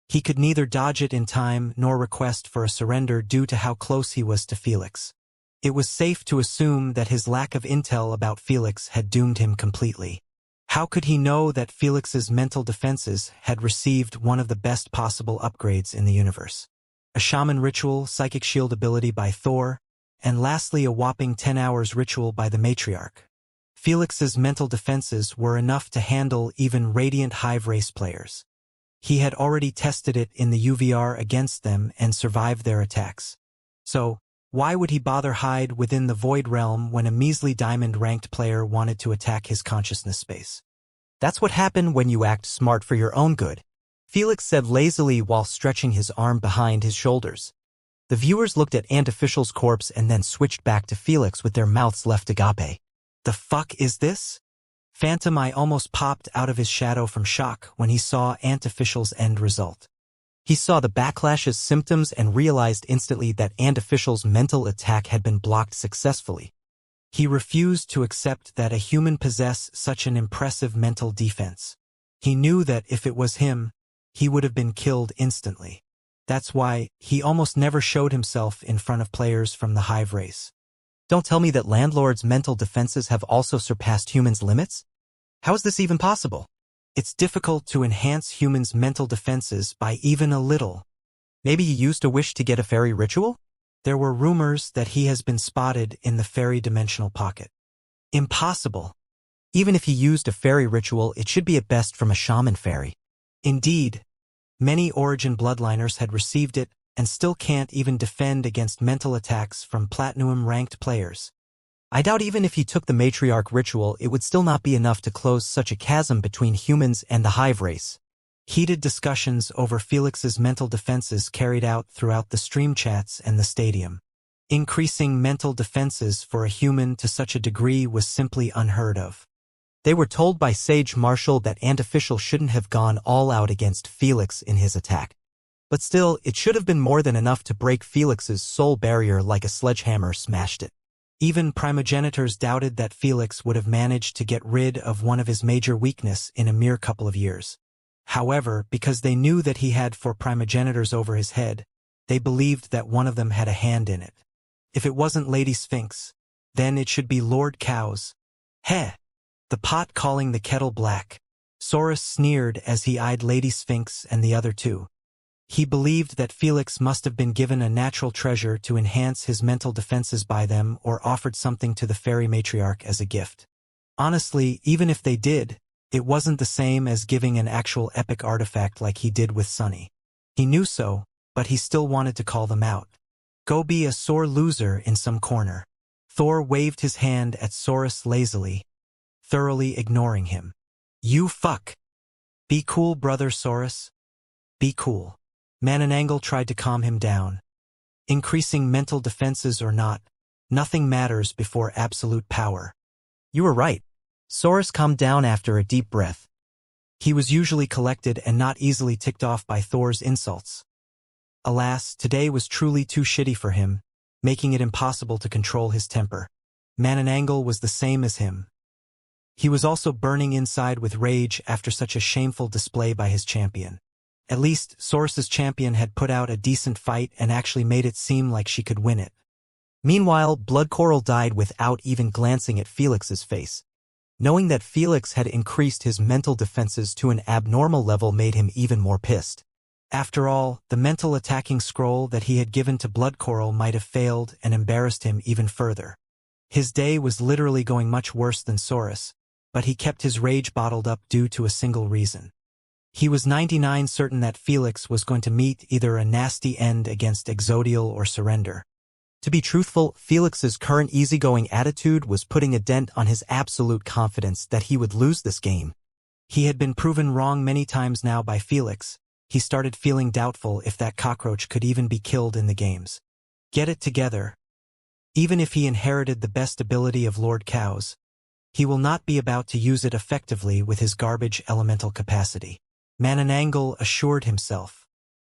He could neither dodge it in time nor request for a surrender due to how close he was to Felix. It was safe to assume that his lack of intel about Felix had doomed him completely. How could he know that Felix's mental defenses had received one of the best possible upgrades in the universe? A shaman ritual, psychic shield ability by Thor, and lastly a whopping 10 hours ritual by the matriarch. Felix's mental defenses were enough to handle even Radiant Hive race players. He had already tested it in the UVR against them and survived their attacks. So, why would he bother hide within the Void Realm when a measly diamond-ranked player wanted to attack his consciousness space? That's what happened when you act smart for your own good, Felix said lazily while stretching his arm behind his shoulders. The viewers looked at Antificial's corpse and then switched back to Felix with their mouths left agape. The fuck is this? Phantom Eye almost popped out of his shadow from shock when he saw Antificial's end result. He saw the backlash's symptoms and realized instantly that Antificial's mental attack had been blocked successfully. He refused to accept that a human possess such an impressive mental defense. He knew that if it was him, he would have been killed instantly. That's why he almost never showed himself in front of players from the Hive race. Don't tell me that Landlord's mental defenses have also surpassed humans' limits? How is this even possible? It's difficult to enhance humans' mental defenses by even a little. Maybe he used a wish to get a fairy ritual? There were rumors that he has been spotted in the fairy dimensional pocket. Impossible. Even if he used a fairy ritual, it should be at best from a shaman fairy. Indeed. Many Origin bloodliners had received it and still can't even defend against mental attacks from Platinum-ranked players. I doubt even if he took the matriarch ritual, it would still not be enough to close such a chasm between humans and the Hive race. Heated discussions over Felix's mental defenses carried out throughout the stream chats and the stadium. Increasing mental defenses for a human to such a degree was simply unheard of. They were told by Sage Marshall that Antificial shouldn't have gone all out against Felix in his attack. But still, it should have been more than enough to break Felix's soul barrier like a sledgehammer smashed it. Even primogenitors doubted that Felix would have managed to get rid of one of his major weaknesses in a mere couple of years. However, because they knew that he had 4 primogenitors over his head, they believed that one of them had a hand in it. If it wasn't Lady Sphinx, then it should be Lord Cows. Heh! The pot calling the kettle black. Saurus sneered as he eyed Lady Sphinx and the other two. He believed that Felix must have been given a natural treasure to enhance his mental defenses by them or offered something to the fairy matriarch as a gift. Honestly, even if they did, it wasn't the same as giving an actual epic artifact like he did with Sunny. He knew so, but he still wanted to call them out. Go be a sore loser in some corner. Thor waved his hand at Saurus lazily, thoroughly ignoring him. You fuck. Be cool, brother Saurus. Be cool. Mananangle tried to calm him down. Increasing mental defenses or not, nothing matters before absolute power. You were right. Saurus calmed down after a deep breath. He was usually collected and not easily ticked off by Thor's insults. Alas, today was truly too shitty for him, making it impossible to control his temper. Mananangle was the same as him. He was also burning inside with rage after such a shameful display by his champion. At least, Saurus's champion had put out a decent fight and actually made it seem like she could win it. Meanwhile, Blood Coral died without even glancing at Felix's face. Knowing that Felix had increased his mental defenses to an abnormal level made him even more pissed. After all, the mental attacking scroll that he had given to Blood Coral might have failed and embarrassed him even further. His day was literally going much worse than Saurus, but he kept his rage bottled up due to a single reason. He was 99% certain that Felix was going to meet either a nasty end against Exodial or surrender. To be truthful, Felix's current easygoing attitude was putting a dent on his absolute confidence that he would lose this game. He had been proven wrong many times now by Felix. He started feeling doubtful if that cockroach could even be killed in the games. Get it together. Even if he inherited the best ability of Lord Cows, he will not be about to use it effectively with his garbage elemental capacity. Mananangle assured himself.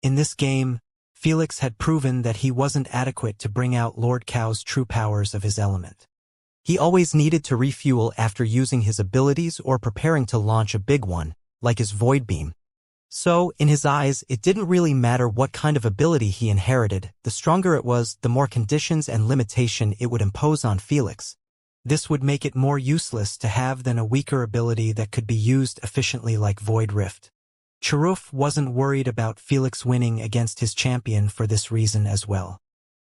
In this game, Felix had proven that he wasn't adequate to bring out Lord Cow's true powers of his element. He always needed to refuel after using his abilities or preparing to launch a big one, like his Void Beam. So, in his eyes, it didn't really matter what kind of ability he inherited. The stronger it was, the more conditions and limitation it would impose on Felix. This would make it more useless to have than a weaker ability that could be used efficiently like Void Rift. Cheruf wasn't worried about Felix winning against his champion for this reason as well.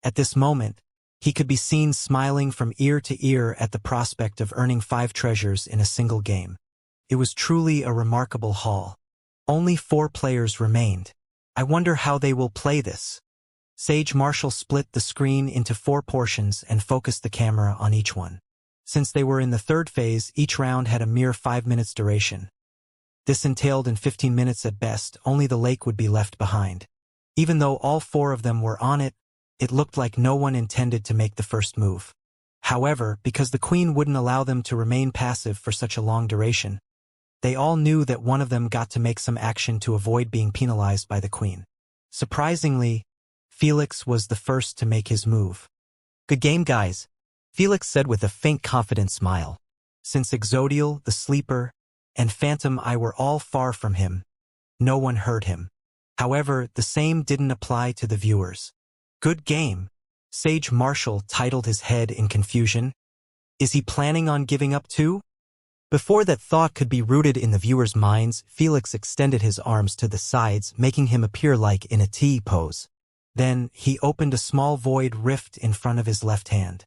At this moment, he could be seen smiling from ear to ear at the prospect of earning 5 treasures in a single game. It was truly a remarkable haul. Only 4 players remained. I wonder how they will play this. Sage Marshall split the screen into 4 portions and focused the camera on each one. Since they were in the 3rd phase, each round had a mere 5 minutes duration. This entailed in 15 minutes at best, only the lake would be left behind. Even though all 4 of them were on it, it looked like no one intended to make the first move. However, because the queen wouldn't allow them to remain passive for such a long duration, they all knew that one of them got to make some action to avoid being penalized by the queen. Surprisingly, Felix was the first to make his move. "Good game, guys," Felix said with a faint confident smile. Since Exodial, the Sleeper, and Phantom Eye were all far from him, no one heard him. However, the same didn't apply to the viewers. "Good game," Sage Marshall titled his head in confusion. Is he planning on giving up too? Before that thought could be rooted in the viewers' minds, Felix extended his arms to the sides, making him appear like in a T pose. Then, he opened a small void rift in front of his left hand.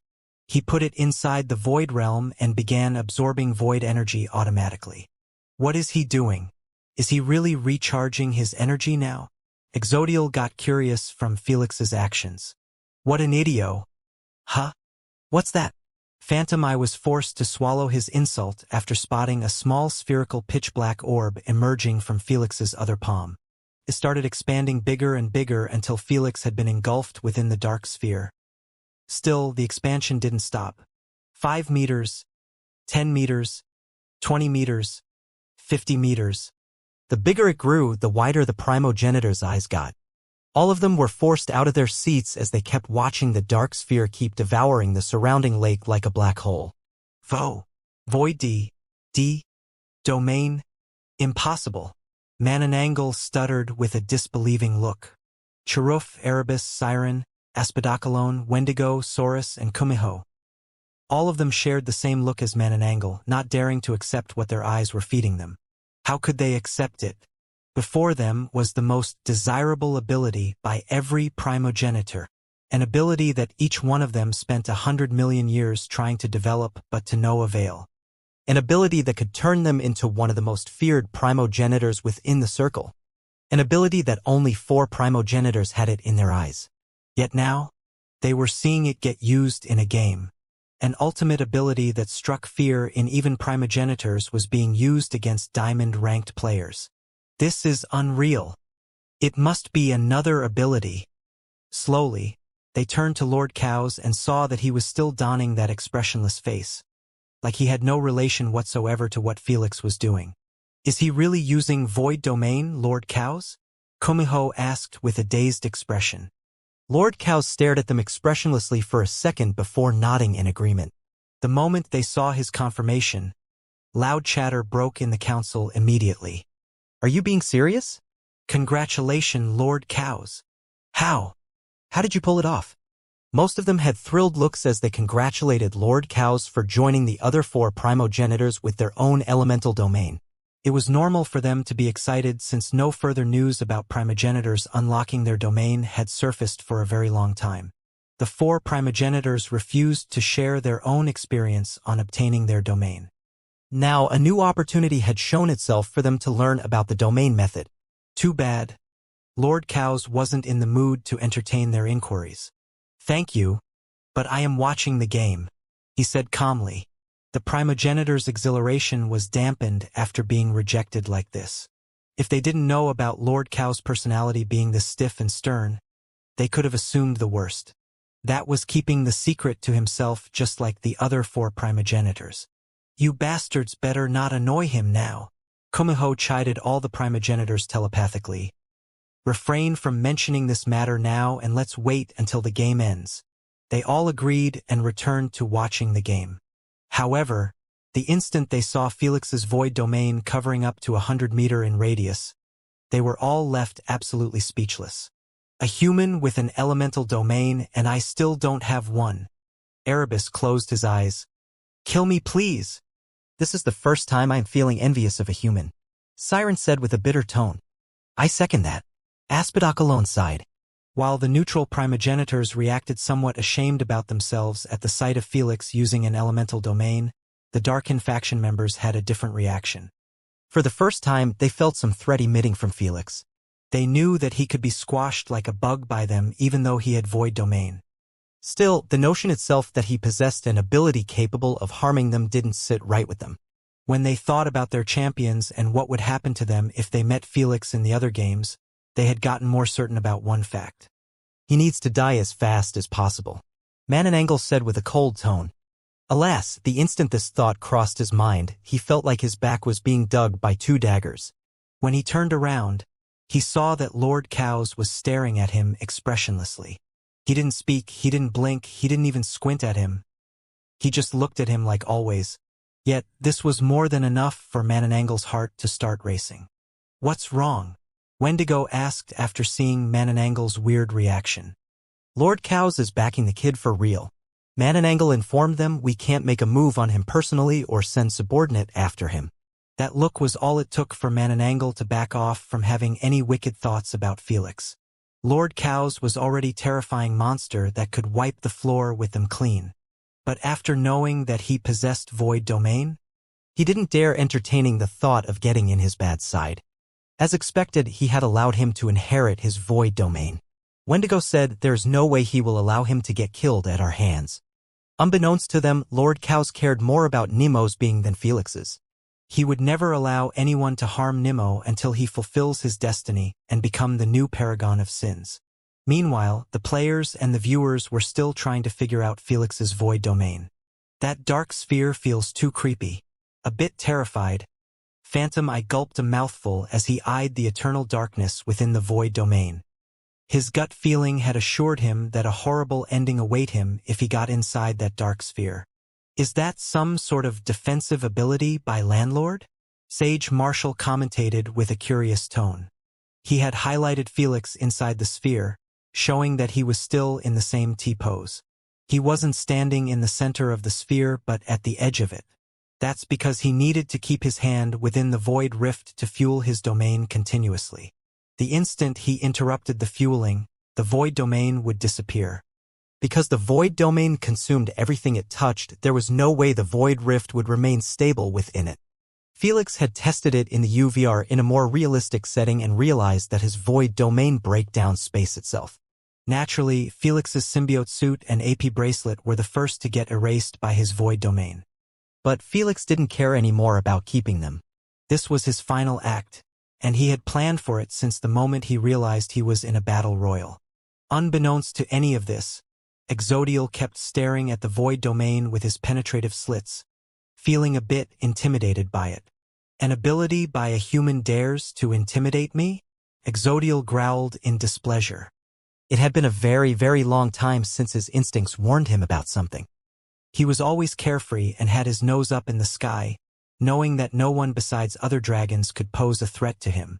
He put it inside the void realm and began absorbing void energy automatically. What is he doing? Is he really recharging his energy now? Exodial got curious from Felix's actions. What an idiot. Huh? What's that? Phantom Eye was forced to swallow his insult after spotting a small spherical pitch-black orb emerging from Felix's other palm. It started expanding bigger and bigger until Felix had been engulfed within the dark sphere. Still, the expansion didn't stop. 5 meters, 10 meters, 20 meters, 50 meters. The bigger it grew, the wider the primogenitor's eyes got. All of them were forced out of their seats as they kept watching the dark sphere keep devouring the surrounding lake like a black hole. Void D, domain, impossible. Mananangle stuttered with a disbelieving look. Cheruf, Erebus, Siren, Aspidocalone, Wendigo, Saurus, and Kumiho. All of them shared the same look as Mananangle, not daring to accept what their eyes were feeding them. How could they accept it? Before them was the most desirable ability by every primogenitor, an ability that each one of them spent 100 million years trying to develop but to no avail. An ability that could turn them into one of the most feared primogenitors within the circle. An ability that only 4 primogenitors had it in their eyes. Yet now, they were seeing it get used in a game. An ultimate ability that struck fear in even primogenitors was being used against diamond-ranked players. This is unreal. It must be another ability. Slowly, they turned to Lord Cows and saw that he was still donning that expressionless face, like he had no relation whatsoever to what Felix was doing. Is he really using Void Domain, Lord Cows? Kumiho asked with a dazed expression. Lord Cows stared at them expressionlessly for a second before nodding in agreement. The moment they saw his confirmation, loud chatter broke in the council immediately. Are you being serious? Congratulations, Lord Cows. How? How did you pull it off? Most of them had thrilled looks as they congratulated Lord Cows for joining the other 4 primogenitors with their own elemental domain. It was normal for them to be excited since no further news about primogenitors unlocking their domain had surfaced for a very long time. The 4 primogenitors refused to share their own experience on obtaining their domain. Now, a new opportunity had shown itself for them to learn about the domain method. Too bad. Lord Cows wasn't in the mood to entertain their inquiries. Thank you, but I am watching the game, he said calmly. The primogenitor's exhilaration was dampened after being rejected like this. If they didn't know about Lord Cow's personality being this stiff and stern, they could have assumed the worst. That was keeping the secret to himself just like the other 4 primogenitors. You bastards better not annoy him now. Kumiho chided all the primogenitors telepathically. Refrain from mentioning this matter now and let's wait until the game ends. They all agreed and returned to watching the game. However, the instant they saw Felix's void domain covering up to 100 meters in radius, They were all left absolutely speechless. A human with an elemental domain, and I still don't have one. Erebus closed his eyes. Kill me, please. This is the first time I'm feeling envious of a human, Siren said with a bitter tone. I second that. Aspidok alone sighed. While the neutral primogenitors reacted somewhat ashamed about themselves at the sight of Felix using an elemental domain, the Darkin faction members had a different reaction. For the first time, they felt some threat emitting from Felix. They knew that he could be squashed like a bug by them even though he had void domain. Still, the notion itself that he possessed an ability capable of harming them didn't sit right with them. When they thought about their champions and what would happen to them if they met Felix in the other games, they had gotten more certain about one fact. He needs to die as fast as possible, Mananangle said with a cold tone. Alas, the instant this thought crossed his mind, he felt like his back was being dug by 2 daggers. When he turned around, he saw that Lord Cows was staring at him expressionlessly. He didn't speak, he didn't blink, he didn't even squint at him. He just looked at him like always. Yet, this was more than enough for Mananangle's heart to start racing. What's wrong? Wendigo asked after seeing Mananangle's weird reaction. Lord Cows is backing the kid for real. Mananangle informed them we can't make a move on him personally or send subordinate after him. That look was all it took for Mananangle to back off from having any wicked thoughts about Felix. Lord Cows was already a terrifying monster that could wipe the floor with them clean. But after knowing that he possessed void domain, he didn't dare entertaining the thought of getting in his bad side. As expected, he had allowed him to inherit his void domain. Wendigo said there's no way he will allow him to get killed at our hands. Unbeknownst to them, Lord Cows cared more about Nemo's being than Felix's. He would never allow anyone to harm Nemo until he fulfills his destiny and become the new paragon of sins. Meanwhile, the players and the viewers were still trying to figure out Felix's void domain. That dark sphere feels too creepy. A bit terrified. Phantom I gulped a mouthful as he eyed the eternal darkness within the void domain. His gut feeling had assured him that a horrible ending await him if he got inside that dark sphere. Is that some sort of defensive ability by Landlord? Sage Marshall commentated with a curious tone. He had highlighted Felix inside the sphere, showing that he was still in the same T-pose. He wasn't standing in the center of the sphere but at the edge of it. That's because he needed to keep his hand within the void rift to fuel his domain continuously. The instant he interrupted the fueling, the void domain would disappear. Because the void domain consumed everything it touched, there was no way the void rift would remain stable within it. Felix had tested it in the UVR in a more realistic setting and realized that his void domain break down space itself. Naturally, Felix's symbiote suit and AP bracelet were the first to get erased by his void domain. But Felix didn't care anymore about keeping them. This was his final act, and he had planned for it since the moment he realized he was in a battle royal. Unbeknownst to any of this, Exodial kept staring at the void domain with his penetrative slits, feeling a bit intimidated by it. An ability by a human dares to intimidate me? Exodial growled in displeasure. It had been a very, very long time since his instincts warned him about something. He was always carefree and had his nose up in the sky, knowing that no one besides other dragons could pose a threat to him.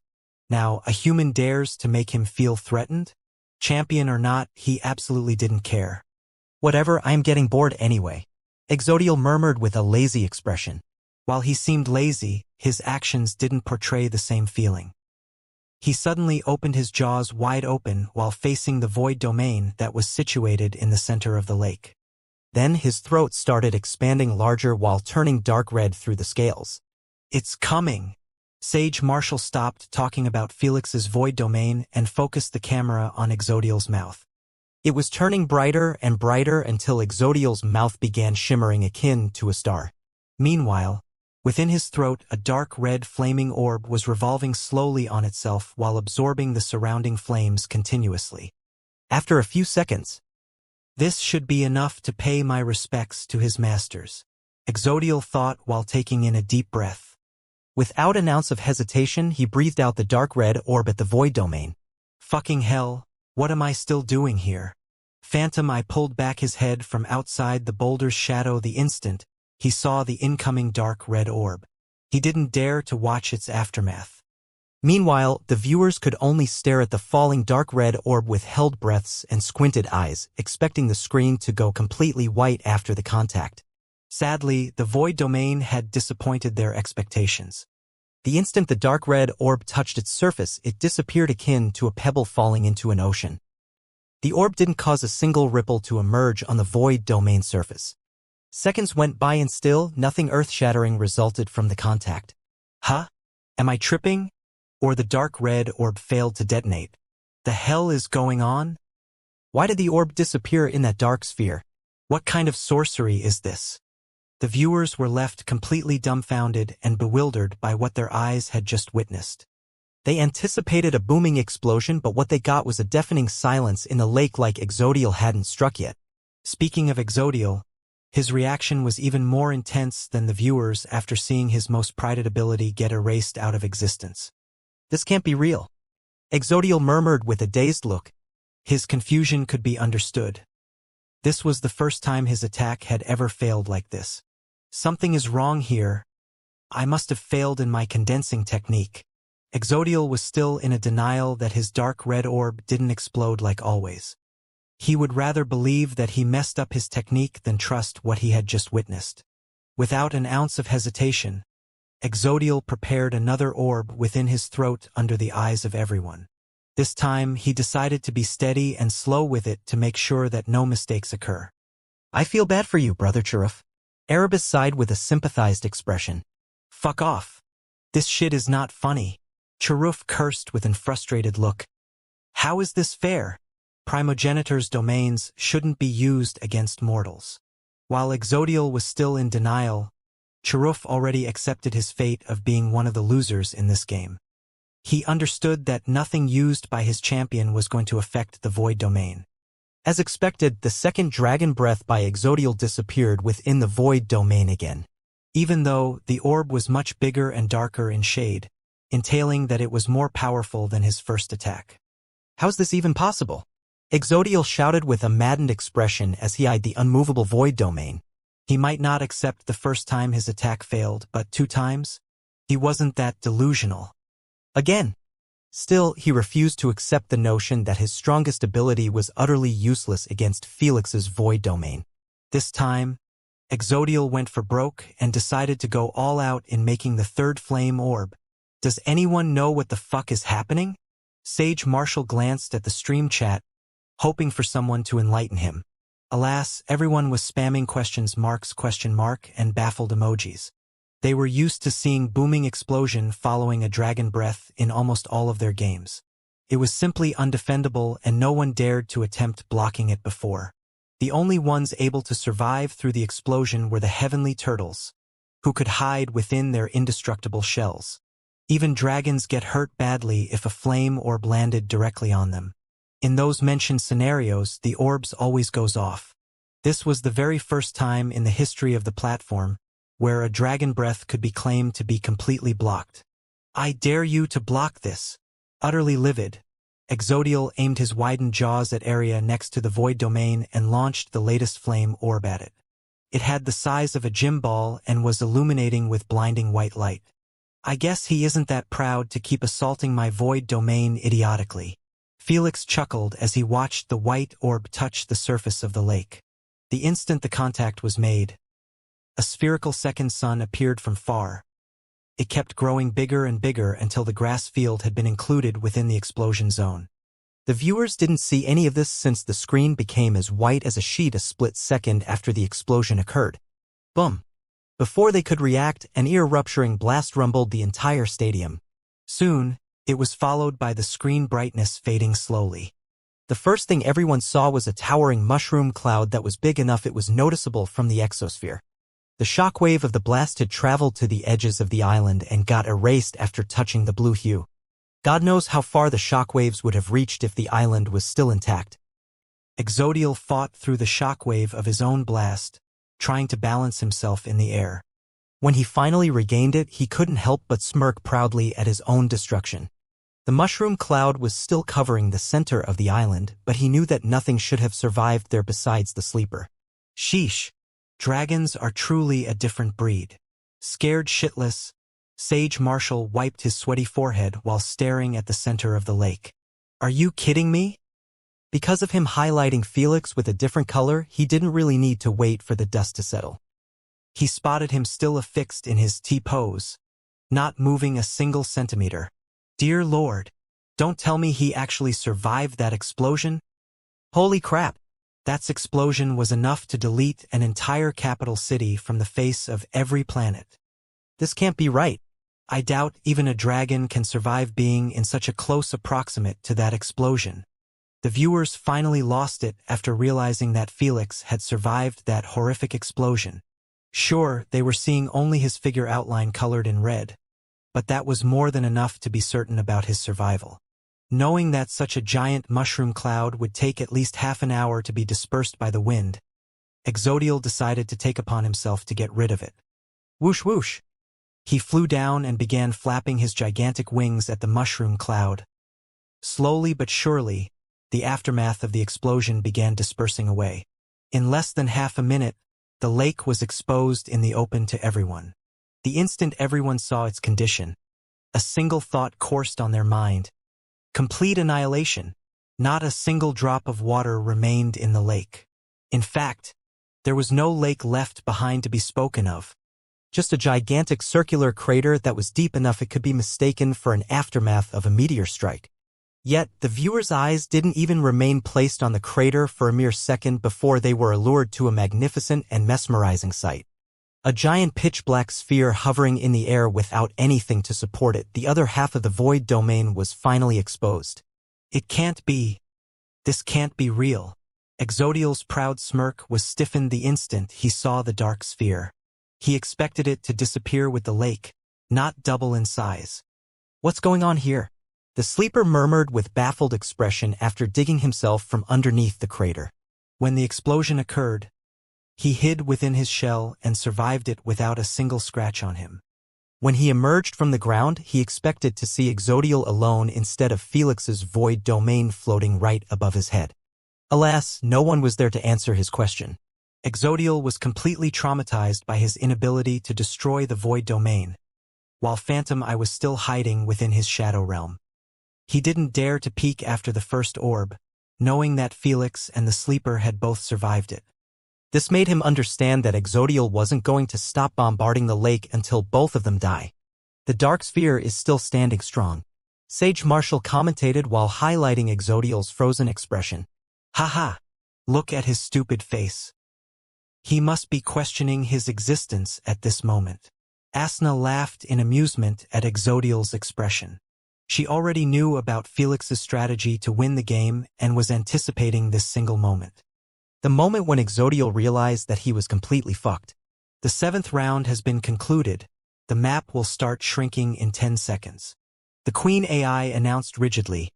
Now, a human dares to make him feel threatened? Champion or not, he absolutely didn't care. Whatever, I'm getting bored anyway, Exodial murmured with a lazy expression. While he seemed lazy, his actions didn't portray the same feeling. He suddenly opened his jaws wide open while facing the void domain that was situated in the center of the lake. Then his throat started expanding larger while turning dark red through the scales. It's coming! Sage Marshall stopped talking about Felix's void domain and focused the camera on Exodial's mouth. It was turning brighter and brighter until Exodial's mouth began shimmering akin to a star. Meanwhile, within his throat a dark red flaming orb was revolving slowly on itself while absorbing the surrounding flames continuously. After a few seconds, this should be enough to pay my respects to his masters, Exodial thought while taking in a deep breath. Without an ounce of hesitation, he breathed out the dark red orb at the void domain. Fucking hell, what am I still doing here? Phantom I pulled back his head from outside the boulder's shadow the instant he saw the incoming dark red orb. He didn't dare to watch its aftermath. Meanwhile, the viewers could only stare at the falling dark red orb with held breaths and squinted eyes, expecting the screen to go completely white after the contact. Sadly, the void domain had disappointed their expectations. The instant the dark red orb touched its surface, it disappeared akin to a pebble falling into an ocean. The orb didn't cause a single ripple to emerge on the void domain surface. Seconds went by and still, nothing earth-shattering resulted from the contact. Huh? Am I tripping? Or the dark red orb failed to detonate? The hell is going on? Why did the orb disappear in that dark sphere? What kind of sorcery is this? The viewers were left completely dumbfounded and bewildered by what their eyes had just witnessed. They anticipated a booming explosion, but what they got was a deafening silence in the lake like Exodial hadn't struck yet. Speaking of Exodial, his reaction was even more intense than the viewers after seeing his most prided ability get erased out of existence. This can't be real. Exodial murmured with a dazed look. His confusion could be understood. This was the first time his attack had ever failed like this. Something is wrong here. I must have failed in my condensing technique. Exodial was still in a denial that his dark red orb didn't explode like always. He would rather believe that he messed up his technique than trust what he had just witnessed. Without an ounce of hesitation, Exodial prepared another orb within his throat under the eyes of everyone. This time, he decided to be steady and slow with it to make sure that no mistakes occur. I feel bad for you, Brother Chiruf. Erebus sighed with a sympathized expression. Fuck off. This shit is not funny. Chiruf cursed with an frustrated look. How is this fair? Primogenitor's domains shouldn't be used against mortals. While Exodial was still in denial, Chiruf already accepted his fate of being one of the losers in this game. He understood that nothing used by his champion was going to affect the void domain. As expected, the second dragon breath by Exodial disappeared within the void domain again. Even though the orb was much bigger and darker in shade, entailing that it was more powerful than his first attack. How's this even possible? Exodial shouted with a maddened expression as he eyed the unmovable void domain. He might not accept the first time his attack failed, but 2 times? He wasn't that delusional. Again. Still, he refused to accept the notion that his strongest ability was utterly useless against Felix's void domain. This time, Exodial went for broke and decided to go all out in making the third flame orb. Does anyone know what the fuck is happening? Sage Marshall glanced at the stream chat, hoping for someone to enlighten him. Alas, everyone was spamming questions marks question mark and baffled emojis. They were used to seeing booming explosion following a dragon breath in almost all of their games. It was simply undefendable and no one dared to attempt blocking it before. The only ones able to survive through the explosion were the heavenly turtles, who could hide within their indestructible shells. Even dragons get hurt badly if a flame orb landed directly on them. In those mentioned scenarios, the orbs always goes off. This was the very first time in the history of the platform where a dragon breath could be claimed to be completely blocked. I dare you to block this. Utterly livid, Exodial aimed his widened jaws at area next to the void domain and launched the latest flame orb at it. It had the size of a gym ball and was illuminating with blinding white light. I guess he isn't that proud to keep assaulting my void domain idiotically. Felix chuckled as he watched the white orb touch the surface of the lake. The instant the contact was made, a spherical second sun appeared from far. It kept growing bigger and bigger until the grass field had been included within the explosion zone. The viewers didn't see any of this since the screen became as white as a sheet a split second after the explosion occurred. Boom! Before they could react, an ear-rupturing blast rumbled the entire stadium. Soon, it was followed by the screen brightness fading slowly. The first thing everyone saw was a towering mushroom cloud that was big enough it was noticeable from the exosphere. The shockwave of the blast had traveled to the edges of the island and got erased after touching the blue hue. God knows how far the shockwaves would have reached if the island was still intact. Exodial fought through the shockwave of his own blast, trying to balance himself in the air. When he finally regained it, he couldn't help but smirk proudly at his own destruction. The mushroom cloud was still covering the center of the island, but he knew that nothing should have survived there besides the sleeper. Sheesh. Dragons are truly a different breed. Scared shitless, Sage Marshall wiped his sweaty forehead while staring at the center of the lake. Are you kidding me? Because of him highlighting Felix with a different color, he didn't really need to wait for the dust to settle. He spotted him still affixed in his T-pose, not moving a single centimeter. Dear Lord, don't tell me he actually survived that explosion? Holy crap! That explosion was enough to delete an entire capital city from the face of every planet. This can't be right. I doubt even a dragon can survive being in such a close approximate to that explosion. The viewers finally lost it after realizing that Felix had survived that horrific explosion. Sure, they were seeing only his figure outline colored in red, but that was more than enough to be certain about his survival. Knowing that such a giant mushroom cloud would take at least half an hour to be dispersed by the wind, Exodial decided to take upon himself to get rid of it. Whoosh whoosh! He flew down and began flapping his gigantic wings at the mushroom cloud. Slowly but surely, the aftermath of the explosion began dispersing away. In less than half a minute, the lake was exposed in the open to everyone. The instant everyone saw its condition, a single thought coursed on their mind. Complete annihilation. Not a single drop of water remained in the lake. In fact, there was no lake left behind to be spoken of. Just a gigantic circular crater that was deep enough it could be mistaken for an aftermath of a meteor strike. Yet, the viewers' eyes didn't even remain placed on the crater for a mere second before they were allured to a magnificent and mesmerizing sight. A giant pitch-black sphere hovering in the air without anything to support it, the other half of the void domain was finally exposed. It can't be. This can't be real. Exodial's proud smirk was stiffened the instant he saw the dark sphere. He expected it to disappear with the lake, not double in size. What's going on here? The sleeper murmured with baffled expression after digging himself from underneath the crater. When the explosion occurred, he hid within his shell and survived it without a single scratch on him. When he emerged from the ground, he expected to see Exodial alone instead of Felix's void domain floating right above his head. Alas, no one was there to answer his question. Exodial was completely traumatized by his inability to destroy the void domain, while Phantom Eye was still hiding within his shadow realm. He didn't dare to peek after the first orb, knowing that Felix and the sleeper had both survived it. This made him understand that Exodial wasn't going to stop bombarding the lake until both of them die. The dark sphere is still standing strong. Sage Marshall commentated while highlighting Exodial's frozen expression. Haha! Look at his stupid face. He must be questioning his existence at this moment. Asna laughed in amusement at Exodial's expression. She already knew about Felix's strategy to win the game and was anticipating this single moment. The moment when Exodial realized that he was completely fucked. The 7th round has been concluded. The map will start shrinking in 10 seconds. The Queen AI announced rigidly,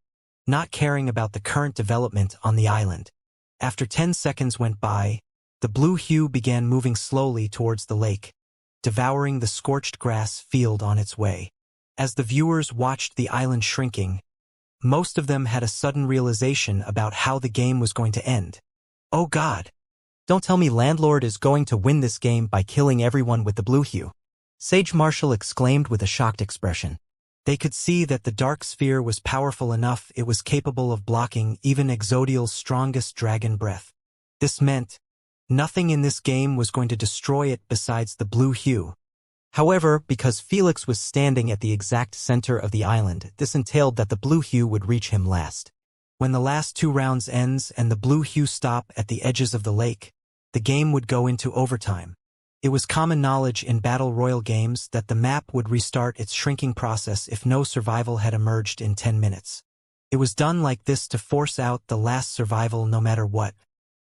not caring about the current development on the island. After 10 seconds went by, the blue hue began moving slowly towards the lake, devouring the scorched grass field on its way. As the viewers watched the island shrinking, most of them had a sudden realization about how the game was going to end. Oh God! Don't tell me Landlord is going to win this game by killing everyone with the blue hue. Sage Marshall exclaimed with a shocked expression. They could see that the dark sphere was powerful enough it was capable of blocking even Exodial's strongest dragon breath. This meant nothing in this game was going to destroy it besides the blue hue. However, because Felix was standing at the exact center of the island, this entailed that the blue hue would reach him last. When the last 2 rounds ends and the blue hue stop at the edges of the lake, the game would go into overtime. It was common knowledge in Battle Royale games that the map would restart its shrinking process if no survival had emerged in 10 minutes. It was done like this to force out the last survival no matter what.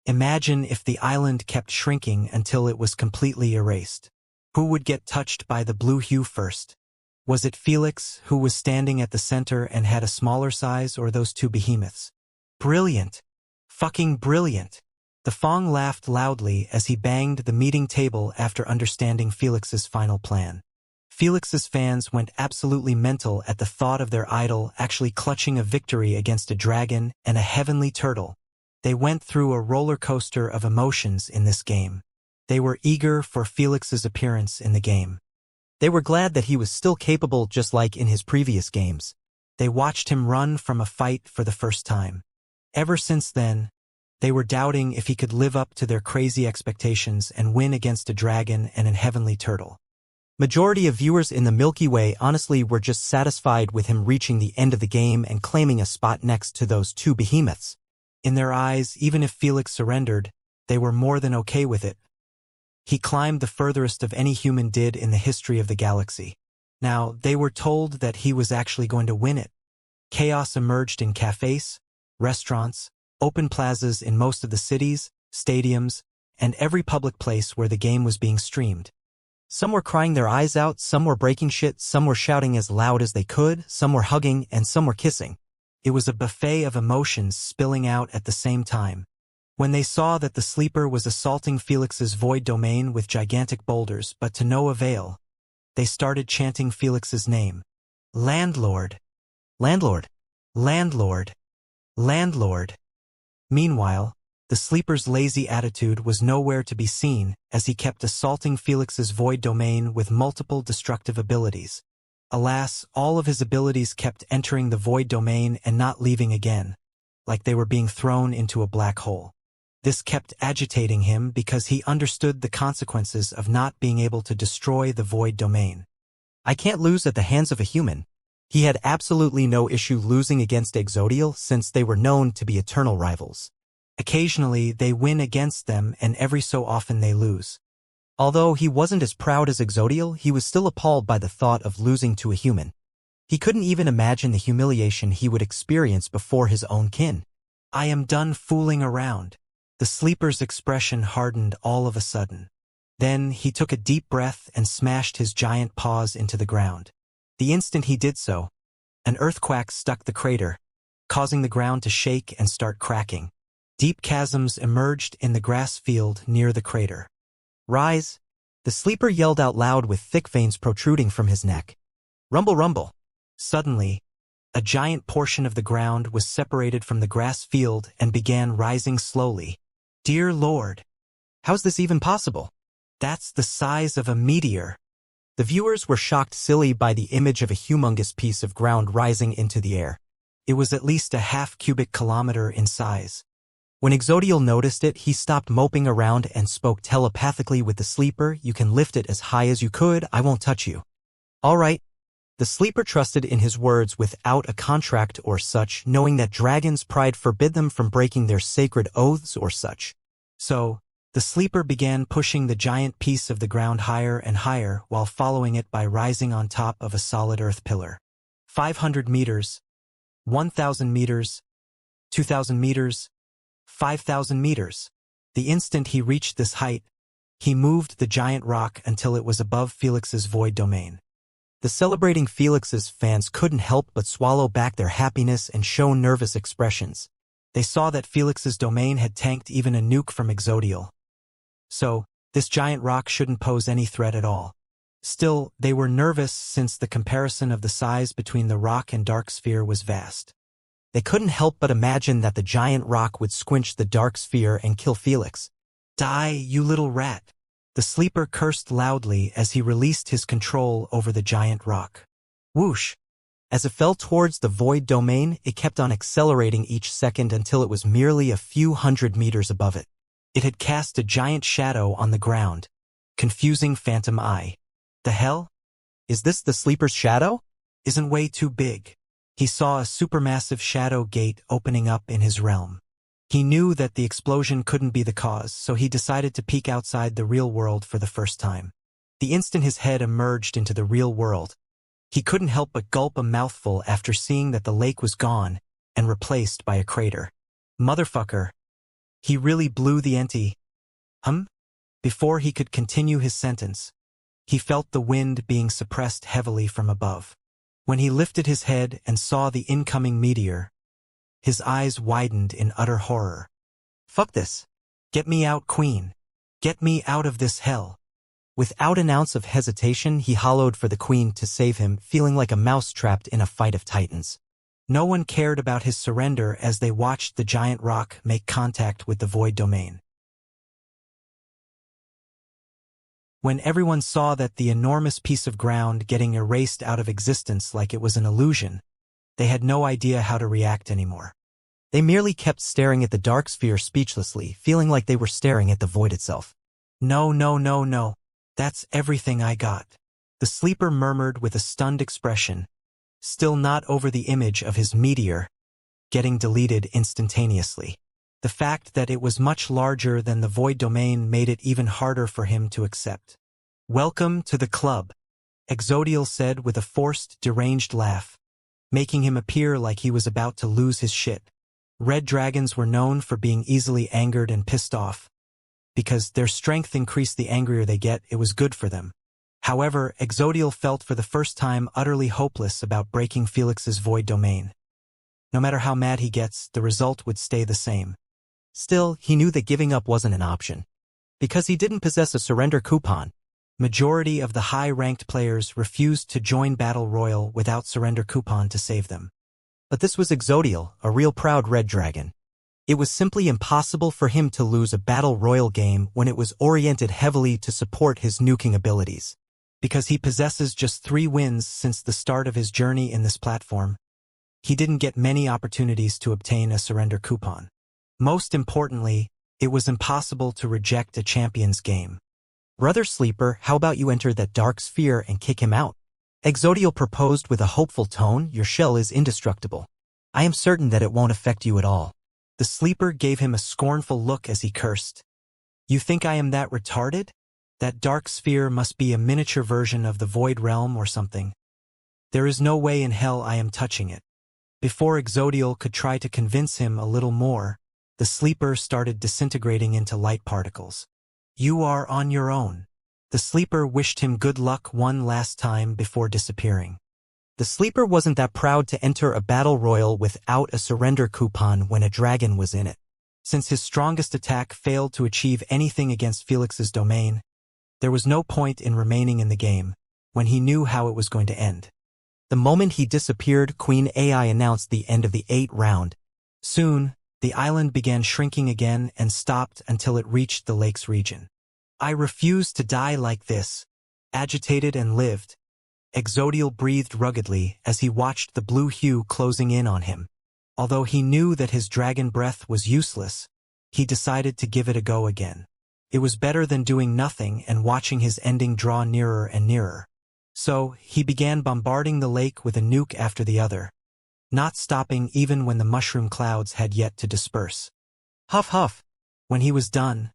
Imagine if the island kept shrinking until it was completely erased. Who would get touched by the blue hue first? Was it Felix, who was standing at the center and had a smaller size, or those 2 behemoths? Brilliant! Fucking brilliant! The Fong laughed loudly as he banged the meeting table after understanding Felix's final plan. Felix's fans went absolutely mental at the thought of their idol actually clutching a victory against a dragon and a heavenly turtle. They went through a roller coaster of emotions in this game. They were eager for Felix's appearance in the game. They were glad that he was still capable just like in his previous games. They watched him run from a fight for the first time. Ever since then, they were doubting if he could live up to their crazy expectations and win against a dragon and an heavenly turtle. Majority of viewers in the Milky Way honestly were just satisfied with him reaching the end of the game and claiming a spot next to those two behemoths. In their eyes, even if Felix surrendered, they were more than okay with it. He climbed the furthest of any human did in the history of the galaxy. Now, they were told that he was actually going to win it. Chaos emerged in cafes, restaurants, open plazas in most of the cities, stadiums, and every public place where the game was being streamed. Some were crying their eyes out, some were breaking shit, some were shouting as loud as they could, some were hugging, and some were kissing. It was a buffet of emotions spilling out at the same time. When they saw that the sleeper was assaulting Felix's void domain with gigantic boulders, but to no avail, they started chanting Felix's name. Landlord. Landlord. Landlord. Landlord. Meanwhile, the sleeper's lazy attitude was nowhere to be seen as he kept assaulting Felix's void domain with multiple destructive abilities. Alas, all of his abilities kept entering the void domain and not leaving again, like they were being thrown into a black hole. This kept agitating him because he understood the consequences of not being able to destroy the void domain. I can't lose at the hands of a human. He had absolutely no issue losing against Exodial since they were known to be eternal rivals. Occasionally, they win against them and every so often they lose. Although he wasn't as proud as Exodial, he was still appalled by the thought of losing to a human. He couldn't even imagine the humiliation he would experience before his own kin. I am done fooling around. The sleeper's expression hardened all of a sudden. Then he took a deep breath and smashed his giant paws into the ground. The instant he did so, an earthquake struck the crater, causing the ground to shake and start cracking. Deep chasms emerged in the grass field near the crater. Rise! The sleeper yelled out loud with thick veins protruding from his neck. Rumble, rumble! Suddenly, a giant portion of the ground was separated from the grass field and began rising slowly. Dear Lord! How's this even possible? That's the size of a meteor. The viewers were shocked silly by the image of a humongous piece of ground rising into the air. It was at least a half cubic kilometer in size. When Exodial noticed it, he stopped moping around and spoke telepathically with the sleeper. You can lift it as high as you could, I won't touch you. All right. The sleeper trusted in his words without a contract or such, knowing that dragon's pride forbid them from breaking their sacred oaths or such. So, the sleeper began pushing the giant piece of the ground higher and higher while following it by rising on top of a solid earth pillar. 500 meters, 1,000 meters, 2,000 meters, 5,000 meters. The instant he reached this height, he moved the giant rock until it was above Felix's void domain. The celebrating Felix's fans couldn't help but swallow back their happiness and show nervous expressions. They saw that Felix's domain had tanked even a nuke from Exodial. So, this giant rock shouldn't pose any threat at all. Still, they were nervous since the comparison of the size between the rock and dark sphere was vast. They couldn't help but imagine that the giant rock would squinch the dark sphere and kill Felix. Die, you little rat! The sleeper cursed loudly as he released his control over the giant rock. Whoosh! As it fell towards the void domain, it kept on accelerating each second until it was merely a few hundred meters above it. It had cast a giant shadow on the ground, confusing Phantom Eye. The hell? Is this the sleeper's shadow? Isn't way too big. He saw a supermassive shadow gate opening up in his realm. He knew that the explosion couldn't be the cause, so he decided to peek outside the real world for the first time. The instant his head emerged into the real world, he couldn't help but gulp a mouthful after seeing that the lake was gone and replaced by a crater. Motherfucker. He really blew the ente. Before he could continue his sentence, he felt the wind being suppressed heavily from above. When he lifted his head and saw the incoming meteor, his eyes widened in utter horror. Fuck this. Get me out, Queen. Get me out of this hell. Without an ounce of hesitation, he hollowed for the Queen to save him, feeling like a mouse trapped in a fight of titans. No one cared about his surrender as they watched the giant rock make contact with the void domain. When everyone saw that the enormous piece of ground getting erased out of existence like it was an illusion, they had no idea how to react anymore. They merely kept staring at the dark sphere speechlessly, feeling like they were staring at the void itself. No, no, no, no. That's everything I got. The sleeper murmured with a stunned expression, still not over the image of his meteor getting deleted instantaneously. The fact that it was much larger than the void domain made it even harder for him to accept. "Welcome to the club," Exodial said with a forced, deranged laugh, making him appear like he was about to lose his shit. Red dragons were known for being easily angered and pissed off. Because their strength increased the angrier they get, it was good for them. However, Exodial felt for the first time utterly hopeless about breaking Felix's void domain. No matter how mad he gets, the result would stay the same. Still, he knew that giving up wasn't an option. Because he didn't possess a surrender coupon, majority of the high-ranked players refused to join Battle Royale without surrender coupon to save them. But this was Exodial, a real proud red dragon. It was simply impossible for him to lose a Battle Royale game when it was oriented heavily to support his nuking abilities. Because he possesses just 3 wins since the start of his journey in this platform, he didn't get many opportunities to obtain a surrender coupon. Most importantly, it was impossible to reject a champion's game. "Brother Sleeper, how about you enter that dark sphere and kick him out?" Exodial proposed with a hopeful tone. "Your shell is indestructible. I am certain that it won't affect you at all." The sleeper gave him a scornful look as he cursed. "You think I am that retarded? That dark sphere must be a miniature version of the void realm or something. There is no way in hell I am touching it." Before Exodial could try to convince him a little more, the sleeper started disintegrating into light particles. "You are on your own." The sleeper wished him good luck one last time before disappearing. The sleeper wasn't that proud to enter a battle royal without a surrender coupon when a dragon was in it. Since his strongest attack failed to achieve anything against Felix's domain, there was no point in remaining in the game when he knew how it was going to end. The moment he disappeared, Queen AI announced the end of the 8th round. Soon, the island began shrinking again and stopped until it reached the lake's region. "I refuse to die like this," agitated and lived. Exodial breathed ruggedly as he watched the blue hue closing in on him. Although he knew that his dragon breath was useless, he decided to give it a go again. It was better than doing nothing and watching his ending draw nearer and nearer. So, he began bombarding the lake with a nuke after the other, not stopping even when the mushroom clouds had yet to disperse. Huff huff. When he was done,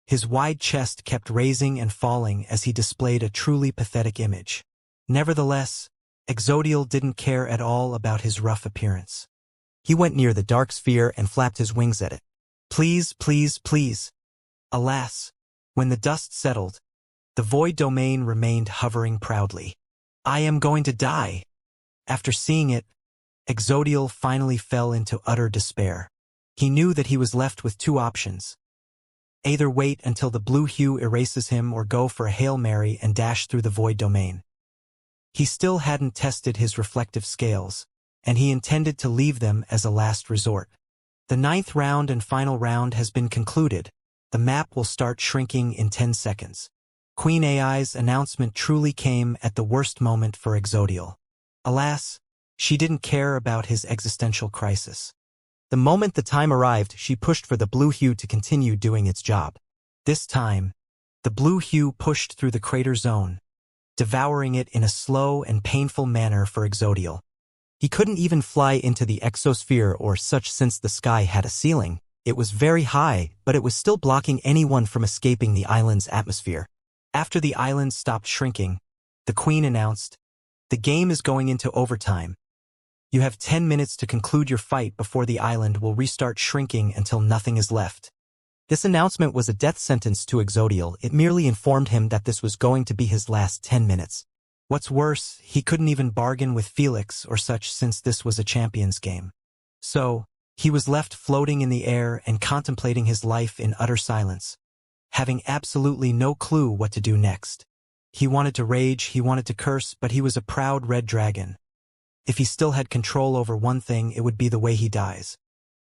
his wide chest kept raising and falling as he displayed a truly pathetic image. Nevertheless, Exodial didn't care at all about his rough appearance. He went near the dark sphere and flapped his wings at it. "Please, please, please." Alas, when the dust settled, the void domain remained hovering proudly. "I am going to die." After seeing it, Exodial finally fell into utter despair. He knew that he was left with 2 options. Either wait until the blue hue erases him or go for a Hail Mary and dash through the void domain. He still hadn't tested his reflective scales, and he intended to leave them as a last resort. The 9th round and final round has been concluded. The map will start shrinking in 10 seconds. Queen AI's announcement truly came at the worst moment for Exodial. Alas, she didn't care about his existential crisis. The moment the time arrived, she pushed for the blue hue to continue doing its job. This time, the blue hue pushed through the crater zone, devouring it in a slow and painful manner for Exodial. He couldn't even fly into the exosphere or such since the sky had a ceiling. It was very high, but it was still blocking anyone from escaping the island's atmosphere. After the island stopped shrinking, the queen announced, "The game is going into overtime. You have 10 minutes to conclude your fight before the island will restart shrinking until nothing is left." This announcement was a death sentence to Exodial. It merely informed him that this was going to be his last 10 minutes. What's worse, he couldn't even bargain with Felix or such since this was a champion's game. So, he was left floating in the air and contemplating his life in utter silence, having absolutely no clue what to do next. He wanted to rage, he wanted to curse, but he was a proud red dragon. If he still had control over one thing, it would be the way he dies.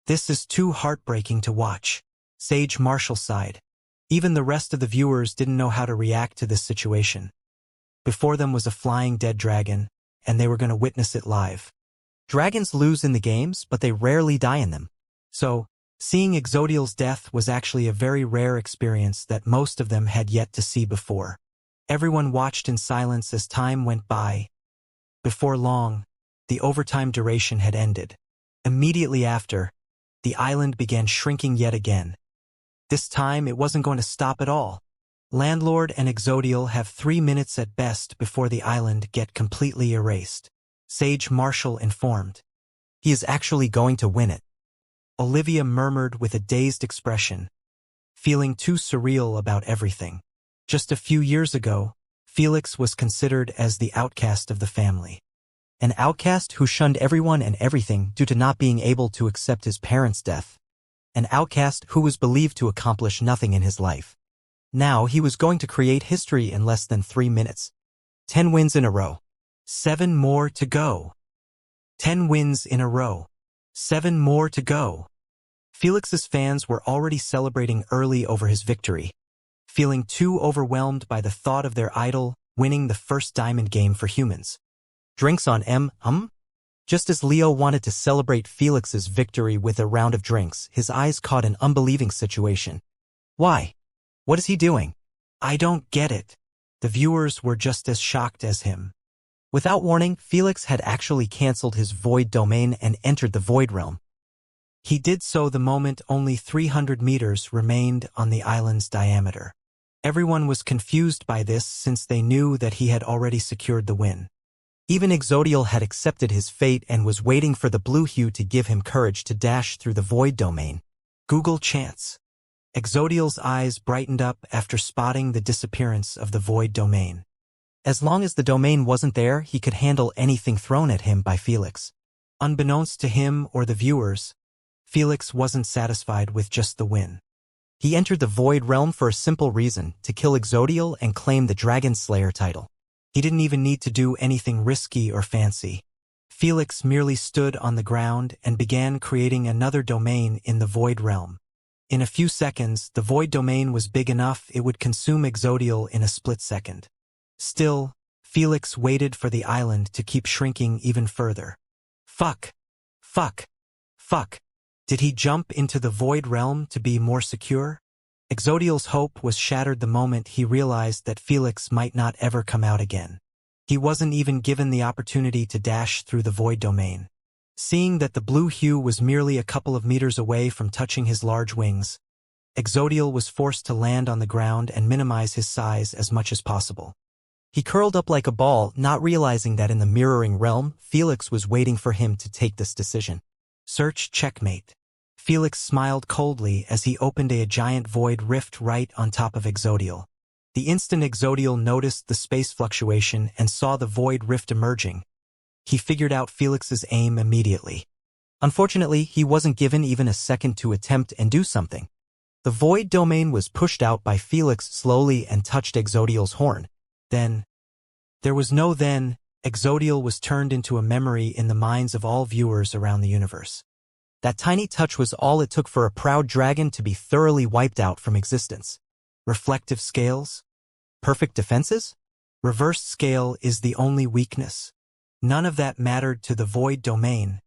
"This is too heartbreaking to watch," Sage Marshall sighed. Even the rest of the viewers didn't know how to react to this situation. Before them was a flying dead dragon, and they were going to witness it live. Dragons lose in the games, but they rarely die in them. So, seeing Exodial's death was actually a very rare experience that most of them had yet to see before. Everyone watched in silence as time went by. Before long, the overtime duration had ended. Immediately after, the island began shrinking yet again. This time it wasn't going to stop at all. Landlord and Exodial have 3 minutes at best before the island get completely erased. Sage Marshall informed. He is actually going to win it. Olivia murmured with a dazed expression, feeling too surreal about everything. Just a few years ago, Felix was considered as the outcast of the family. An outcast who shunned everyone and everything due to not being able to accept his parents' death. An outcast who was believed to accomplish nothing in his life. Now he was going to create history in less than 3 minutes. 10 wins in a row. 7 more to go. 10 wins in a row. 7 more to go. Felix's fans were already celebrating early over his victory, feeling too overwhelmed by the thought of their idol winning the first diamond game for humans. Drinks on Just as Leo wanted to celebrate Felix's victory with a round of drinks, his eyes caught an unbelieving situation. Why? What is he doing? I don't get it. The viewers were just as shocked as him. Without warning, Felix had actually cancelled his void domain and entered the void realm. He did so the moment only 300 meters remained on the island's diameter. Everyone was confused by this since they knew that he had already secured the win. Even Exodial had accepted his fate and was waiting for the blue hue to give him courage to dash through the void domain. Google chance. Exodial's eyes brightened up after spotting the disappearance of the void domain. As long as the domain wasn't there, he could handle anything thrown at him by Felix. Unbeknownst to him or the viewers, Felix wasn't satisfied with just the win. He entered the void realm for a simple reason, to kill Exodial and claim the Dragon Slayer title. He didn't even need to do anything risky or fancy. Felix merely stood on the ground and began creating another domain in the void realm. In a few seconds, the void domain was big enough it would consume Exodial in a split second. Still, Felix waited for the island to keep shrinking even further. Fuck! Fuck! Fuck! Did he jump into the void realm to be more secure? Exodial's hope was shattered the moment he realized that Felix might not ever come out again. He wasn't even given the opportunity to dash through the void domain. Seeing that the blue hue was merely a couple of meters away from touching his large wings, Exodial was forced to land on the ground and minimize his size as much as possible. He curled up like a ball, not realizing that in the mirroring realm, Felix was waiting for him to take this decision. Search checkmate. Felix smiled coldly as he opened a giant void rift right on top of Exodial. The instant Exodial noticed the space fluctuation and saw the void rift emerging, he figured out Felix's aim immediately. Unfortunately, he wasn't given even a second to attempt and do something. The void domain was pushed out by Felix slowly and touched Exodial's horn. Then, there was no then, Exodial was turned into a memory in the minds of all viewers around the universe. That tiny touch was all it took for a proud dragon to be thoroughly wiped out from existence. Reflective scales? Perfect defenses? Reversed scale is the only weakness. None of that mattered to the void domain.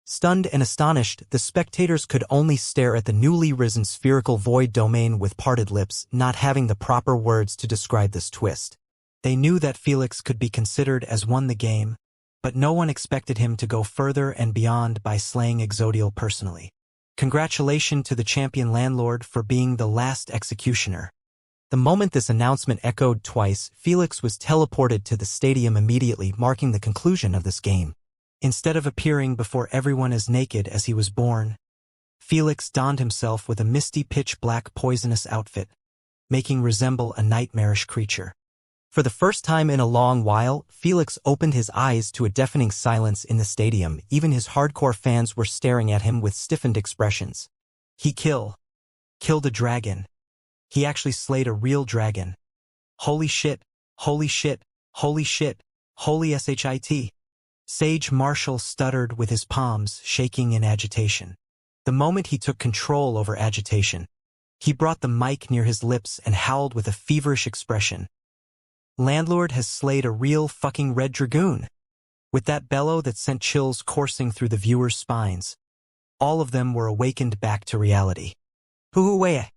Stunned and astonished, the spectators could only stare at the newly risen spherical void domain with parted lips, not having the proper words to describe this twist. They knew that Felix could be considered as won the game, but no one expected him to go further and beyond by slaying Exodial personally. Congratulations to the champion landlord for being the last executioner. The moment this announcement echoed twice, Felix was teleported to the stadium immediately, marking the conclusion of this game. Instead of appearing before everyone as naked as he was born, Felix donned himself with a misty pitch-black poisonous outfit, making resemble a nightmarish creature. For the first time in a long while, Felix opened his eyes to a deafening silence in the stadium. Even his hardcore fans were staring at him with stiffened expressions. He killed a dragon. He actually slayed a real dragon. Holy shit, holy shit, holy shit, holy shit. Sage Marshall stuttered with his palms shaking in agitation. The moment he took control over agitation, He brought the mic near his lips and howled with a feverish expression. Landlord has slayed a real fucking red dragoon. With that bellow that sent chills coursing through the viewers' spines. All of them were awakened back to reality. Hoo-hoo-way!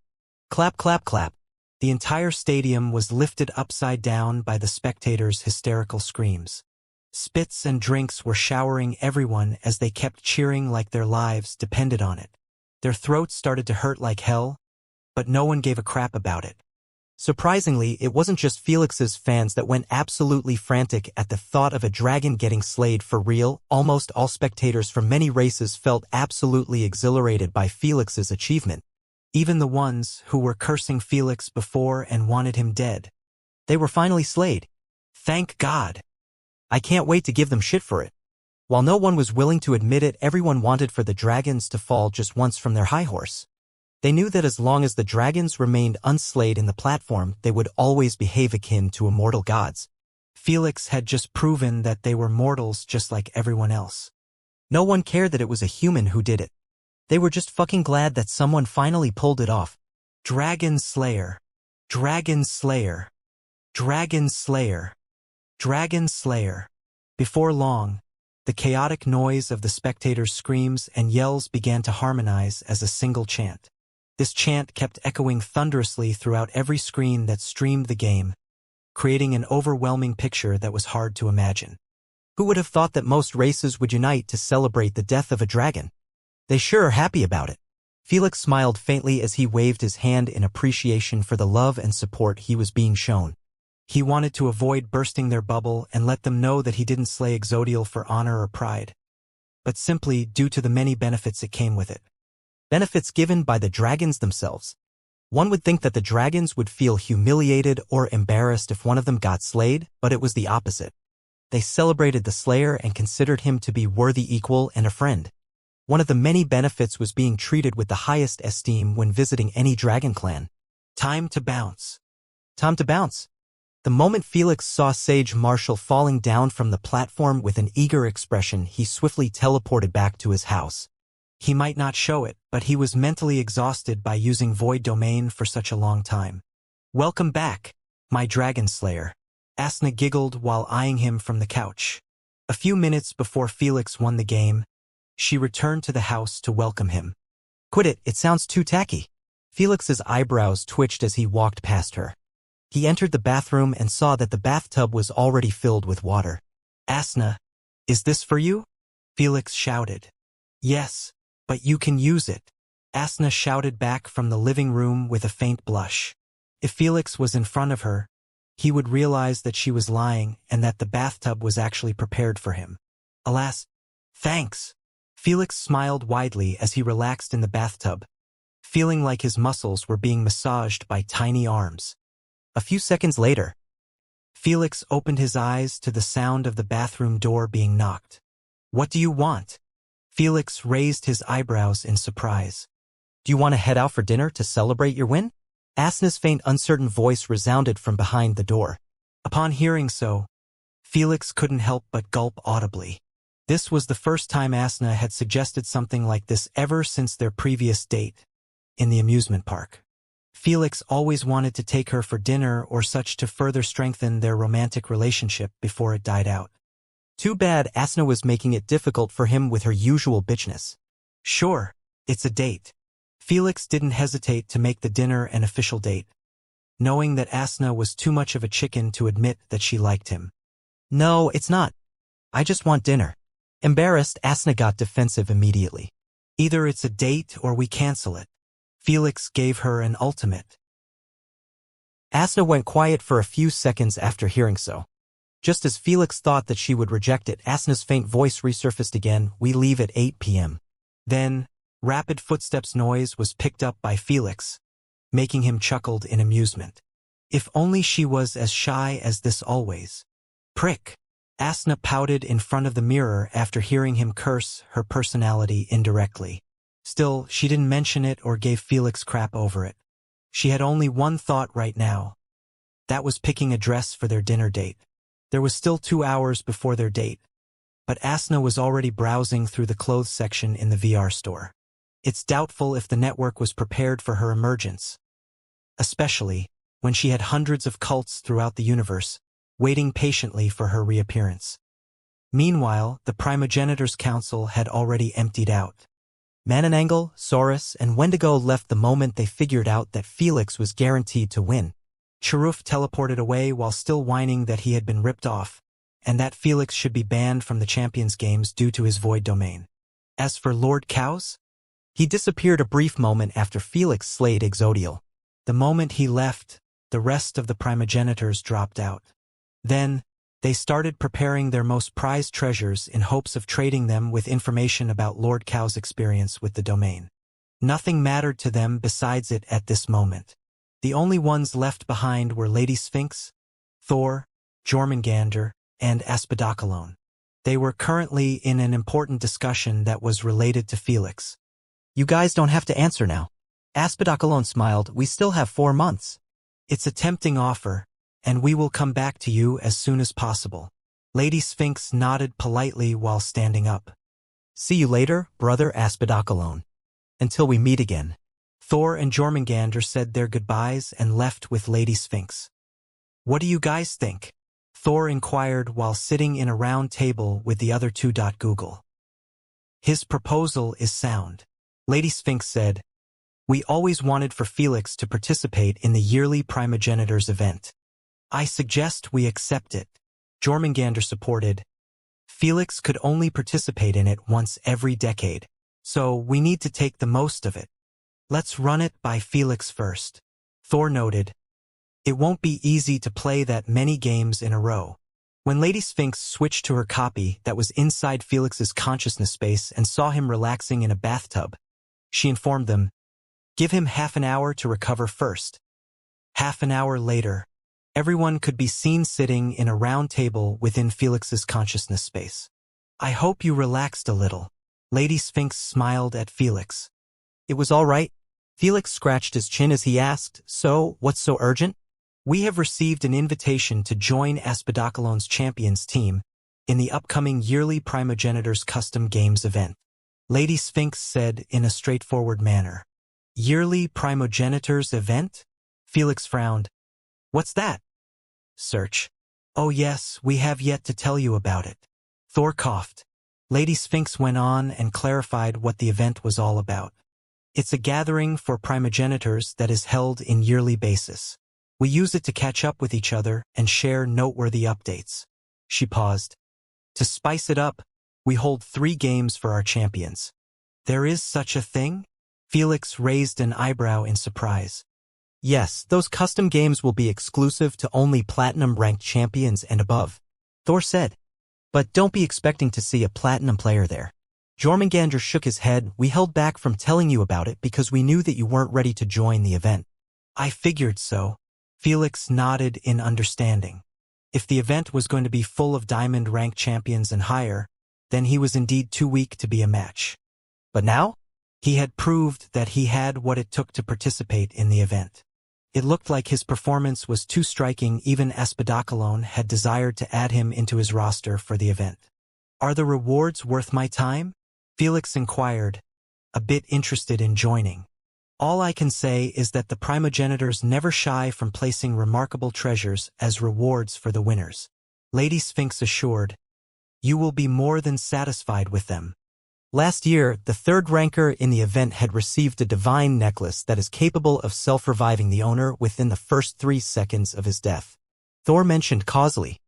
Clap, clap, clap. The entire stadium was lifted upside down by the spectators' hysterical screams. Spits and drinks were showering everyone as they kept cheering like their lives depended on it. Their throats started to hurt like hell, but no one gave a crap about it. Surprisingly, it wasn't just Felix's fans that went absolutely frantic at the thought of a dragon getting slayed for real. Almost all spectators from many races felt absolutely exhilarated by Felix's achievement. Even the ones who were cursing Felix before and wanted him dead. They were finally slayed. Thank God. I can't wait to give them shit for it. While no one was willing to admit it, everyone wanted for the dragons to fall just once from their high horse. They knew that as long as the dragons remained unslayed in the platform, they would always behave akin to immortal gods. Felix had just proven that they were mortals just like everyone else. No one cared that it was a human who did it. They were just fucking glad that someone finally pulled it off. Dragon Slayer. Dragon Slayer. Dragon Slayer. Dragon Slayer. Before long, the chaotic noise of the spectators' screams and yells began to harmonize as a single chant. This chant kept echoing thunderously throughout every screen that streamed the game, creating an overwhelming picture that was hard to imagine. Who would have thought that most races would unite to celebrate the death of a dragon? They sure are happy about it. Felix smiled faintly as he waved his hand in appreciation for the love and support he was being shown. He wanted to avoid bursting their bubble and let them know that he didn't slay Exodial for honor or pride, but simply due to the many benefits it came with it. Benefits given by the dragons themselves. One would think that the dragons would feel humiliated or embarrassed if one of them got slayed, but it was the opposite. They celebrated the slayer and considered him to be worthy equal and a friend. One of the many benefits was being treated with the highest esteem when visiting any dragon clan. Time to bounce. Time to bounce. The moment Felix saw Sage Marshall falling down from the platform with an eager expression, he swiftly teleported back to his house. He might not show it, but he was mentally exhausted by using Void Domain for such a long time. Welcome back, my Dragon Slayer. Asna giggled while eyeing him from the couch. A few minutes before Felix won the game, she returned to the house to welcome him. Quit it, it sounds too tacky. Felix's eyebrows twitched as he walked past her. He entered the bathroom and saw that the bathtub was already filled with water. Asna, is this for you? Felix shouted. Yes, but you can use it. Asna shouted back from the living room with a faint blush. If Felix was in front of her, he would realize that she was lying and that the bathtub was actually prepared for him. Alas, thanks. Felix smiled widely as he relaxed in the bathtub, feeling like his muscles were being massaged by tiny arms. A few seconds later, Felix opened his eyes to the sound of the bathroom door being knocked. What do you want? Felix raised his eyebrows in surprise. Do you want to head out for dinner to celebrate your win? Asna's faint, uncertain voice resounded from behind the door. Upon hearing so, Felix couldn't help but gulp audibly. This was the first time Asna had suggested something like this ever since their previous date in the amusement park. Felix always wanted to take her for dinner or such to further strengthen their romantic relationship before it died out. Too bad Asna was making it difficult for him with her usual bitchness. Sure, it's a date. Felix didn't hesitate to make the dinner an official date, knowing that Asna was too much of a chicken to admit that she liked him. No, it's not. I just want dinner. Embarrassed, Asna got defensive immediately. Either it's a date or we cancel it. Felix gave her an ultimate. Asna went quiet for a few seconds after hearing so. Just as Felix thought that she would reject it, Asna's faint voice resurfaced again. We leave at 8 p.m. Then, rapid footsteps noise was picked up by Felix, making him chuckled in amusement. If only she was as shy as this always. Prick. Asna pouted in front of the mirror after hearing him curse her personality indirectly. Still, she didn't mention it or gave Felix crap over it. She had only one thought right now. That was picking a dress for their dinner date. There was still 2 hours before their date, but Asna was already browsing through the clothes section in the VR store. It's doubtful if the network was prepared for her emergence, especially when she had hundreds of cults throughout the universe, waiting patiently for her reappearance. Meanwhile, the Primogenitor's Council had already emptied out. Mananangle, Saurus, and Wendigo left the moment they figured out that Felix was guaranteed to win. Charuf teleported away while still whining that he had been ripped off, and that Felix should be banned from the Champions Games due to his void domain. As for Lord Cows, he disappeared a brief moment after Felix slayed Exodial. The moment he left, the rest of the Primogenitors dropped out. Then, they started preparing their most prized treasures in hopes of trading them with information about Lord Cow's experience with the domain. Nothing mattered to them besides it at this moment. The only ones left behind were Lady Sphinx, Thor, Jormungandr, and Aspidocalone. They were currently in an important discussion that was related to Felix. You guys don't have to answer now. Aspidocalone smiled. We still have 4 months. It's a tempting offer, and we will come back to you as soon as possible. Lady Sphinx nodded politely while standing up. See you later, brother Aspidocalone. Until we meet again. Thor and Jormungandr said their goodbyes and left with Lady Sphinx. What do you guys think? Thor inquired while sitting in a round table with the other two. Google. His proposal is sound. Lady Sphinx said, we always wanted for Felix to participate in the yearly Primogenitors event. I suggest we accept it. Jormungandr supported. Felix could only participate in it once every decade, so we need to take the most of it. Let's run it by Felix first. Thor noted. It won't be easy to play that many games in a row. When Lady Sphinx switched to her copy that was inside Felix's consciousness space and saw him relaxing in a bathtub, she informed them, give him half an hour to recover first. Half an hour later, everyone could be seen sitting in a round table within Felix's consciousness space. I hope you relaxed a little. Lady Sphinx smiled at Felix. It was all right. Felix scratched his chin as he asked, so, what's so urgent? We have received an invitation to join Aspidocalone's Champions team in the upcoming yearly Primogenitors Custom Games event. Lady Sphinx said in a straightforward manner. Yearly Primogenitors event? Felix frowned. What's that? Search. Oh yes, we have yet to tell you about it. Thor coughed. Lady Sphinx went on and clarified what the event was all about. It's a gathering for primogenitors that is held in yearly basis. We use it to catch up with each other and share noteworthy updates. She paused. To spice it up, we hold 3 games for our champions. There is such a thing? Felix raised an eyebrow in surprise. Yes, those custom games will be exclusive to only platinum-ranked champions and above, Thor said. But don't be expecting to see a platinum player there. Jormungandr shook his head. We held back from telling you about it because we knew that you weren't ready to join the event. I figured so. Felix nodded in understanding. If the event was going to be full of diamond-ranked champions and higher, then he was indeed too weak to be a match. But now, he had proved that he had what it took to participate in the event. It looked like his performance was too striking. Even Aspidocalone had desired to add him into his roster for the event. Are the rewards worth my time? Felix inquired, a bit interested in joining. All I can say is that the primogenitors never shy from placing remarkable treasures as rewards for the winners. Lady Sphinx assured, you will be more than satisfied with them. Last year, the 3rd ranker in the event had received a divine necklace that is capable of self-reviving the owner within the first 3 seconds of his death. Thor mentioned causally.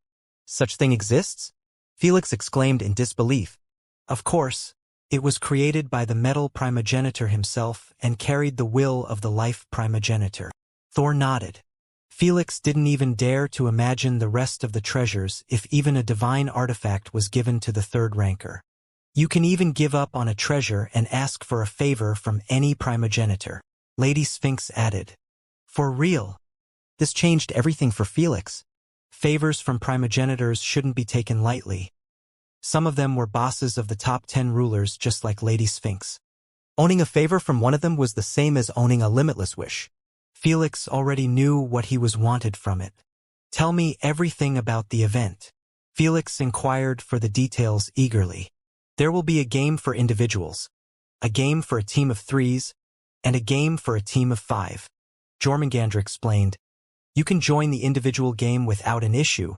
Such thing exists? Felix exclaimed in disbelief. Of course, it was created by the metal primogenitor himself and carried the will of the life primogenitor. Thor nodded. Felix didn't even dare to imagine the rest of the treasures if even a divine artifact was given to the 3rd ranker. You can even give up on a treasure and ask for a favor from any primogenitor, Lady Sphinx added. For real? This changed everything for Felix. Favors from primogenitors shouldn't be taken lightly. Some of them were bosses of the top 10 rulers just like Lady Sphinx. Owning a favor from one of them was the same as owning a limitless wish. Felix already knew what he was wanted from it. Tell me everything about the event. Felix inquired for the details eagerly. There will be a game for individuals, a game for a team of 3s, and a game for a team of 5. Jormungandr explained, "You can join the individual game without an issue,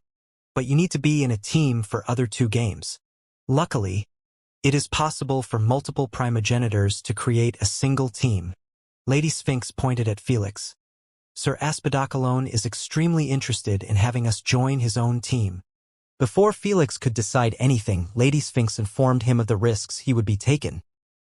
but you need to be in a team for other 2 games. Luckily, it is possible for multiple primogenitors to create a single team." Lady Sphinx pointed at Felix. "Sir Aspidocalone is extremely interested in having us join his own team." Before Felix could decide anything, Lady Sphinx informed him of the risks he would be taking.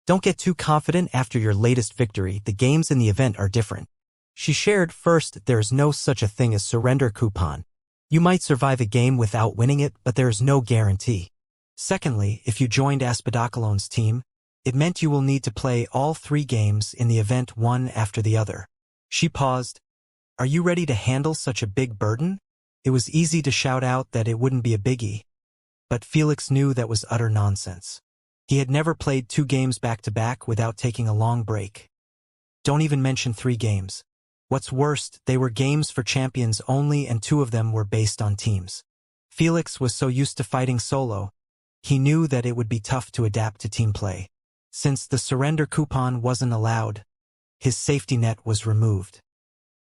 "Don't get too confident after your latest victory. The games in the event are different." She shared, "First, there is no such a thing as surrender coupon. You might survive a game without winning it, but there is no guarantee. Secondly, if you joined Aspidocalone's team, it meant you will need to play all 3 games in the event one after the other." She paused. "Are you ready to handle such a big burden?" It was easy to shout out that it wouldn't be a biggie. But Felix knew that was utter nonsense. He had never played 2 games back-to-back without taking a long break. Don't even mention 3 games. What's worse, they were games for champions only, and 2 of them were based on teams. Felix was so used to fighting solo, he knew that it would be tough to adapt to team play. Since the surrender coupon wasn't allowed, his safety net was removed.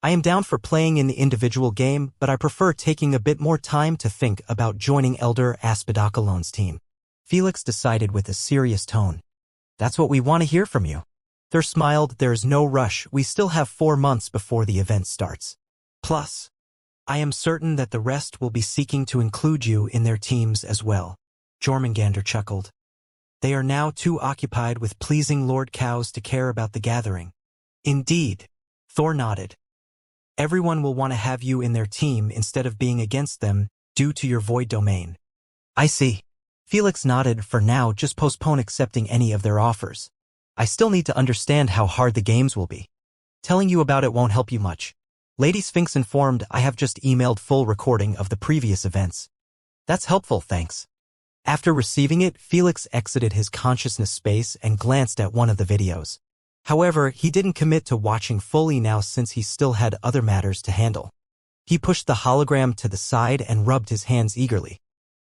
"I am down for playing in the individual game, but I prefer taking a bit more time to think about joining Elder Aspidocalone's team." Felix decided with a serious tone. "That's what we want to hear from you." Thur smiled. "There is no rush. We still have 4 months before the event starts. Plus, I am certain that the rest will be seeking to include you in their teams as well." Jormungandr chuckled. "They are now too occupied with pleasing Lord Cows to care about the gathering." "Indeed," Thor nodded. "Everyone will want to have you in their team instead of being against them due to your void domain." "I see." Felix nodded. "For now, just postpone accepting any of their offers. I still need to understand how hard the games will be. Telling you about it won't help you much." Lady Sphinx informed, "I have just emailed full recording of the previous events." "That's helpful, thanks." After receiving it, Felix exited his consciousness space and glanced at one of the videos. However, he didn't commit to watching fully now since he still had other matters to handle. He pushed the hologram to the side and rubbed his hands eagerly.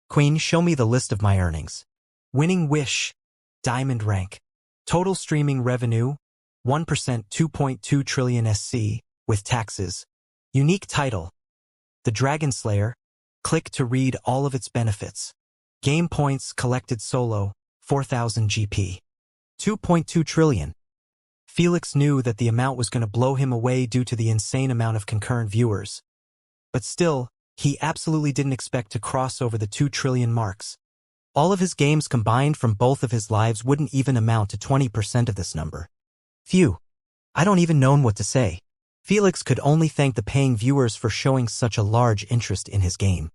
"Queen, show me the list of my earnings." Winning wish. Diamond rank. Total streaming revenue, 1%, 2.2 trillion SC, with taxes. Unique title, The Dragon Slayer. Click to read all of its benefits. Game points collected solo, 4,000 GP. 2.2 trillion. Felix knew that the amount was going to blow him away due to the insane amount of concurrent viewers. But still, he absolutely didn't expect to cross over the 2 trillion marks. All of his games combined from both of his lives wouldn't even amount to 20% of this number. Phew. I don't even know what to say. Felix could only thank the paying viewers for showing such a large interest in his game.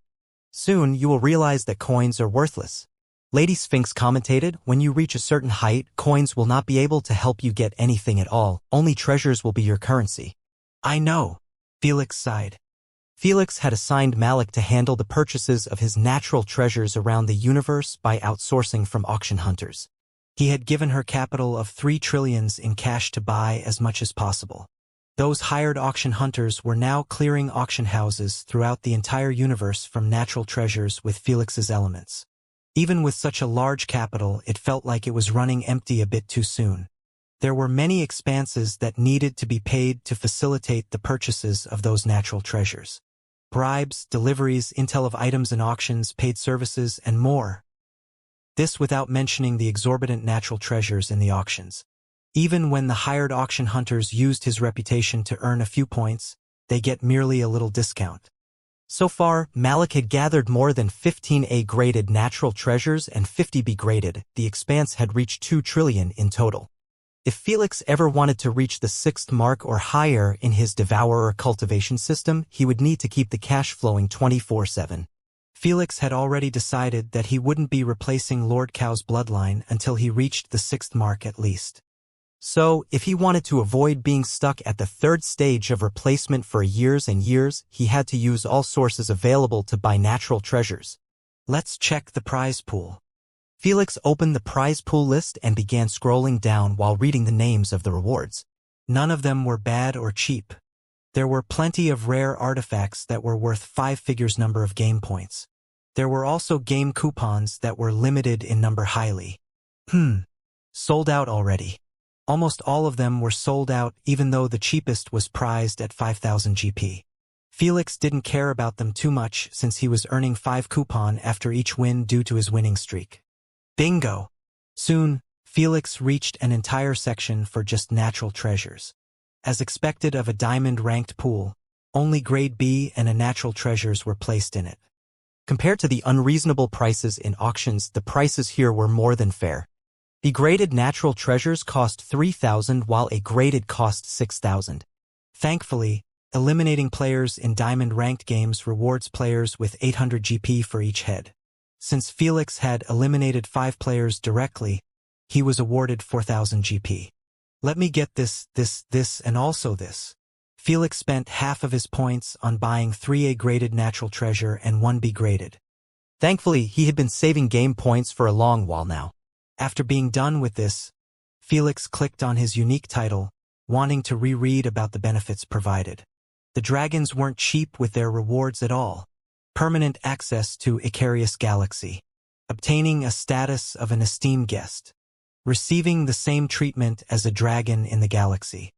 "Soon you will realize that coins are worthless." Lady Sphinx commentated, "When you reach a certain height, coins will not be able to help you get anything at all. Only treasures will be your currency." "I know," Felix sighed. Felix had assigned Malik to handle the purchases of his natural treasures around the universe by outsourcing from auction hunters. He had given her capital of 3 trillions in cash to buy as much as possible. Those hired auction hunters were now clearing auction houses throughout the entire universe from natural treasures with Felix's elements. Even with such a large capital, it felt like it was running empty a bit too soon. There were many expenses that needed to be paid to facilitate the purchases of those natural treasures. Bribes, deliveries, intel of items and auctions, paid services, and more. This without mentioning the exorbitant natural treasures in the auctions. Even when the hired auction hunters used his reputation to earn a few points, they get merely a little discount. So far, Malik had gathered more than 15 A-graded natural treasures and 50 B-graded. The expanse had reached 2 trillion in total. If Felix ever wanted to reach the 6th mark or higher in his Devourer cultivation system, he would need to keep the cash flowing 24/7. Felix had already decided that he wouldn't be replacing Lord Cow's bloodline until he reached the 6th mark at least. So, if he wanted to avoid being stuck at the 3rd stage of replacement for years and years, he had to use all sources available to buy natural treasures. Let's check the prize pool. Felix opened the prize pool list and began scrolling down while reading the names of the rewards. None of them were bad or cheap. There were plenty of rare artifacts that were worth 5 figures number of game points. There were also game coupons that were limited in number highly. Sold out already. Almost all of them were sold out even though the cheapest was priced at 5,000 GP. Felix didn't care about them too much since he was earning 5 coupon after each win due to his winning streak. Bingo! Soon, Felix reached an entire section for just natural treasures. As expected of a diamond-ranked pool, only grade B and a natural treasures were placed in it. Compared to the unreasonable prices in auctions, the prices here were more than fair. The graded natural treasures cost 3,000 while a graded cost 6,000. Thankfully, eliminating players in diamond-ranked games rewards players with 800 GP for each head. Since Felix had eliminated 5 players directly, he was awarded 4,000 GP. Let me get this, and also this. Felix spent half of his points on buying 3A graded natural treasure and 1B graded. Thankfully, he had been saving game points for a long while now. After being done with this, Felix clicked on his unique title, wanting to reread about the benefits provided. The dragons weren't cheap with their rewards at all. Permanent access to Icarius Galaxy. Obtaining a status of an esteemed guest. Receiving the same treatment as a dragon in the galaxy.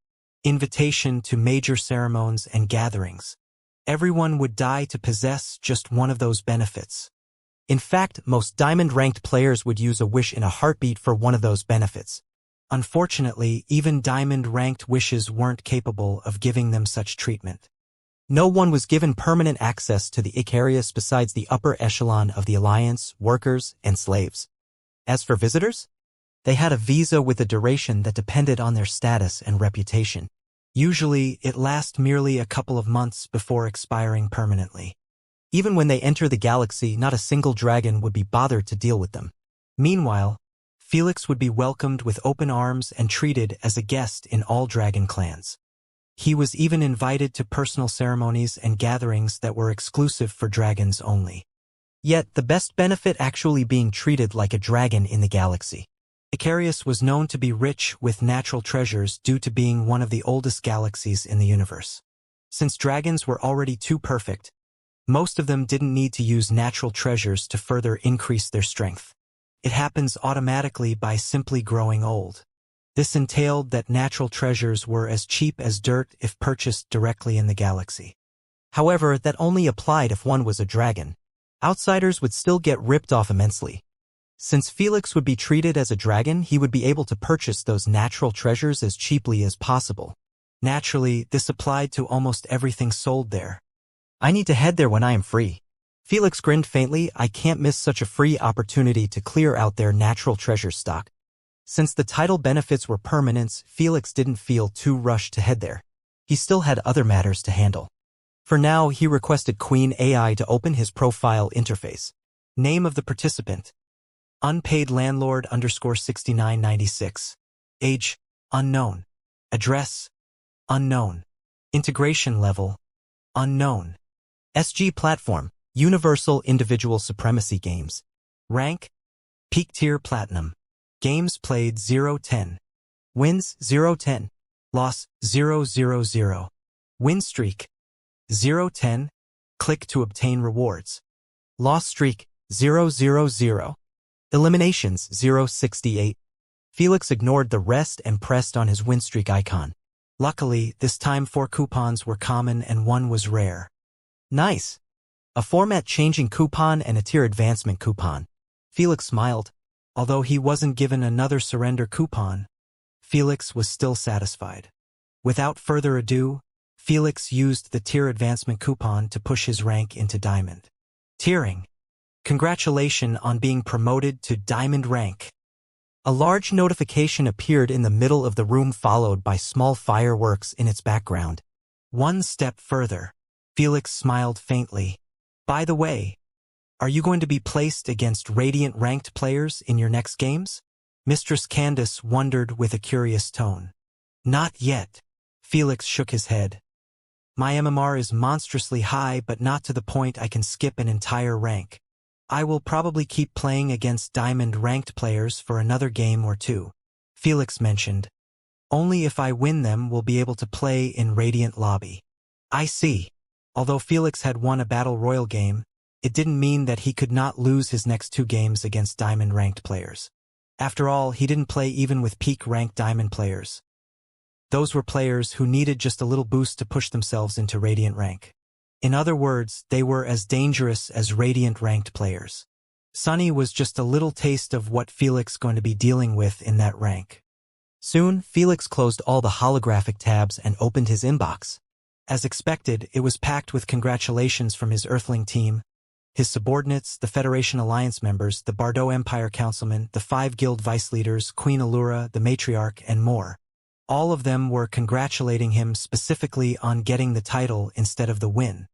Invitation to major ceremonies and gatherings. Everyone would die to possess just one of those benefits. In fact, most diamond-ranked players would use a wish in a heartbeat for one of those benefits. Unfortunately, even diamond-ranked wishes weren't capable of giving them such treatment. No one was given permanent access to the Icarius besides the upper echelon of the Alliance, workers, and slaves. As for visitors, they had a visa with a duration that depended on their status and reputation. Usually, it lasts merely a couple of months before expiring permanently. Even when they enter the galaxy, not a single dragon would be bothered to deal with them. Meanwhile, Felix would be welcomed with open arms and treated as a guest in all dragon clans. He was even invited to personal ceremonies and gatherings that were exclusive for dragons only. Yet, the best benefit actually being treated like a dragon in the galaxy. Icarius was known to be rich with natural treasures due to being one of the oldest galaxies in the universe. Since dragons were already too perfect, most of them didn't need to use natural treasures to further increase their strength. It happens automatically by simply growing old. This entailed that natural treasures were as cheap as dirt if purchased directly in the galaxy. However, that only applied if one was a dragon. Outsiders would still get ripped off immensely. Since Felix would be treated as a dragon, he would be able to purchase those natural treasures as cheaply as possible. Naturally, this applied to almost everything sold there. I need to head there when I am free. Felix grinned faintly. I can't miss such a free opportunity to clear out their natural treasure stock. Since the title benefits were permanents, Felix didn't feel too rushed to head there. He still had other matters to handle. For now, he requested Queen AI to open his profile interface. Name of the participant: Unpaid Landlord _6996. Age: unknown. Address: unknown. Integration level: unknown. SG platform: Universal Individual Supremacy Games. Rank: Peak Tier Platinum. Games played 0-10. Wins 0-10. Loss 0-0-0. Win streak 0-10. Click to obtain rewards. Loss streak 0-0-0. Eliminations 0-68. Felix ignored the rest and pressed on his win streak icon. Luckily, this time 4 coupons were common and 1 was rare. Nice. A format-changing coupon and a tier advancement coupon. Felix smiled. Although he wasn't given another surrender coupon, Felix was still satisfied. Without further ado, Felix used the tier advancement coupon to push his rank into Diamond. Tiering. Congratulations on being promoted to Diamond rank. A large notification appeared in the middle of the room, followed by small fireworks in its background. One step further, Felix smiled faintly. By the way, are you going to be placed against Radiant ranked players in your next games? Mistress Candace wondered with a curious tone. Not yet. Felix shook his head. My MMR is monstrously high, but not to the point I can skip an entire rank. I will probably keep playing against Diamond ranked players for another game or 2. Felix mentioned. Only if I win them will be able to play in Radiant lobby. I see. Although Felix had won a Battle Royale game, it didn't mean that he could not lose his next 2 games against Diamond-ranked players. After all, he didn't play even with peak-ranked diamond players. Those were players who needed just a little boost to push themselves into Radiant rank. In other words, they were as dangerous as Radiant-ranked players. Sunny was just a little taste of what Felix going to be dealing with in that rank. Soon, Felix closed all the holographic tabs and opened his inbox. As expected, it was packed with congratulations from his Earthling team, his subordinates, the Federation Alliance members, the Bardo Empire councilmen, the 5 guild vice leaders, Queen Allura, the matriarch, and more. All of them were congratulating him specifically on getting the title instead of the win.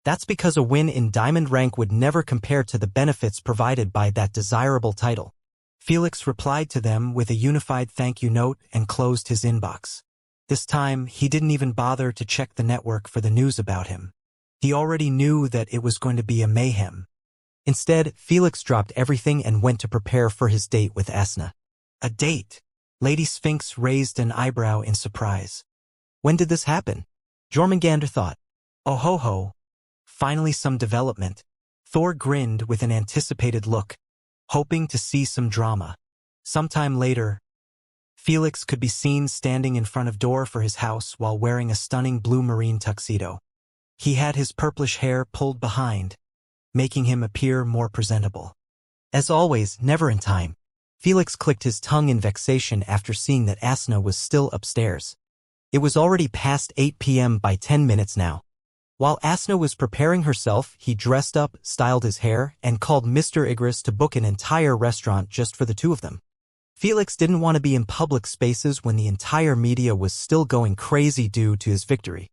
That's because a win in diamond rank would never compare to the benefits provided by that desirable title. Felix replied to them with a unified thank you note and closed his inbox. This time, he didn't even bother to check the network for the news about him. He already knew that it was going to be a mayhem. Instead, Felix dropped everything and went to prepare for his date with Asna. A date? Lady Sphinx raised an eyebrow in surprise. When did this happen? Jormungandr thought. Oh ho ho. Finally some development. Thor grinned with an anticipated look, hoping to see some drama. Sometime later, Felix could be seen standing in front of door for his house while wearing a stunning blue marine tuxedo. He had his purplish hair pulled behind, making him appear more presentable. As always, never in time. Felix clicked his tongue in vexation after seeing that Asna was still upstairs. It was already past 8 p.m. by 10 minutes now. While Asna was preparing herself, he dressed up, styled his hair, and called Mr. Igris to book an entire restaurant just for the two of them. Felix didn't want to be in public spaces when the entire media was still going crazy due to his victory.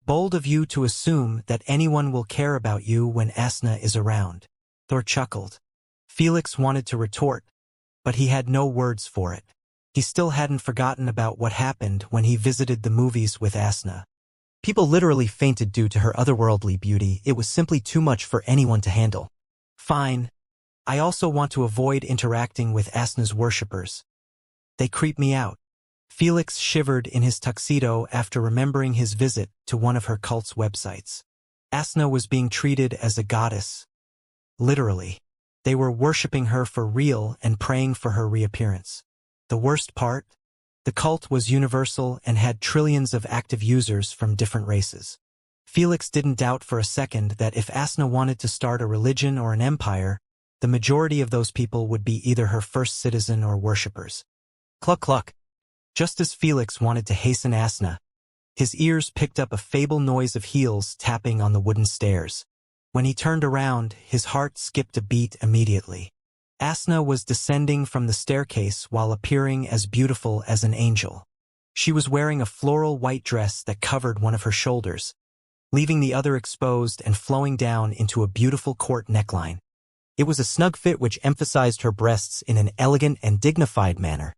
Bold of you to assume that anyone will care about you when Asna is around. Thor chuckled. Felix wanted to retort, but he had no words for it. He still hadn't forgotten about what happened when he visited the movies with Asna. People literally fainted due to her otherworldly beauty. It was simply too much for anyone to handle. Fine. I also want to avoid interacting with Asna's worshippers. They creep me out. Felix shivered in his tuxedo after remembering his visit to one of her cult's websites. Asna was being treated as a goddess. Literally. They were worshipping her for real and praying for her reappearance. The worst part? The cult was universal and had trillions of active users from different races. Felix didn't doubt for a second that if Asna wanted to start a religion or an empire, the majority of those people would be either her first citizen or worshippers. Cluck cluck. Just as Felix wanted to hasten Asna, his ears picked up a feeble noise of heels tapping on the wooden stairs. When he turned around, his heart skipped a beat immediately. Asna was descending from the staircase while appearing as beautiful as an angel. She was wearing a floral white dress that covered one of her shoulders, leaving the other exposed and flowing down into a beautiful court neckline. It was a snug fit which emphasized her breasts in an elegant and dignified manner.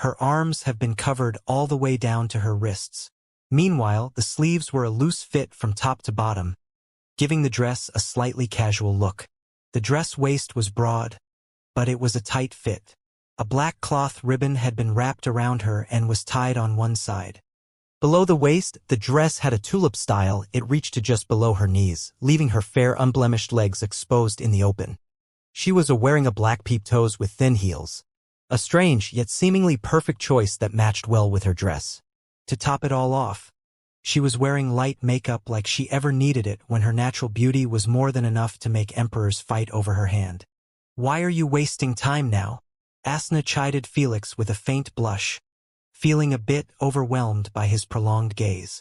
Her arms have been covered all the way down to her wrists. Meanwhile, the sleeves were a loose fit from top to bottom, giving the dress a slightly casual look. The dress waist was broad, but it was a tight fit. A black cloth ribbon had been wrapped around her and was tied on one side. Below the waist, the dress had a tulip style. It reached to just below her knees, leaving her fair unblemished legs exposed in the open. She was wearing a black peep toes with thin heels. A strange yet seemingly perfect choice that matched well with her dress. To top it all off, she was wearing light makeup like she ever needed it when her natural beauty was more than enough to make emperors fight over her hand. Why are you wasting time now? Asna chided Felix with a faint blush, feeling a bit overwhelmed by his prolonged gaze.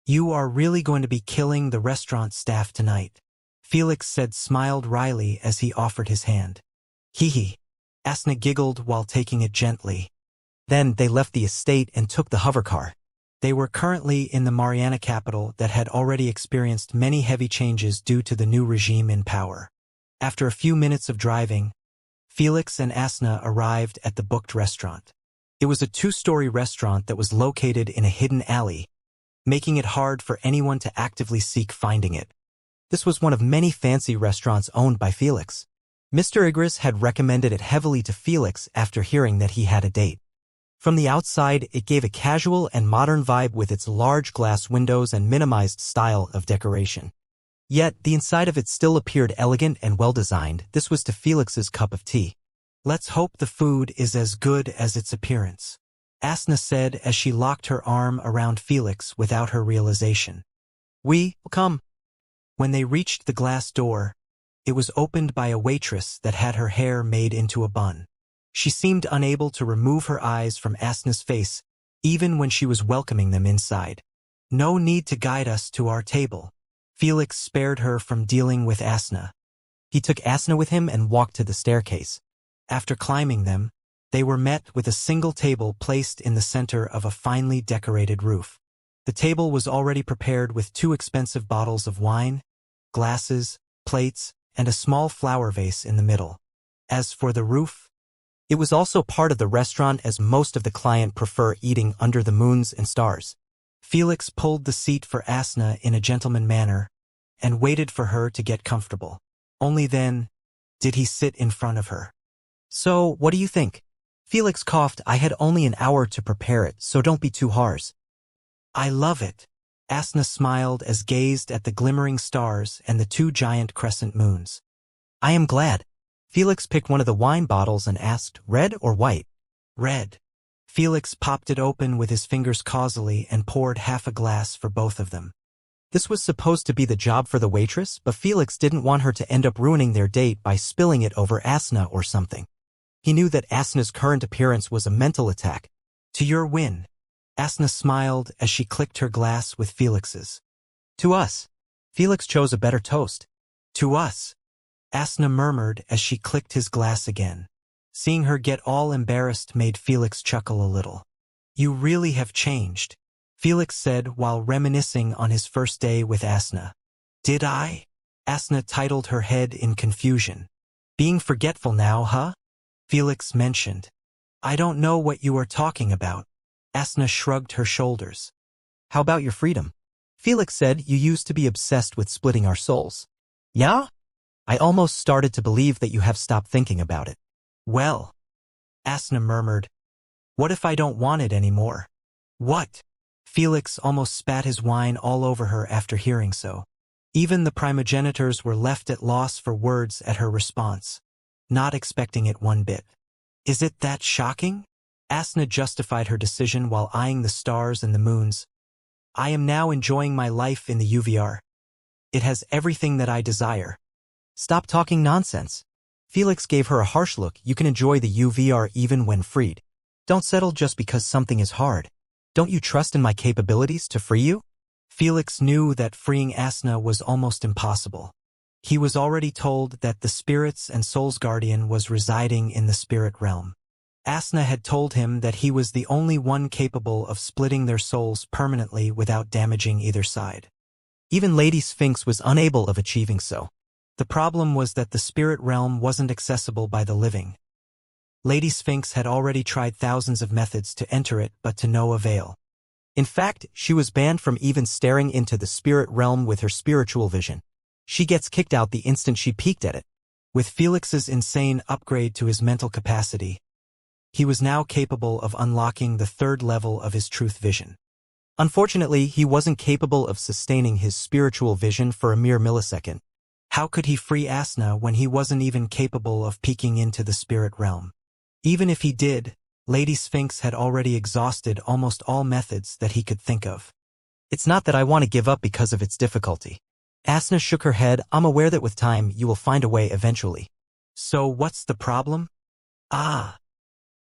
You are really going to be killing the restaurant staff tonight, Felix said, smiled wryly as he offered his hand. Hee hee. Asna giggled while taking it gently. Then they left the estate and took the hovercar. They were currently in the Mariana capital that had already experienced many heavy changes due to the new regime in power. After a few minutes of driving, Felix and Asna arrived at the booked restaurant. It was a 2-story restaurant that was located in a hidden alley, making it hard for anyone to actively seek finding it. This was one of many fancy restaurants owned by Felix. Mr. Igris had recommended it heavily to Felix after hearing that he had a date. From the outside, it gave a casual and modern vibe with its large glass windows and minimized style of decoration. Yet, the inside of it still appeared elegant and well-designed. This was to Felix's cup of tea. Let's hope the food is as good as its appearance, Asna said as she locked her arm around Felix without her realization. We will come. When they reached the glass door, it was opened by a waitress that had her hair made into a bun. She seemed unable to remove her eyes from Asna's face, even when she was welcoming them inside. No need to guide us to our table. Felix spared her from dealing with Asna. He took Asna with him and walked to the staircase. After climbing them, they were met with a single table placed in the center of a finely decorated roof. The table was already prepared with 2 expensive bottles of wine, glasses, plates, and a small flower vase in the middle. As for the roof, it was also part of the restaurant, as most of the client prefer eating under the moons and stars. Felix pulled the seat for Asna in a gentleman manner and waited for her to get comfortable. Only then did he sit in front of her. So, what do you think? Felix coughed. I had only an hour to prepare it, so don't be too harsh. I love it. Asna smiled as gazed at the glimmering stars and the 2 giant crescent moons. I am glad. Felix picked one of the wine bottles and asked, red or white? Red. Felix popped it open with his fingers causally and poured half a glass for both of them. This was supposed to be the job for the waitress, but Felix didn't want her to end up ruining their date by spilling it over Asna or something. He knew that Asna's current appearance was a mental attack. To your win. Asna smiled as she clicked her glass with Felix's. To us. Felix chose a better toast. To us. Asna murmured as she clicked his glass again. Seeing her get all embarrassed made Felix chuckle a little. You really have changed, Felix said while reminiscing on his first day with Asna. Did I? Asna titled her head in confusion. Being forgetful now, huh? Felix mentioned. I don't know what you are talking about. Asna shrugged her shoulders. How about your freedom? Felix said you used to be obsessed with splitting our souls. Yeah? I almost started to believe that you have stopped thinking about it. Well, Asna murmured, what if I don't want it anymore? What? Felix almost spat his wine all over her after hearing so. Even the primogenitors were left at loss for words at her response, not expecting it one bit. Is it that shocking? Asna justified her decision while eyeing the stars and the moons. I am now enjoying my life in the UVR. It has everything that I desire. Stop talking nonsense. Felix gave her a harsh look. You can enjoy the UVR even when freed. Don't settle just because something is hard. Don't you trust in my capabilities to free you? Felix knew that freeing Asna was almost impossible. He was already told that the spirits and soul's guardian was residing in the spirit realm. Asna had told him that he was the only one capable of splitting their souls permanently without damaging either side. Even Lady Sphinx was unable of achieving so. The problem was that the spirit realm wasn't accessible by the living. Lady Sphinx had already tried thousands of methods to enter it, but to no avail. In fact, she was banned from even staring into the spirit realm with her spiritual vision. She gets kicked out the instant she peeked at it. With Felix's insane upgrade to his mental capacity, he was now capable of unlocking the 3rd level of his truth vision. Unfortunately, he wasn't capable of sustaining his spiritual vision for a mere millisecond. How could he free Asna when he wasn't even capable of peeking into the spirit realm? Even if he did, Lady Sphinx had already exhausted almost all methods that he could think of. It's not that I want to give up because of its difficulty. Asna shook her head. I'm aware that with time you will find a way eventually. So what's the problem? Ah.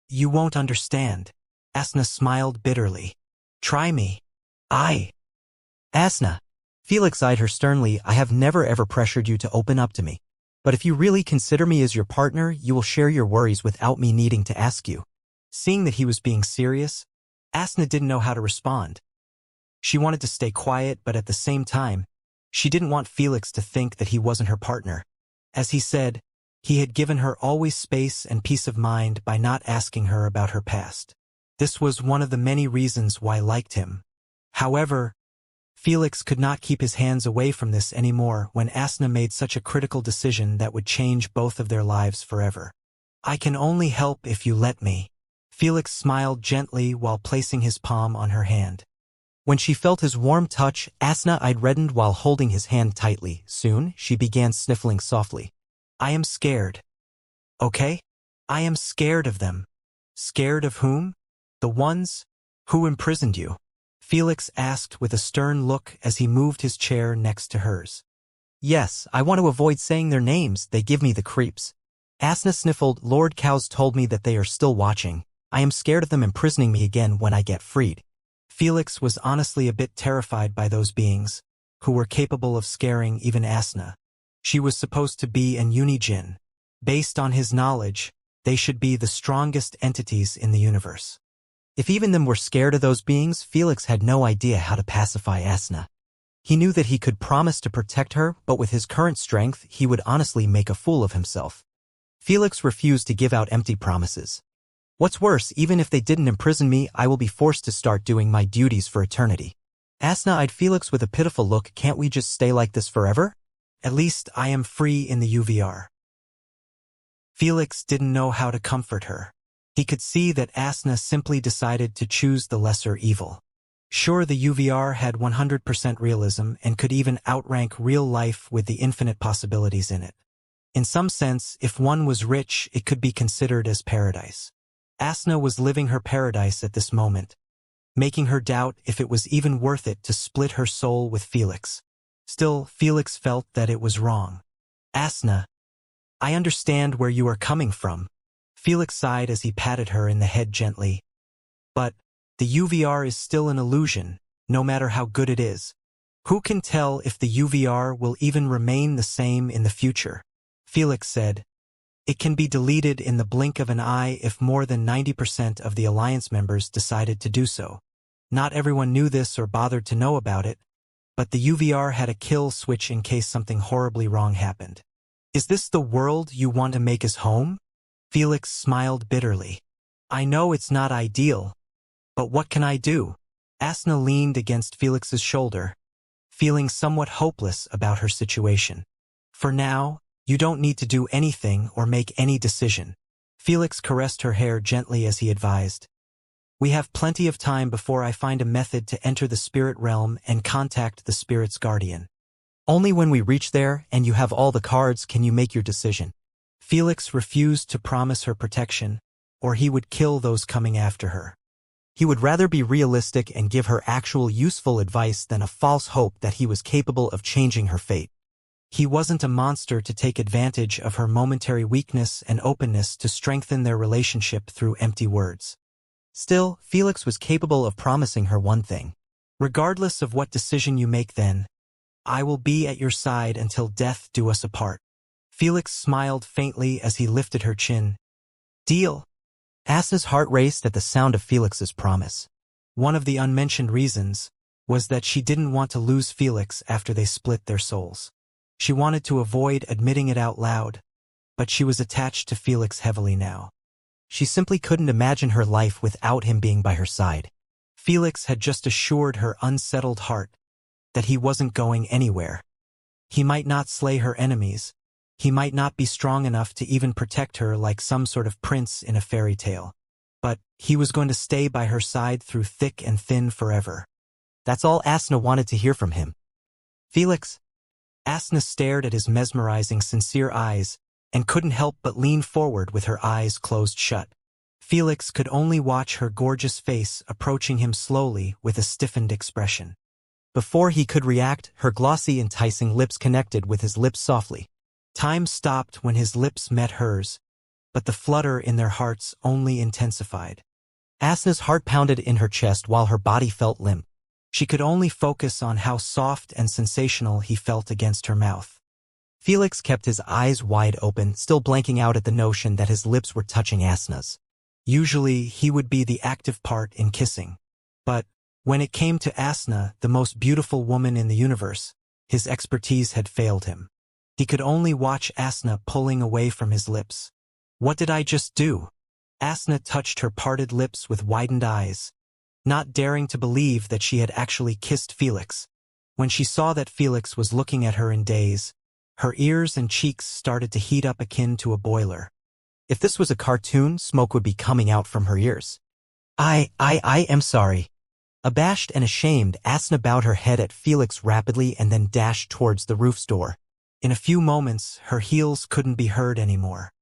You won't understand. Asna smiled bitterly. Try me. Asna. Felix eyed her sternly. I have never ever pressured you to open up to me. But if you really consider me as your partner, you will share your worries without me needing to ask you. Seeing that he was being serious, Asna didn't know how to respond. She wanted to stay quiet, but at the same time, she didn't want Felix to think that he wasn't her partner. As he said, he had given her always space and peace of mind by not asking her about her past. This was one of the many reasons why I liked him. However, Felix could not keep his hands away from this anymore when Asna made such a critical decision that would change both of their lives forever. I can only help if you let me. Felix smiled gently while placing his palm on her hand. When she felt his warm touch, Asna eyed reddened while holding his hand tightly. Soon, she began sniffling softly. I am scared. Okay? I am scared of them. Scared of whom? The ones who imprisoned you. Felix asked with a stern look as he moved his chair next to hers. Yes, I want to avoid saying their names, they give me the creeps. Asna sniffled. Lord Cows told me that they are still watching. I am scared of them imprisoning me again when I get freed. Felix was honestly a bit terrified by those beings, who were capable of scaring even Asna. She was supposed to be an unijin. Based on his knowledge, they should be the strongest entities in the universe. If even them were scared of those beings, Felix had no idea how to pacify Asna. He knew that he could promise to protect her, but with his current strength, he would honestly make a fool of himself. Felix refused to give out empty promises. What's worse, even if they didn't imprison me, I will be forced to start doing my duties for eternity. Asna eyed Felix with a pitiful look. Can't we just stay like this forever? At least I am free in the UVR. Felix didn't know how to comfort her. He could see that Asna simply decided to choose the lesser evil. Sure, the UVR had 100% realism and could even outrank real life with the infinite possibilities in it. In some sense, if one was rich, it could be considered as paradise. Asna was living her paradise at this moment, making her doubt if it was even worth it to split her soul with Felix. Still, Felix felt that it was wrong. Asna, I understand where you are coming from. Felix sighed as he patted her in the head gently. But the UVR is still an illusion, no matter how good it is. Who can tell if the UVR will even remain the same in the future? Felix said, it can be deleted in the blink of an eye if more than 90% of the Alliance members decided to do so. Not everyone knew this or bothered to know about it, but the UVR had a kill switch in case something horribly wrong happened. Is this the world you want to make as home? Felix smiled bitterly. I know it's not ideal, but what can I do? Asna leaned against Felix's shoulder, feeling somewhat hopeless about her situation. For now, you don't need to do anything or make any decision. Felix caressed her hair gently as he advised. We have plenty of time before I find a method to enter the spirit realm and contact the spirit's guardian. Only when we reach there and you have all the cards can you make your decision. Felix refused to promise her protection, or he would kill those coming after her. He would rather be realistic and give her actual useful advice than a false hope that he was capable of changing her fate. He wasn't a monster to take advantage of her momentary weakness and openness to strengthen their relationship through empty words. Still, Felix was capable of promising her one thing. Regardless of what decision you make then, I will be at your side until death do us apart. Felix smiled faintly as he lifted her chin. Deal. Asna's heart raced at the sound of Felix's promise. One of the unmentioned reasons was that she didn't want to lose Felix after they split their souls. She wanted to avoid admitting it out loud, but she was attached to Felix heavily now. She simply couldn't imagine her life without him being by her side. Felix had just assured her unsettled heart that he wasn't going anywhere. He might not slay her enemies. He might not be strong enough to even protect her like some sort of prince in a fairy tale. But he was going to stay by her side through thick and thin forever. That's all Asna wanted to hear from him. Felix. Asna stared at his mesmerizing, sincere eyes and couldn't help but lean forward with her eyes closed shut. Felix could only watch her gorgeous face approaching him slowly with a stiffened expression. Before he could react, her glossy, enticing lips connected with his lips softly. Time stopped when his lips met hers, but the flutter in their hearts only intensified. Asna's heart pounded in her chest while her body felt limp. She could only focus on how soft and sensational he felt against her mouth. Felix kept his eyes wide open, still blanking out at the notion that his lips were touching Asna's. Usually, he would be the active part in kissing. But when it came to Asna, the most beautiful woman in the universe, his expertise had failed him. He could only watch Asna pulling away from his lips. What did I just do? Asna touched her parted lips with widened eyes, not daring to believe that she had actually kissed Felix. When she saw that Felix was looking at her in daze, her ears and cheeks started to heat up akin to a boiler. If this was a cartoon, smoke would be coming out from her ears. I am sorry. Abashed and ashamed, Asna bowed her head at Felix rapidly and then dashed towards the roof's door. In a few moments, her heels couldn't be heard anymore.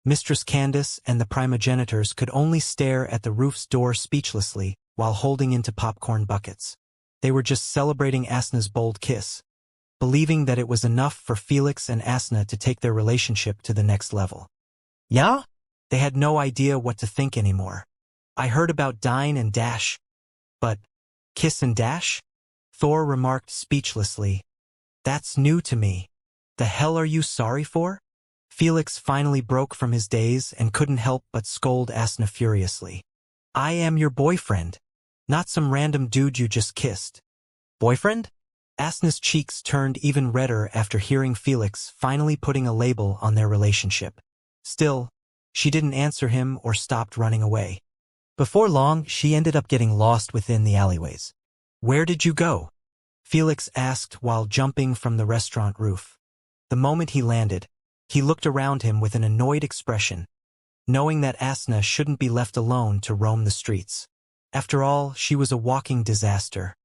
Mistress Candace and the primogenitors could only stare at the roof's door speechlessly while holding into popcorn buckets. They were just celebrating Asna's bold kiss, believing that it was enough for Felix and Asna to take their relationship to the next level. Yeah? They had no idea what to think anymore. I heard about dine and dash, but kiss and dash? Thor remarked speechlessly. That's new to me. The hell are you sorry for? Felix finally broke from his daze and couldn't help but scold Asna furiously. I am your boyfriend, not some random dude you just kissed. Boyfriend? Asna's cheeks turned even redder after hearing Felix finally putting a label on their relationship. Still, she didn't answer him or stopped running away. Before long, she ended up getting lost within the alleyways. Where did you go? Felix asked while jumping from the restaurant roof. The moment he landed, he looked around him with an annoyed expression, knowing that Asna shouldn't be left alone to roam the streets. After all, she was a walking disaster.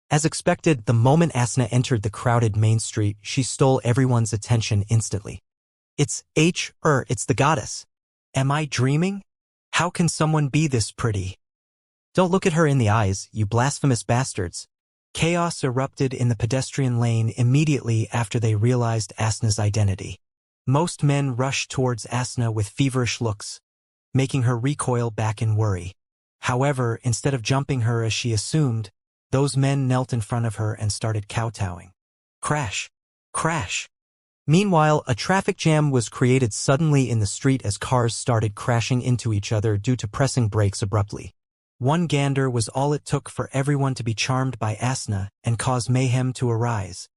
As expected, the moment Asna entered the crowded main street, she stole everyone's attention instantly. It's the goddess. Am I dreaming? How can someone be this pretty? Don't look at her in the eyes, you blasphemous bastards. Chaos erupted in the pedestrian lane immediately after they realized Asna's identity. Most men rushed towards Asna with feverish looks, making her recoil back in worry. However, instead of jumping her as she assumed, those men knelt in front of her and started kowtowing. Crash! Crash! Meanwhile, a traffic jam was created suddenly in the street as cars started crashing into each other due to pressing brakes abruptly. One gander was all it took for everyone to be charmed by Asna and cause mayhem to arise.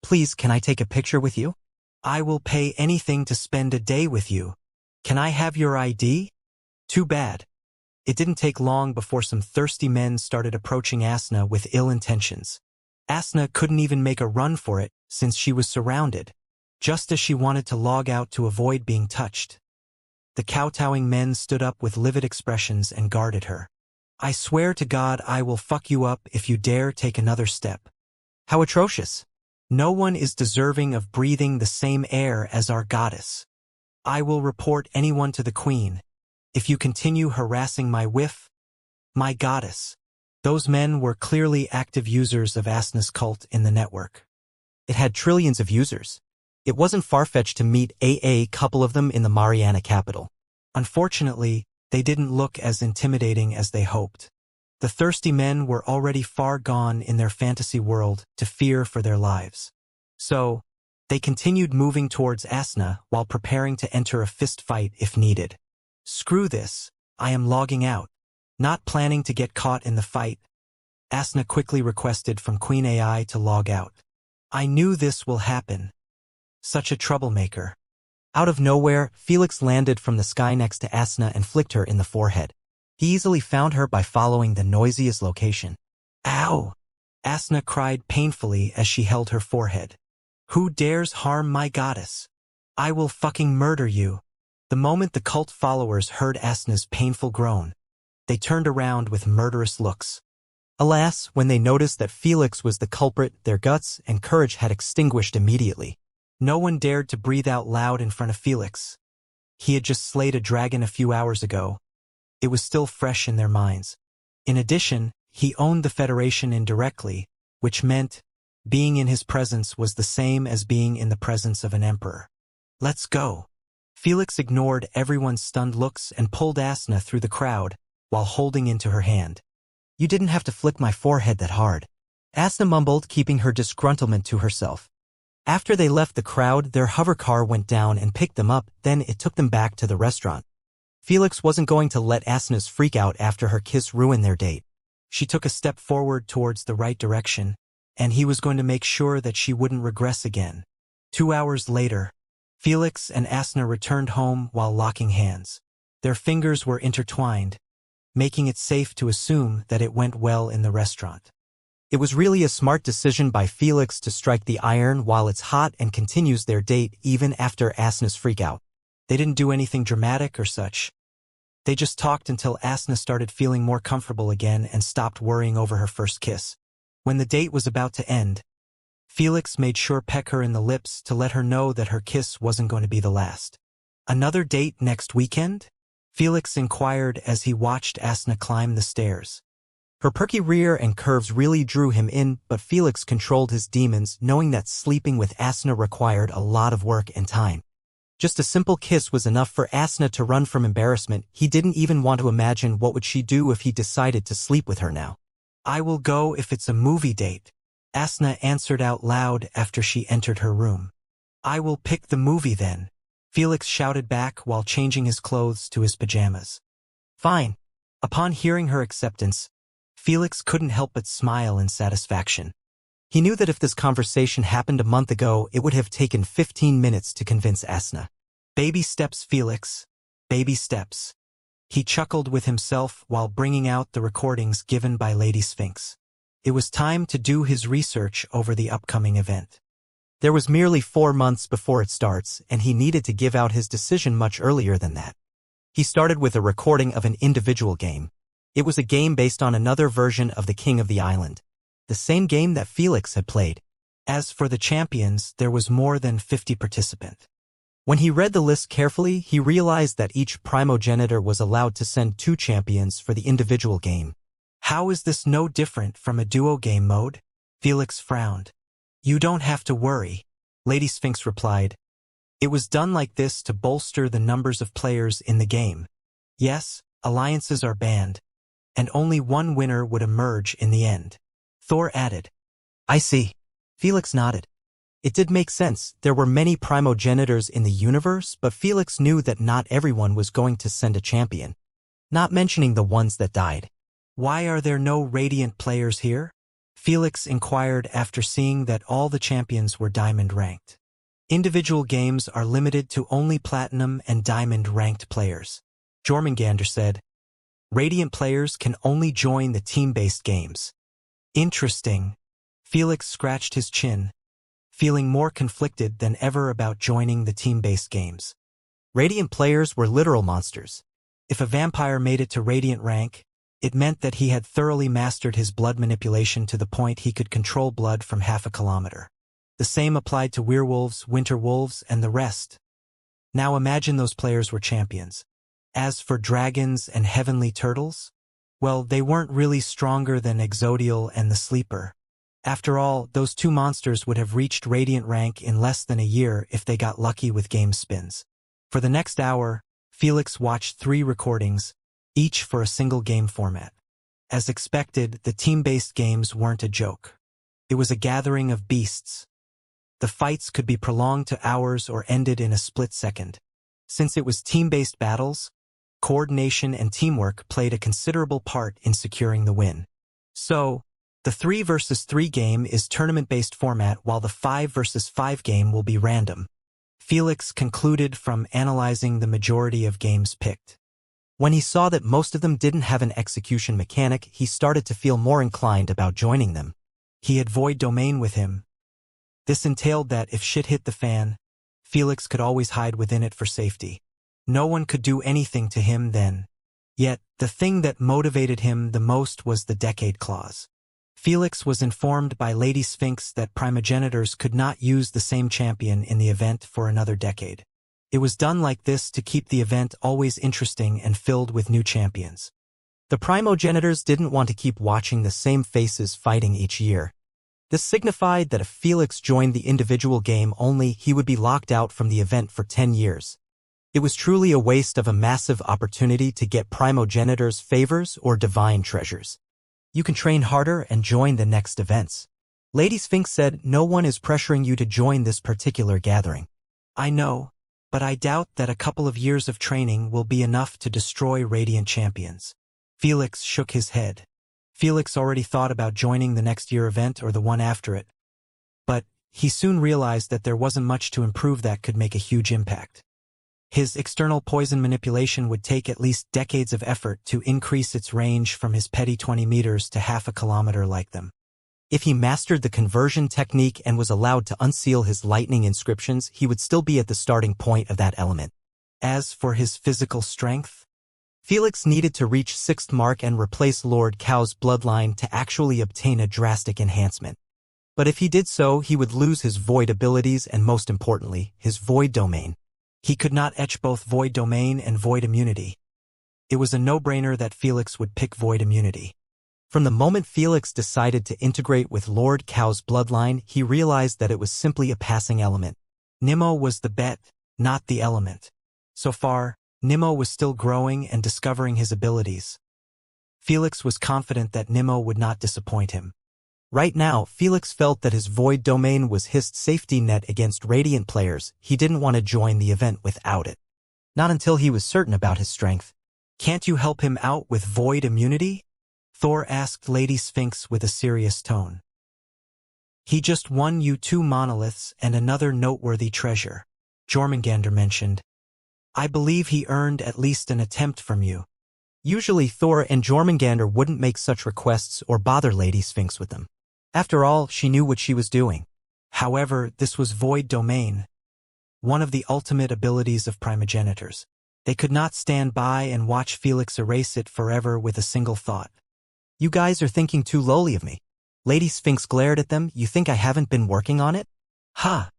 Please, can I take a picture with you? I will pay anything to spend a day with you. Can I have your ID? Too bad. It didn't take long before some thirsty men started approaching Asna with ill intentions. Asna couldn't even make a run for it since she was surrounded, just as she wanted to log out to avoid being touched. The kowtowing men stood up with livid expressions and guarded her. I swear to God I will fuck you up if you dare take another step. How atrocious. No one is deserving of breathing the same air as our goddess. I will report anyone to the queen if you continue harassing my my goddess. Those men were clearly active users of Asna's cult in the network. It had trillions of users. It wasn't far-fetched to meet a couple of them in the Mariana capital. Unfortunately, they didn't look as intimidating as they hoped. The thirsty men were already far gone in their fantasy world to fear for their lives. So, they continued moving towards Asna while preparing to enter a fist fight if needed. Screw this, I am logging out. Not planning to get caught in the fight. Asna quickly requested from Queen AI to log out. I knew this will happen. Such a troublemaker. Out of nowhere, Felix landed from the sky next to Asna and flicked her in the forehead. He easily found her by following the noisiest location. Ow! Asna cried painfully as she held her forehead. Who dares harm my goddess? I will fucking murder you. The moment the cult followers heard Asna's painful groan, they turned around with murderous looks. Alas, when they noticed that Felix was the culprit, their guts and courage had extinguished immediately. No one dared to breathe out loud in front of Felix. He had just slayed a dragon a few hours ago. It was still fresh in their minds. In addition, he owned the Federation indirectly, which meant being in his presence was the same as being in the presence of an emperor. Let's go. Felix ignored everyone's stunned looks and pulled Asna through the crowd while holding into her hand. You didn't have to flick my forehead that hard. Asna mumbled, keeping her disgruntlement to herself. After they left the crowd, their hover car went down and picked them up, then it took them back to the restaurant. Felix wasn't going to let Asna's freak out after her kiss ruin their date. She took a step forward towards the right direction, and he was going to make sure that she wouldn't regress again. 2 hours later, Felix and Asna returned home while locking hands. Their fingers were intertwined, making it safe to assume that it went well in the restaurant. It was really a smart decision by Felix to strike the iron while it's hot and continues their date even after Asna's freakout. They didn't do anything dramatic or such. They just talked until Asna started feeling more comfortable again and stopped worrying over her first kiss. When the date was about to end, Felix made sure peck her in the lips to let her know that her kiss wasn't going to be the last. Another date next weekend? Felix inquired as he watched Asna climb the stairs. Her perky rear and curves really drew him in, but Felix controlled his demons, knowing that sleeping with Asna required a lot of work and time. Just a simple kiss was enough for Asna to run from embarrassment. He didn't even want to imagine what would she do if he decided to sleep with her now. I will go if it's a movie date, Asna answered out loud after she entered her room. I will pick the movie then, Felix shouted back while changing his clothes to his pajamas. Fine. Upon hearing her acceptance, Felix couldn't help but smile in satisfaction. He knew that if this conversation happened a month ago, it would have taken 15 minutes to convince Asna. Baby steps, Felix. Baby steps. He chuckled with himself while bringing out the recordings given by Lady Sphinx. It was time to do his research over the upcoming event. There was merely 4 months before it starts, and he needed to give out his decision much earlier than that. He started with a recording of an individual game. It was a game based on another version of the King of the Island, the same game that Felix had played. As for the champions, there was more than 50 participants. When he read the list carefully, he realized that each primogenitor was allowed to send 2 champions for the individual game. How is this no different from a duo game mode? Felix frowned. You don't have to worry, Lady Sphinx replied. It was done like this to bolster the numbers of players in the game. Yes, alliances are banned, and only one winner would emerge in the end. Thor added. I see. Felix nodded. It did make sense. There were many primogenitors in the universe, but Felix knew that not everyone was going to send a champion, not mentioning the ones that died. Why are there no Radiant players here? Felix inquired after seeing that all the champions were Diamond ranked. Individual games are limited to only Platinum and Diamond ranked players, Jormungandr said. Radiant players can only join the team-based games. Interesting. Felix scratched his chin, feeling more conflicted than ever about joining the team-based games. Radiant players were literal monsters. If a vampire made it to Radiant rank, it meant that he had thoroughly mastered his blood manipulation to the point he could control blood from half a kilometer. The same applied to werewolves, winter wolves, and the rest. Now imagine those players were champions. As for dragons and heavenly turtles, well, they weren't really stronger than Exodial and the Sleeper. After all, those 2 monsters would have reached Radiant rank in less than a year if they got lucky with game spins. For the next hour, Felix watched 3 recordings, each for a single game format. As expected, the team-based games weren't a joke. It was a gathering of beasts. The fights could be prolonged to hours or ended in a split second. Since it was team-based battles, coordination and teamwork played a considerable part in securing the win. So, the 3 versus 3 game is tournament-based format while the 5 versus 5 game will be random. Felix concluded from analyzing the majority of games picked. When he saw that most of them didn't have an execution mechanic, he started to feel more inclined about joining them. He had Void Domain with him. This entailed that if shit hit the fan, Felix could always hide within it for safety. No one could do anything to him then. Yet, the thing that motivated him the most was the Decade Clause. Felix was informed by Lady Sphinx that primogenitors could not use the same champion in the event for another decade. It was done like this to keep the event always interesting and filled with new champions. The primogenitors didn't want to keep watching the same faces fighting each year. This signified that if Felix joined the individual game only, he would be locked out from the event for 10 years. It was truly a waste of a massive opportunity to get primogenitors' favors or divine treasures. You can train harder and join the next events. Lady Sphinx said no one is pressuring you to join this particular gathering. I know, but I doubt that a couple of years of training will be enough to destroy Radiant champions. Felix shook his head. Felix already thought about joining the next year event or the one after it. But he soon realized that there wasn't much to improve that could make a huge impact. His external poison manipulation would take at least decades of effort to increase its range from his petty 20 meters to half a kilometer like them. If he mastered the conversion technique and was allowed to unseal his lightning inscriptions, he would still be at the starting point of that element. As for his physical strength, Felix needed to reach 6th mark and replace Lord Cow's bloodline to actually obtain a drastic enhancement. But if he did so, he would lose his void abilities and most importantly, his void domain. He could not etch both void domain and void immunity. It was a no-brainer that Felix would pick void immunity. From the moment Felix decided to integrate with Lord Cow's bloodline, he realized that it was simply a passing element. Nimmo was the bet, not the element. So far, Nimmo was still growing and discovering his abilities. Felix was confident that Nimmo would not disappoint him. Right now, Felix felt that his void domain was his safety net against Radiant players. He didn't want to join the event without it. Not until he was certain about his strength. "Can't you help him out with void immunity?" Thor asked Lady Sphinx with a serious tone. "He just won you 2 monoliths and another noteworthy treasure," Jormungandr mentioned. "I believe he earned at least an attempt from you." Usually Thor and Jormungandr wouldn't make such requests or bother Lady Sphinx with them. After all, she knew what she was doing. However, this was void domain, one of the ultimate abilities of primogenitors. They could not stand by and watch Felix erase it forever with a single thought. "You guys are thinking too lowly of me." Lady Sphinx glared at them. "You think I haven't been working on it?" "Ha!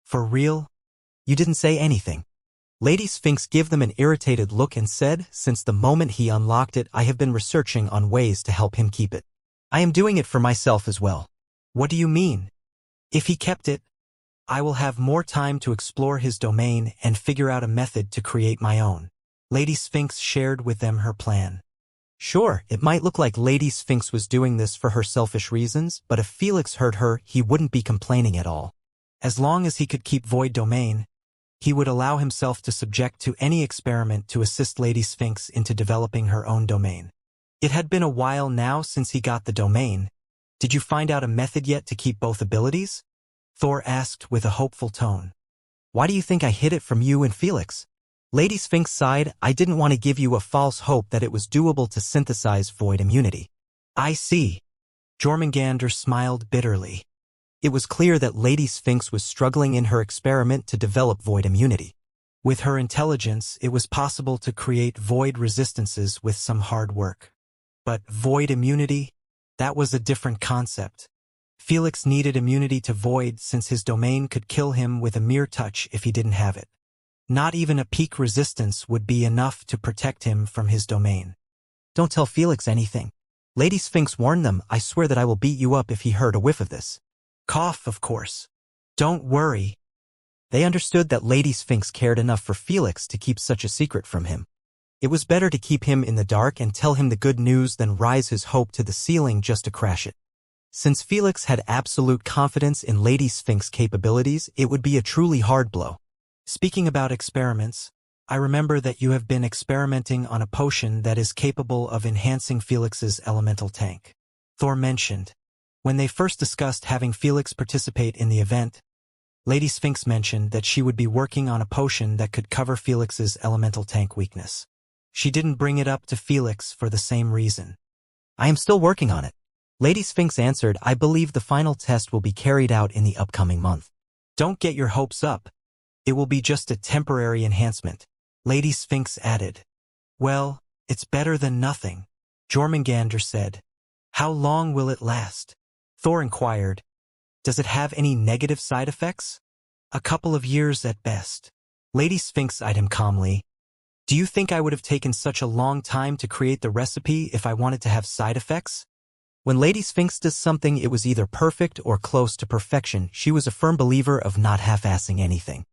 For real?" "You didn't say anything." Lady Sphinx gave them an irritated look and said, "Since the moment he unlocked it, I have been researching on ways to help him keep it. I am doing it for myself as well." "What do you mean?" "If he kept it, I will have more time to explore his domain and figure out a method to create my own." Lady Sphinx shared with them her plan. Sure, it might look like Lady Sphinx was doing this for her selfish reasons, but if Felix heard her, he wouldn't be complaining at all. As long as he could keep void domain, he would allow himself to subject to any experiment to assist Lady Sphinx into developing her own domain. It had been a while now since he got the domain. "Did you find out a method yet to keep both abilities?" Thor asked with a hopeful tone. "Why do you think I hid it from you and Felix?" Lady Sphinx sighed. "I didn't want to give you a false hope that it was doable to synthesize void immunity." "I see." Jormungandr smiled bitterly. It was clear that Lady Sphinx was struggling in her experiment to develop void immunity. With her intelligence, it was possible to create void resistances with some hard work. But void immunity? That was a different concept. Felix needed immunity to void since his domain could kill him with a mere touch if he didn't have it. Not even a peak resistance would be enough to protect him from his domain. "Don't tell Felix anything." Lady Sphinx warned them. "I swear that I will beat you up if he heard a whiff of this." "Cough, of course. Don't worry." They understood that Lady Sphinx cared enough for Felix to keep such a secret from him. It was better to keep him in the dark and tell him the good news than rise his hope to the ceiling just to crash it. Since Felix had absolute confidence in Lady Sphinx's capabilities, it would be a truly hard blow. "Speaking about experiments, I remember that you have been experimenting on a potion that is capable of enhancing Felix's elemental tank," Thor mentioned. When they first discussed having Felix participate in the event, Lady Sphinx mentioned that she would be working on a potion that could cover Felix's elemental tank weakness. She didn't bring it up to Felix for the same reason. "I am still working on it." Lady Sphinx answered. "I believe the final test will be carried out in the upcoming month." "Don't get your hopes up. It will be just a temporary enhancement," Lady Sphinx added. "Well, it's better than nothing," Jormungandr said. "How long will it last?" Thor inquired. "Does it have any negative side effects?" "A couple of years at best." Lady Sphinx eyed him calmly. "Do you think I would have taken such a long time to create the recipe if I wanted to have side effects?" When Lady Sphinx does something, it was either perfect or close to perfection. She was a firm believer of not half-assing anything.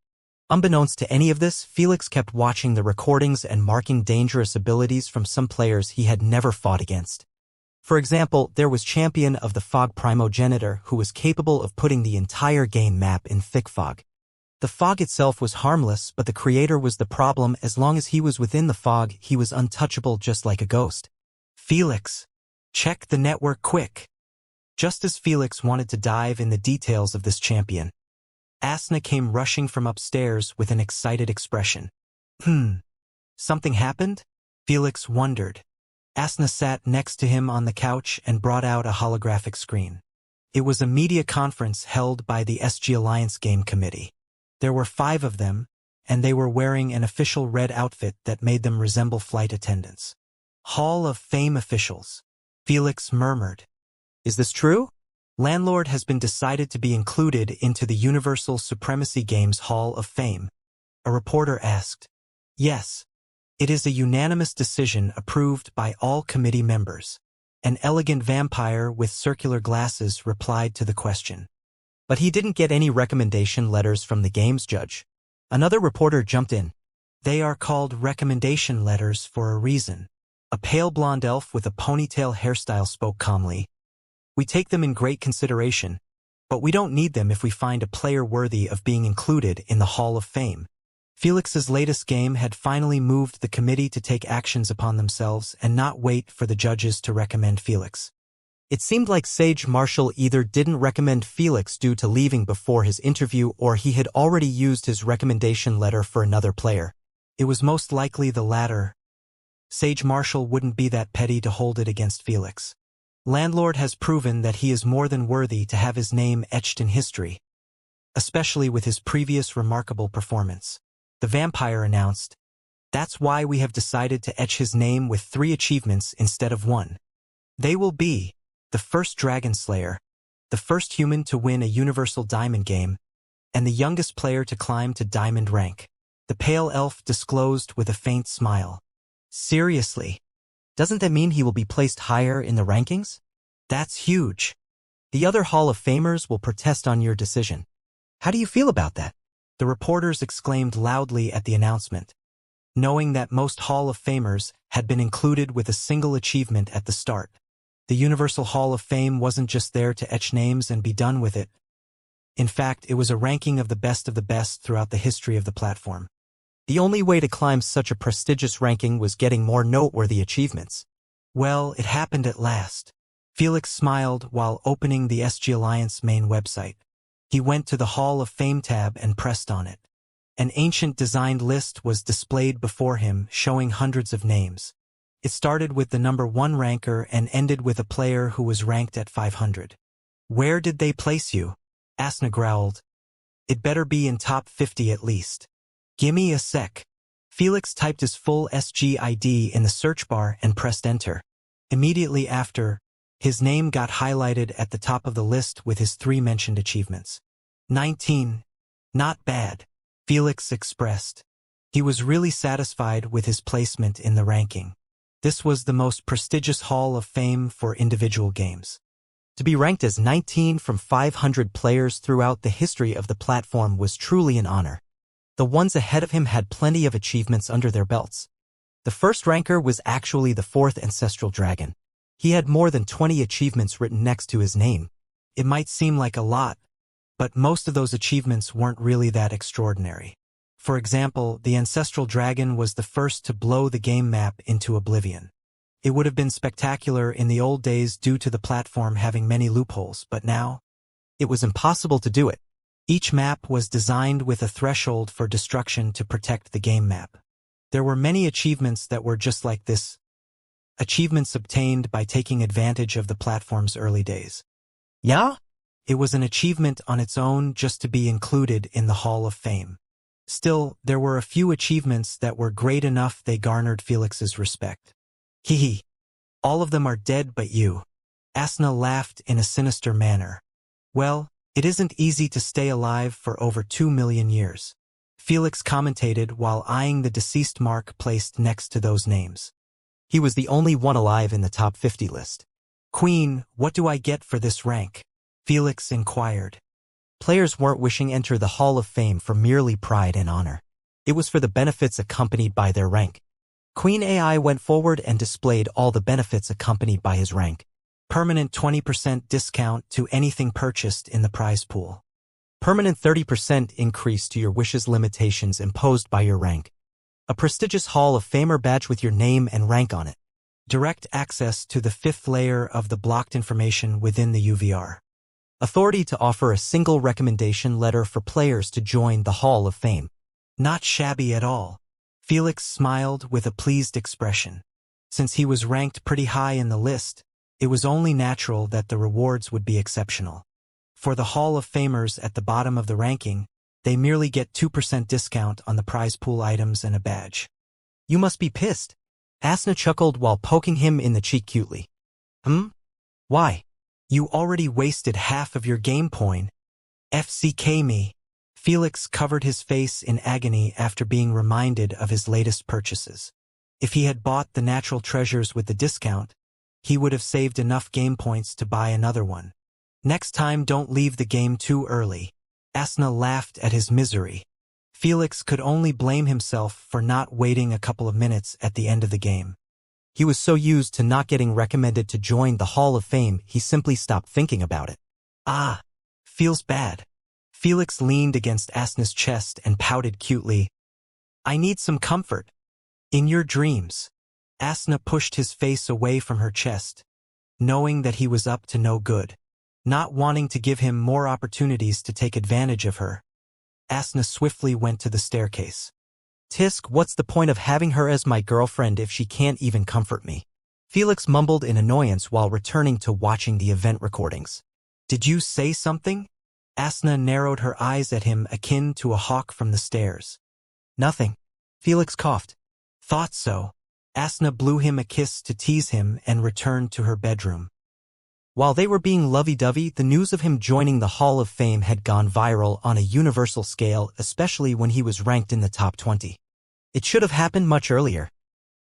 Unbeknownst to any of this, Felix kept watching the recordings and marking dangerous abilities from some players he had never fought against. For example, there was Champion of the Fog Primogenitor who was capable of putting the entire game map in thick fog. The fog itself was harmless, but the creator was the problem. As long as he was within the fog, he was untouchable just like a ghost. "Felix, check the network quick." Just as Felix wanted to dive in the details of this champion, Asna came rushing from upstairs with an excited expression. Something happened?" Felix wondered. Asna sat next to him on the couch and brought out a holographic screen. It was a media conference held by the SG Alliance Game Committee. There were 5 of them, and they were wearing an official red outfit that made them resemble flight attendants. "Hall of Fame officials," Felix murmured. "Is this true?" "Landlord has been decided to be included into the Universal Supremacy Games Hall of Fame," A reporter asked. Yes. It is a unanimous decision approved by all committee members. An elegant vampire with circular glasses replied to the question. But he didn't get any recommendation letters from the game's judge. Another reporter jumped in. They are called recommendation letters for a reason. A pale blonde elf with a ponytail hairstyle spoke calmly. We take them in great consideration, but we don't need them if we find a player worthy of being included in the Hall of Fame. Felix's latest game had finally moved the committee to take actions upon themselves and not wait for the judges to recommend Felix. It seemed like Sage Marshall either didn't recommend Felix due to leaving before his interview or he had already used his recommendation letter for another player. It was most likely the latter. Sage Marshall wouldn't be that petty to hold it against Felix. Landlord has proven that he is more than worthy to have his name etched in history, especially with his previous remarkable performance. The vampire announced, "That's why we have decided to etch his name with 3 achievements instead of 1. They will be the first Dragon Slayer, the first human to win a Universal Diamond game, and the youngest player to climb to Diamond rank." The pale elf disclosed with a faint smile. Seriously? Doesn't that mean he will be placed higher in the rankings? That's huge. The other Hall of Famers will protest on your decision. How do you feel about that? The reporters exclaimed loudly at the announcement. Knowing that most Hall of Famers had been included with a single achievement at the start. The Universal Hall of Fame wasn't just there to etch names and be done with it. In fact, it was a ranking of the best throughout the history of the platform. The only way to climb such a prestigious ranking was getting more noteworthy achievements. Well, it happened at last. Felix smiled while opening the SG Alliance main website. He went to the Hall of Fame tab and pressed on it. An ancient designed list was displayed before him, showing hundreds of names. It started with the number 1 ranker and ended with a player who was ranked at 500. Where did they place you? Asna growled. It better be in top 50 at least. Gimme a sec. Felix typed his full SG ID in the search bar and pressed enter. Immediately after, his name got highlighted at the top of the list with his 3 mentioned achievements. 19. Not bad, Felix expressed. He was really satisfied with his placement in the ranking. This was the most prestigious Hall of Fame for individual games. To be ranked as 19 from 500 players throughout the history of the platform was truly an honor. The ones ahead of him had plenty of achievements under their belts. The first ranker was actually the 4th Ancestral Dragon. He had more than 20 achievements written next to his name. It might seem like a lot, but most of those achievements weren't really that extraordinary. For example, the Ancestral Dragon was the first to blow the game map into oblivion. It would have been spectacular in the old days due to the platform having many loopholes, but now, it was impossible to do it. Each map was designed with a threshold for destruction to protect the game map. There were many achievements that were just like this. Achievements obtained by taking advantage of the platform's early days. Yeah? It was an achievement on its own just to be included in the Hall of Fame. Still, there were a few achievements that were great enough they garnered Felix's respect. Hee. All of them are dead but you. Asna laughed in a sinister manner. Well, it isn't easy to stay alive for over 2 million years. Felix commentated while eyeing the deceased mark placed next to those names. He was the only one alive in the top 50 list. Queen, what do I get for this rank? Felix inquired. Players weren't wishing to enter the Hall of Fame for merely pride and honor. It was for the benefits accompanied by their rank. Queen AI went forward and displayed all the benefits accompanied by his rank. Permanent 20% discount to anything purchased in the prize pool. Permanent 30% increase to your wishes limitations imposed by your rank. A prestigious Hall of Famer badge with your name and rank on it. Direct access to the 5th layer of the blocked information within the UVR. Authority to offer a single recommendation letter for players to join the Hall of Fame. Not shabby at all. Felix smiled with a pleased expression. Since he was ranked pretty high in the list, it was only natural that the rewards would be exceptional. For the Hall of Famers at the bottom of the ranking, they merely get 2% discount on the prize pool items and a badge. You must be pissed. Asna chuckled while poking him in the cheek cutely. Why? You already wasted half of your game point. FCK me. Felix covered his face in agony after being reminded of his latest purchases. If he had bought the natural treasures with the discount, he would have saved enough game points to buy another one. Next time, don't leave the game too early. Asna laughed at his misery. Felix could only blame himself for not waiting a couple of minutes at the end of the game. He was so used to not getting recommended to join the Hall of Fame, he simply stopped thinking about it. Ah, feels bad. Felix leaned against Asna's chest and pouted cutely. I need some comfort. In your dreams. Asna pushed his face away from her chest, knowing that he was up to no good, not wanting to give him more opportunities to take advantage of her. Asna swiftly went to the staircase. Tisk, what's the point of having her as my girlfriend if she can't even comfort me? Felix mumbled in annoyance while returning to watching the event recordings. Did you say something? Asna narrowed her eyes at him akin to a hawk from the stairs. Nothing. Felix coughed. Thought so. Asna blew him a kiss to tease him and returned to her bedroom. While they were being lovey-dovey, the news of him joining the Hall of Fame had gone viral on a universal scale, especially when he was ranked in the top 20. It should have happened much earlier.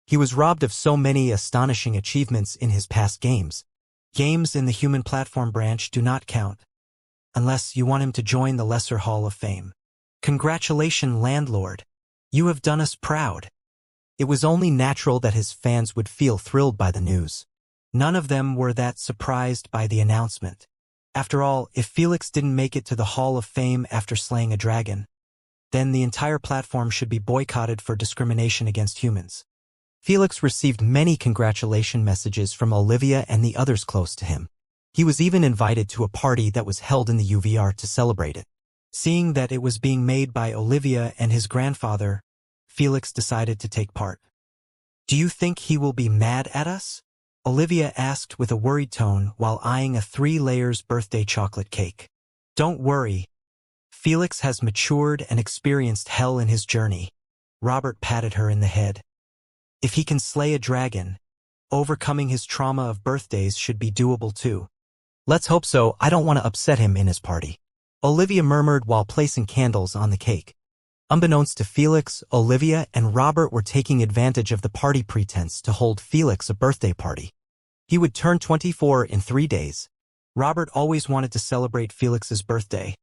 He was robbed of so many astonishing achievements in his past games. Games in the human platform branch do not count, unless you want him to join the lesser Hall of Fame. Congratulations, landlord. You have done us proud. It was only natural that his fans would feel thrilled by the news. None of them were that surprised by the announcement. After all, if Felix didn't make it to the Hall of Fame after slaying a dragon, then the entire platform should be boycotted for discrimination against humans. Felix received many congratulation messages from Olivia and the others close to him. He was even invited to a party that was held in the UVR to celebrate it. Seeing that it was being made by Olivia and his grandfather, Felix decided to take part. Do you think he will be mad at us? Olivia asked with a worried tone while eyeing a 3-layers birthday chocolate cake. Don't worry. Felix has matured and experienced hell in his journey. Robert patted her in the head. If he can slay a dragon, overcoming his trauma of birthdays should be doable too. Let's hope so. I don't want to upset him in his party. Olivia murmured while placing candles on the cake. Unbeknownst to Felix, Olivia and Robert were taking advantage of the party pretense to hold Felix a birthday party. He would turn 24 in 3 days. Robert always wanted to celebrate Felix's birthday.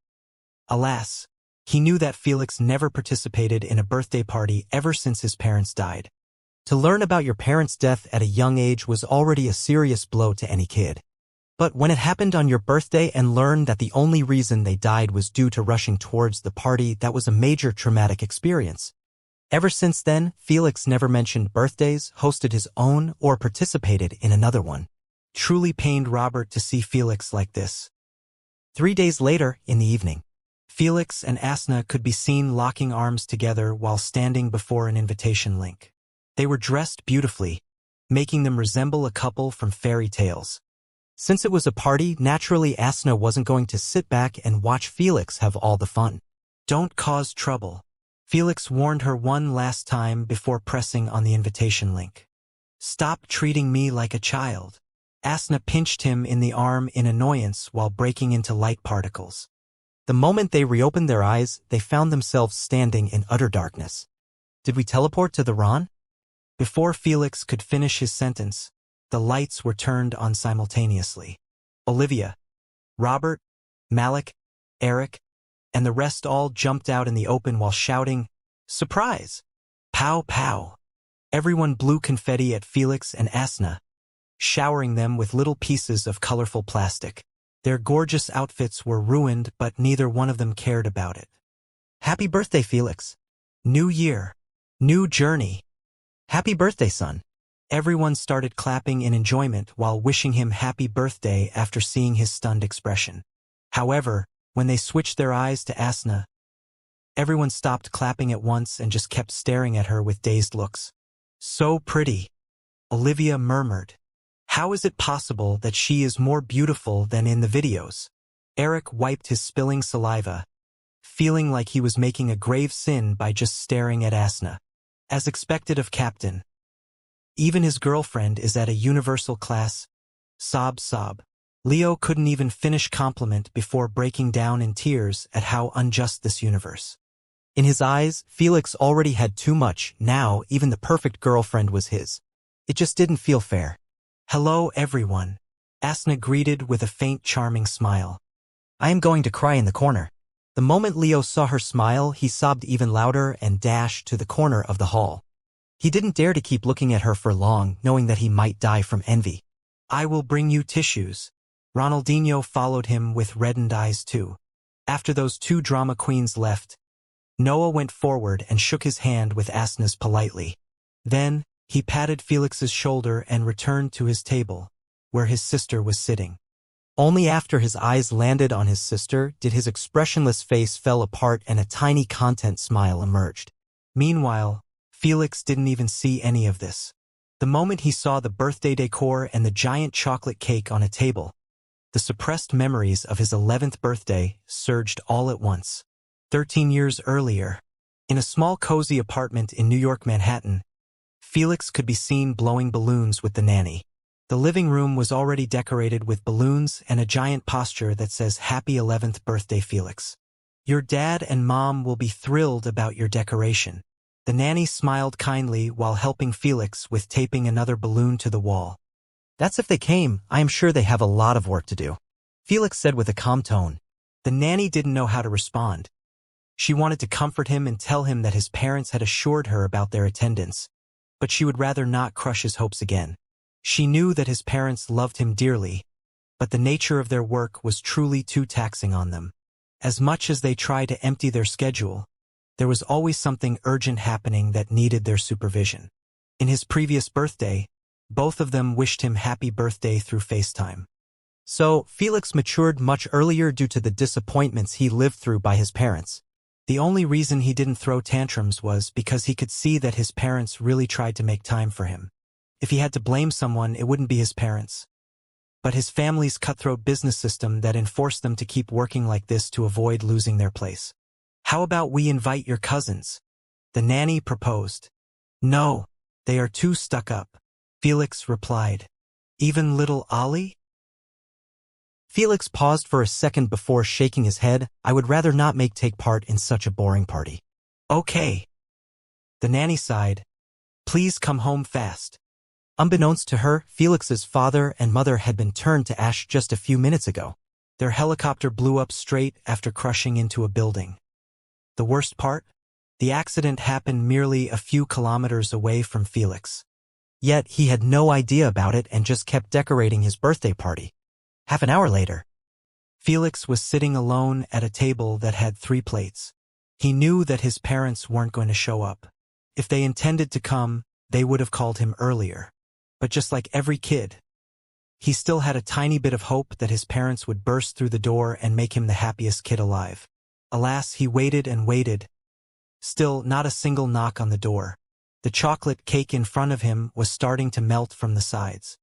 Alas, he knew that Felix never participated in a birthday party ever since his parents died. To learn about your parents' death at a young age was already a serious blow to any kid. But when it happened on your birthday and learned that the only reason they died was due to rushing towards the party, that was a major traumatic experience. Ever since then, Felix never mentioned birthdays, hosted his own, or participated in another one. Truly pained Robert to see Felix like this. 3 days later, in the evening, Felix and Asna could be seen locking arms together while standing before an invitation link. They were dressed beautifully, making them resemble a couple from fairy tales. Since it was a party, naturally Asna wasn't going to sit back and watch Felix have all the fun. Don't cause trouble. Felix warned her one last time before pressing on the invitation link. Stop treating me like a child. Asna pinched him in the arm in annoyance while breaking into light particles. The moment they reopened their eyes, they found themselves standing in utter darkness. Did we teleport to the Ron? Before Felix could finish his sentence, the lights were turned on simultaneously. Olivia, Robert, Malik, Eric, and the rest all jumped out in the open while shouting, "Surprise!" Pow pow. Everyone blew confetti at Felix and Asna, showering them with little pieces of colorful plastic. Their gorgeous outfits were ruined, but neither one of them cared about it. Happy birthday, Felix. New year. New journey. Happy birthday, son. Everyone started clapping in enjoyment while wishing him happy birthday after seeing his stunned expression. However, when they switched their eyes to Asna, everyone stopped clapping at once and just kept staring at her with dazed looks. So pretty, Olivia murmured. How is it possible that she is more beautiful than in the videos? Eric wiped his spilling saliva, feeling like he was making a grave sin by just staring at Asna. As expected of Captain. Even his girlfriend is at a universal class. Sob sob. Leo couldn't even finish compliment before breaking down in tears at how unjust this universe. In his eyes, Felix already had too much. Now, even the perfect girlfriend was his. It just didn't feel fair. Hello, everyone. Asna greeted with a faint, charming smile. I am going to cry in the corner. The moment Leo saw her smile, he sobbed even louder and dashed to the corner of the hall. He didn't dare to keep looking at her for long, knowing that he might die from envy. I will bring you tissues. Ronaldinho followed him with reddened eyes too. After those two drama queens left, Noah went forward and shook his hand with Asnas politely. Then, he patted Felix's shoulder and returned to his table, where his sister was sitting. Only after his eyes landed on his sister did his expressionless face fell apart and a tiny content smile emerged. Meanwhile, Felix didn't even see any of this. The moment he saw the birthday decor and the giant chocolate cake on a table, the suppressed memories of his 11th birthday surged all at once. 13 years earlier, in a small cozy apartment in New York, Manhattan, Felix could be seen blowing balloons with the nanny. The living room was already decorated with balloons and a giant poster that says Happy 11th Birthday, Felix. Your dad and mom will be thrilled about your decoration. The nanny smiled kindly while helping Felix with taping another balloon to the wall. That's if they came. I am sure they have a lot of work to do, Felix said with a calm tone. The nanny didn't know how to respond. She wanted to comfort him and tell him that his parents had assured her about their attendance, but she would rather not crush his hopes again. She knew that his parents loved him dearly, but the nature of their work was truly too taxing on them. As much as they tried to empty their schedule, there was always something urgent happening that needed their supervision. In his previous birthday, both of them wished him happy birthday through FaceTime. So, Felix matured much earlier due to the disappointments he lived through by his parents. The only reason he didn't throw tantrums was because he could see that his parents really tried to make time for him. If he had to blame someone, it wouldn't be his parents, but his family's cutthroat business system that enforced them to keep working like this to avoid losing their place. How about we invite your cousins? The nanny proposed. No, they are too stuck up, Felix replied. Even little Ollie? Felix paused for a second before shaking his head. I would rather not take part in such a boring party. Okay. The nanny sighed. Please come home fast. Unbeknownst to her, Felix's father and mother had been turned to ash just a few minutes ago. Their helicopter blew up straight after crushing into a building. The worst part? The accident happened merely a few kilometers away from Felix. Yet he had no idea about it and just kept decorating his birthday party. Half an hour later, Felix was sitting alone at a table that had 3 plates. He knew that his parents weren't going to show up. If they intended to come, they would have called him earlier. But just like every kid, he still had a tiny bit of hope that his parents would burst through the door and make him the happiest kid alive. Alas, he waited and waited. Still, not a single knock on the door. The chocolate cake in front of him was starting to melt from the sides.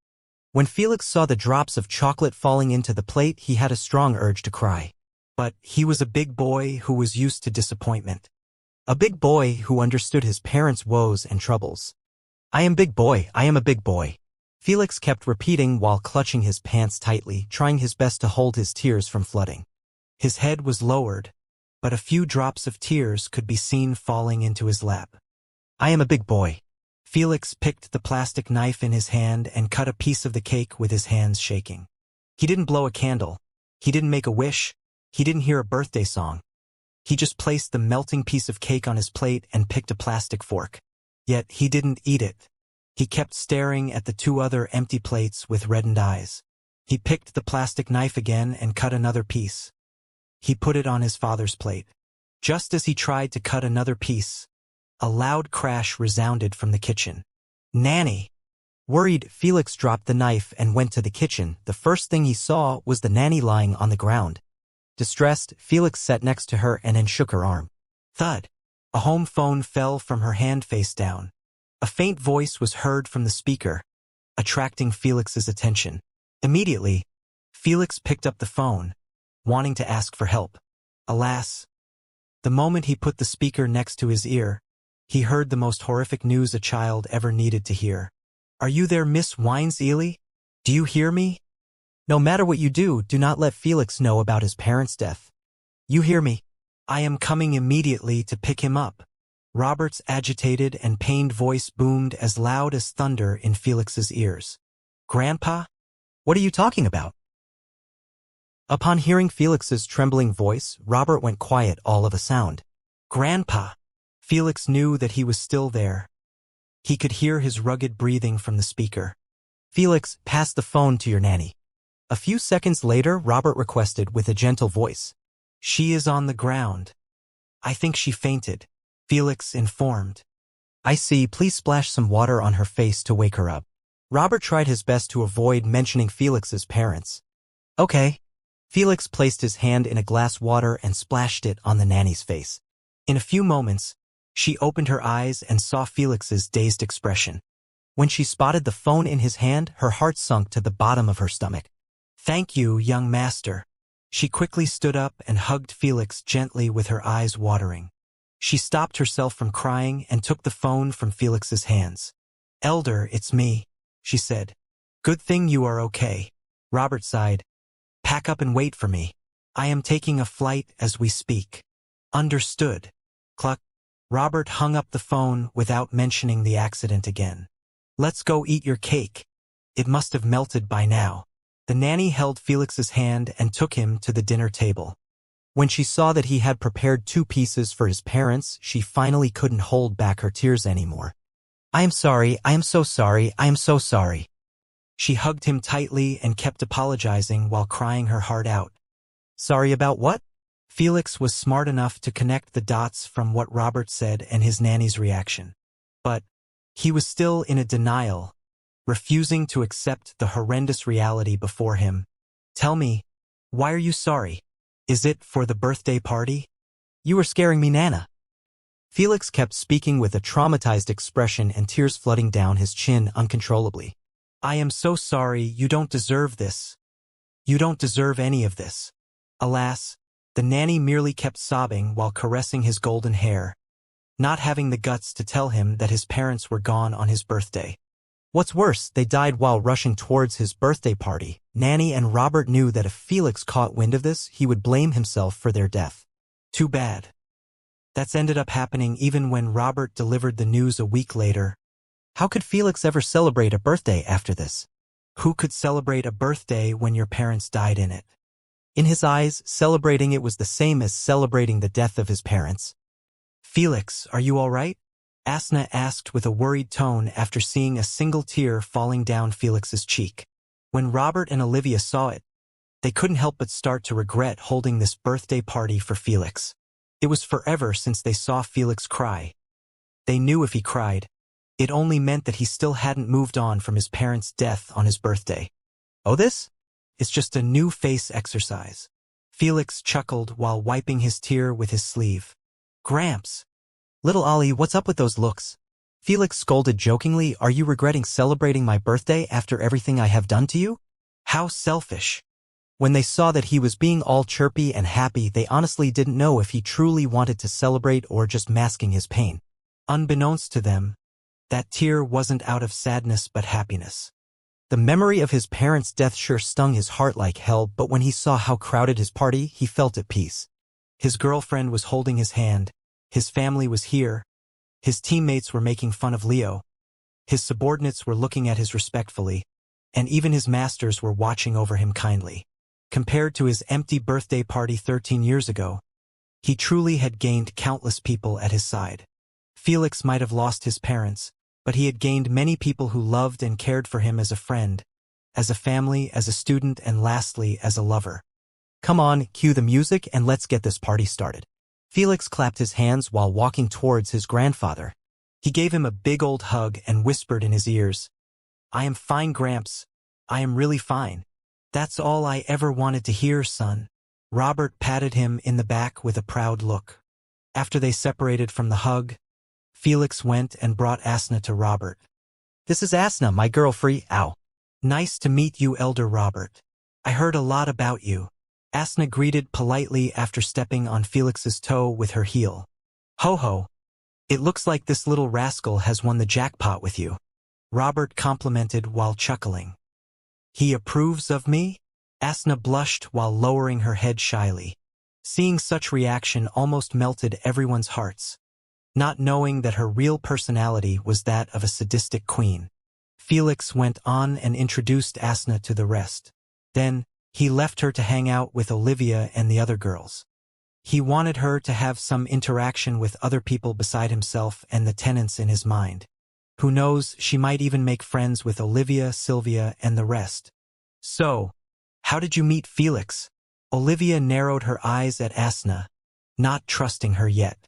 When Felix saw the drops of chocolate falling into the plate, he had a strong urge to cry. But he was a big boy who was used to disappointment. A big boy who understood his parents' woes and troubles. I am big boy, I am a big boy. Felix kept repeating while clutching his pants tightly, trying his best to hold his tears from flooding. His head was lowered, but a few drops of tears could be seen falling into his lap. I am a big boy. Felix picked the plastic knife in his hand and cut a piece of the cake with his hands shaking. He didn't blow a candle. He didn't make a wish. He didn't hear a birthday song. He just placed the melting piece of cake on his plate and picked a plastic fork. Yet he didn't eat it. He kept staring at the 2 other empty plates with reddened eyes. He picked the plastic knife again and cut another piece. He put it on his father's plate. Just as he tried to cut another piece, a loud crash resounded from the kitchen. Nanny! Worried, Felix dropped the knife and went to the kitchen. The first thing he saw was the nanny lying on the ground. Distressed, Felix sat next to her and then shook her arm. Thud! A home phone fell from her hand face down. A faint voice was heard from the speaker, attracting Felix's attention. Immediately, Felix picked up the phone, wanting to ask for help. Alas, the moment he put the speaker next to his ear, he heard the most horrific news a child ever needed to hear. Are you there, Miss Wines-Ely? Do you hear me? No matter what you do, do not let Felix know about his parents' death. You hear me? I am coming immediately to pick him up. Robert's agitated and pained voice boomed as loud as thunder in Felix's ears. Grandpa? What are you talking about? Upon hearing Felix's trembling voice, Robert went quiet all of a sound. Grandpa! Felix knew that he was still there. He could hear his rugged breathing from the speaker. Felix, pass the phone to your nanny. A few seconds later, Robert requested with a gentle voice. She is on the ground. I think she fainted, Felix informed. I see, please splash some water on her face to wake her up. Robert tried his best to avoid mentioning Felix's parents. Okay. Felix placed his hand in a glass water and splashed it on the nanny's face. In a few moments, she opened her eyes and saw Felix's dazed expression. When she spotted the phone in his hand, her heart sunk to the bottom of her stomach. Thank you, young master. She quickly stood up and hugged Felix gently with her eyes watering. She stopped herself from crying and took the phone from Felix's hands. Elder, it's me, she said. Good thing you are okay. Robert sighed. Pack up and wait for me. I am taking a flight as we speak. Understood. Cluck. Robert hung up the phone without mentioning the accident again. Let's go eat your cake. It must have melted by now. The nanny held Felix's hand and took him to the dinner table. When she saw that he had prepared 2 pieces for his parents, she finally couldn't hold back her tears anymore. I am sorry, I am so sorry, I am so sorry. She hugged him tightly and kept apologizing while crying her heart out. Sorry about what? Felix was smart enough to connect the dots from what Robert said and his nanny's reaction. But he was still in a denial, refusing to accept the horrendous reality before him. Tell me, why are you sorry? Is it for the birthday party? You were scaring me, Nana. Felix kept speaking with a traumatized expression and tears flooding down his chin uncontrollably. I am so sorry, you don't deserve this. You don't deserve any of this. Alas, the nanny merely kept sobbing while caressing his golden hair, not having the guts to tell him that his parents were gone on his birthday. What's worse, they died while rushing towards his birthday party. Nanny and Robert knew that if Felix caught wind of this, he would blame himself for their death. Too bad. That's ended up happening even when Robert delivered the news a week later. How could Felix ever celebrate a birthday after this? Who could celebrate a birthday when your parents died in it? In his eyes, celebrating it was the same as celebrating the death of his parents. Felix, are you all right? Asna asked with a worried tone after seeing a single tear falling down Felix's cheek. When Robert and Olivia saw it, they couldn't help but start to regret holding this birthday party for Felix. It was forever since they saw Felix cry. They knew if he cried, it only meant that he still hadn't moved on from his parents' death on his birthday. Oh, this? It's just a new face exercise. Felix chuckled while wiping his tear with his sleeve. Gramps. Little Ollie, what's up with those looks? Felix scolded jokingly, are you regretting celebrating my birthday after everything I have done to you? How selfish. When they saw that he was being all chirpy and happy, they honestly didn't know if he truly wanted to celebrate or just masking his pain. Unbeknownst to them, that tear wasn't out of sadness but happiness. The memory of his parents' death sure stung his heart like hell, but when he saw how crowded his party, he felt at peace. His girlfriend was holding his hand. His family was here. His teammates were making fun of Leo. His subordinates were looking at his respectfully, and even his masters were watching over him kindly. Compared to his empty birthday party 13 years ago, he truly had gained countless people at his side. Felix might have lost his parents, but he had gained many people who loved and cared for him as a friend, as a family, as a student, and lastly, as a lover. Come on, cue the music and let's get this party started. Felix clapped his hands while walking towards his grandfather. He gave him a big old hug and whispered in his ears, I am fine, Gramps. I am really fine. That's all I ever wanted to hear, son. Robert patted him in the back with a proud look. After they separated from the hug, Felix went and brought Asna to Robert. This is Asna, my girlfriend. Ow. Nice to meet you, Elder Robert. I heard a lot about you. Asna greeted politely after stepping on Felix's toe with her heel. Ho-ho. It looks like this little rascal has won the jackpot with you. Robert complimented while chuckling. He approves of me? Asna blushed while lowering her head shyly. Seeing such reaction almost melted everyone's hearts, not knowing that her real personality was that of a sadistic queen. Felix went on and introduced Asna to the rest. Then, he left her to hang out with Olivia and the other girls. He wanted her to have some interaction with other people beside himself and the tenants in his mind. Who knows, she might even make friends with Olivia, Sylvia, and the rest. So, how did you meet Felix? Olivia narrowed her eyes at Asna, not trusting her yet.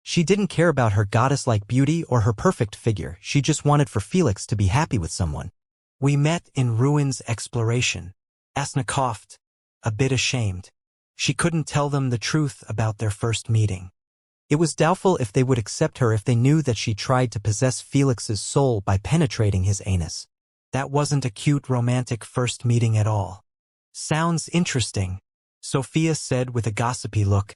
She didn't care about her goddess-like beauty or her perfect figure, she just wanted for Felix to be happy with someone. We met in Ruins Exploration. Asna coughed, a bit ashamed. She couldn't tell them the truth about their first meeting. It was doubtful if they would accept her if they knew that she tried to possess Felix's soul by penetrating his anus. That wasn't a cute romantic first meeting at all. Sounds interesting, Sophia said with a gossipy look.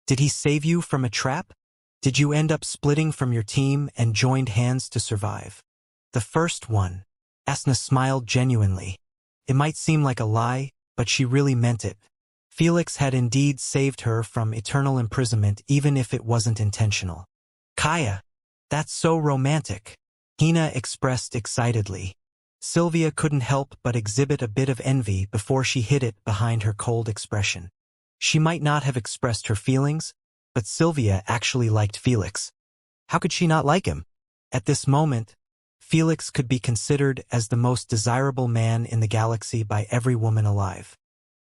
Did he save you from a trap? Did you end up splitting from your team and joined hands to survive? The first one. Asna smiled genuinely. It might seem like a lie, but she really meant it. Felix had indeed saved her from eternal imprisonment even if it wasn't intentional. Kaya, that's so romantic, Hina expressed excitedly. Sylvia couldn't help but exhibit a bit of envy before she hid it behind her cold expression. She might not have expressed her feelings, but Sylvia actually liked Felix. How could she not like him? At this moment, Felix could be considered as the most desirable man in the galaxy by every woman alive.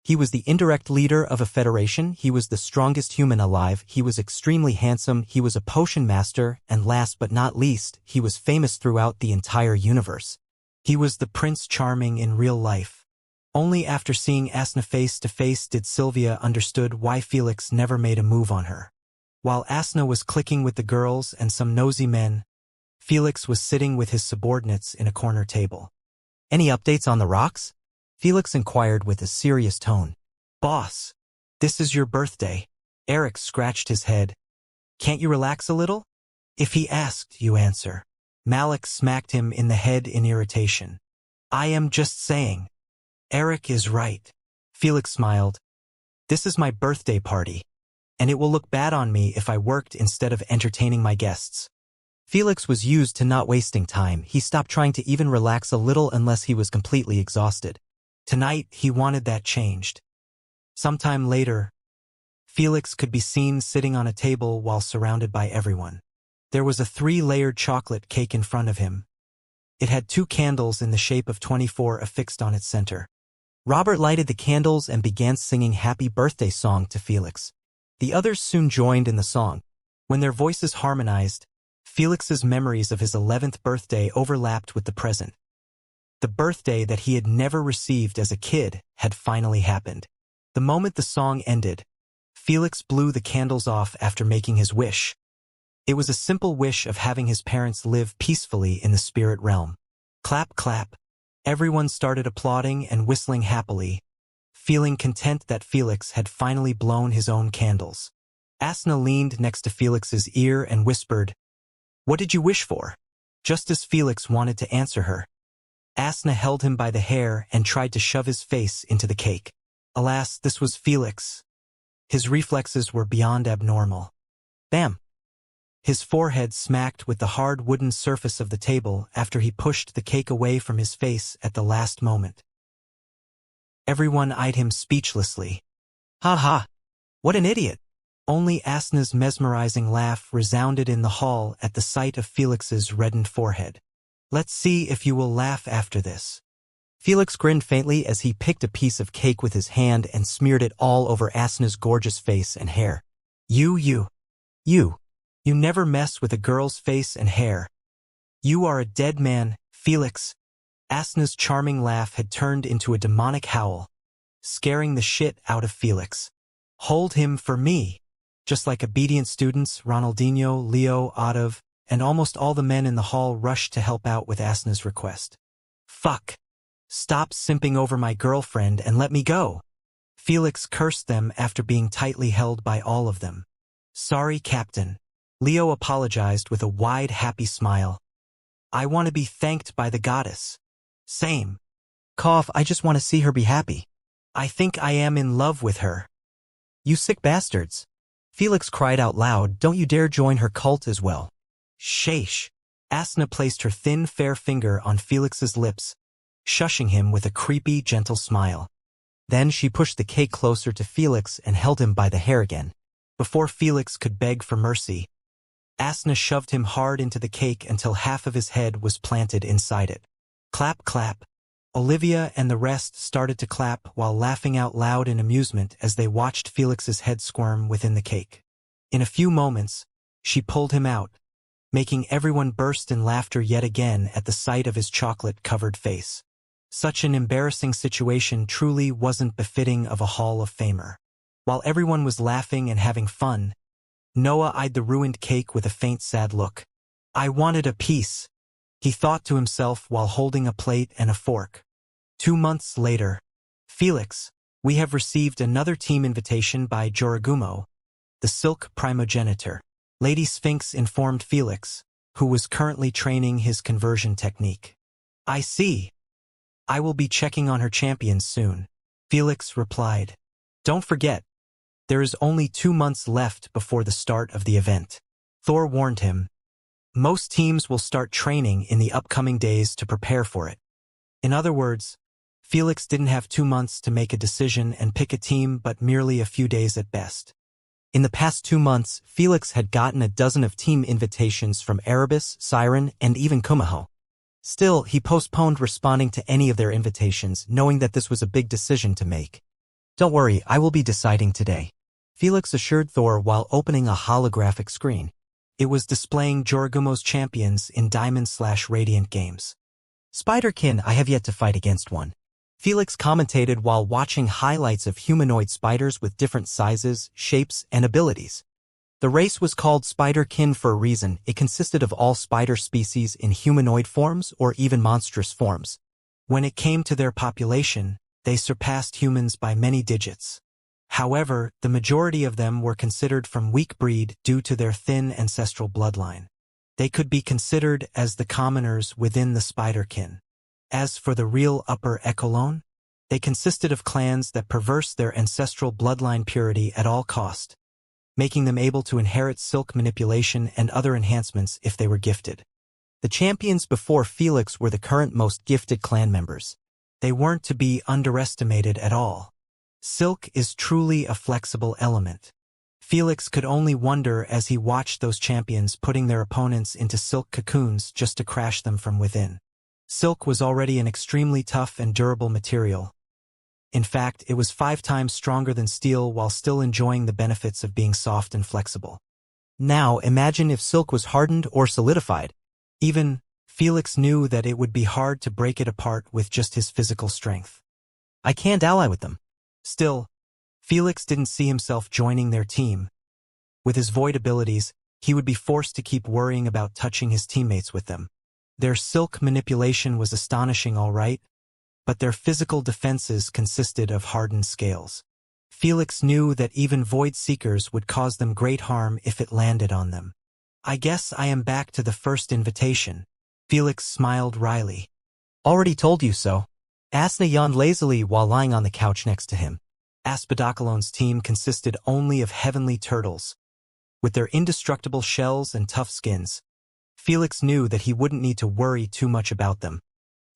He was the indirect leader of a federation, he was the strongest human alive, he was extremely handsome, he was a potion master, and last but not least, he was famous throughout the entire universe. He was the Prince Charming in real life. Only after seeing Asna face to face did Sylvia understood why Felix never made a move on her. While Asna was clicking with the girls and some nosy men, Felix was sitting with his subordinates in a corner table. Any updates on the rocks? Felix inquired with a serious tone. Boss, this is your birthday. Eric scratched his head. Can't you relax a little? If he asked, you answer. Malik smacked him in the head in irritation. I am just saying. Eric is right. Felix smiled. This is my birthday party, and it will look bad on me if I worked instead of entertaining my guests. Felix was used to not wasting time. He stopped trying to even relax a little unless he was completely exhausted. Tonight, he wanted that changed. Sometime later, Felix could be seen sitting on a table while surrounded by everyone. There was a 3-layered chocolate cake in front of him. It had 2 candles in the shape of 24 affixed on its center. Robert lighted the candles and began singing Happy Birthday song to Felix. The others soon joined in the song. When their voices harmonized, Felix's memories of his 11th birthday overlapped with the present. The birthday that he had never received as a kid had finally happened. The moment the song ended, Felix blew the candles off after making his wish. It was a simple wish of having his parents live peacefully in the spirit realm. Clap, clap. Everyone started applauding and whistling happily, feeling content that Felix had finally blown his own candles. Asna leaned next to Felix's ear and whispered, "What did you wish for?" Just as Felix wanted to answer her, Asna held him by the hair and tried to shove his face into the cake. Alas, this was Felix. His reflexes were beyond abnormal. Bam! His forehead smacked with the hard wooden surface of the table after he pushed the cake away from his face at the last moment. Everyone eyed him speechlessly. Ha ha! What an idiot! Only Asna's mesmerizing laugh resounded in the hall at the sight of Felix's reddened forehead. Let's see if you will laugh after this. Felix grinned faintly as he picked a piece of cake with his hand and smeared it all over Asna's gorgeous face and hair. You never mess with a girl's face and hair. You are a dead man, Felix. Asna's charming laugh had turned into a demonic howl, scaring the shit out of Felix. Hold him for me. Just like obedient students, Ronaldinho, Leo, Ottav, and almost all the men in the hall rushed to help out with Asna's request. Fuck. Stop simping over my girlfriend and let me go. Felix cursed them after being tightly held by all of them. Sorry, Captain. Leo apologized with a wide, happy smile. I want to be thanked by the goddess. Same. Cough, I just want to see her be happy. I think I am in love with her. You sick bastards. Felix cried out loud, don't you dare join her cult as well. Sheesh. Asna placed her thin, fair finger on Felix's lips, shushing him with a creepy, gentle smile. Then she pushed the cake closer to Felix and held him by the hair again. Before Felix could beg for mercy, Asna shoved him hard into the cake until half of his head was planted inside it. Clap, clap. Olivia and the rest started to clap while laughing out loud in amusement as they watched Felix's head squirm within the cake. In a few moments, she pulled him out, making everyone burst in laughter yet again at the sight of his chocolate-covered face. Such an embarrassing situation truly wasn't befitting of a Hall of Famer. While everyone was laughing and having fun, Noah eyed the ruined cake with a faint sad look. I wanted a piece, he thought to himself while holding a plate and a fork. 2 months later, Felix, we have received another team invitation by Joragumo, the Silk primogenitor. Lady Sphinx informed Felix, who was currently training his conversion technique. I see. I will be checking on her champions soon, Felix replied. Don't forget, there is only 2 months left before the start of the event. Thor warned him. Most teams will start training in the upcoming days to prepare for it. In other words, Felix didn't have 2 months to make a decision and pick a team but merely a few days at best. In the past 2 months, Felix had gotten a dozen of team invitations from Erebus, Siren, and even Kumaho. Still, he postponed responding to any of their invitations, knowing that this was a big decision to make. Don't worry, I will be deciding today, Felix assured Thor while opening a holographic screen. It was displaying Joragumo's champions in Diamond/Radiant games. Spiderkin, I have yet to fight against one, Felix commentated while watching highlights of humanoid spiders with different sizes, shapes, and abilities. The race was called Spiderkin for a reason. It consisted of all spider species in humanoid forms or even monstrous forms. When it came to their population, they surpassed humans by many digits. However, the majority of them were considered from weak breed due to their thin ancestral bloodline. They could be considered as the commoners within the Spiderkin. As for the real upper echelon, they consisted of clans that perverse their ancestral bloodline purity at all cost, making them able to inherit silk manipulation and other enhancements if they were gifted. The champions before Felix were the current most gifted clan members. They weren't to be underestimated at all. Silk is truly a flexible element. Felix could only wonder as he watched those champions putting their opponents into silk cocoons just to crash them from within. Silk was already an extremely tough and durable material. In fact, it was 5 times stronger than steel while still enjoying the benefits of being soft and flexible. Now, imagine if silk was hardened or solidified. Even Felix knew that it would be hard to break it apart with just his physical strength. I can't ally with them. Still, Felix didn't see himself joining their team. With his void abilities, he would be forced to keep worrying about touching his teammates with them. Their silk manipulation was astonishing, all right, but their physical defenses consisted of hardened scales. Felix knew that even void seekers would cause them great harm if it landed on them. I guess I am back to the first invitation. Felix smiled wryly. Already told you so. Asna yawned lazily while lying on the couch next to him. Aspidocolone's team consisted only of heavenly turtles. With their indestructible shells and tough skins, Felix knew that he wouldn't need to worry too much about them.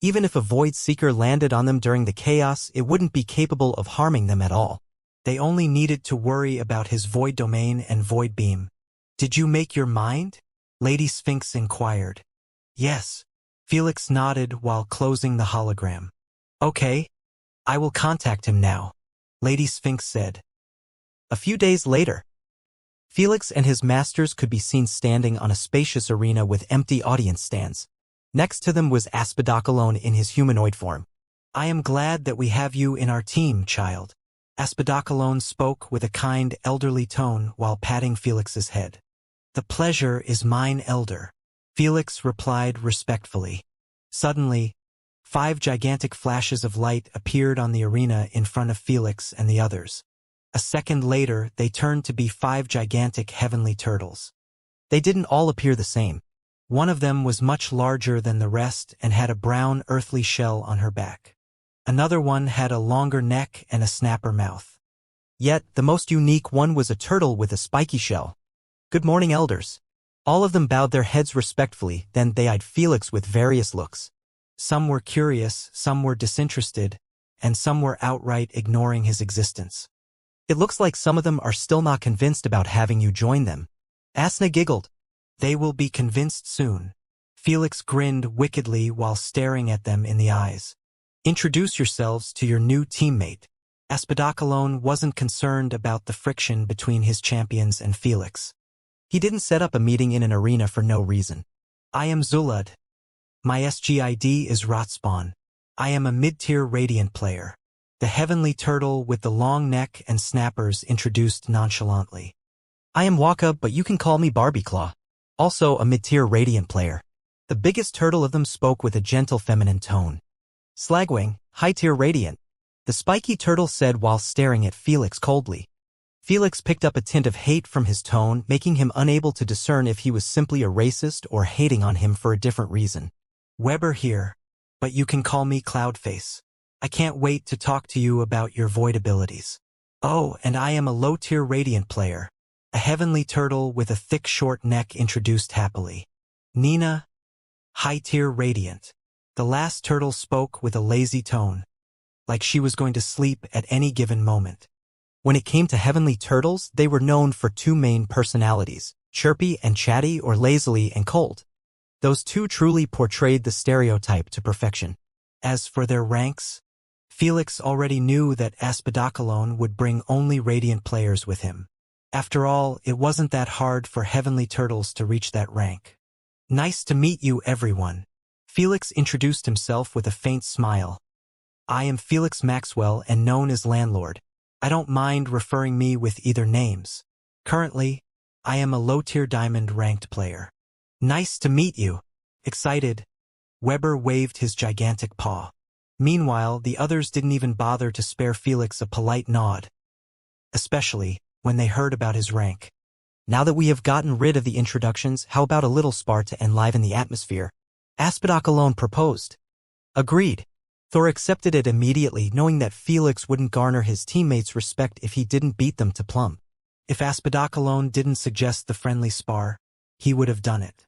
Even if a void seeker landed on them during the chaos, it wouldn't be capable of harming them at all. They only needed to worry about his void domain and void beam. Did you make your mind? Lady Sphinx inquired. Yes. Felix nodded while closing the hologram. Okay. I will contact him now, Lady Sphinx said. A few days later, Felix and his masters could be seen standing on a spacious arena with empty audience stands. Next to them was Aspidocolone in his humanoid form. I am glad that we have you in our team, child. Aspidocolone spoke with a kind elderly tone while patting Felix's head. The pleasure is mine, elder, Felix replied respectfully. Suddenly, 5 gigantic flashes of light appeared on the arena in front of Felix and the others. A second later, they turned to be 5 gigantic heavenly turtles. They didn't all appear the same. One of them was much larger than the rest and had a brown earthly shell on her back. Another one had a longer neck and a snapper mouth. Yet, the most unique one was a turtle with a spiky shell. "Good morning, elders." All of them bowed their heads respectfully, then they eyed Felix with various looks. Some were curious, some were disinterested, and some were outright ignoring his existence. "It looks like some of them are still not convinced about having you join them." Asna giggled. "They will be convinced soon." Felix grinned wickedly while staring at them in the eyes. "Introduce yourselves to your new teammate." Aspadakalon wasn't concerned about the friction between his champions and Felix. He didn't set up a meeting in an arena for no reason. "I am Zulud. My SGID is Rotspawn. I am a mid-tier Radiant player." The heavenly turtle with the long neck and snappers introduced nonchalantly. "I am Waka, but you can call me Barbieclaw. Also a mid-tier Radiant player." The biggest turtle of them spoke with a gentle feminine tone. "Slagwing, high-tier Radiant," the spiky turtle said while staring at Felix coldly. Felix picked up a tint of hate from his tone, making him unable to discern if he was simply a racist or hating on him for a different reason. "Weber here, but you can call me Cloudface. I can't wait to talk to you about your void abilities." "Oh, and I am a low-tier Radiant player." A heavenly turtle with a thick short neck introduced happily. "Nina, high-tier Radiant." The last turtle spoke with a lazy tone, like she was going to sleep at any given moment. When it came to heavenly turtles, they were known for two main personalities, chirpy and chatty or lazily and cold. Those two truly portrayed the stereotype to perfection. As for their ranks, Felix already knew that Aspadakalon would bring only Radiant players with him. After all, it wasn't that hard for heavenly turtles to reach that rank. "Nice to meet you, everyone." Felix introduced himself with a faint smile. "I am Felix Maxwell and known as Landlord. I don't mind referring me with either names. Currently, I am a low-tier diamond ranked player." "Nice to meet you." Excited, Weber waved his gigantic paw. Meanwhile, the others didn't even bother to spare Felix a polite nod, especially when they heard about his rank. "Now that we have gotten rid of the introductions, how about a little spar to enliven the atmosphere?" Aspadakalon proposed. Agreed. Thor accepted it immediately, knowing that Felix wouldn't garner his teammates' respect if he didn't beat them to plumb. If Aspadakalon didn't suggest the friendly spar, he would have done it.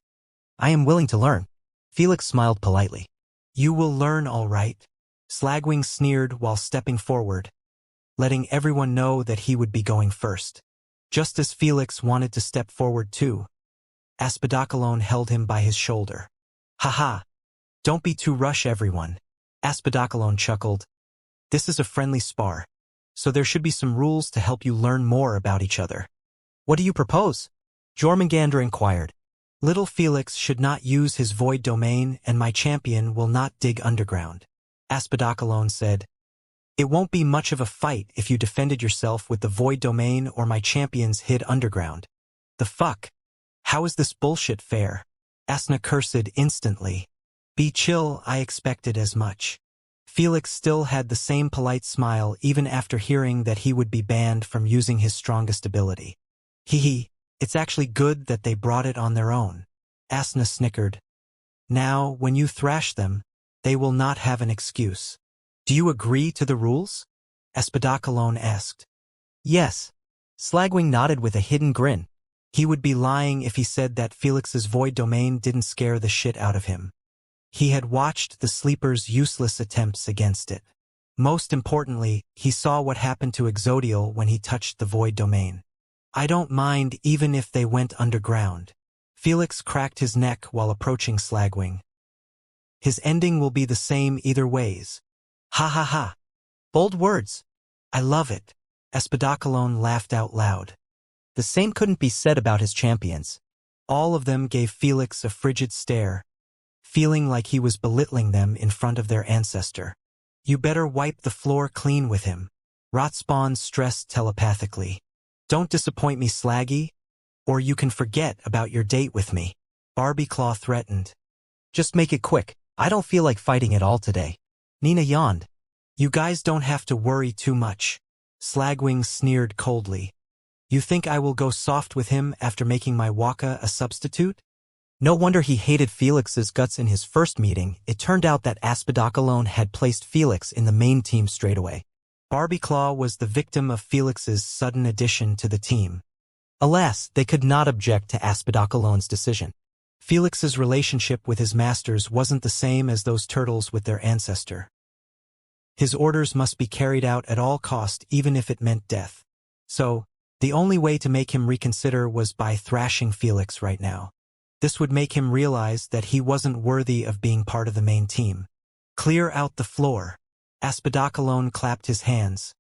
"I am willing to learn." Felix smiled politely. "You will learn all right." Slagwing sneered while stepping forward, letting everyone know that he would be going first. Just as Felix wanted to step forward too, Aspadakalon held him by his shoulder. "Haha! Don't be too rush, everyone." Aspadakalon chuckled. "This is a friendly spar, so there should be some rules to help you learn more about each other." "What do you propose?" Jormungandr inquired. "Little Felix should not use his void domain and my champion will not dig underground," Aspadakalon said. "It won't be much of a fight if you defended yourself with the void domain or my champions hid underground." "The fuck? How is this bullshit fair?" Asna cursed instantly. "Be chill, I expected as much." Felix still had the same polite smile even after hearing that he would be banned from using his strongest ability. "Hee, it's actually good that they brought it on their own." Asna snickered. "Now, when you thrash them, they will not have an excuse." "Do you agree to the rules?" Aspadakalon asked. "Yes." Slagwing nodded with a hidden grin. He would be lying if he said that Felix's void domain didn't scare the shit out of him. He had watched the Sleeper's useless attempts against it. Most importantly, he saw what happened to Exodial when he touched the void domain. "I don't mind even if they went underground." Felix cracked his neck while approaching Slagwing. "His ending will be the same either ways." "Ha ha ha." Bold words. "I love it." Aspadakalon laughed out loud. The same couldn't be said about his champions. All of them gave Felix a frigid stare, feeling like he was belittling them in front of their ancestor. "You better wipe the floor clean with him." Rotspawn stressed telepathically. "Don't disappoint me, Slaggy, or you can forget about your date with me." Barbieclaw threatened. "Just make it quick. I don't feel like fighting at all today." Nina yawned. "You guys don't have to worry too much." Slagwing sneered coldly. "You think I will go soft with him after making my Waka a substitute?" No wonder he hated Felix's guts in his first meeting. It turned out that Aspidocalone had placed Felix in the main team straight away. Barbieclaw was the victim of Felix's sudden addition to the team. Alas, they could not object to Aspidocalone's decision. Felix's relationship with his masters wasn't the same as those turtles with their ancestor. His orders must be carried out at all cost, even if it meant death. So, the only way to make him reconsider was by thrashing Felix right now. This would make him realize that he wasn't worthy of being part of the main team. Clear out the floor. Aspidocalone clapped his hands,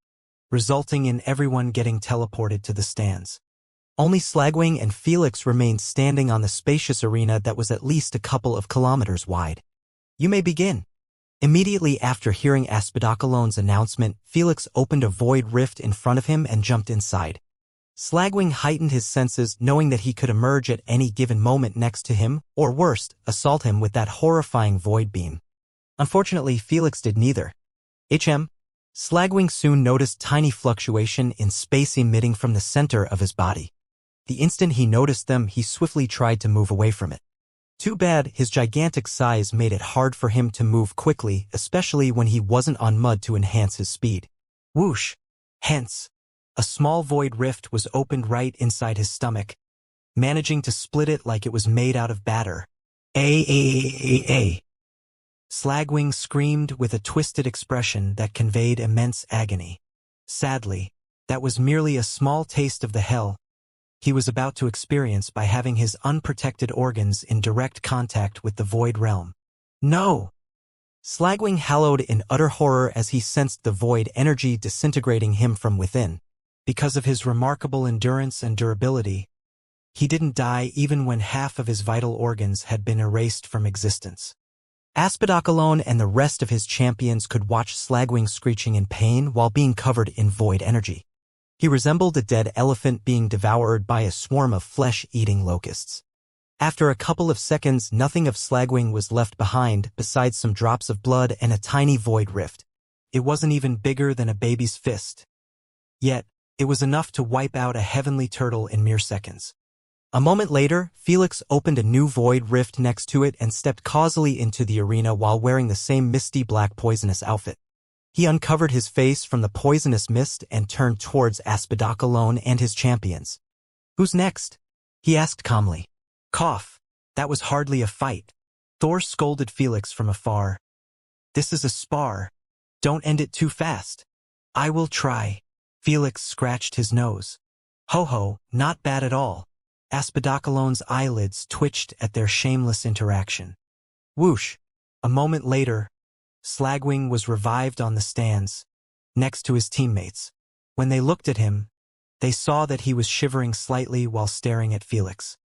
resulting in everyone getting teleported to the stands. Only Slagwing and Felix remained standing on the spacious arena that was at least a couple of kilometers wide. You may begin. Immediately after hearing Aspidocalone's announcement, Felix opened a void rift in front of him and jumped inside. Slagwing heightened his senses, knowing that he could emerge at any given moment next to him, or worst, assault him with that horrifying void beam. Unfortunately, Felix did neither. Slagwing soon noticed tiny fluctuation in space emitting from the center of his body. The instant he noticed them, he swiftly tried to move away from it. Too bad, his gigantic size made it hard for him to move quickly, especially when he wasn't on mud to enhance his speed. Whoosh! Hence, a small void rift was opened right inside his stomach, managing to split it like it was made out of batter. Slagwing screamed with a twisted expression that conveyed immense agony. Sadly, that was merely a small taste of the hell he was about to experience by having his unprotected organs in direct contact with the void realm. No! Slagwing howled in utter horror as he sensed the void energy disintegrating him from within. Because of his remarkable endurance and durability, he didn't die even when half of his vital organs had been erased from existence. Aspidocalone and the rest of his champions could watch Slagwing screeching in pain while being covered in void energy. He resembled a dead elephant being devoured by a swarm of flesh-eating locusts. After a couple of seconds, nothing of Slagwing was left behind besides some drops of blood and a tiny void rift. It wasn't even bigger than a baby's fist. Yet, it was enough to wipe out a heavenly turtle in mere seconds. A moment later, Felix opened a new void rift next to it and stepped causally into the arena while wearing the same misty black poisonous outfit. He uncovered his face from the poisonous mist and turned towards Aspidocalone and his champions. "Who's next?" he asked calmly. "Cough. That was hardly a fight." Thor scolded Felix from afar. "This is a spar. Don't end it too fast." "I will try." Felix scratched his nose. "Ho-ho, not bad at all." Aspidocalone's eyelids twitched at their shameless interaction. Whoosh! A moment later, Slagwing was revived on the stands, next to his teammates. When they looked at him, they saw that he was shivering slightly while staring at Felix.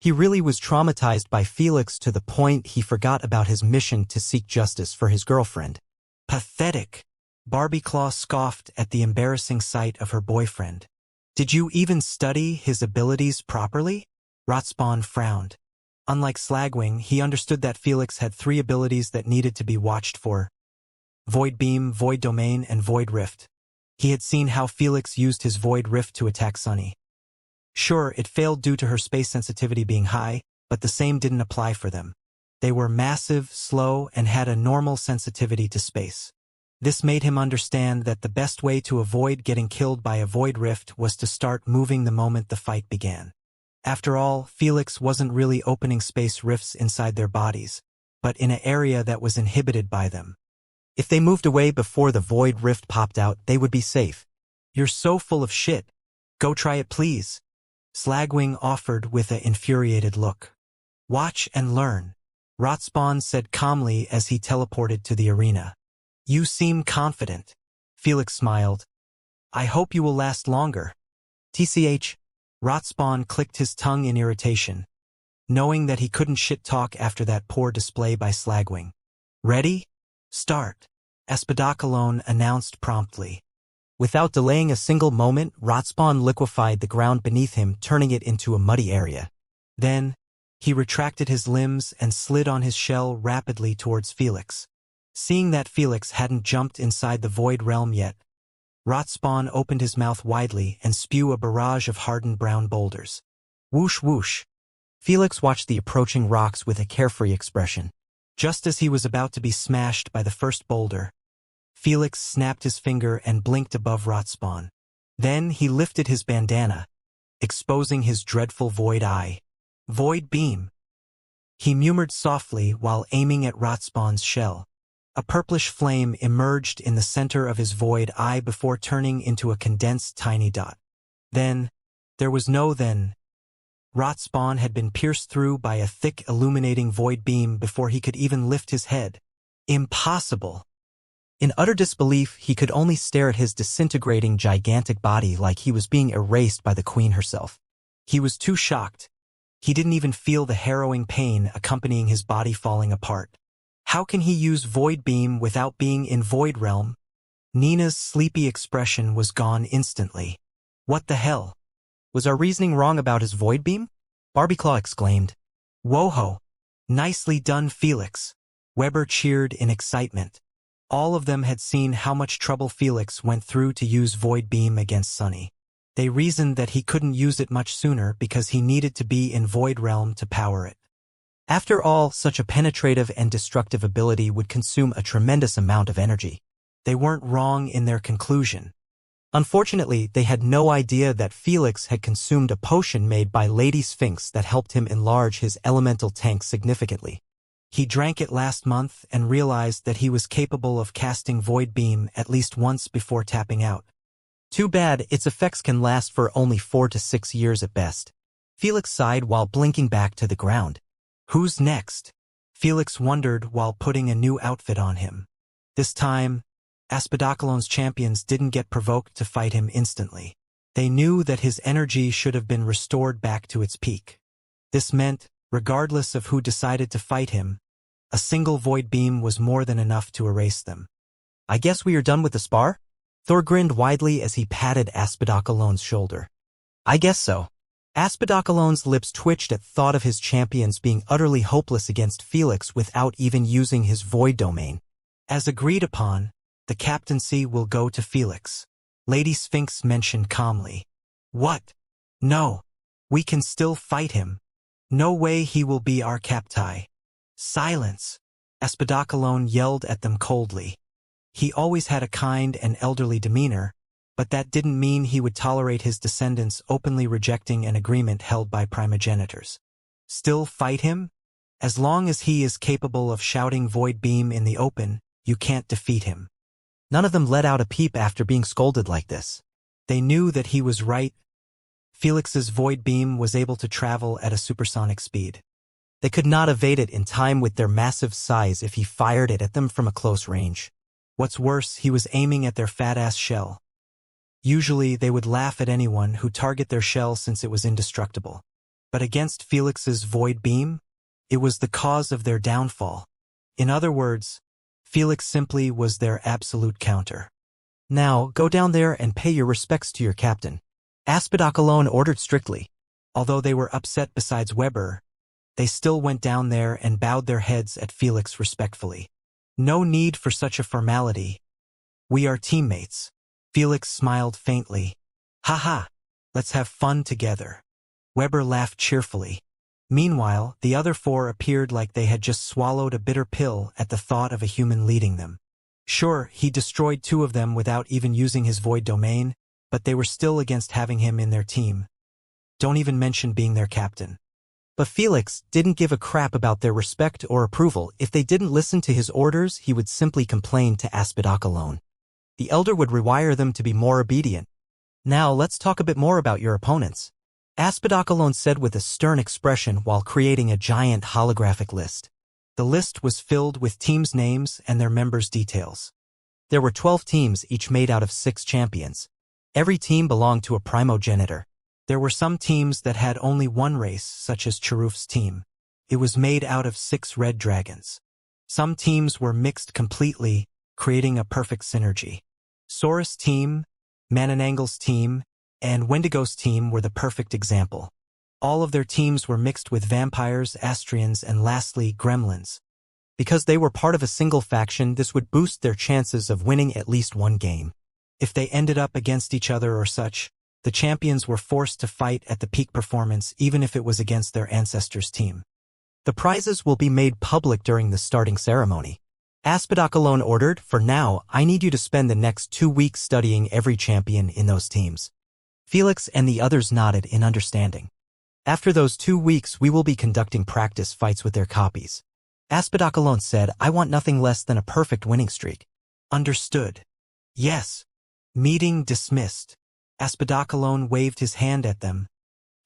He really was traumatized by Felix to the point he forgot about his mission to seek justice for his girlfriend. Pathetic! Barbieclaw scoffed at the embarrassing sight of her boyfriend. "Did you even study his abilities properly?" Rotspawn frowned. Unlike Slagwing, he understood that Felix had 3 abilities that needed to be watched for: Void Beam, Void Domain, and Void Rift. He had seen how Felix used his Void Rift to attack Sunny. Sure, it failed due to her space sensitivity being high, but the same didn't apply for them. They were massive, slow, and had a normal sensitivity to space. This made him understand that the best way to avoid getting killed by a void rift was to start moving the moment the fight began. After all, Felix wasn't really opening space rifts inside their bodies, but in an area that was inhibited by them. If they moved away before the void rift popped out, they would be safe. "You're so full of shit. Go try it, please," Slagwing offered with an infuriated look. "Watch and learn," Rotspawn said calmly as he teleported to the arena. "You seem confident." Felix smiled. "I hope you will last longer." TCH. Rotspawn clicked his tongue in irritation, knowing that he couldn't shit-talk after that poor display by Slagwing. "Ready? Start," Aspidocalone announced promptly. Without delaying a single moment, Rotspawn liquefied the ground beneath him, turning it into a muddy area. Then, he retracted his limbs and slid on his shell rapidly towards Felix. Seeing that Felix hadn't jumped inside the void realm yet, Rotspawn opened his mouth widely and spewed a barrage of hardened brown boulders. Whoosh whoosh. Felix watched the approaching rocks with a carefree expression. Just as he was about to be smashed by the first boulder, Felix snapped his finger and blinked above rot spawn. Then he lifted his bandana, exposing his dreadful void eye. Void beam. He murmured softly while aiming at rot spawn's shell. A purplish flame emerged in the center of his void eye before turning into a condensed tiny dot. Then, there was no then. Rot spawn had been pierced through by a thick illuminating void beam before he could even lift his head. Impossible! In utter disbelief, he could only stare at his disintegrating gigantic body like he was being erased by the queen herself. He was too shocked. He didn't even feel the harrowing pain accompanying his body falling apart. How can he use void beam without being in void realm? Nina's sleepy expression was gone instantly. What the hell? Was our reasoning wrong about his void beam? Barbieclaw exclaimed. Whoa-ho! Nicely done, Felix. Weber cheered in excitement. All of them had seen how much trouble Felix went through to use void beam against Sunny. They reasoned that he couldn't use it much sooner because he needed to be in void realm to power it. After all, such a penetrative and destructive ability would consume a tremendous amount of energy. They weren't wrong in their conclusion. Unfortunately, they had no idea that Felix had consumed a potion made by Lady Sphinx that helped him enlarge his elemental tank significantly. He drank it last month and realized that he was capable of casting void beam at least once before tapping out. Too bad its effects can last for only 4 to 6 years at best. Felix sighed while blinking back to the ground. Who's next? Felix wondered while putting a new outfit on him. This time, Aspidocolone's champions didn't get provoked to fight him instantly. They knew that his energy should have been restored back to its peak. This meant, regardless of who decided to fight him, a single void beam was more than enough to erase them. I guess we are done with the spar? Thor grinned widely as he patted Aspidocolone's shoulder. I guess so. Aspidocolone's lips twitched at thought of his champions being utterly hopeless against Felix without even using his void domain. As agreed upon, the captaincy will go to Felix, Lady Sphinx mentioned calmly. What? No. We can still fight him. No way he will be our captai. Silence! Aspidocolone yelled at them coldly. He always had a kind and elderly demeanor, but that didn't mean he would tolerate his descendants openly rejecting an agreement held by primogenitors. Still fight him? As long as he is capable of shouting void beam in the open, you can't defeat him. None of them let out a peep after being scolded like this. They knew that he was right. Felix's void beam was able to travel at a supersonic speed. They could not evade it in time with their massive size if he fired it at them from a close range. What's worse, he was aiming at their fat-ass shell. Usually, they would laugh at anyone who target their shell since it was indestructible. But against Felix's void beam, it was the cause of their downfall. In other words, Felix simply was their absolute counter. Now, go down there and pay your respects to your captain. Aspidocolone ordered strictly. Although they were upset besides Weber, they still went down there and bowed their heads at Felix respectfully. No need for such a formality. We are teammates. Felix smiled faintly. Ha, let's have fun together. Weber laughed cheerfully. Meanwhile, the other four appeared like they had just swallowed a bitter pill at the thought of a human leading them. Sure, he destroyed 2 of them without even using his void domain, but they were still against having him in their team. Don't even mention being their captain. But Felix didn't give a crap about their respect or approval. If they didn't listen to his orders, he would simply complain to Aspidocolone. The elder would rewire them to be more obedient. Now let's talk a bit more about your opponents, Aspidocolone said with a stern expression while creating a giant holographic list. The list was filled with teams' names and their members' details. There were 12 teams, each made out of 6 champions. Every team belonged to a primogenitor. There were some teams that had only one race, such as Charuf's team. It was made out of 6 red dragons. Some teams were mixed completely, creating a perfect synergy. Saurus' team, Mananangle's team, and Wendigo's team were the perfect example. All of their teams were mixed with vampires, Astrians, and lastly, gremlins. Because they were part of a single faction, this would boost their chances of winning at least one game. If they ended up against each other or such, The champions were forced to fight at the peak performance even if it was against their ancestors' team. The prizes will be made public during the starting ceremony. Asphodel ordered, for now, I need you to spend the next 2 weeks studying every champion in those teams. Felix and the others nodded in understanding. After those 2 weeks, we will be conducting practice fights with their copies. Asphodel said, I want nothing less than a perfect winning streak. Understood. Yes. Meeting dismissed. Asphodel waved his hand at them,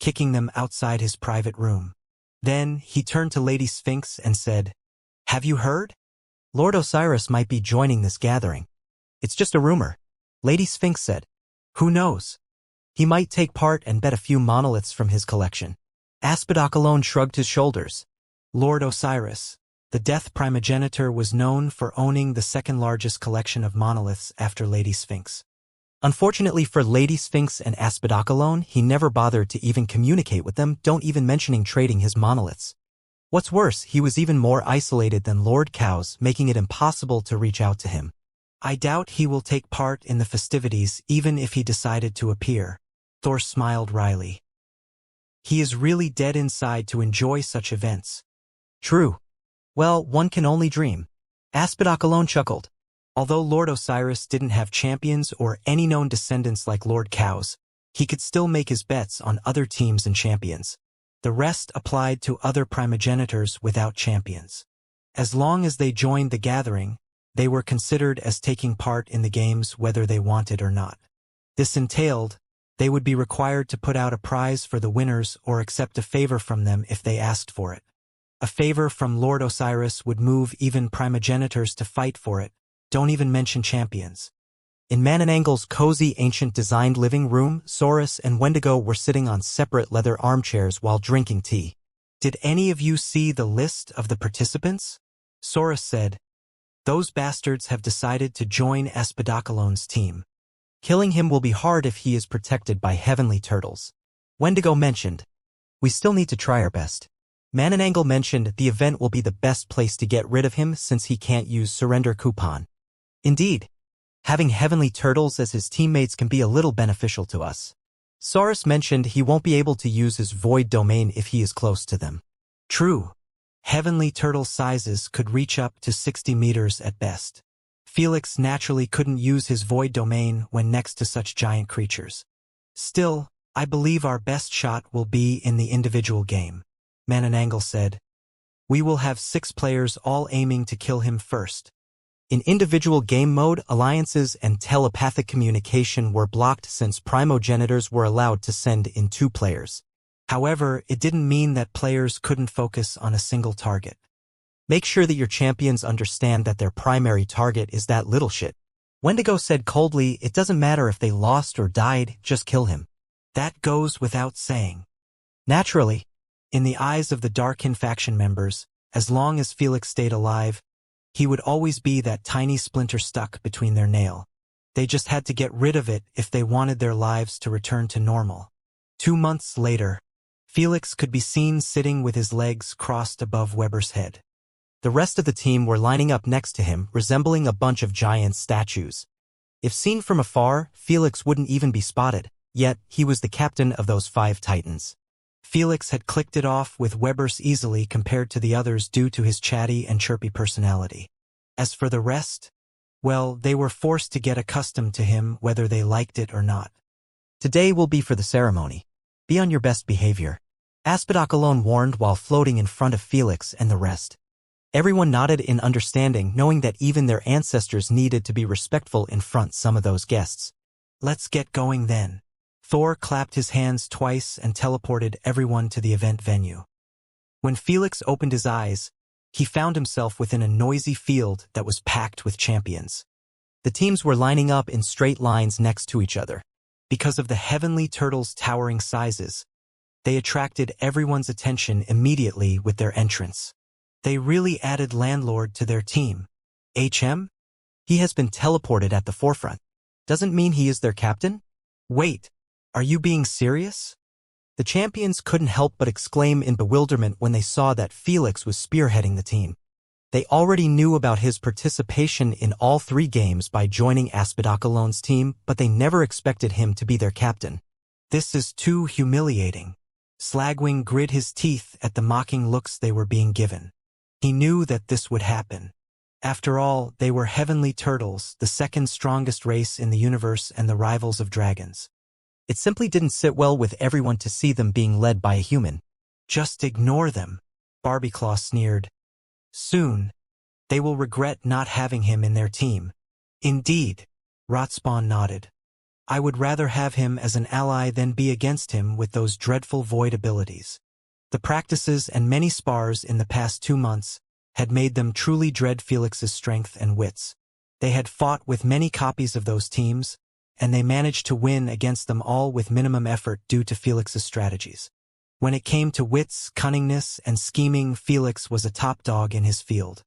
kicking them outside his private room. Then he turned to Lady Sphinx and said, Have you heard? Lord Osiris might be joining this gathering. It's just a rumor. Lady Sphinx said. Who knows? He might take part and bet a few monoliths from his collection. Asphodel shrugged his shoulders. Lord Osiris, the Death Primogenitor, was known for owning the second largest collection of monoliths after Lady Sphinx. Unfortunately for Lady Sphinx and Asphodel, he never bothered to even communicate with them, don't even mentioning trading his monoliths. What's worse, he was even more isolated than Lord Cow's, making it impossible to reach out to him. I doubt he will take part in the festivities even if he decided to appear. Thor smiled wryly. He is really dead inside to enjoy such events. True. Well, one can only dream. Asphodel chuckled. Although Lord Osiris didn't have champions or any known descendants like Lord Cow's, he could still make his bets on other teams and champions. The rest applied to other primogenitors without champions. As long as they joined the gathering, they were considered as taking part in the games whether they wanted or not. This entailed, they would be required to put out a prize for the winners or accept a favor from them if they asked for it. A favor from Lord Osiris would move even primogenitors to fight for it. Don't even mention champions. In Mananangle's cozy ancient designed living room, Saurus and Wendigo were sitting on separate leather armchairs while drinking tea. Did any of you see the list of the participants? Saurus said. Those bastards have decided to join Asphodel's team. Killing him will be hard if he is protected by heavenly turtles. Wendigo mentioned. We still need to try our best. Mananangle mentioned the event will be the best place to get rid of him since he can't use surrender coupon. Indeed, having heavenly turtles as his teammates can be a little beneficial to us. Saurus mentioned he won't be able to use his void domain if he is close to them. True. Heavenly turtle sizes could reach up to 60 meters at best. Felix naturally couldn't use his void domain when next to such giant creatures. Still, I believe our best shot will be in the individual game, Mananangle said. We will have 6 players all aiming to kill him first. In individual game mode, alliances and telepathic communication were blocked since primogenitors were allowed to send in 2 players. However, it didn't mean that players couldn't focus on a single target. Make sure that your champions understand that their primary target is that little shit. Wendigo said coldly, it doesn't matter if they lost or died, just kill him. That goes without saying. Naturally. In the eyes of the Darkin faction members, as long as Felix stayed alive, he would always be that tiny splinter stuck between their nail. They just had to get rid of it if they wanted their lives to return to normal. 2 months later, Felix could be seen sitting with his legs crossed above Weber's head. The rest of the team were lining up next to him, resembling a bunch of giant statues. If seen from afar, Felix wouldn't even be spotted, yet he was the captain of those 5 titans. Felix had clicked it off with Weber's easily compared to the others due to his chatty and chirpy personality. As for the rest, well, they were forced to get accustomed to him whether they liked it or not. Today will be for the ceremony. Be on your best behavior. Asphodel warned while floating in front of Felix and the rest. Everyone nodded in understanding, knowing that even their ancestors needed to be respectful in front some of those guests. Let's get going then. Thor clapped his hands twice and teleported everyone to the event venue. When Felix opened his eyes, he found himself within a noisy field that was packed with champions. The teams were lining up in straight lines next to each other. Because of the heavenly turtles' towering sizes, they attracted everyone's attention immediately with their entrance. They really added Landlord to their team. HM? He has been teleported at the forefront. Doesn't mean he is their captain? Wait. Are you being serious? The champions couldn't help but exclaim in bewilderment when they saw that Felix was spearheading the team. They already knew about his participation in all 3 games by joining Asphodel's team, but they never expected him to be their captain. This is too humiliating. Slagwing grit his teeth at the mocking looks they were being given. He knew that this would happen. After all, they were heavenly turtles, the second strongest race in the universe and the rivals of dragons. It simply didn't sit well with everyone to see them being led by a human. Just ignore them, Barbieclaw sneered. Soon, they will regret not having him in their team. Indeed, Rotspawn nodded. I would rather have him as an ally than be against him with those dreadful void abilities. The practices and many spars in the past 2 months had made them truly dread Felix's strength and wits. They had fought with many copies of those teams, and they managed to win against them all with minimum effort due to Felix's strategies. When it came to wits, cunningness, and scheming, Felix was a top dog in his field.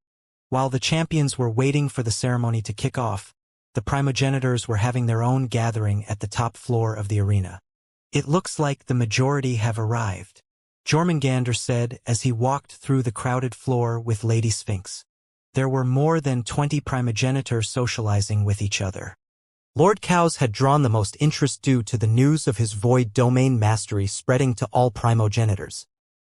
While the champions were waiting for the ceremony to kick off, the primogenitors were having their own gathering at the top floor of the arena. It looks like the majority have arrived, Jormungandr said as he walked through the crowded floor with Lady Sphinx. There were more than 20 primogenitors socializing with each other. Lord Cows had drawn the most interest due to the news of his void domain mastery spreading to all primogenitors.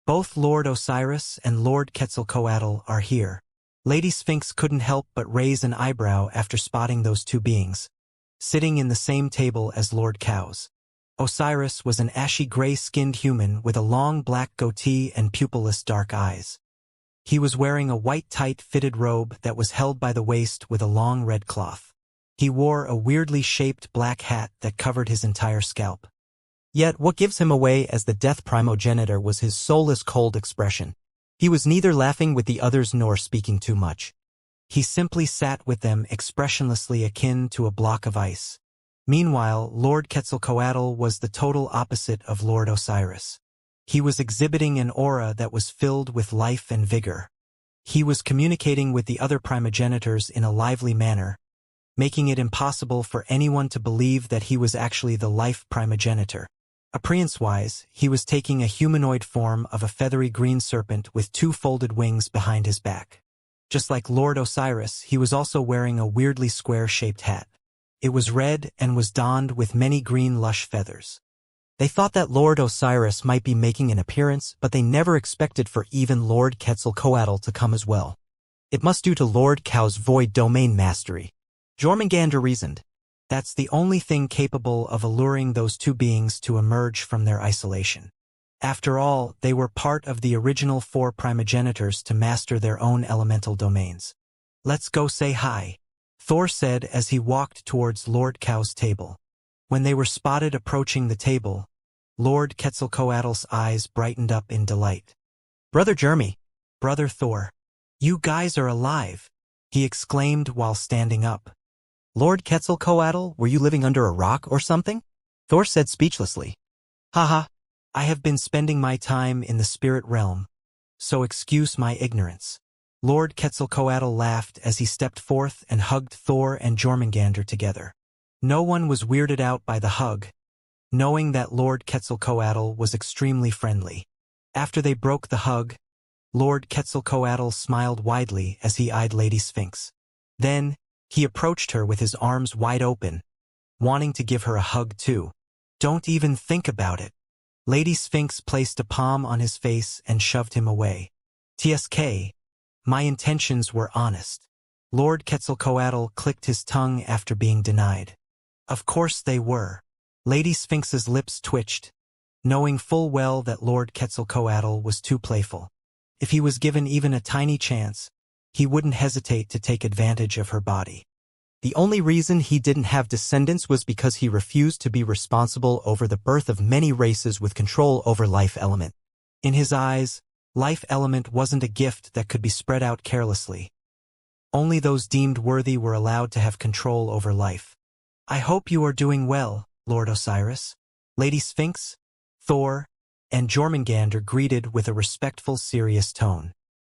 Both Lord Osiris and Lord Quetzalcoatl are here. Lady Sphinx couldn't help but raise an eyebrow after spotting those two beings, sitting in the same table as Lord Cows. Osiris was an ashy gray-skinned human with a long black goatee and pupilless dark eyes. He was wearing a white tight-fitted robe that was held by the waist with a long red cloth. He wore a weirdly shaped black hat that covered his entire scalp. Yet what gives him away as the death primogenitor was his soulless cold expression. He was neither laughing with the others nor speaking too much. He simply sat with them expressionlessly akin to a block of ice. Meanwhile, Lord Quetzalcoatl was the total opposite of Lord Osiris. He was exhibiting an aura that was filled with life and vigor. He was communicating with the other primogenitors in a lively manner, making it impossible for anyone to believe that he was actually the life primogenitor. Appearance-wise, he was taking a humanoid form of a feathery green serpent with 2 folded wings behind his back. Just like Lord Osiris, he was also wearing a weirdly square-shaped hat. It was red and was donned with many green lush feathers. They thought that Lord Osiris might be making an appearance, but they never expected for even Lord Quetzalcoatl to come as well. It must due to Lord Cow's void domain mastery, Jormungandr reasoned. That's the only thing capable of alluring those two beings to emerge from their isolation. After all, they were part of the original 4 primogenitors to master their own elemental domains. Let's go say hi, Thor said as he walked towards Lord Cow's table. When they were spotted approaching the table, Lord Quetzalcoatl's eyes brightened up in delight. Brother Jeremy. Brother Thor. You guys are alive, he exclaimed while standing up. Lord Quetzalcoatl, were you living under a rock or something? Thor said speechlessly. Haha, I have been spending my time in the spirit realm, so excuse my ignorance. Lord Quetzalcoatl laughed as he stepped forth and hugged Thor and Jormungandr together. No one was weirded out by the hug, knowing that Lord Quetzalcoatl was extremely friendly. After they broke the hug, Lord Quetzalcoatl smiled widely as he eyed Lady Sphinx. Then, he approached her with his arms wide open, wanting to give her a hug too. Don't even think about it. Lady Sphinx placed a palm on his face and shoved him away. TSK, my intentions were honest. Lord Quetzalcoatl clicked his tongue after being denied. Of course they were. Lady Sphinx's lips twitched, knowing full well that Lord Quetzalcoatl was too playful. If he was given even a tiny chance, he wouldn't hesitate to take advantage of her body. The only reason he didn't have descendants was because he refused to be responsible over the birth of many races with control over life element. In his eyes, life element wasn't a gift that could be spread out carelessly. Only those deemed worthy were allowed to have control over life. I hope you are doing well, Lord Osiris. Lady Sphinx, Thor, and Jormungandr greeted with a respectful, serious tone.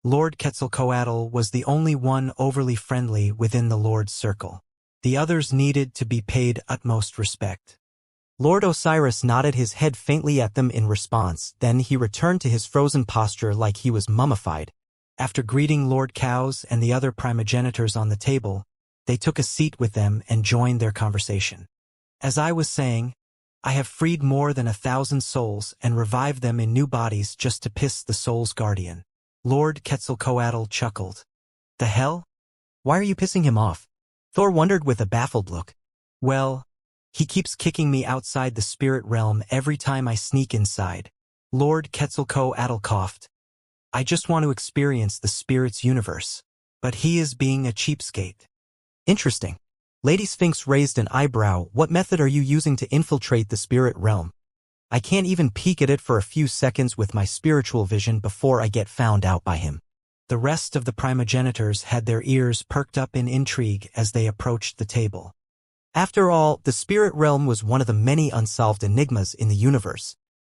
Lord Quetzalcoatl was the only one overly friendly within the Lord's circle. The others needed to be paid utmost respect. Lord Osiris nodded his head faintly at them in response, then he returned to his frozen posture like he was mummified. After greeting Lord Cows and the other primogenitors on the table, they took a seat with them and joined their conversation. As I was saying, I have freed more than 1,000 souls and revived them in new bodies just to piss the soul's guardian. Lord Quetzalcoatl chuckled. The hell? Why are you pissing him off? Thor wondered with a baffled look. Well, he keeps kicking me outside the spirit realm every time I sneak inside. Lord Quetzalcoatl coughed. I just want to experience the spirit's universe. But he is being a cheapskate. Interesting. Lady Sphinx raised an eyebrow. What method are you using to infiltrate the spirit realm? I can't even peek at it for a few seconds with my spiritual vision before I get found out by him. The rest of the primogenitors had their ears perked up in intrigue as they approached the table. After all, the spirit realm was one of the many unsolved enigmas in the universe.